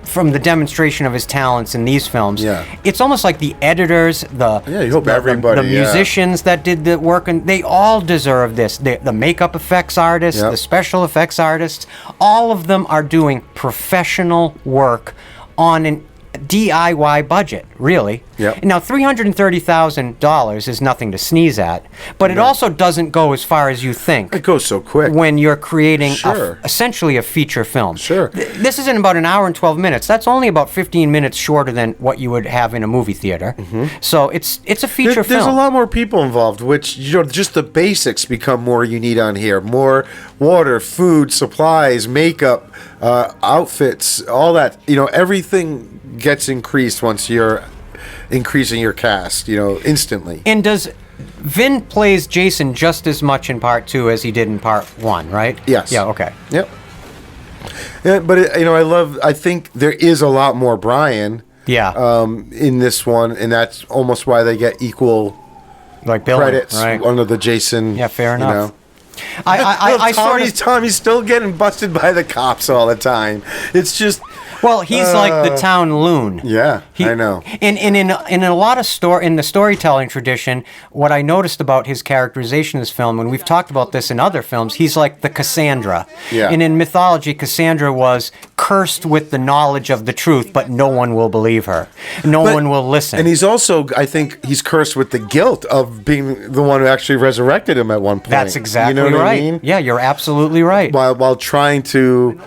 from the demonstration of his talents in these films. Yeah. It's almost like the editors, you hope everybody, the musicians that did the work, and they all deserve this. The makeup effects artists, the special effects artists, all of them are doing professional work on an DIY budget, really. Yep. Now, $330,000 is nothing to sneeze at, but it also doesn't go as far as you think. It goes so quick when you're creating Sure. essentially a feature film. Sure. This isn't about an hour and 12 minutes. That's only about 15 minutes shorter than what you would have in a movie theater. So it's a feature film. There's a lot more people involved, which, you know, just the basics become more you need on here. More water, food, supplies, makeup, outfits, all that. You know, everything gets increased once you're increasing your cast, you know, instantly. And does Vin plays Jason just as much in Part 2 as he did in Part 1, right? Yes. Yeah, okay. Yep. Yeah, but I think there is a lot more Brian in this one, and that's almost why they get equal like Billy, credits right? under the Jason. Yeah, fair enough. You know. I sort of Tommy's still getting busted by the cops all the time. It's just Well, he's like the town loon. Yeah, I know. And in a lot of in the storytelling tradition, what I noticed about his characterization in this film, and we've talked about this in other films, he's like the Cassandra. Yeah. And in mythology, Cassandra was cursed with the knowledge of the truth, but no one will believe her. No one will listen. And he's also, I think, he's cursed with the guilt of being the one who actually resurrected him at one point. That's exactly you know what right. I mean? Yeah, you're absolutely right. While trying to,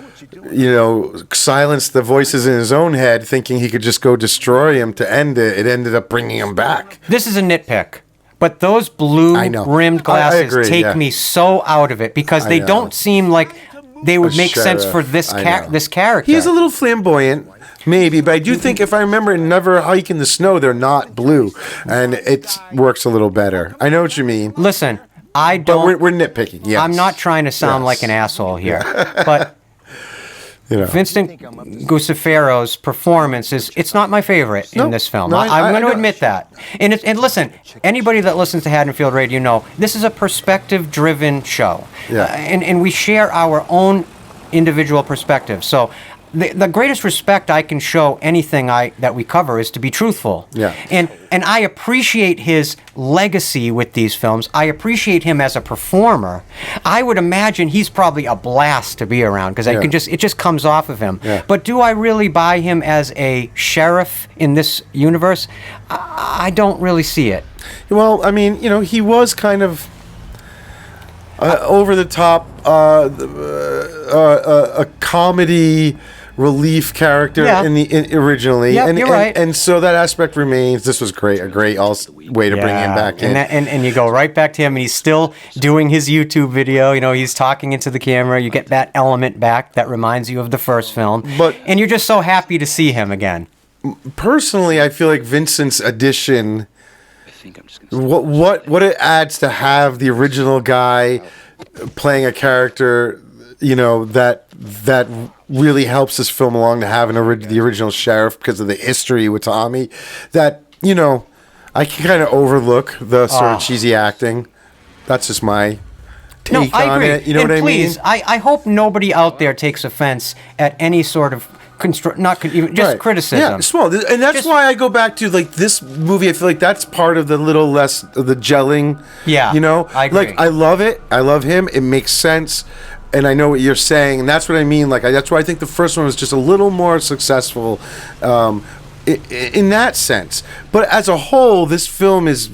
silence the voices in his own head, thinking he could just go destroy him to end it, it ended up bringing him back. This is a nitpick, but those blue-rimmed glasses agree, me so out of it because they don't seem like they would make sense for this character. He's a little flamboyant, maybe, but I do think, if I remember, in Never Hike in the Snow, they're not blue, and it works a little better. I know what you mean. Listen, I don't... But we're nitpicking, yes. I'm not trying to sound like an asshole here, but... Vincent Gusafero's performance it's not my favorite in this film. I'm going to admit that. And listen, anybody that listens to Haddonfield Radio this is a perspective-driven show. Yeah. And we share our own individual perspectives. So the greatest respect I can show anything that we cover is to be truthful. Yeah. And I appreciate his legacy with these films. I appreciate him as a performer. I would imagine he's probably a blast to be around because it just comes off of him. Yeah. But do I really buy him as a sheriff in this universe? I don't really see it. Well, I mean, he was kind of over the top, a comedy relief character originally, you're right. And so that aspect remains. This was a great way to bring him back in. And you go right back to him, and he's still doing his YouTube video. He's talking into the camera. You get that element back that reminds you of the first film, and you're just so happy to see him again. Personally, I feel like Vincent's addition, what it adds to have the original guy playing a character, that really helps this film along, to have the original sheriff because of the history with Tommy, that, I can kind of overlook the sort of cheesy acting. That's just my take I on agree. it. You know what I mean? Please, I hope nobody out there takes offense at any sort of just criticism. Yeah, small, and that's why I go back to like this movie. I feel like that's part of the little less of the gelling. Yeah, you know, I agree. Like I love it. I love him. It makes sense, and I know what you're saying. And that's what I mean. Like that's why I think the first one was just a little more successful, in that sense. But as a whole, this film is.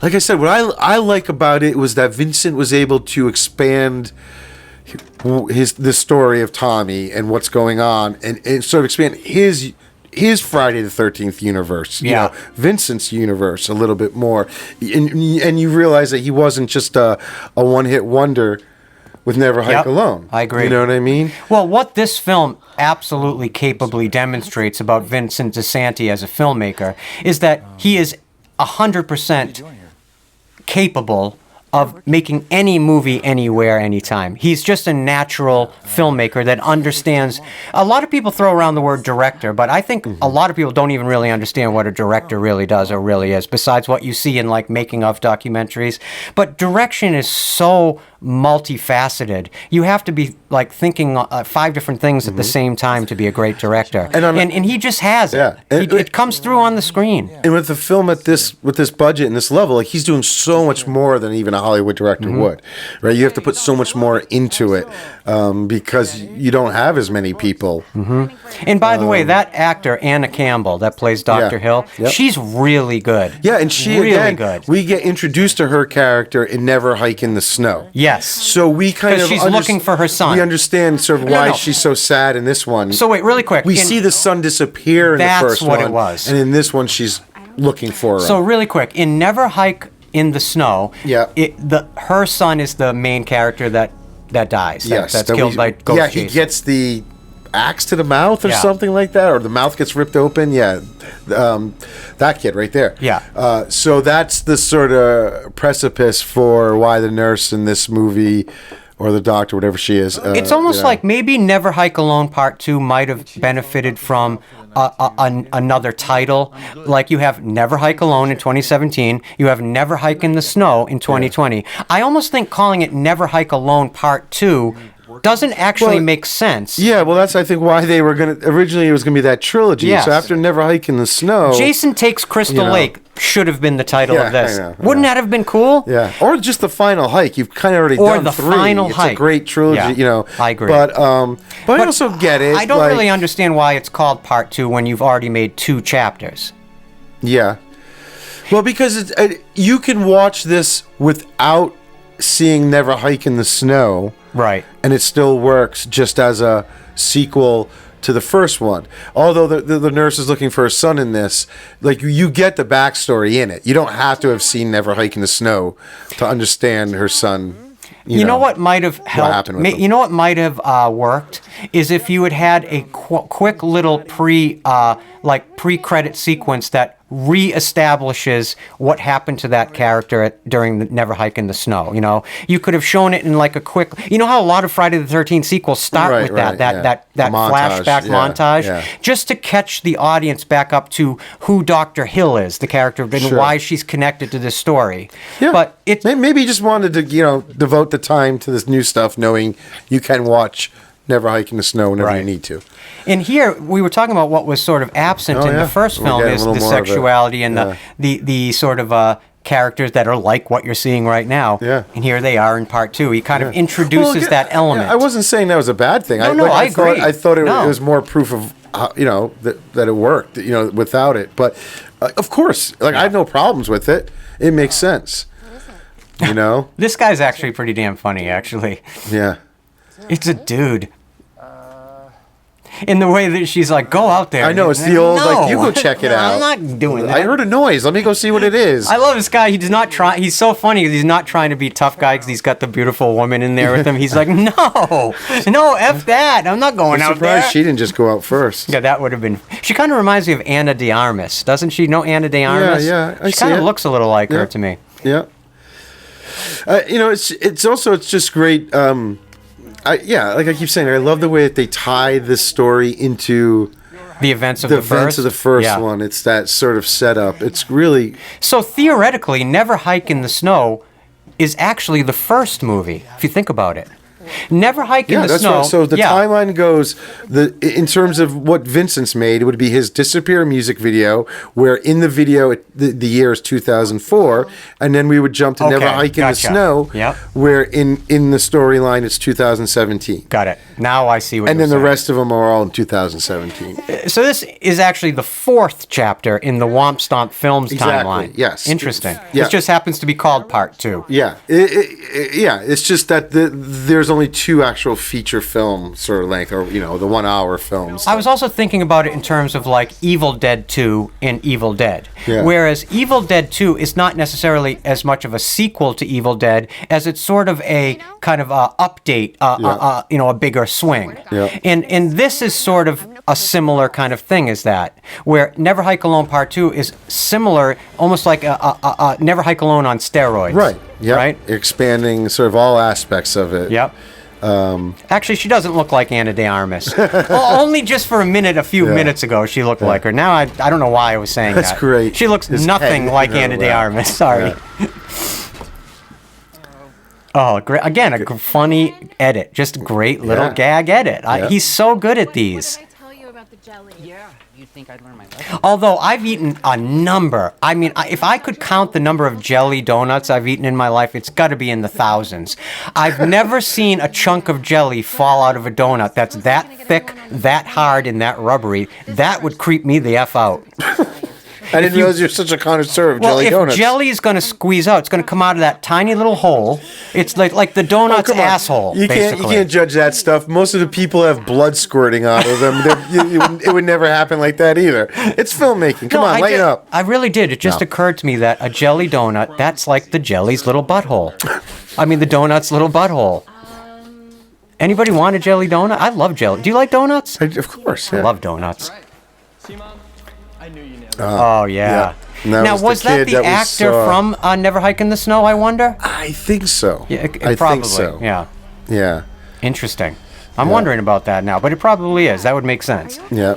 Like I said, what I like about it was that Vincent was able to expand the story of Tommy and what's going on, and sort of expand his Friday the 13th universe, you know, Vincent's universe a little bit more, and you realize that he wasn't just a one-hit wonder with Never Hike Alone. I agree. You know what I mean? Well, what this film absolutely capably demonstrates about Vincent Disanti as a filmmaker is that he is 100% capable of making any movie anywhere, anytime. He's just a natural filmmaker that understands. A lot of people throw around the word director, but I think a lot of people don't even really understand what a director really does or really is, besides what you see in like making of documentaries. But direction is so multifaceted. You have to be like thinking 5 different things at the same time to be a great director. And he just has it. It comes through on the screen. And with the film with this budget and this level, like he's doing so much more than even a Hollywood director would, right? You have to put so much more into it because you don't have as many people. And by the way, that actor Anna Campbell that plays Dr. Hill, she's really good. Yeah, and she really again, good. We get introduced to her character in Never Hike in the Snow. Yes. So we kind of she's looking for her son. We understand sort of why she's so sad in this one. So wait, really quick. We see the son disappear in the first one. That's what it was. And in this one, she's looking for him. So really quick, in Never Hike in the Snow, her son is the main character that dies. That's killed by Ghost Yeah, Jason. he gets the axe to the mouth or something like that, or the mouth gets ripped open. Yeah, that kid right there. Yeah. So that's the sort of precipice for why the nurse in this movie, or the doctor, whatever she is. It's almost like maybe Never Hike Alone Part 2 might have benefited from another title. Like you have Never Hike Alone in 2017. You have Never Hike in the Snow in 2020. I almost think calling it Never Hike Alone Part 2 doesn't actually make sense. Yeah, well, that's I think why they were gonna originally it was gonna be that trilogy. Yes. So after Never Hike in the Snow, Jason Takes Crystal Lake should have been the title of this. Wouldn't that have been cool? Yeah, or just the final hike. You've kind of already done the 3. Final it's hike. a great trilogy. You know, I agree. But I also get it. I don't really understand why it's called Part 2 when you've already made 2 chapters. Yeah. Well, because you can watch this without seeing Never Hike in the Snow. Right. And it still works just as a sequel to the first one. Although the nurse is looking for her son in this, like you get the backstory in it. You don't have to have seen Never Hike in the Snow to understand her son. You know what might have helped? You know what might have worked is if you had a quick little pre-credit sequence that reestablishes what happened to that character during the Never Hike in the Snow. You know, you could have shown it in like a quick. You know how a lot of Friday the 13th sequels start with that flashback montage, just to catch the audience back up to who Dr. Hill is, the character, and why she's connected to this story. Yeah. But it maybe you just wanted to devote the time to this new stuff, knowing you can watch Never Hike in the Snow whenever you need to. And here we were talking about what was sort of absent in the first film is the sexuality and the sort of characters that are like what you're seeing right now. Yeah. And here they are in Part 2. He kind of introduces that element. I wasn't saying that was a bad thing. I agree. I thought it was more proof of that it worked. Without it, but of course, I have no problems with it. It makes sense. This guy's actually pretty damn funny. Actually. Yeah. It's a dude. In the way that she's like, go out there. I know, it's the old, you go check it out. I'm not doing that. I heard a noise. Let me go see what it is. I love this guy. He does not try. He's so funny because he's not trying to be a tough guy because he's got the beautiful woman in there with him. He's like, no, F that. I'm not going out there. I'm surprised she didn't just go out first. Yeah, that would have been. She kind of reminds me of Anna de Armas. Doesn't she know Anna de Armas? Yeah. She kind of looks a little like her to me. Yeah. It's just great. Like I keep saying, I love the way that they tie this story into the events of the first one. It's that sort of setup. It's really so theoretically, Never Hike in the Snow is actually the first movie, if you think about it. Never Hike in the that's Snow. right. So the timeline goes in terms of what Vincent's made. It would be his Disappear music video, where in the video the year is 2004, and then we would jump to Never Hike in the Snow, where in the storyline it's 2017. Got it. Now I see what. And you're then the saying. rest of them are all in 2017. So this is actually the 4th chapter in the Womp Stomp Films timeline. Yes. Interesting. Yeah. This just happens to be called Part 2. Yeah. It's just that there's only 2 actual feature film sort of length, or the 1 hour films. I was also thinking about it in terms of like Evil Dead 2 and Evil Dead. Yeah. Whereas Evil Dead 2 is not necessarily as much of a sequel to Evil Dead as it's sort of a kind of a update, a bigger swing. Yeah. And this is sort of a similar kind of thing as that, where Never Hike Alone Part 2 is similar, almost like a Never Hike Alone on steroids. Right. Yeah. Right? Expanding sort of all aspects of it. Yep. Actually, she doesn't look like Ana de Armas. Well, only just for a few minutes ago, she looked like her. Now I don't know why I was saying that. That's great. She looks nothing like Ana de Armas. Sorry. Yeah. Oh, great! Again, a funny edit. Just a great little gag edit. He's so good at these. What did I tell you about the jelly? Yeah, you'd think I'd learn my lesson. Although I've eaten a number. I mean, if I could count the number of jelly donuts I've eaten in my life, it's got to be in the thousands. I've never seen a chunk of jelly fall out of a donut that's that thick, that hard, and that rubbery. That would creep me the F out. I didn't realize you're such a connoisseur of jelly donuts. If jelly is going to squeeze out, it's going to come out of that tiny little hole. It's like the donut's asshole, You basically. can't judge that stuff. Most of the people have blood squirting out of them. It would never happen like that either. It's filmmaking. Come on, lighten up. I really did. It just occurred to me that a jelly donut, that's like the jelly's little butthole. I mean, the donut's little butthole. Anybody want a jelly donut? I love jelly. Do you like donuts? Of course, yeah. I love donuts. See, Mom? I knew you nailed it. Oh, yeah. Now, was that the actor from Never Hike in the Snow, I wonder? I think so. Yeah, I probably. think so. Yeah. Yeah. Interesting. I'm wondering about that now, but it probably is. That would make sense. Yeah.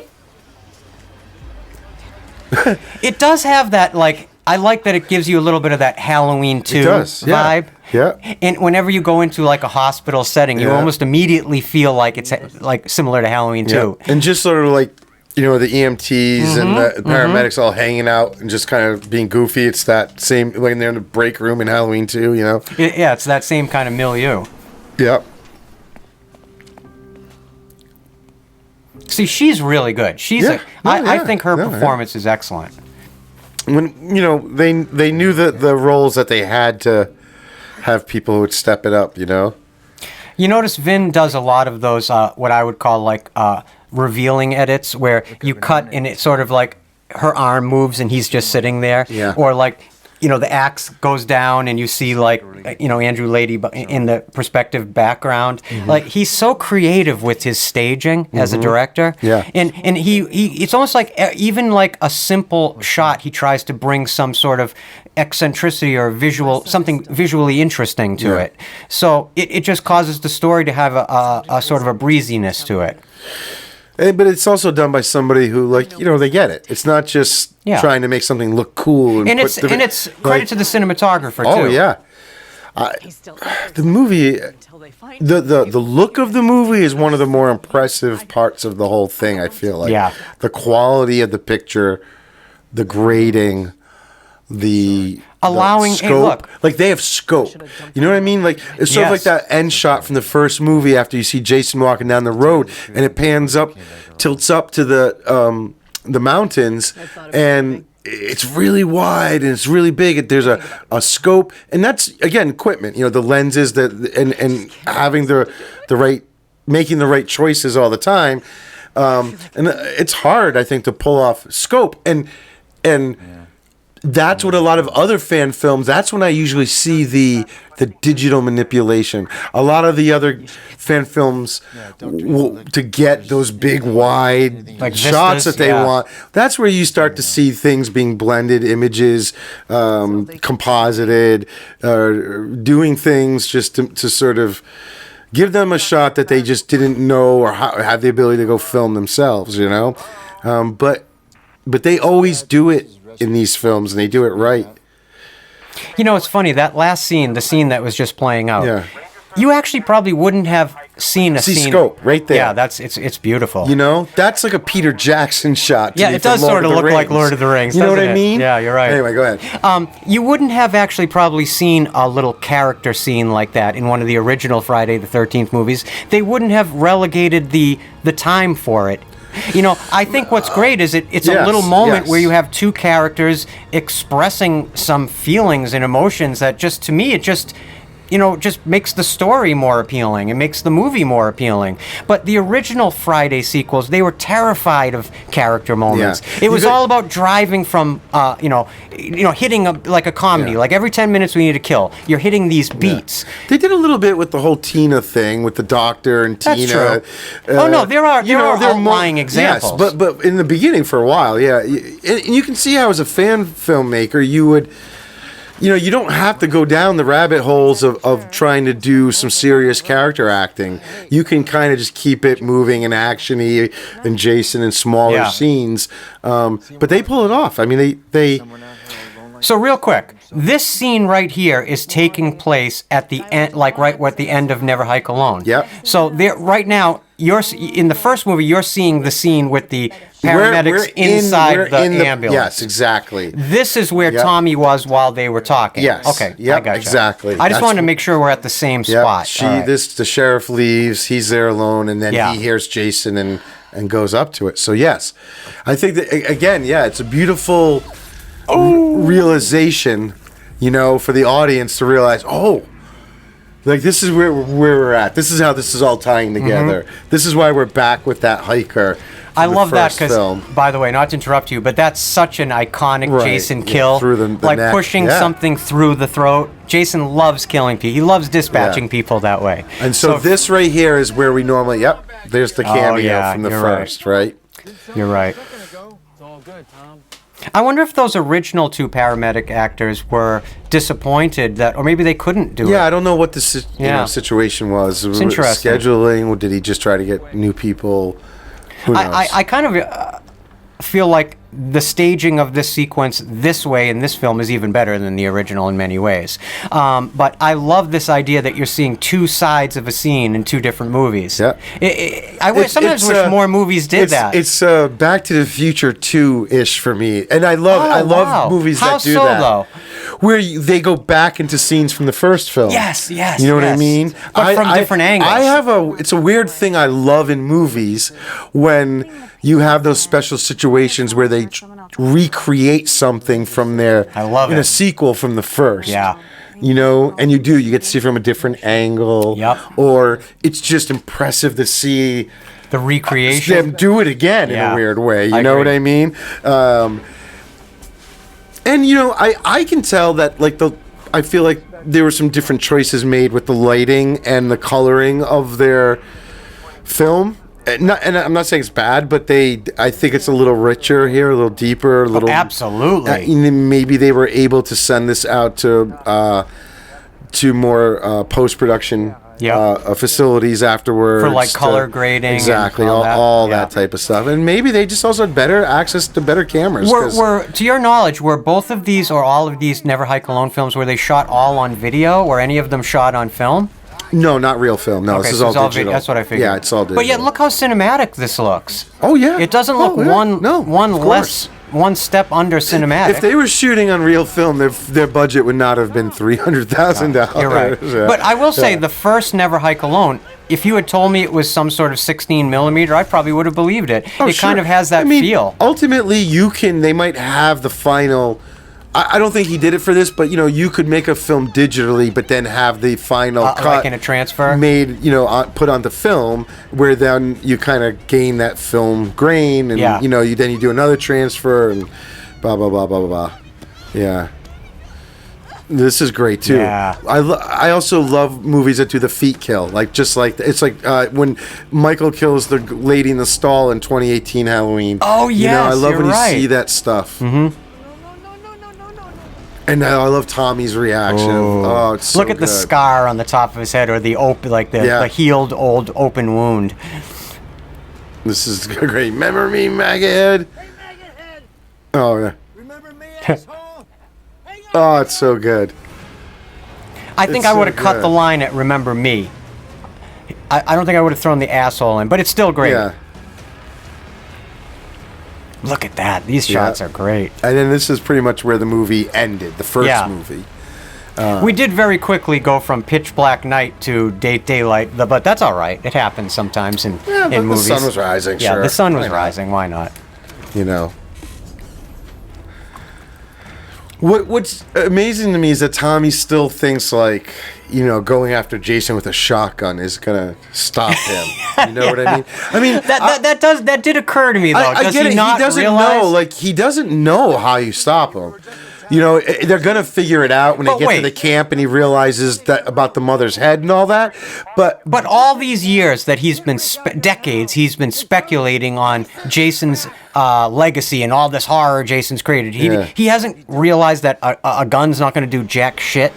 It does have that, like, I like that it gives you a little bit of that Halloween 2 vibe. Yeah. And whenever you go into like a hospital setting, you almost immediately feel like it's like similar to Halloween 2. And just sort of like, the EMTs and the paramedics all hanging out and just kind of being goofy. It's that same, when they're in the break room in Halloween 2, Yeah, it's that same kind of milieu. Yep. See, she's really good. I think her performance is excellent. When, they knew that the roles that they had to have people who would step it up, You notice Vin does a lot of those, what I would call like revealing edits, where you cut and it's sort of like her arm moves and he's just sitting there. Yeah. Or like, the axe goes down and you see like, Andrew Lady in the perspective background. Like, he's so creative with his staging as a director. Yeah. And he it's almost like even like a simple shot, he tries to bring some sort of eccentricity or something visually interesting to it. So it just causes the story to have a sort of a breeziness to it. But it's also done by somebody who, they get it. It's not just trying to make something look cool. And it's credit to the cinematographer, too. Oh, yeah. The movie, the look of the movie is one of the more impressive parts of the whole thing, I feel like. Yeah. The quality of the picture, the grading, the allowing scope. Hey, look. Like, they have scope. You know what I mean? Like, it's sort of like that end shot from the first movie after you see Jason walking down the road and it pans up, tilts up to the mountains, and it's really wide and it's really big. There's a scope, and that's, again, equipment. The lenses and having the right, making the right choices all the time. And it's hard, I think, to pull off scope and. That's what a lot of other fan films, that's when I usually see the digital manipulation. A lot of the other fan films, to get those big, wide shots that they want, that's where you start to see things being blended, images, composited, doing things just to sort of give them a shot that they just didn't know or have the ability to go film themselves, But they always do it in these films, and they do it right. It's funny, that last scene, the scene that was just playing out, You actually probably wouldn't have seen a See scene. scope right there. Yeah, it's beautiful. You know, that's like a Peter Jackson shot. Yeah, it does sort of look like Lord of the Rings. You know what doesn't I it? mean? Yeah, you're right. Anyway, go ahead. You wouldn't have actually probably seen a little character scene like that in one of the original Friday the 13th movies. They wouldn't have relegated the time for it. You know, I think what's great is it's a little moment where you have two characters expressing some feelings and emotions that just, to me, it just makes the story more appealing. It makes the movie more appealing. But the original Friday sequels, they were terrified of character moments. Yeah. It was all about driving from, hitting like a comedy. Yeah. Like every 10 minutes we need to kill. You're hitting these beats. Yeah. They did a little bit with the whole Tina thing with the doctor and That's Tina. true. Oh no, there are outlying examples. Yes, but in the beginning for a while, yeah, and you can see how as a fan filmmaker you would. You know, you don't have to go down the rabbit holes of trying to do some serious character acting. You can kind of just keep it moving and actiony and Jason in smaller scenes. But they pull it off. I mean, they. So real quick, this scene right here is taking place at the end, like right at the end of Never Hike Alone. Yep. So there, right now, in the first movie, you're seeing the scene with the paramedics inside the ambulance. Yes, exactly. This is where Tommy was while they were talking. Yes. Okay. Yep, I gotcha. exactly. I just wanted to make sure we're at the same spot. The sheriff leaves. He's there alone, and then he hears Jason and goes up to it. So yes, I think that again, it's a beautiful realization, for the audience to realize, like this is where we're at. This is how this is all tying together. This is why we're back with that hiker. I love that because, by the way, not to interrupt you, but that's such an iconic Jason kill. Through the like neck. pushing something through the throat. Jason loves killing people. He loves dispatching people that way. And so this right here is where we normally, there's the cameo from the first, right? You're right. It's all good, Tom. I wonder if those original two paramedic actors were disappointed that, or maybe they couldn't do it. Yeah, I don't know what the situation was. It's interesting. Scheduling, did he just try to get new people? Who knows? I kind of feel like the staging of this sequence this way in this film is even better than the original in many ways. But I love this idea that you're seeing two sides of a scene in two different movies. Yeah. I sometimes wish more movies did that. It's Back to the Future 2-ish for me. And I love movies How that do so, that. Though? Where they go back into scenes from the first film. Yes. You know what I mean? But from different angles. It's a weird thing I love in movies when you have those special situations where they recreate something from a sequel from the first. Yeah. And you get to see it from a different angle. Yep. Or it's just impressive to see the recreation. them do it again in a weird way. You know what I mean? And I can tell that I feel like there were some different choices made with the lighting and the coloring of their film. And I'm not saying it's bad, but I think it's a little richer here, a little deeper, a little. Absolutely. Maybe they were able to send this out to more post-production facilities afterwards for like color grading. Exactly, and all that type of stuff, and maybe they just also had better access to better cameras. Were to your knowledge, were both of these or all of these Never Hike Alone films, were they shot all on video, or any of them shot on film? No, not real film. No, this is all digital. That's what I figured. Yeah, it's all digital. But yet, look how cinematic this looks. Oh yeah, it doesn't look one step under cinematic. If they were shooting on real film, their budget would not have been $300,000. You're right. Yeah. But I will say, the first Never Hike Alone, if you had told me it was some sort of 16 millimeter, I probably would have believed it. It kind of has that feel. Ultimately, they might have the final. I don't think he did it for this, but you could make a film digitally, but then have the final cut like in a transfer made, put onto film, where then you kind of gain that film grain, and then you do another transfer, and blah blah blah blah blah blah. Yeah, this is great too. Yeah. I also love movies that do the feet kill, it's like when Michael kills the lady in the stall in 2018 Halloween. Oh yes, I love when you see that stuff. Mm-hmm. And I love Tommy's reaction. Oh, it's so look at the scar on the top of his head, or the healed old open wound. This is great. Remember me, maggot? Oh yeah. Remember me, asshole? Oh, it's so good. I think It's I so would have cut good. the line at "Remember Me." I don't think I would have thrown the asshole in, but it's still great. Yeah. Look at that. These shots Yeah. are great. And then this is pretty much where the movie ended, the first Yeah. movie. We did very quickly go from pitch black night to daylight, but that's all right. It happens sometimes in Yeah, but movies. the sun was rising, Yeah, sure. the sun was Why not? rising. Why not? You know. What's amazing to me is that Tommy still thinks like, going after Jason with a shotgun is gonna stop him. You know what I mean? I mean That did occur to me though. I Does get he it. not He doesn't realize? know. Like he doesn't know how you stop him. They're gonna figure it out when they But get wait. to the camp and he realizes that about the mother's head and all that. But all these years that he's been decades, he's been speculating on Jason's legacy and all this horror Jason's created. He hasn't realized that a gun's not going to do jack shit.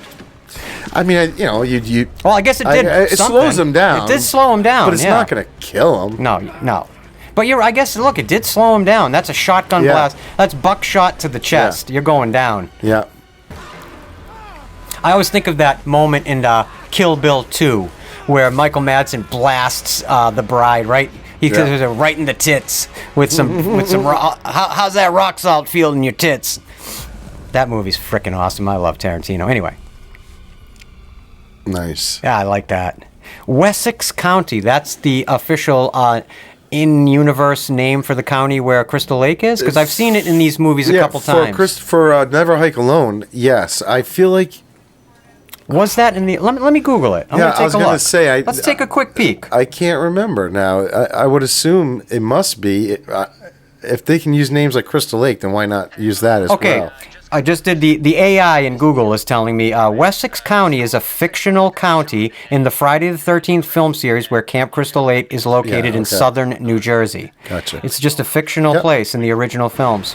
I mean, you. Well, I guess it did. It something. slows him down. It did slow him down, but it's yeah. not gonna kill him. No. But I guess, look, it did slow him down. That's a shotgun Yeah. blast. That's buckshot to the chest. Yeah. You're going down. Yeah. I always think of that moment in Kill Bill 2 where Michael Madsen blasts the bride, right? He Yeah. goes right in the tits with some how's that rock salt feel in your tits? That movie's freaking awesome. I love Tarantino. Anyway. Nice. Yeah, I like that. Wessex County, that's the official in-universe name for the county where Crystal Lake is? Because I've seen it in these movies a couple times. For Never Hike Alone, yes. I feel like... Was that in the... Let me Google it. I'm Yeah, gonna take I was a gonna look. say, Let's take a quick peek. I can't remember now. I would assume it must be. If they can use names like Crystal Lake, then why not use that as Okay, well? I just did the AI in Google is telling me Wessex County is a fictional county in the Friday the 13th film series where Camp Crystal Lake is located in okay. southern New Jersey. Gotcha. It's just a fictional Yep. place in the original films.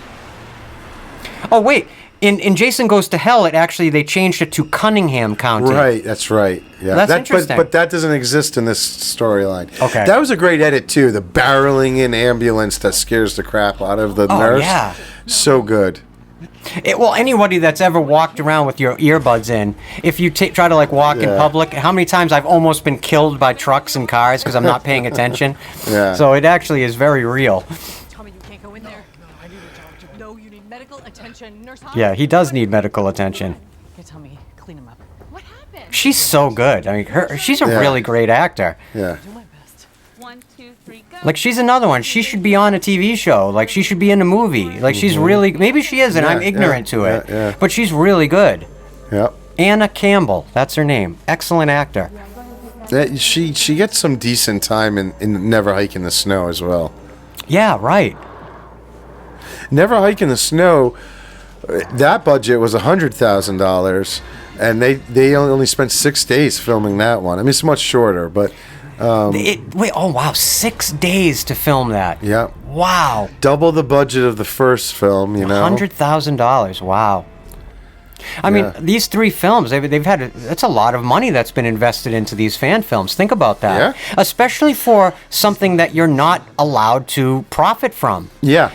Oh, wait. In Jason Goes to Hell, they changed it to Cunningham County. Right, that's right. Yeah, That's interesting. But that doesn't exist in this storyline. Okay. That was a great edit too. The barreling in ambulance that scares the crap out of the nurse. yeah. So good. Well, anybody that's ever walked around with your earbuds in, if you try to walk in Yeah. public, how many times I've almost been killed by trucks and cars because I'm not paying attention. Yeah. So it actually is very real. Tell me you can't go in there. No, I need a doctor. No, you need medical attention. Nurse Holly. Yeah, he does need medical attention. Okay, tell me, clean him up. What happened? She's so good. I mean, she's a Yeah. really great actor. Yeah. Do my best. 1, 2, 3, go. She's another one. She should be on a TV show. She should be in a movie. She's really... Maybe she is, and Yeah, I'm ignorant yeah, to it. yeah, yeah. But she's really good. Yep. Anna Campbell. That's her name. Excellent actor. She gets some decent time in Never Hike in the Snow as well. Yeah, right. Never Hike in the Snow, that budget was $100,000, and they only spent 6 days filming that one. I mean, it's much shorter, but Wait, oh wow, 6 days to film that. yeah, Wow. double the budget of the first film. $100,000. Wow. I mean, Yeah. these 3 films, they've had, that's a lot of money that's been invested into these fan films. Think about that. Yeah. Especially for something that you're not allowed to profit from. Yeah.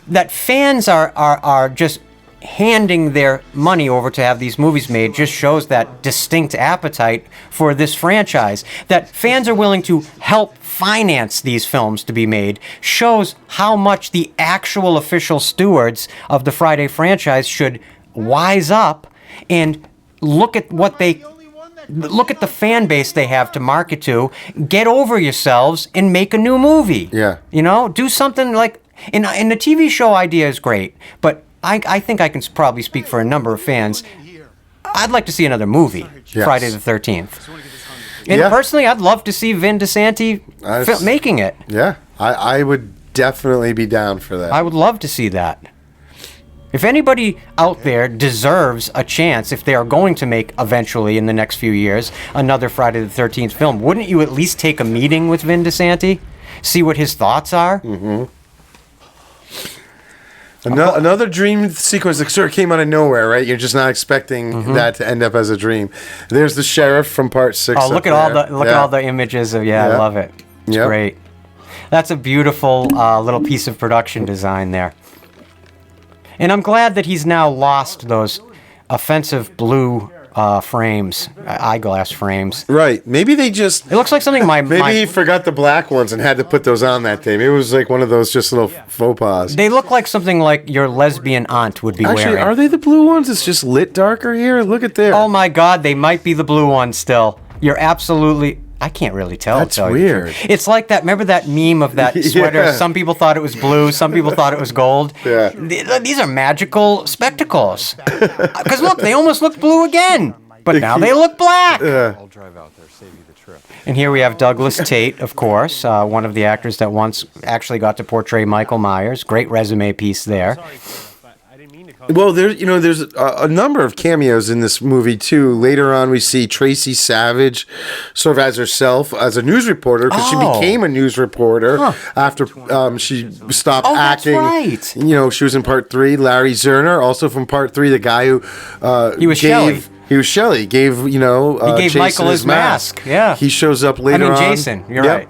That fans are just handing their money over to have these movies made just shows that distinct appetite for this franchise. That fans are willing to help finance these films to be made shows how much the actual official stewards of the Friday franchise should wise up and look at the fan base they have to market to, get over yourselves and make a new movie. Yeah. Do something like, and the TV show idea is great, but I think I can probably speak for a number of fans. I'd like to see another movie, Yes. Friday the 13th. And Yeah. personally, I'd love to see Vin Disanti making it. Yeah, I would definitely be down for that. I would love to see that. If anybody out there deserves a chance, if they are going to make eventually in the next few years another Friday the 13th film, wouldn't you at least take a meeting with Vin Disanti? See what his thoughts are? Mm-hmm. Another dream sequence that sort of came out of nowhere, right? You're just not expecting that to end up as a dream. There's the sheriff from part 6. Oh, look at all the images of I Yeah. love it. It's Yep. great. That's a beautiful little piece of production design there. And I'm glad that he's now lost those offensive blue frames, eyeglass frames. Right. Maybe they just... It looks like something Maybe he forgot the black ones and had to put those on that day. Maybe it was like one of those just little faux pas. They look like something like your lesbian aunt would be Actually, wearing. are they the blue ones? It's just lit darker here. Look at there. Oh my God, they might be the blue ones still. You're absolutely... I can't really tell. That's tell you the weird. truth. It's like that. Remember that meme of that sweater? Yeah. Some people thought it was blue. Some people thought it was gold. Yeah. These are magical spectacles. Because look, they almost look blue again. But now they look black. I'll drive out there, save you the trip. And here we have Douglas Tate, of course, one of the actors that once actually got to portray Michael Myers. Great resume piece there. Well, there's a number of cameos in this movie too. Later on, we see Tracy Savage, sort of as herself, as a news reporter, because she became a news reporter after she stopped acting. That's right. You know, she was in Part 3. Larry Zerner, also from Part 3, the guy who He was Shelley. He was Shelley. Gave He gave Jason Michael his mask. Yeah. He shows up later on. Jason. You're right.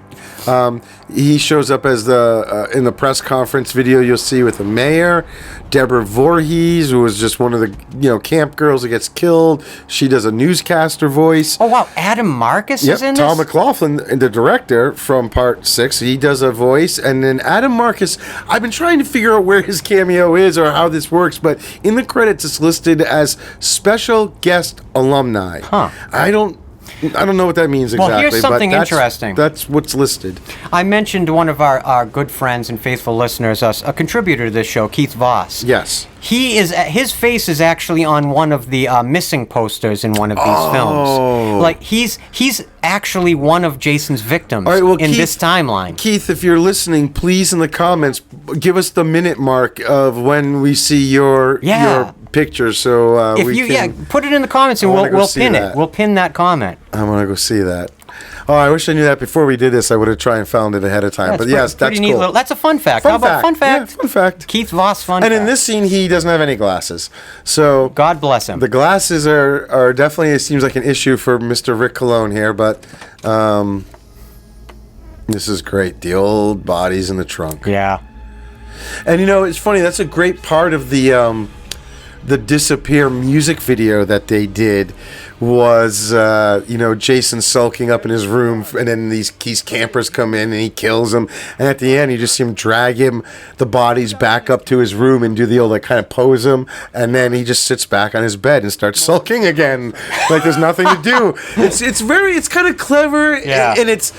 He shows up as in the press conference video you'll see with the mayor, Deborah Voorhees, who was just one of the camp girls that gets killed. She does a newscaster voice. Oh wow, Adam Marcus is in this? Tom McLaughlin, the director from Part 6, he does a voice, and then Adam Marcus. I've been trying to figure out where his cameo is or how this works, but in the credits it's listed as special guest alumni. I don't know what that means exactly. Well, here's something interesting. That's what's listed. I mentioned one of our good friends and faithful listeners, a contributor to this show, Keith Voss. Yes. His face is actually on one of the missing posters in one of these films. Like he's actually one of Jason's victims in Keith, this timeline. Keith, if you're listening, please in the comments give us the minute mark of when we see your picture. So put it in the comments and we'll pin it. We'll pin that comment. I want to go see that. Oh, I wish I knew that before we did this. I would have tried and found it ahead of time. But yes, that's cool. That's a fun fact. How about fun fact? Yeah, fun fact. Keith Voss, fun fact. And in this scene, he doesn't have any glasses. So God bless him. The glasses are definitely, it seems like an issue for Mr. Rick Cologne here, but this is great. The old bodies in the trunk. Yeah. And it's funny. That's a great part of the Disappear music video that they did was Jason sulking up in his room, and then these campers come in and he kills them, and at the end you just see him drag the bodies back up to his room and do the old kind of pose him, and then he just sits back on his bed and starts sulking again like there's nothing to do. It's kind of clever. And it's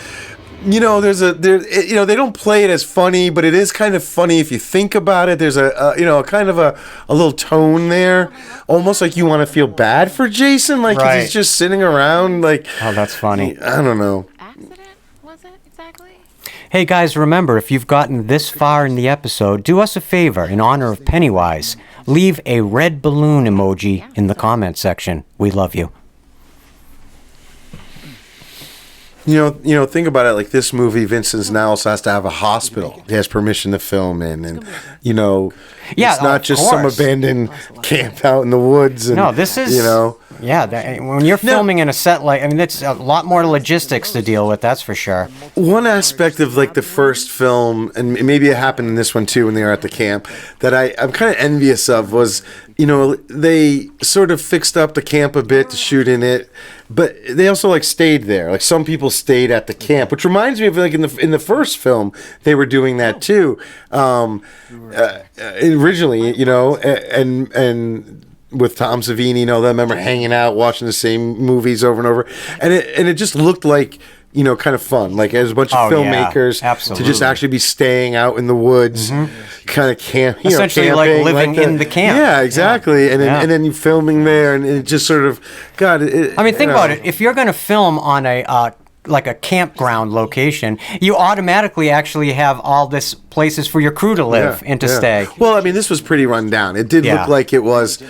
they don't play it as funny, but it is kind of funny if you think about it. There's a kind of a little tone there, almost like you want to feel bad for Jason, like 'cause he's just sitting around like. Oh, that's funny. I don't know. Accident, was it exactly? Hey guys, remember, if you've gotten this far in the episode, do us a favor in honor of Pennywise. Leave a red balloon emoji in the comment section. We love you. Think about it. Like this movie, Vincent's now also has to have a hospital. He has permission to film in, and it's not just some abandoned camp out in the woods. And, no, this is when you're filming in a set it's a lot more logistics to deal with. That's for sure. One aspect of like the first film, and maybe it happened in this one too, when they were at the camp, that I'm kind of envious of was. They sort of fixed up the camp a bit to shoot in it, but they also stayed there. Like some people stayed at the camp, which reminds me of in the first film they were doing that too. Originally, and with Tom Savini, I remember hanging out watching the same movies over and over, and it just looked like. Kind of fun. Like as a bunch of filmmakers to just actually be staying out in the woods, kind of camp. Essentially, camping, like living in the camp. Yeah, exactly. And then you filming there, and it just sort of, God. Think about it. If you're going to film on a campground location, you automatically actually have all this places for your crew to live and to stay. Well, this was pretty run down. It did look like it was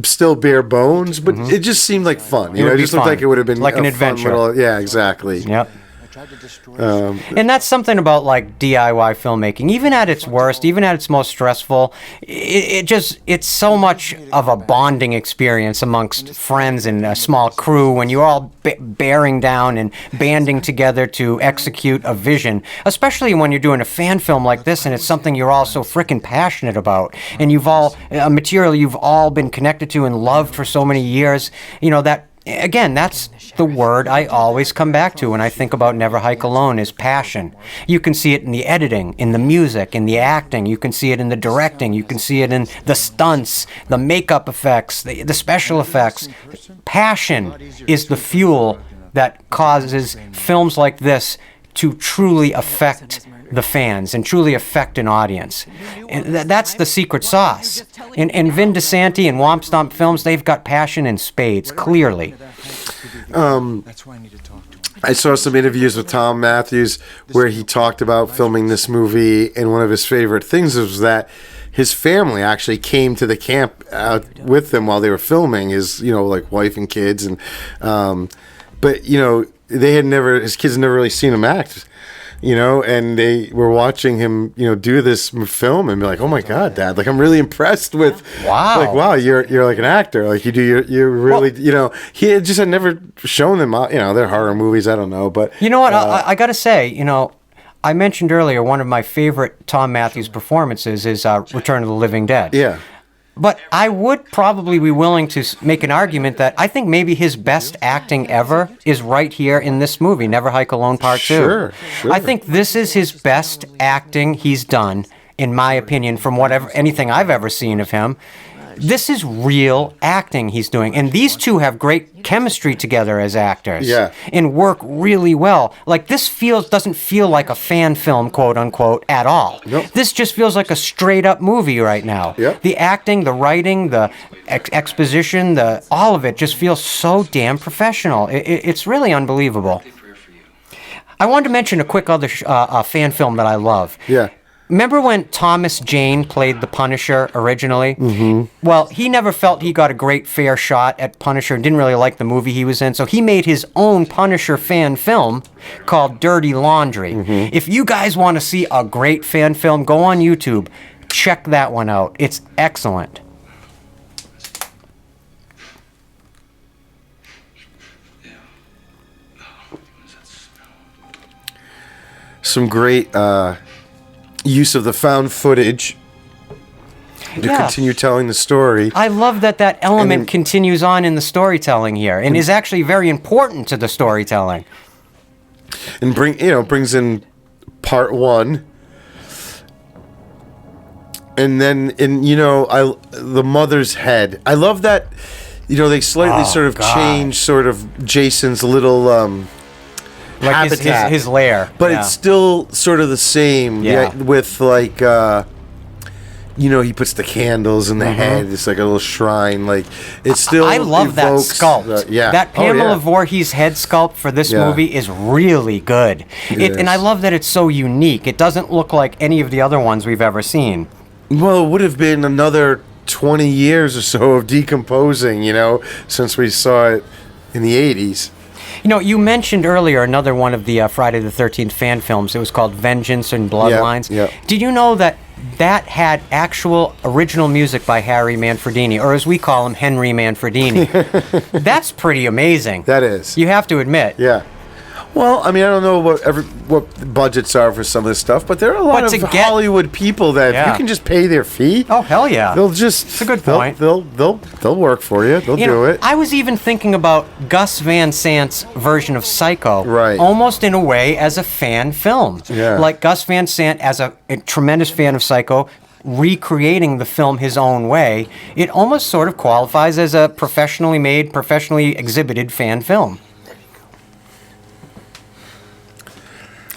still bare bones, but it just seemed like fun. It just looked like it would have been like an adventure. Yeah, exactly. Yep. And that's something about like DIY filmmaking. Even at its worst, even at its most stressful, it's so much of a bonding experience amongst friends and a small crew when you're all bearing down and banding together to execute a vision, especially when you're doing a fan film like this and it's something you're all so freaking passionate about, and you've all a material you've all been connected to and loved for so many years. You know, that again, that's the word I always come back to when I think about Never Hike Alone, is passion. You can see it in the editing, in the music, in the acting. You can see it in the directing. You can see it in the stunts, the makeup effects, the special effects. Passion is the fuel that causes films like this to truly affect the fans and truly affect an audience. And that's the secret sauce. In Vin Disanti and Womp Stomp Films, they've got passion in spades, clearly. I saw some interviews with Tom Matthews where he talked about filming this movie, and one of his favorite things was that his family actually came to the camp with them while they were filming, his, like wife and kids, and but his kids had never really seen him act. And they were watching him, do this film and be like, "Oh my God, Dad! Like, I'm really impressed with, wow, you're like an actor. Like, you're really, he had never shown them, their horror movies. I don't know, but you know what? I got to say, I mentioned earlier one of my favorite Tom Matthews performances is Return of the Living Dead. Yeah. But I would probably be willing to make an argument that I think maybe his best acting ever is right here in this movie, Never Hike Alone Part 2. Sure. I think this is his best acting he's done, in my opinion, from anything I've ever seen of him. This is real acting he's doing. And these two have great chemistry together as actors. Yeah. And work really well. Like, this doesn't feel like a fan film, quote unquote, at all. Nope. This just feels like a straight up movie right now. Yep. The acting, the writing, the exposition, all of it just feels so damn professional. It's really unbelievable. I wanted to mention a quick other fan film that I love. Yeah. Remember when Thomas Jane played the Punisher originally? Mm-hmm. Well, he never felt he got a great fair shot at Punisher and didn't really like the movie he was in, so he made his own Punisher fan film called Dirty Laundry. Mm-hmm. If you guys want to see a great fan film, go on YouTube. Check that one out. It's excellent. Some great use of the found footage to continue telling the story. I love that element continues on in the storytelling here and is actually very important to the storytelling. And brings in part one. And then the mother's head. I love that they slightly sort of change sort of Jason's little like habitat, his lair, but it's still sort of the same. Yeah. With like, he puts the candles in the head. It's like a little shrine. Like it's still. I love that sculpt. That Pamela Voorhees head sculpt for this movie is really good. And I love that it's so unique. It doesn't look like any of the other ones we've ever seen. Well, it would have been another 20 years or so of decomposing, since we saw it in the 80s. You mentioned earlier another one of the Friday the 13th fan films. It was called Vengeance and Bloodlines. Yeah. Did you know that had actual original music by Harry Manfredini, or as we call him, Henry Manfredini? That's pretty amazing. That is. You have to admit. Yeah. Well, I mean, I don't know what budgets are for some of this stuff, but there are a lot of Hollywood people that if you can just pay their fee. Oh, hell yeah. They'll just. It's a good point. They'll work for you. They'll do it. I was even thinking about Gus Van Sant's version of Psycho, right? Almost in a way as a fan film. Yeah. Like Gus Van Sant, as a tremendous fan of Psycho, recreating the film his own way, it almost sort of qualifies as a professionally made, professionally exhibited fan film.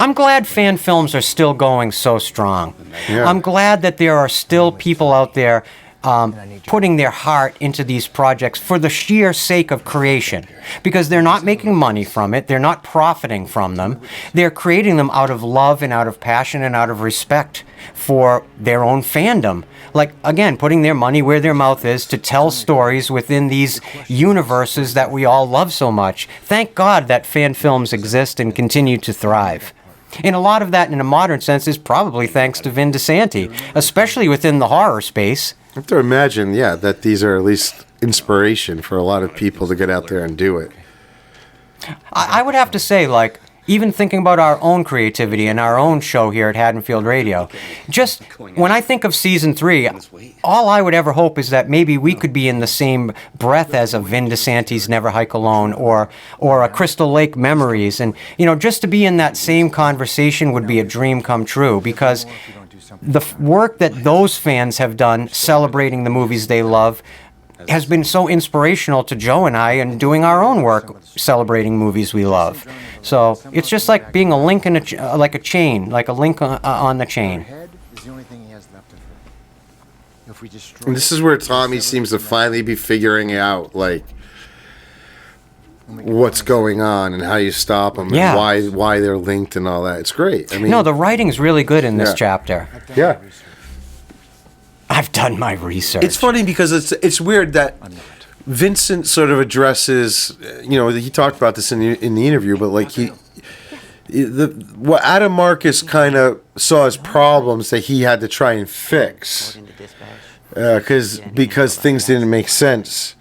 I'm glad fan films are still going so strong. Yeah. I'm glad that there are still people out there putting their heart into these projects for the sheer sake of creation, because they're not making money from it, they're not profiting from them, they're creating them out of love and out of passion and out of respect for their own fandom. Like, again, putting their money where their mouth is to tell stories within these universes that we all love so much. Thank God that fan films exist and continue to thrive. And a lot of that, in a modern sense, is probably thanks to Vin Disanti, especially within the horror space. I have to imagine, that these are at least inspiration for a lot of people to get out there and do it. I would have to say, like, even thinking about our own creativity and our own show here at Haddonfield Radio, just when I think of season 3, all I would ever hope is that maybe we could be in the same breath as a Vin Disanti's Never Hike Alone or a Crystal Lake Memories. And, just to be in that same conversation would be a dream come true, because the work that those fans have done celebrating the movies they love has been so inspirational to Joe and I in doing our own work celebrating movies we love. So it's just like being a link in like a chain, like a link on the chain. And this is where Tommy seems to finally be figuring out, like, what's going on and how you stop them and why they're linked and all that. It's great. I mean, no, the writing's really good in this chapter. Yeah. I've done my research. It's funny because it's weird that Vincent sort of addresses, he talked about this in the interview, but like what Adam Marcus kind of saw as problems that he had to try and fix, because things didn't make sense.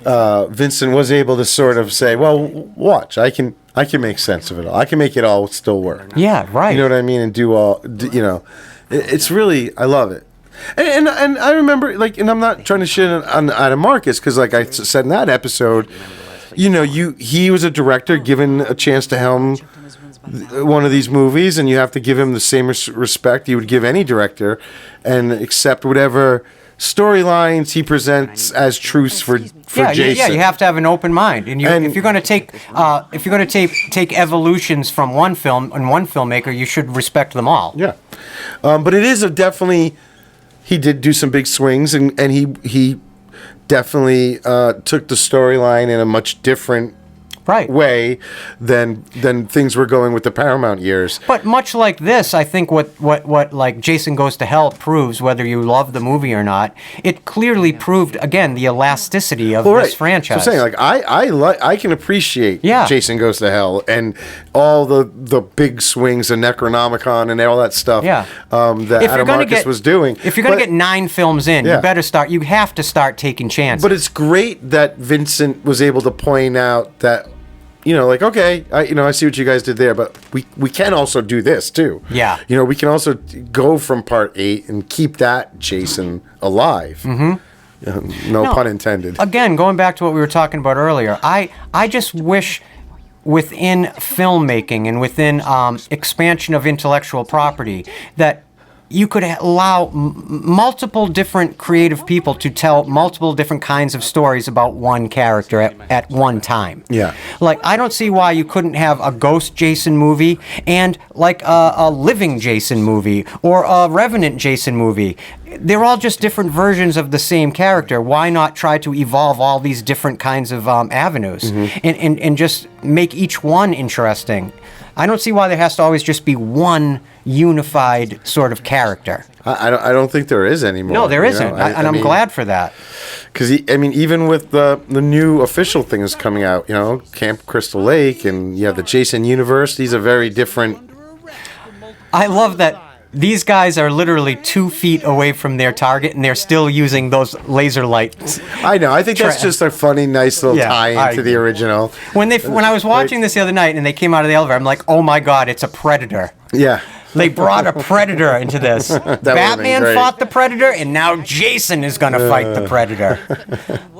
Vincent was able to sort of say, well, watch, I can make sense of it all. I can make it all still work. Yeah, right. You know what I mean? And it's really, I love it. And I remember, like, and I'm not trying to shit on Adam Marcus, because like I said in that episode, he was a director given a chance to helm one of these movies, and you have to give him the same respect you would give any director, and accept whatever storylines he presents as truths for Jason. Yeah, you have to have an open mind, and if you're going to take evolutions from one film and one filmmaker, you should respect them all. Yeah, but it is definitely. He did do some big swings, and he definitely took the storyline in a much different way than things were going with the Paramount years. But much like this, I think what like Jason Goes to Hell proves, whether you love the movie or not, it clearly proved again the elasticity of this franchise. So I'm saying, I can appreciate Jason Goes to Hell and all the big swings and Necronomicon and all that stuff that Adam Marcus was doing. If you're going to get 9 films in, you have to start taking chances. But it's great that Vincent was able to point out that, okay, I see what you guys did there, but we can also do this too. Yeah. We can also go from part 8 and keep that Jason alive. Mm-hmm. No pun intended. Again, going back to what we were talking about earlier, I just wish within filmmaking and within expansion of intellectual property that you could allow multiple different creative people to tell multiple different kinds of stories about one character at one time. Yeah. Like, I don't see why you couldn't have a Ghost Jason movie and like a Living Jason movie or a Revenant Jason movie. They're all just different versions of the same character. Why not try to evolve all these different kinds of avenues and just make each one interesting? I don't see why there has to always just be one unified sort of character. I don't think there is anymore. No, there isn't, and I'm glad for that. Because even with the new official things coming out, Camp Crystal Lake, and you have the Jason universe. These are very different. I love that. These guys are literally 2 feet away from their target, and they're still using those laser lights. I know. I think that's just a funny, nice little tie into the original. When I was watching this the other night, and they came out of the elevator, I'm like, oh my God, it's a Predator. Yeah. They brought a Predator into this. Batman fought the Predator, and now Jason is going to fight the Predator.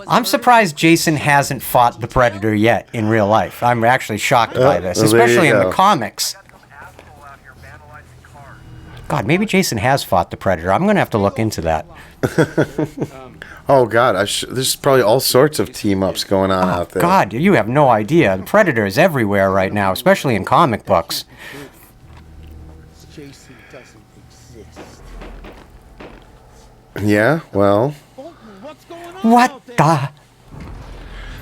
I'm surprised Jason hasn't fought the Predator yet in real life. I'm actually shocked by this, especially in the comics. God, maybe Jason has fought the Predator. I'm going to have to look into that. Oh, God. There's probably all sorts of team-ups going on out there. God, you have no idea. The Predator is everywhere right now, especially in comic books. Jason doesn't exist. Yeah, well. What the?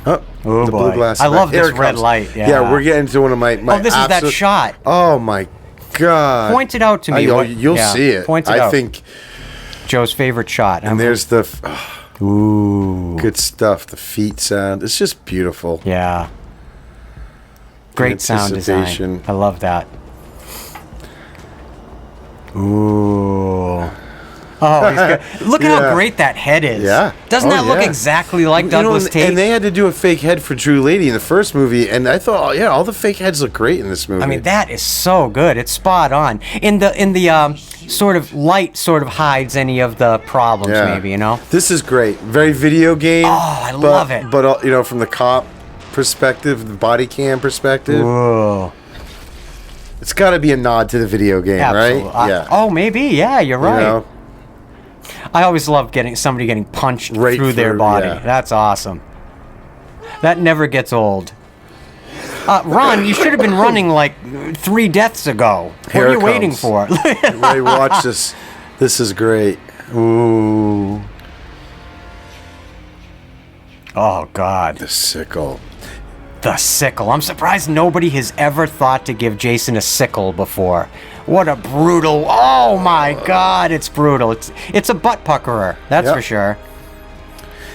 Oh, Oh, the boy. blue glass. I love Here this it red comes. light. Yeah, we're getting to one of my Oh, this is that shot. Oh, my God. Point it out to me. You'll see it. Point it out. I think. Joe's favorite shot. And there's the... Ooh. Good stuff. The feet sound. It's just beautiful. Yeah. Great sound design. Anticipation. I love that. Ooh. Oh, he's good. Look at how great that head is. Yeah. Doesn't that look exactly like Douglas Tate? And they had to do a fake head for Drew Lady in the first movie, and I thought, all the fake heads look great in this movie. I mean, that is so good. It's spot on. In the sort of light sort of hides any of the problems, maybe, you know? This is great. Very video game. Oh, I love it. But, from the cop perspective, the body cam perspective. Whoa. It's got to be a nod to the video game, Absolutely. right? Yeah. Oh, maybe. Yeah, you're right. You know? I always love somebody getting punched Right through their through, body. yeah. That's awesome. That never gets old. Ron, you should have been running like 3 deaths ago. Here What are you it waiting comes. for? Ray, watch this. This is great. Ooh. Oh, God. The sickle. The sickle. I'm surprised nobody has ever thought to give Jason a sickle before. What a brutal... Oh, my God. It's brutal. It's a butt puckerer. That's for sure.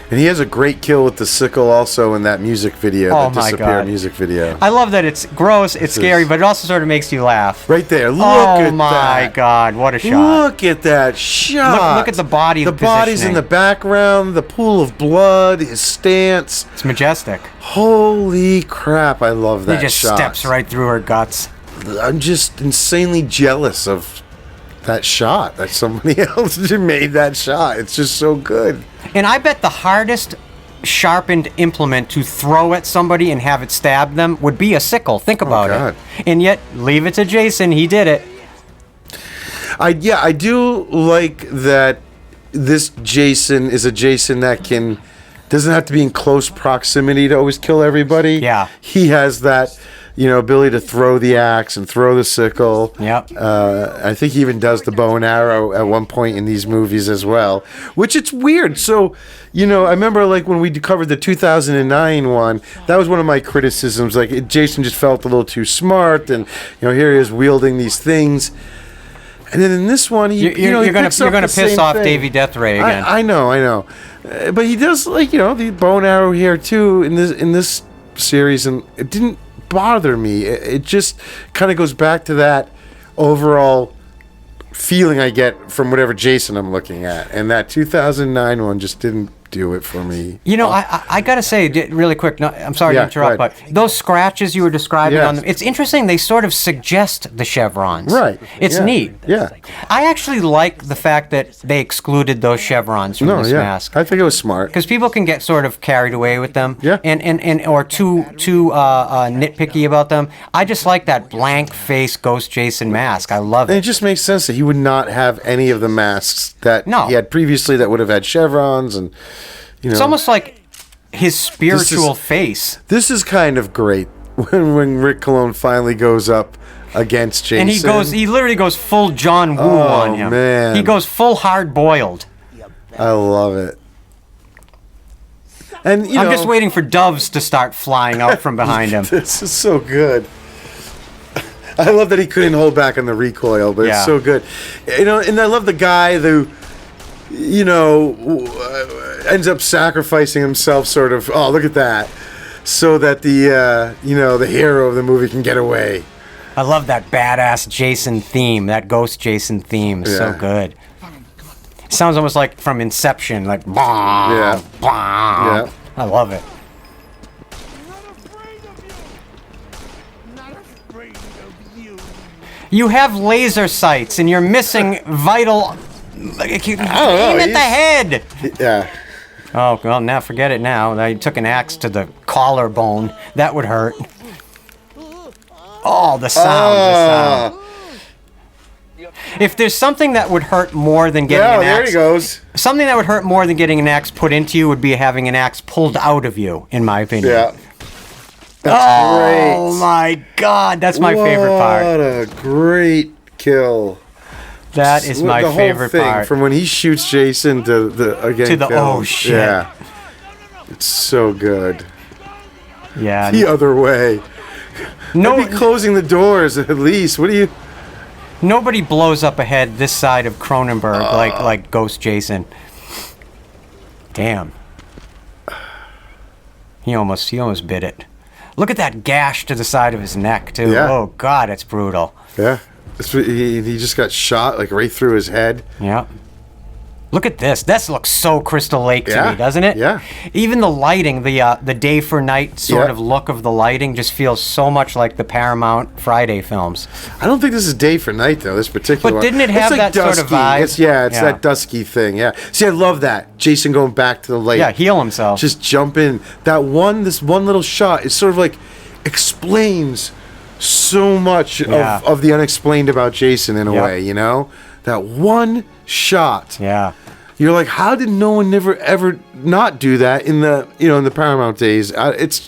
And he has a great kill with the sickle also in that music video. Oh, that my Disappear God. music video. I love that it's gross, it's scary, but it also sort of makes you laugh. Right there. Look Oh at my that. God, what a shot. Look at that shot. Look at the body The body's in positioning. the background, the pool of blood, his stance. It's majestic. Holy crap, I love that He just shot. steps right through her guts. I'm just insanely jealous of that shot, that somebody else made that shot. It's just so good. And I bet the hardest sharpened implement to throw at somebody and have it stab them would be a sickle. Think about God. it. And yet, leave it to Jason. He did it. I do like that this Jason is a Jason that doesn't have to be in close proximity to always kill everybody. Yeah. He has that, ability to throw the axe and throw the sickle. Yep. I think he even does the bow and arrow at one point in these movies as well, which it's weird. So, I remember like when we covered the 2009 one, that was one of my criticisms. Like Jason just felt a little too smart, and here he is wielding these things. And then in this one, You're gonna piss off Davy Death Ray again. I know. But he does the bow and arrow here too in this series, and it didn't bother me. It just kind of goes back to that overall feeling I get from whatever Jason I'm looking at, and that 2009 one just didn't do it for me. I gotta say really quick. No, I'm sorry to interrupt, but those scratches you were describing on them, it's interesting. They sort of suggest the chevrons. Right. It's neat. Yeah. I actually like the fact that they excluded those chevrons from this mask. I think it was smart. Because people can get sort of carried away with them, and or too nitpicky about them. I just like that blank face Ghost Jason mask. I love And it. it just makes sense that he would not have any of the masks that No. he had previously that would have had chevrons and. It's almost like his spiritual face. This is kind of great when Rick Cologne finally goes up against Jason. And he literally goes full John Woo on him. Man. He goes full hard boiled. I love it. And I'm just waiting for doves to start flying out from behind him. This is so good. I love that he couldn't hold back on the recoil, but it's so good. And I love the guy who, ends up sacrificing himself, sort of. Oh, look at that! So that the hero of the movie can get away. I love that badass Jason theme, that Ghost Jason theme. Is so good. Sounds almost like from Inception, like bah, bah. Yeah. I love it. You have laser sights, and you're missing vital. Aim at the head. Yeah. Oh well, now forget it. Now I took an axe to the collarbone. That would hurt. Oh, the sound. If there's something that would hurt more than getting an axe, there he goes. Something that would hurt more than getting an axe put into you would be having an axe pulled out of you, in my opinion. Yeah. That's great. Oh my God, that's my favorite part. What a great kill. That is my the favorite whole thing, part. from when he shoots Jason to the oh shit. Yeah, it's so good. Yeah. The other way. No, Maybe closing the doors at least. What do you? nobody blows up ahead this side of Cronenberg like Ghost Jason. Damn. He almost bit it. Look at that gash to the side of his neck too. Yeah. Oh God, it's brutal. Yeah, he just got shot like right through his head. Yeah. Look at this. This looks so Crystal Lake to Yeah, me, doesn't it? yeah. Even the lighting, the day for night sort Yeah. of look of the lighting just feels so much like the Paramount Friday films. I don't think this is day for night though. This particular. But one. didn't it It's have that sort of dusky. vibe? It's Yeah. that dusky thing. Yeah. See, I love that. Jason going back to the lake. Yeah, heal himself. Just jump in. This one little shot is sort of like explains so much Yeah. of the unexplained about Jason in a Yep. way. You know, that one shot. Yeah. You're like, how did no one never ever not do that in the Paramount days? I don't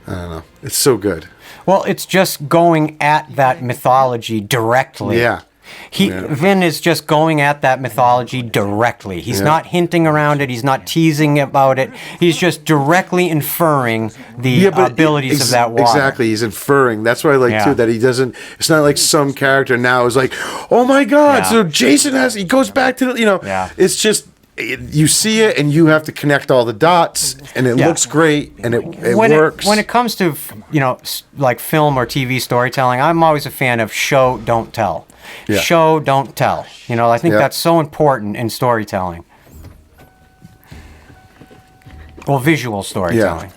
know. It's so good. Well, it's just going at that mythology directly. Yeah. Vin is just going at that mythology directly. He's Yeah. not hinting around it. He's not teasing about it. He's just directly inferring the abilities of that water. Exactly, he's inferring. That's what I like Yeah. too. That he doesn't. It's not like some character now is like, oh my god. Yeah. So Jason he goes back to the. Yeah. It's just you see it and you have to connect all the dots, and it Yeah. looks great and it when works. when it comes to like film or TV storytelling, I'm always a fan of show don't tell. Yeah. Show don't tell. I think Yeah. that's so important in storytelling. Well, visual storytelling.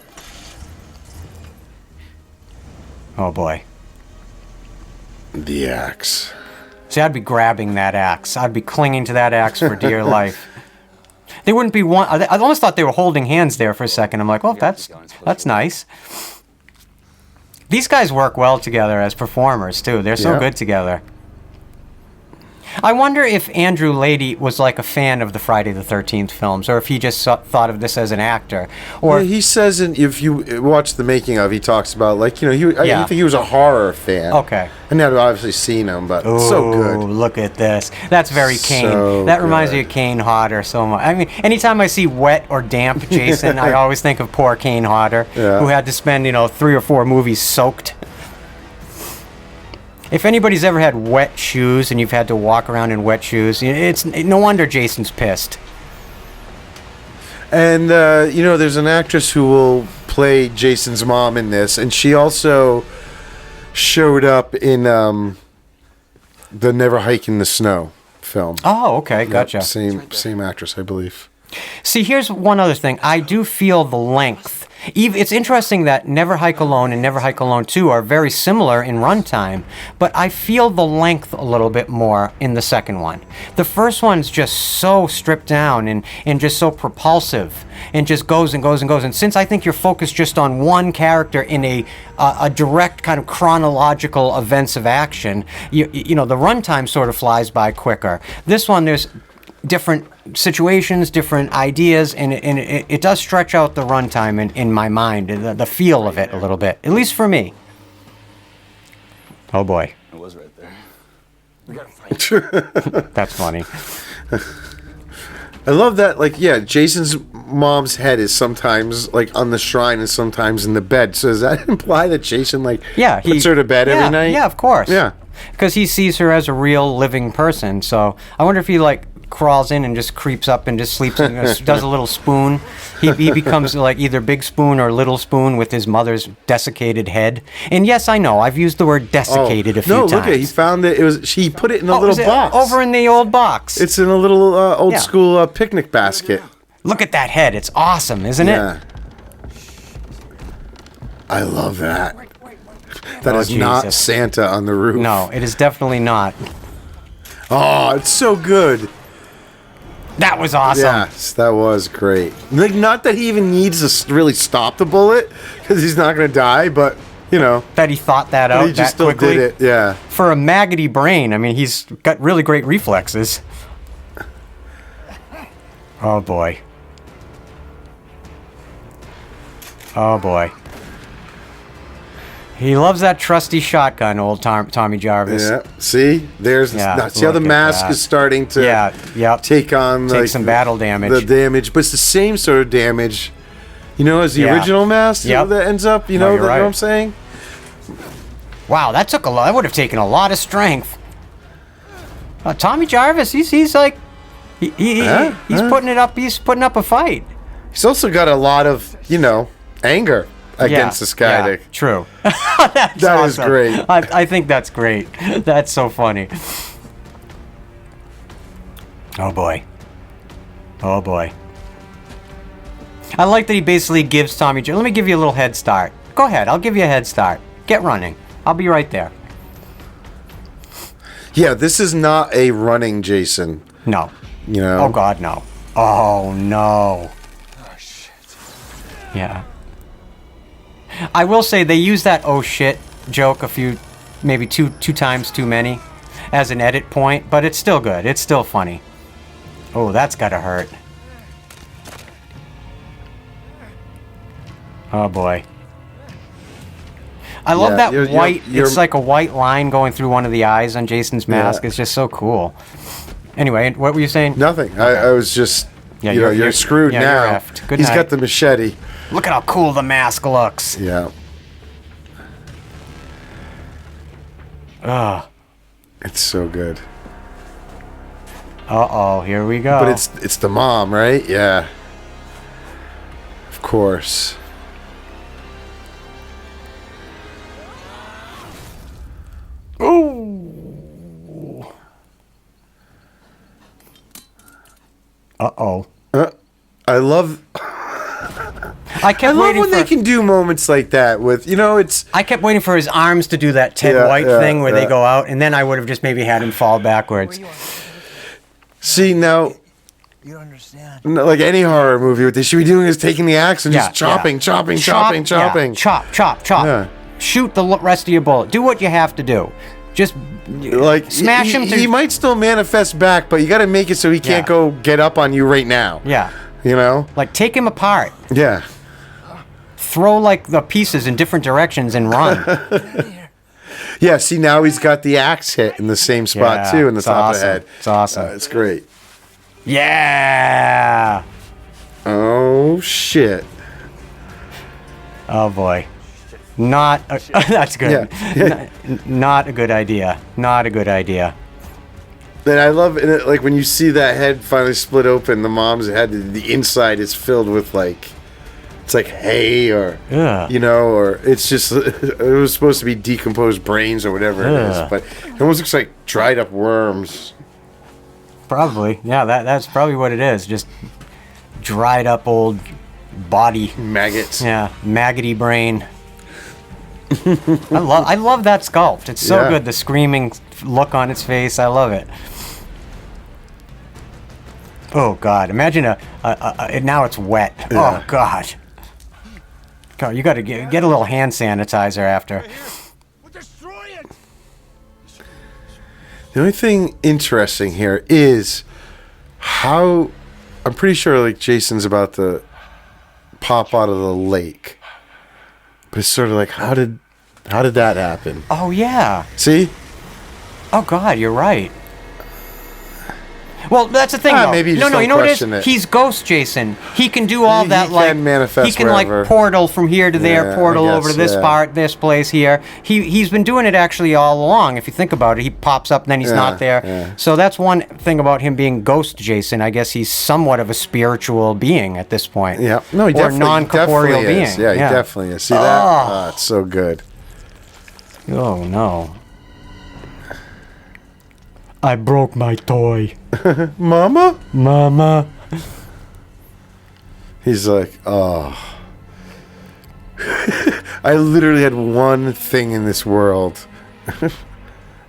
Oh boy. The axe. See, I'd be grabbing that axe. I'd be clinging to that axe for dear life. They wouldn't be one. I almost thought they were holding hands there for a second. I'm like, well, that's nice. These guys work well together as performers too. They're so Yeah. good together. I wonder if Andrew Lady was like a fan of the Friday the 13th films, or if he just thought of this as an actor, or He says, if you watch the making of, he talks about like I Yeah. think he was a horror fan. Okay. I never obviously seen him, but it's so Ooh, good. look at this. That's very Kane. So That reminds me good. of Kane Hodder so much. I mean, anytime I see wet or damp Jason, I always think of poor Kane Hodder, Yeah. who had to spend 3 or 4 movies soaked. If anybody's ever had wet shoes and you've had to walk around in wet shoes, it's no wonder Jason's pissed. And there's an actress who will play Jason's mom in this, and she also showed up in the Never Hike in the Snow film. Oh, okay, Yep, gotcha. same actress, I believe. See, here's one other thing. I do feel the length. It's interesting that Never Hike Alone and Never Hike Alone 2 are very similar in runtime, but I feel the length a little bit more in the second one. The first one's just so stripped down and just so propulsive and just goes and goes and goes. And since I think you're focused just on one character in a direct kind of chronological events of action, the runtime sort of flies by quicker. This one, there's different situations, different ideas, and it does stretch out the runtime in my mind, the feel of it a little bit, at least for me. Oh boy. It was right there. We gotta fight. That's funny. I love that. Jason's mom's head is sometimes on the shrine and sometimes in the bed. So does that imply that Jason puts her to bed every night? Yeah, of course. Yeah. Because he sees her as a real living person. So I wonder if he crawls in and just creeps up and just sleeps and does a little spoon. He becomes either Big Spoon or Little Spoon with his mother's desiccated head. And yes, I know I've used the word desiccated a few times. No, look at he found it. He put it in a little box over in the old box. It's in a little old school picnic basket. Look at that head. It's awesome, isn't it? I love that. That is not Jesus. Santa on the roof. No, it is definitely not. Oh, it's so good. That was awesome. Yes, that was great. Not that he even needs to really stop the bullet, because he's not going to die, but, That he thought that out he just that still quickly. did it, yeah. For a maggoty brain, I mean, he's got really great reflexes. Oh, boy. Oh, boy. He loves that trusty shotgun, old Tommy Jarvis. Yeah. See, there's now, see how the look at mask that. is starting to take on take some battle damage. The damage, but it's the same sort of damage, as the original mask that ends up. You know what I'm saying? Wow, that took a lot. That would have taken a lot of strength. Tommy Jarvis, he's like, he's putting it up. He's putting up a fight. He's also got a lot of anger against this guy. Yeah, true. That awesome. is great. I think that's great. That's so funny. Oh boy. Oh boy. I like that he basically gives Tommy. Let me give you a little head start. Go ahead. I'll give you a head start. Get running. I'll be right there. Yeah, this is not a running Jason. No. Oh God, no. Oh no. Oh, shit. Yeah. I will say they use that "oh shit" joke maybe two times too many, as an edit point, but it's still good. It's still funny. Oh, that's gotta hurt. Oh boy. I love that white. It's like a white line going through one of the eyes on Jason's mask. It's just so cool. Anyway, what were you saying? Nothing. Okay. I was just. Yeah, you're screwed now. You're effed. Good He's night. got the machete. Look at how cool the mask looks. Yeah. Ugh. It's so good. Uh-oh, here we go. But it's the mom, right? Yeah. Of course. Ooh. Uh-oh. I love when they can do moments like that with, it's... I kept waiting for his arms to do that Ted White thing where they go out, and then I would have just maybe had him fall backwards. See, now... You don't understand. Like any horror movie, what they should be doing is taking the axe and just chopping. Chop. Yeah. Shoot the rest of your bullet. Do what you have to do. Just like smash him. He might still manifest back, but you got to make it so he can't go get up on you right now. Yeah. Like take him apart. Yeah. Throw like the pieces in different directions and run. Yeah. See, now he's got the axe hit in the same spot too, in the top of the head. It's awesome. It's great. Yeah. Oh shit. Oh boy. That's good. Yeah. Not a good idea. Not a good idea. And I love it, like when you see that head finally split open, the mom's head, the inside is filled with it's like hay or, or it's just, it was supposed to be decomposed brains or whatever it is, but it almost looks like dried up worms. Probably. Yeah, that's probably what it is. Just dried up old body. Maggots. Yeah, maggoty brain. I love that sculpt. It's so good. The screaming look on its face. I love it. Oh God! Imagine now it's wet. Yeah. Oh God! God, you got to get a little hand sanitizer after. We'll destroy it. The only thing interesting here is how I'm pretty sure Jason's about to pop out of the lake. But it's sort of like, how did that happen? Oh yeah. See? Oh God, you're right. Well, that's the thing. Though. Maybe you just you know what it is? it. He's Ghost Jason. He can do all that. He can manifest. He can wherever. Portal from here to there, portal over to this part, this place here. He's been doing it actually all along. If you think about it, he pops up, then he's not there. Yeah. So that's one thing about him being Ghost Jason. I guess he's somewhat of a spiritual being at this point. Yeah. No, he definitely, non-corporeal being. is. Yeah, he definitely is. See that? Oh, it's so good. Oh no. I broke my toy. Mama? He's like, oh. I literally had one thing in this world.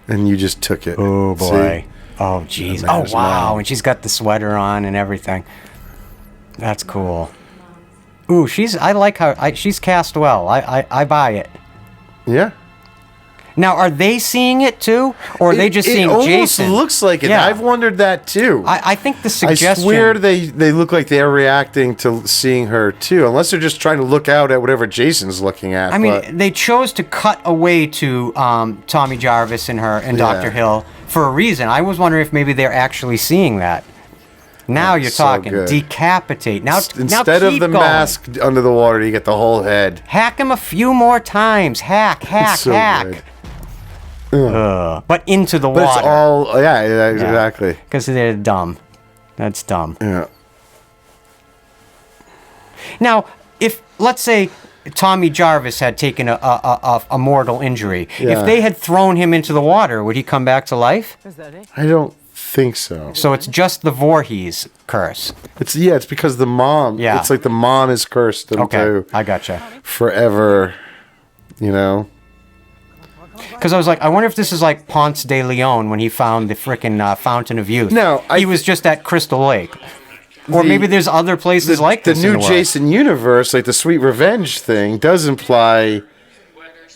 And you just took it. Oh, boy. See? Oh, jeez. Oh, wow. Mom. And she's got the sweater on and everything. That's cool. Ooh, I like how she's cast well. I buy it. Yeah. Now, are they seeing it too, or are they just seeing Jason? It almost looks like it. Yeah. I've wondered that too. I think the suggestion. I swear they look like they're reacting to seeing her too, unless they're just trying to look out at whatever Jason's looking at. I mean, they chose to cut away to Tommy Jarvis and her and Dr. Hill for a reason. I was wondering if maybe they're actually seeing that. Now you're talking. Good. Decapitate. Now Instead now of the going. mask under the water, you get the whole head. Hack him a few more times. Hack, So hack. good. But into the But water. it's all exactly. Because they're dumb. That's dumb. Yeah. Now, if, let's say, Tommy Jarvis had taken a mortal injury, Yeah. if they had thrown him into the water, would he come back to life? Is that it? I don't think so. So it's just the Voorhees curse. It's because the mom. Yeah. It's like the mom is cursed them Okay, to I gotcha. forever. You know. Because I was like, I wonder if this is like Ponce de Leon when he found the frickin' Fountain of Youth. No, he was just at Crystal Lake. Or maybe there's other places like this The in new the world. Jason universe, like the Sweet Revenge thing, does imply,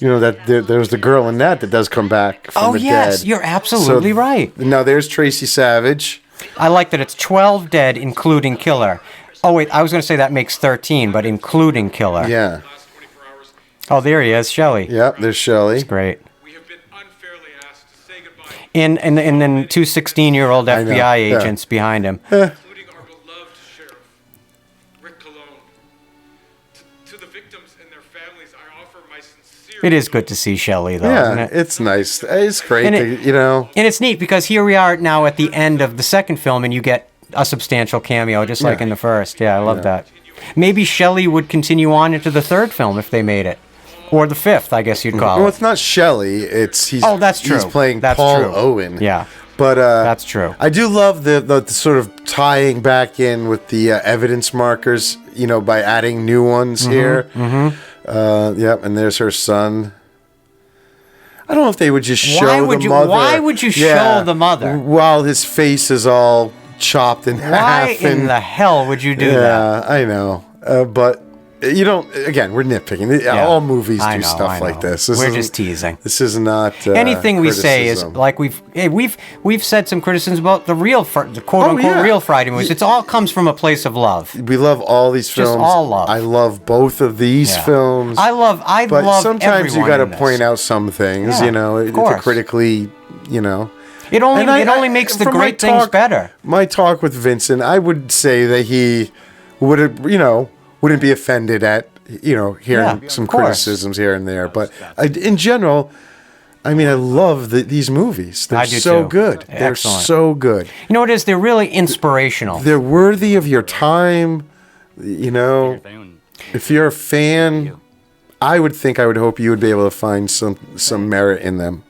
that there's the girl in that does come back from Oh, the yes, dead. you're absolutely right. Now there's Tracy Savage. I like that it's 12 dead, including Killer. Oh, wait, I was going to say that makes 13, but including Killer. Yeah. Oh, there he is, Shelley. Yep, there's Shelley. Great. We have been unfairly asked to say goodbye, And then two 16-year-old I know, FBI yeah. agents behind him. including our beloved sheriff, Rick Cologne. To the victims and their families, I offer my sincere... It is good to see Shelley, though, isn't Yeah, it? it's nice. It's great, And it- to. And it's neat because here we are now at the end of the second film, and you get a substantial cameo, just like Yeah. in the first. Yeah, I love that. Maybe Shelley would continue on into the third film if they made it. Or the fifth, I guess you'd call Well, it. it's not Shelley. He's. Oh, that's true. He's playing That's Paul true. Owen. Yeah. But That's true. I do love the sort of tying back in with the evidence markers, by adding new ones here. Mm-hmm. Yep, and there's her son. I don't know if they would just show the mother. Why would you show the mother? While his face is all chopped in Why half. in the hell would you do that? Yeah, I know. But you don't. Again, we're nitpicking. Yeah. All movies I do know, stuff I know. like this. We're isn't- just teasing. This is not Anything we say is criticism. like we've said some criticisms about the quote unquote yeah. real Friday movies. It all comes from a place of love. We love all these films. all love. I love both of these Yeah. films. I love but sometimes you got got to to point out some things. Yeah, to of course. critically. It only And it only makes the from my great things better. My talk with Vincent, I would say that he would wouldn't be offended at hearing Yeah, some of course. criticisms here and there. But in general, I love these movies. They're I do so too. good. They're Excellent. so good. You know what it is? They're really inspirational. They're worthy of your time. If you're a fan, I would hope you would be able to find some merit in them.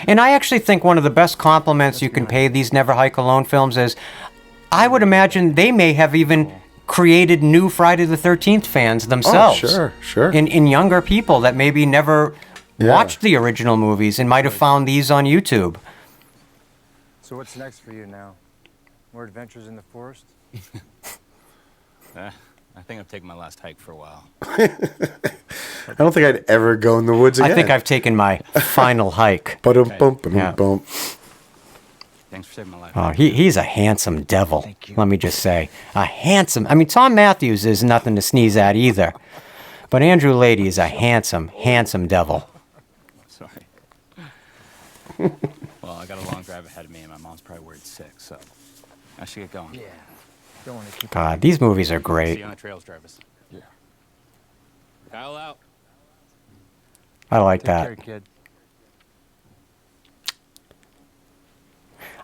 And I actually think one of the best compliments you can pay these Never Hike Alone films is, I would imagine they may have even created new Friday the 13th fans themselves. Oh, sure. In younger people that maybe never watched the original movies and might have found these on YouTube. So what's next for you now? More adventures in the forest? I think I've taken my last hike for a while. I don't think I'd ever go in the woods again. I think I've taken my final hike. Ba-dum-bum. Thanks for saving my life. Oh, he's a handsome devil. Let me just say, Tom Matthews is nothing to sneeze at either, but Andrew Lady is a handsome devil. Sorry. Well, I got a long drive ahead of me, and my mom's probably worried sick, so I should get going. Yeah. Don't want to keep God, these movies are See great. you on the trails, Travis. Yeah. Kyle out. I like Take that. care, kid.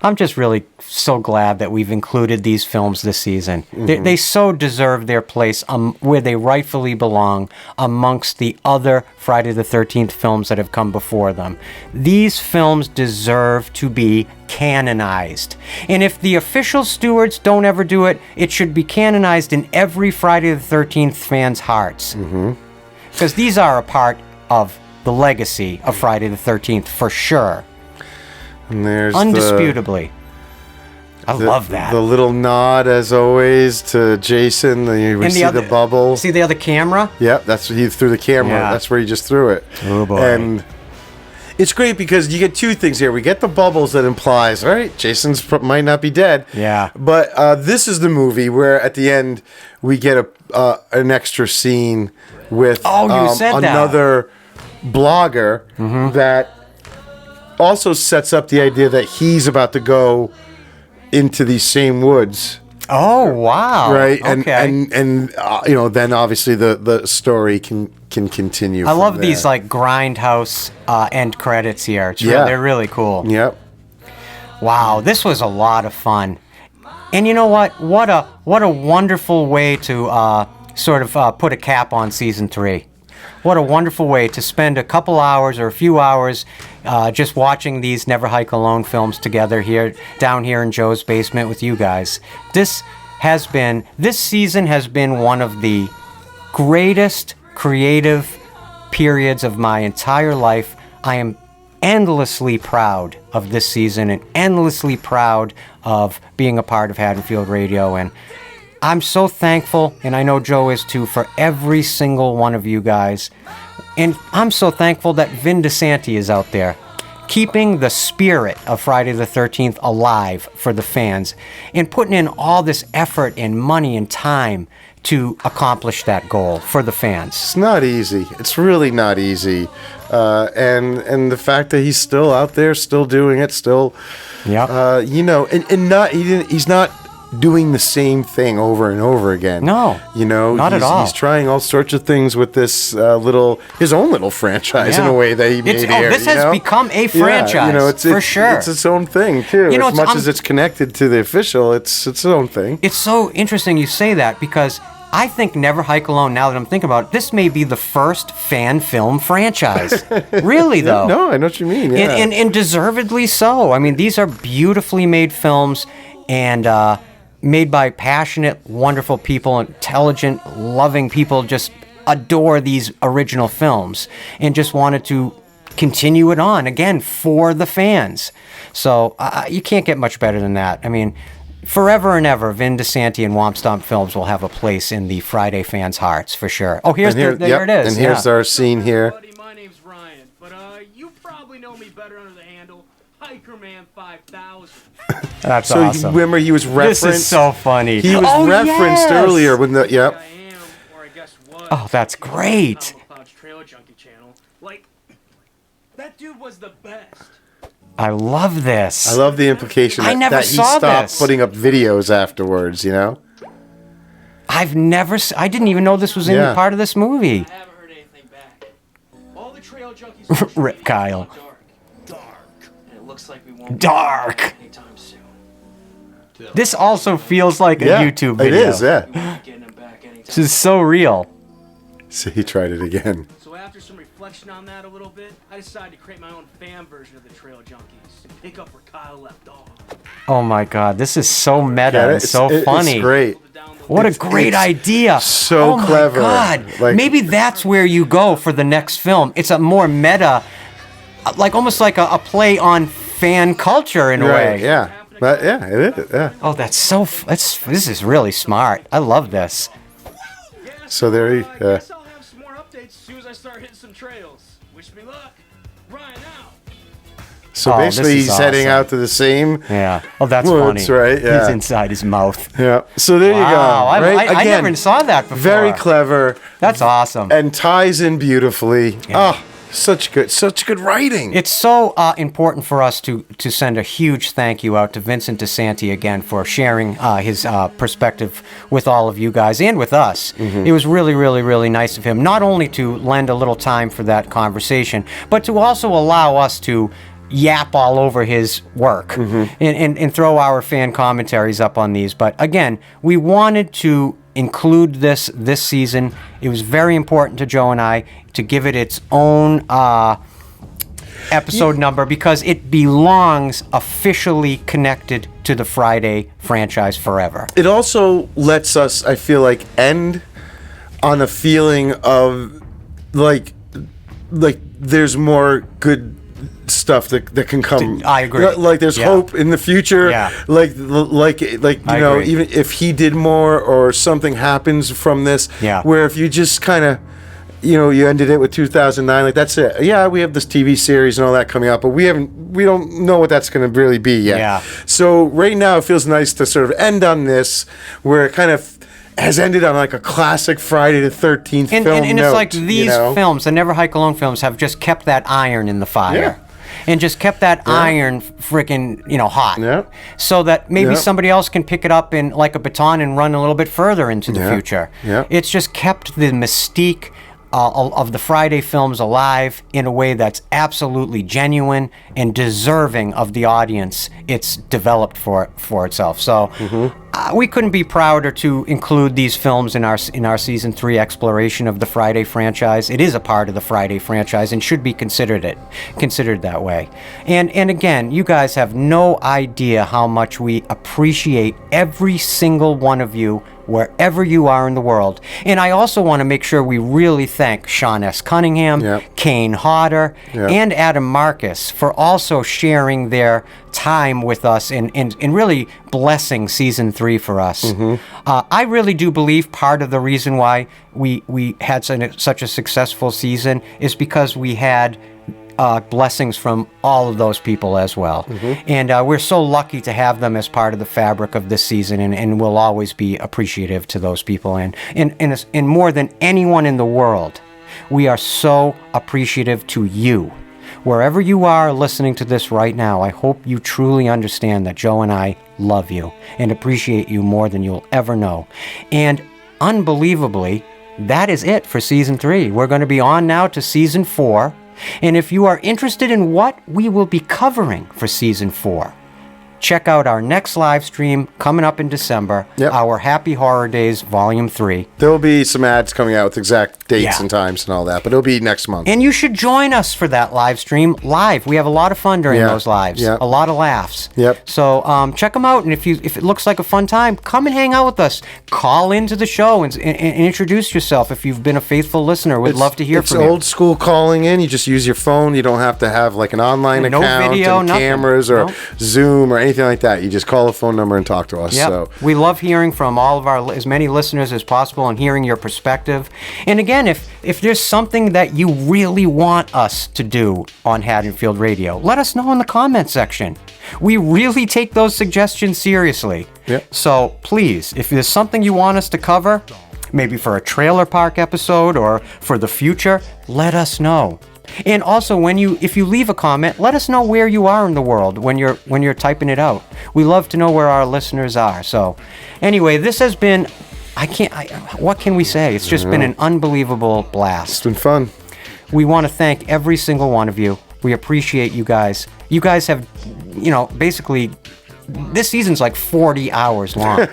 I'm just really so glad that we've included these films this season. They so deserve their place where they rightfully belong amongst the other Friday the 13th films that have come before them. These films deserve to be canonized. And if the official stewards don't ever do it, it should be canonized in every Friday the 13th fan's hearts. Because these are a part of the legacy of Friday the 13th for sure. And there's Undisputably. I love that. The little nod, as always, to Jason. We see the bubble. See the other camera? Yep, that's he threw the camera. Yeah. That's where he just threw it. Oh, boy. And It's great because you get two things here. We get the bubbles that implies, all right, might not be dead. Yeah. But this is the movie where at the end we get an extra scene with another blogger that also sets up the idea that he's about to go into these same woods. Oh, wow. Right. Okay. And then obviously the story can continue. I love these like grindhouse end credits here. They're really cool. Yep. Wow, this was a lot of fun. And you know what? What a wonderful way to sort of put a cap on season 3. What a wonderful way to spend a couple hours or a few hours just watching these Never Hike Alone films together down here in Joe's basement with you guys. This season has been one of the greatest creative periods of my entire life. I am endlessly proud of this season and endlessly proud of being a part of Haddonfield Radio, and I'm so thankful, and I know Joe is too, for every single one of you guys. And I'm so thankful that Vin Disanti is out there, keeping the spirit of Friday the 13th alive for the fans, and putting in all this effort and money and time to accomplish that goal for the fans. It's not easy. It's really not easy. And the fact that he's still out there, still doing it, still, he's not doing the same thing over and over again. No, not at all. He's trying all sorts of things with this his own little franchise in a way that he made here. This has become a franchise, for sure. It's its own thing too. As much as it's connected to the official, it's its own thing. It's so interesting you say that because I think Never Hike Alone, now that I'm thinking about it, this may be the first fan film franchise. Really, though. No, I know what you mean. Yeah. And deservedly so. I mean, these are beautifully made films and made by passionate, wonderful people, intelligent, loving people, just adore these original films and just wanted to continue it on, again, for the fans. So you can't get much better than that. I mean, forever and ever, Vin Disanti and Womp Stomp Films will have a place in the Friday fans' hearts, for sure. Oh, there it is. And here's our scene here. Buddy, my name's Ryan, but you probably know me better under the handle Hikerman 5000. That's awesome. So remember he was referenced. This is so funny. He was referenced earlier when the Oh, that's great. Trail Junkie channel. Like, that dude was the best. I love this. I love the implication that he stopped putting up videos afterwards, I didn't even know this was in part of this movie. I haven't heard anything back. All the Trail Junkies Rip Kyle. Dark. And it looks like we won't Dark. anytime soon. This also feels like a YouTube video. It is, yeah. Getting him back anytime. This is so real. So he tried it again. So after some reflection on that a little bit, I decided to create my own fan version of the Trail Junkies and pick up where Kyle left off. Oh my God, this is so meta and so funny. It's great. What a great idea. So clever. Oh my God. Maybe that's where you go for the next film. It's a more meta, like almost like a play on fan culture in a way. Yeah. But yeah, it is. Yeah. Oh, this is really smart. I love this. So there you go. I'll have some more updates as soon as I start hitting some trails. Wish me luck. Ryan out. So basically he's heading out to the same Oh, that's woods, funny. right? Yeah. He's inside his mouth. Yeah. So there you go. Right? I never saw that before. Very clever. That's awesome. And ties in beautifully. Yeah. Oh, such good writing. It's so important for us to send a huge thank you out to Vincent Disanti again for sharing his perspective with all of you guys and with us. Mm-hmm. It was really, really, really nice of him, not only to lend a little time for that conversation, but to also allow us to yap all over his work and throw our fan commentaries up on these. But again, we wanted to include this season. It was very important to Joe and I to give it its own episode number because it belongs officially connected to the Friday franchise forever. It also lets us, I feel like, end on a feeling of like there's more good stuff that can come. I agree. Like there's hope in the future. Yeah. Like agree. Even if he did more or something happens from this, where if you just kind of you ended it with 2009. Like, that's it. Yeah, we have this TV series and all that coming out, but we don't know what that's going to really be yet. Yeah. So right now it feels nice to sort of end on this, where it kind of has ended on like a classic Friday the 13th film And note, it's like these films, the Never Hike Alone films, have just kept that iron in the fire. And just kept that iron freaking, hot. Yeah. So that maybe somebody else can pick it up in like a baton and run a little bit further into the future. Yeah. It's just kept the mystique of the Friday films alive in a way that's absolutely genuine and deserving of the audience it's developed for itself. So we couldn't be prouder to include these films in our season 3 exploration of the Friday franchise. It is a part of the Friday franchise and should be considered that way. And again, you guys have no idea how much we appreciate every single one of you wherever you are in the world. And I also want to make sure we really thank Sean S. Cunningham, Kane Hodder, and Adam Marcus for also sharing their time with us and really blessing season 3 for us. I really do believe part of the reason why we had such a successful season is because we had blessings from all of those people as well. And we're so lucky to have them as part of the fabric of this season, and we'll always be appreciative to those people. And more than anyone in the world, we are so appreciative to you. Wherever you are listening to this right now, I hope you truly understand that Joe and I love you and appreciate you more than you'll ever know. And unbelievably, that is it for season 3. We're going to be on now to season 4. And if you are interested in what we will be covering for season 4, check out our next live stream coming up in December, our Happy Horror Days Volume 3. There will be some ads coming out with exact dates and times and all that, but it'll be next month. And you should join us for that live stream live. We have a lot of fun during those lives, a lot of laughs. So check them out, and if it looks like a fun time, come and hang out with us. Call into the show and introduce yourself if you've been a faithful listener. We'd love to hear from you. It's old school calling in. You just use your phone. You don't have to have like an online account video, and cameras or Zoom or anything like that. You just call a phone number and talk to us. So we love hearing from all of as many listeners as possible and hearing your perspective. And again, if there's something that you really want us to do on Haddonfield Radio, let us know in the comment section. We really take those suggestions seriously. So please, if there's something you want us to cover, maybe for a trailer park episode or for the future, let us know. And also, if you leave a comment, let us know where you are in the world when you're typing it out. We love to know where our listeners are. So, anyway, this has been. What can we say? It's just been an unbelievable blast. It's been fun. We want to thank every single one of you. We appreciate you guys. You guys have, basically. This season's like 40 hours long,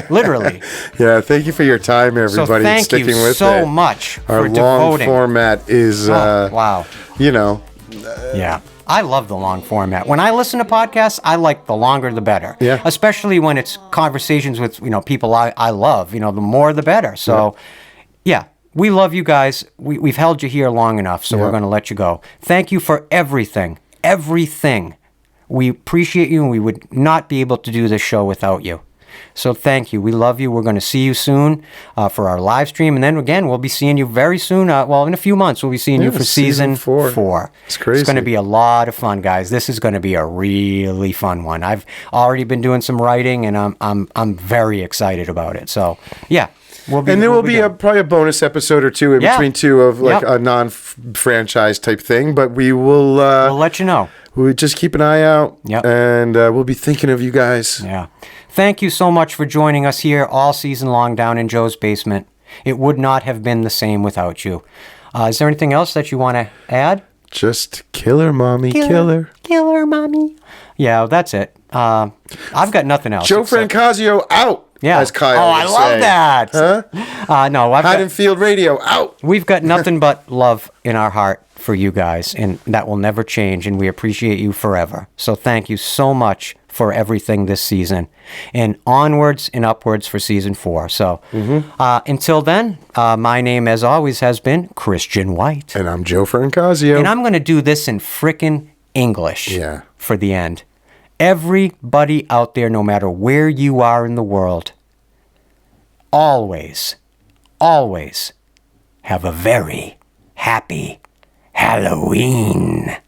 literally. Yeah, thank you for your time, everybody. So thank sticking you with so it. much Our for long devoting. format is, wow. Yeah, I love the long format. When I listen to podcasts, I like the longer the better. Yeah. Especially when it's conversations with people I love. The more the better. So, we love you guys. We've held you here long enough, so we're going to let you go. Thank you for everything. Everything. We appreciate you, and we would not be able to do this show without you. So thank you. We love you. We're going to see you soon for our live stream. And then, again, we'll be seeing you very soon. In a few months, we'll be seeing you for season 4. It's crazy. It's going to be a lot of fun, guys. This is going to be a really fun one. I've already been doing some writing, and I'm very excited about it. So, yeah. There will be probably a bonus episode or two in between two of a non-franchise type thing, but we'll let you know. We'll just keep an eye out, and we'll be thinking of you guys. Yeah. Thank you so much for joining us here all season long down in Joe's basement. It would not have been the same without you. Is there anything else that you want to add? Just killer, mommy, killer. Killer, mommy. Yeah, that's it. I've got nothing else. Joe Francazio out. Yeah. As Kyle I would love say. that. Huh? No, Haddonfield Radio out. We've got nothing but love in our heart for you guys, and that will never change, and we appreciate you forever. So thank you so much for everything this season, and onwards and upwards for season 4. So until then, my name, as always, has been Christian White. And I'm Joe Francazio. And I'm going to do this in frickin' English for the end. Everybody out there, no matter where you are in the world, always have a very happy Halloween.